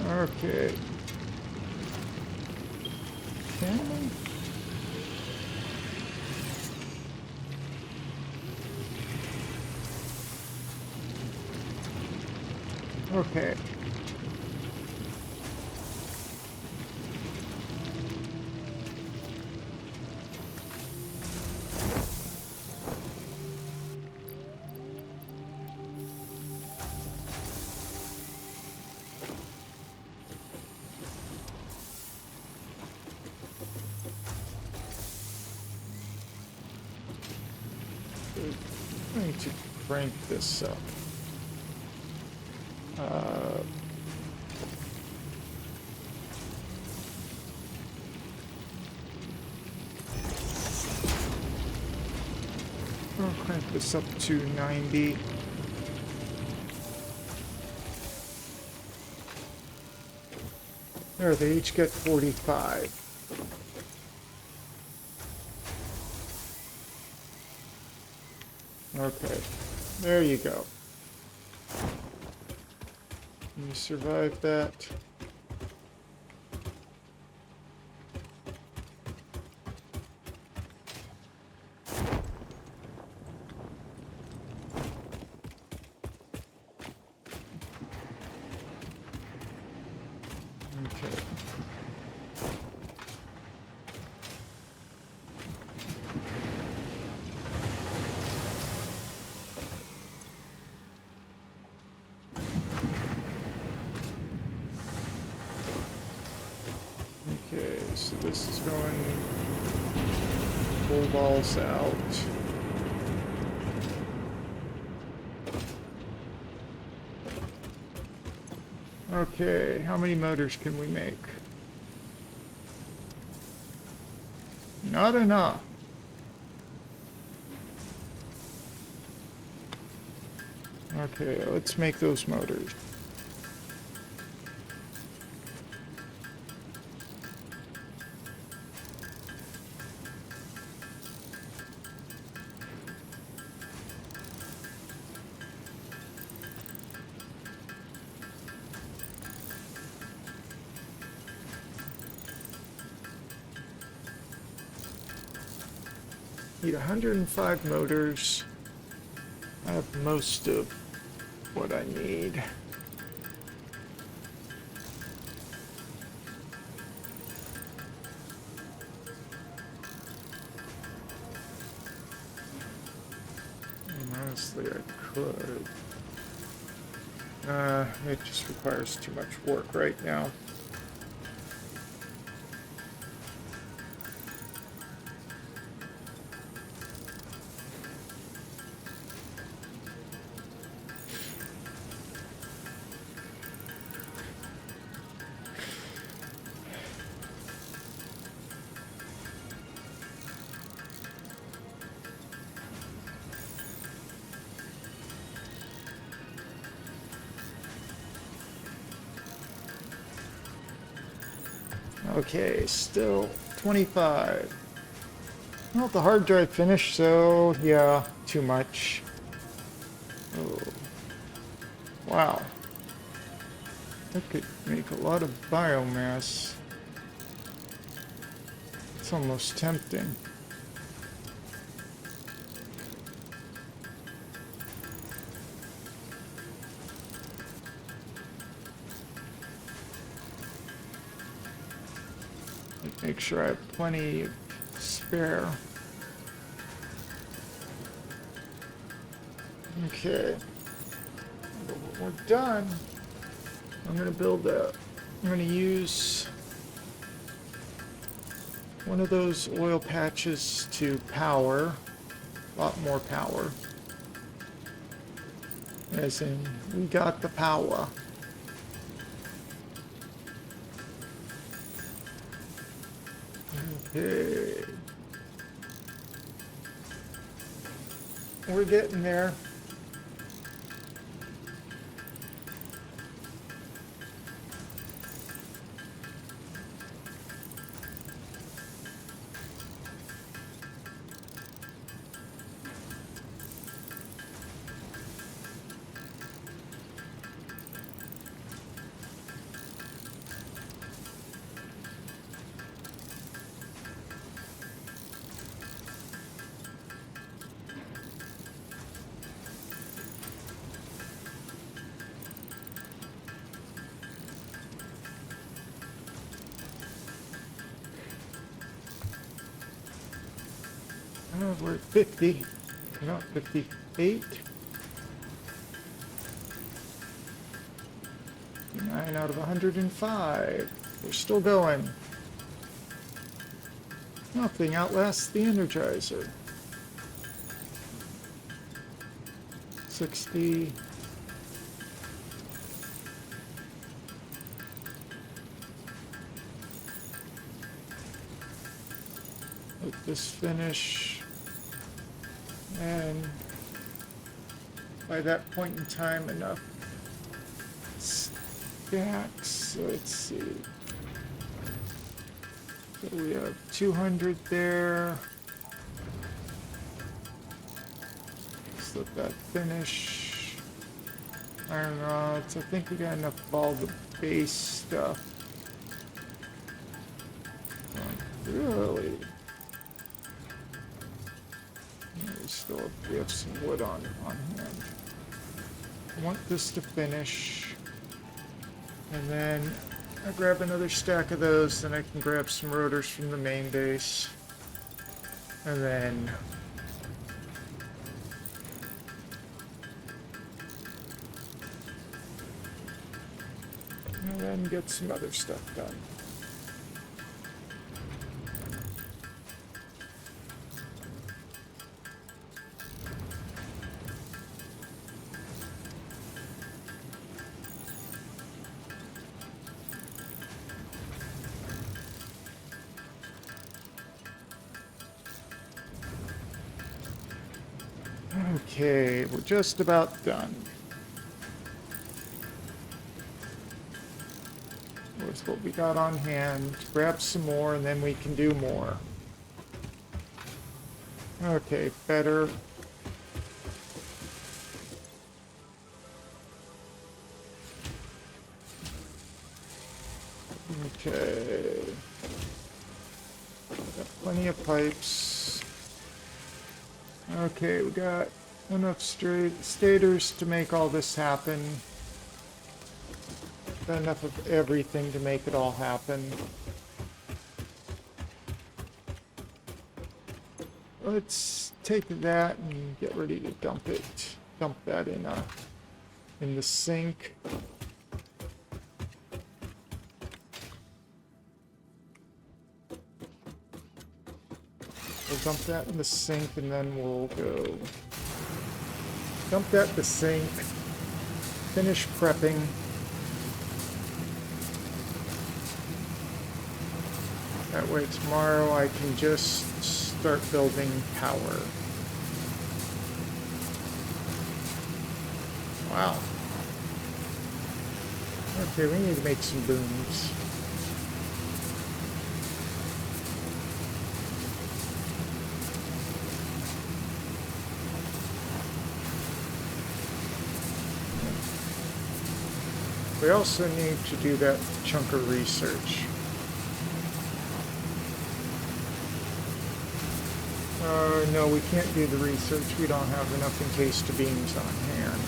Speaker 1: Okay. Can we? Okay. I need to crank this up. I'll crank this up to 90. There, they each get 45. Okay, there you go. You survived that. Okay. Okay, so this is going full balls out. Okay, how many motors can we make? Not enough. Okay, let's make those motors. Need 105 motors. I have most of what I need. And honestly, I could. It just requires too much work right now. Okay, still 25. Well, the hard drive finished, so yeah, too much. Oh. Wow. That could make a lot of biomass. It's almost tempting. Make sure I have plenty of spare. Okay. But when we're done, I'm going to build a... I'm going to use one of those oil patches to power. A lot more power. As in, we got the power. Okay. We're getting there. We're at 50, not 58. 9 out of 105. We're still going. Nothing outlasts the Energizer. 60. Let this finish. And by that point in time, enough stacks. So let's see. So we have 200 there. Let's let that finish. Iron rods. I think we got enough of all the base stuff. Really? We have some wood on hand. I want this to finish. And then I grab another stack of those, then I can grab some rotors from the main base. And then get some other stuff done. Okay, we're just about done. With what we got on hand, grab some more and then we can do more. Okay, better. Okay. Got plenty of pipes. Okay, we got enough stators to make all this happen. Got enough of everything to make it all happen. Let's take that and get ready to dump it. Dump that in the sink. We'll dump that in the sink and then we'll go dump that in the sink, finish prepping. That way tomorrow I can just start building power. Wow. Okay, we need to make some booms. We also need to do that chunk of research. No, we can't do the research. We don't have enough encased beams on hand.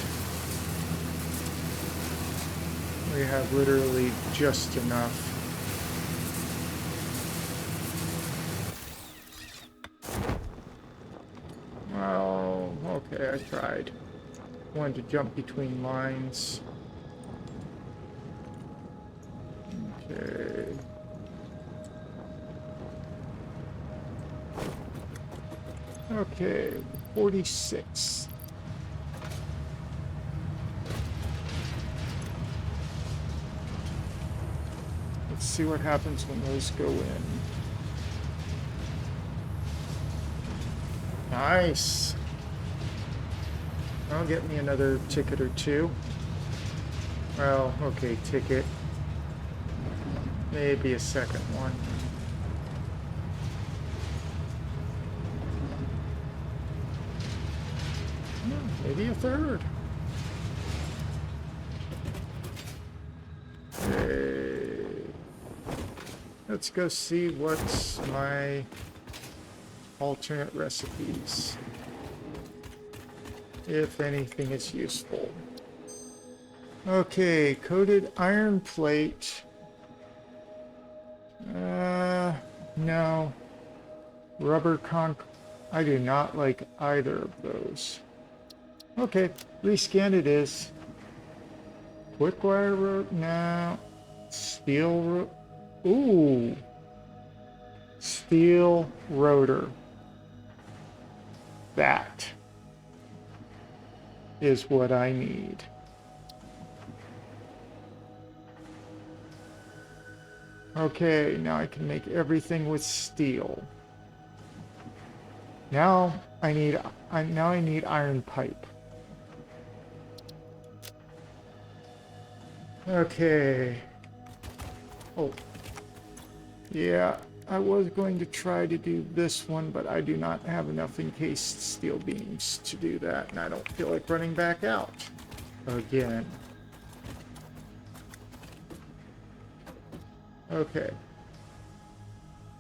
Speaker 1: We have literally just enough. Well, okay, I tried. Wanted to jump between lines. Okay. Okay, 46. Let's see what happens when those go in. Nice. I'll get me another ticket or two. Well, okay, ticket. Maybe a second one. Maybe a third. Okay. Let's go see what's my alternate recipes. If anything is useful. Okay, coated iron plate. No. Rubber I do not like either of those. Okay, rescan it is. Quick wire rope? No. Steel rope? Ooh. Steel rotor. That is what I need. Okay, now I can make everything with steel. Now I need iron pipe. Okay. Oh. Yeah, I was going to try to do this one, but I do not have enough encased steel beams to do that, and I don't feel like running back out again. Okay.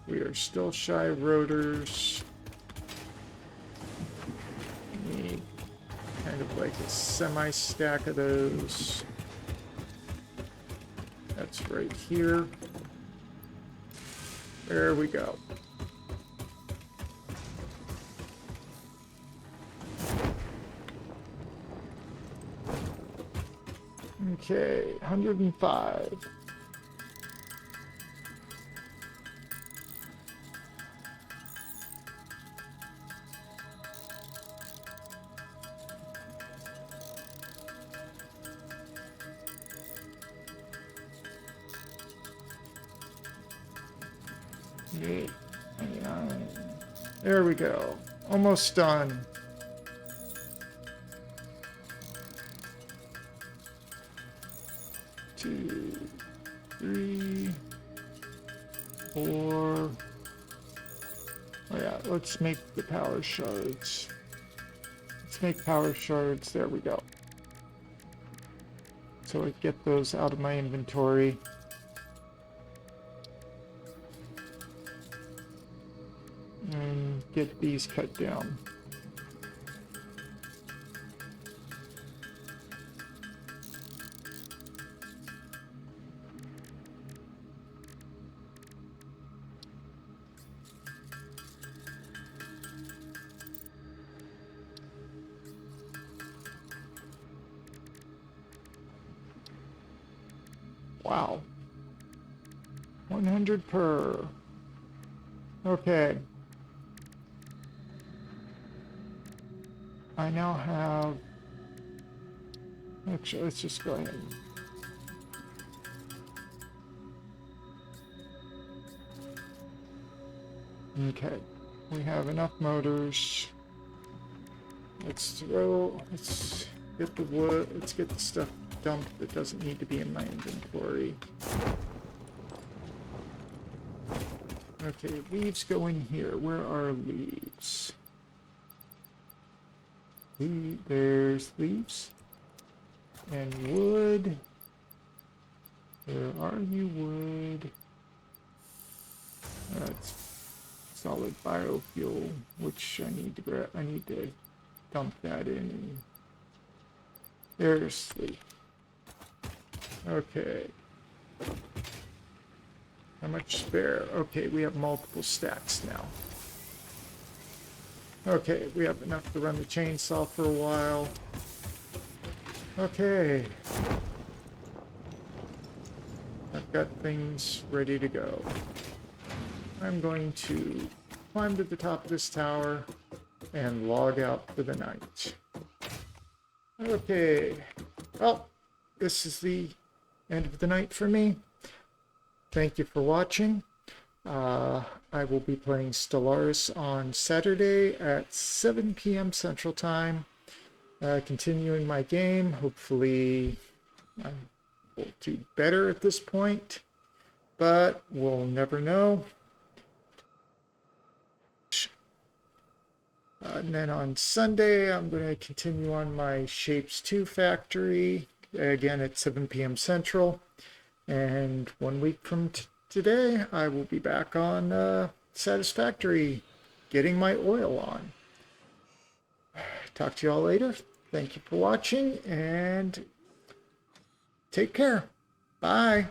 Speaker 1: We are still shy of rotors. Need kind of like a semi-stack of those. That's right here. There we go. Okay, 105. There we go. Almost done. Two, three, four. Oh yeah, let's make the power shards. Let's make power shards. There we go. So I get those out of my inventory. And get these cut down. Wow. 100 per. Okay. I now have, actually, let's just go ahead. Okay, we have enough motors. Let's get the wood, let's get the stuff dumped that doesn't need to be in my inventory. Okay, leaves go in here. Where are leaves? There's leaves and wood. Where are you, wood? That's solid biofuel, which I need to grab. I need to dump that in. There's sleep. Okay. How much spare? Okay, we have multiple stacks now. Okay, we have enough to run the chainsaw for a while. Okay. I've got things ready to go. I'm going to climb to the top of this tower and log out for the night. Okay. Well, this is the end of the night for me. Thank you for watching. I will be playing Stellaris on Saturday at 7 p.m. Central Time. Continuing my game. Hopefully I will do better at this point, but we'll never know. And then on Sunday, I'm going to continue on my Shapes 2 factory, again at 7 p.m. Central. And 1 week from today, I will be back on Satisfactory, getting my oil on. Talk to you all later. Thank you for watching, and take care. Bye.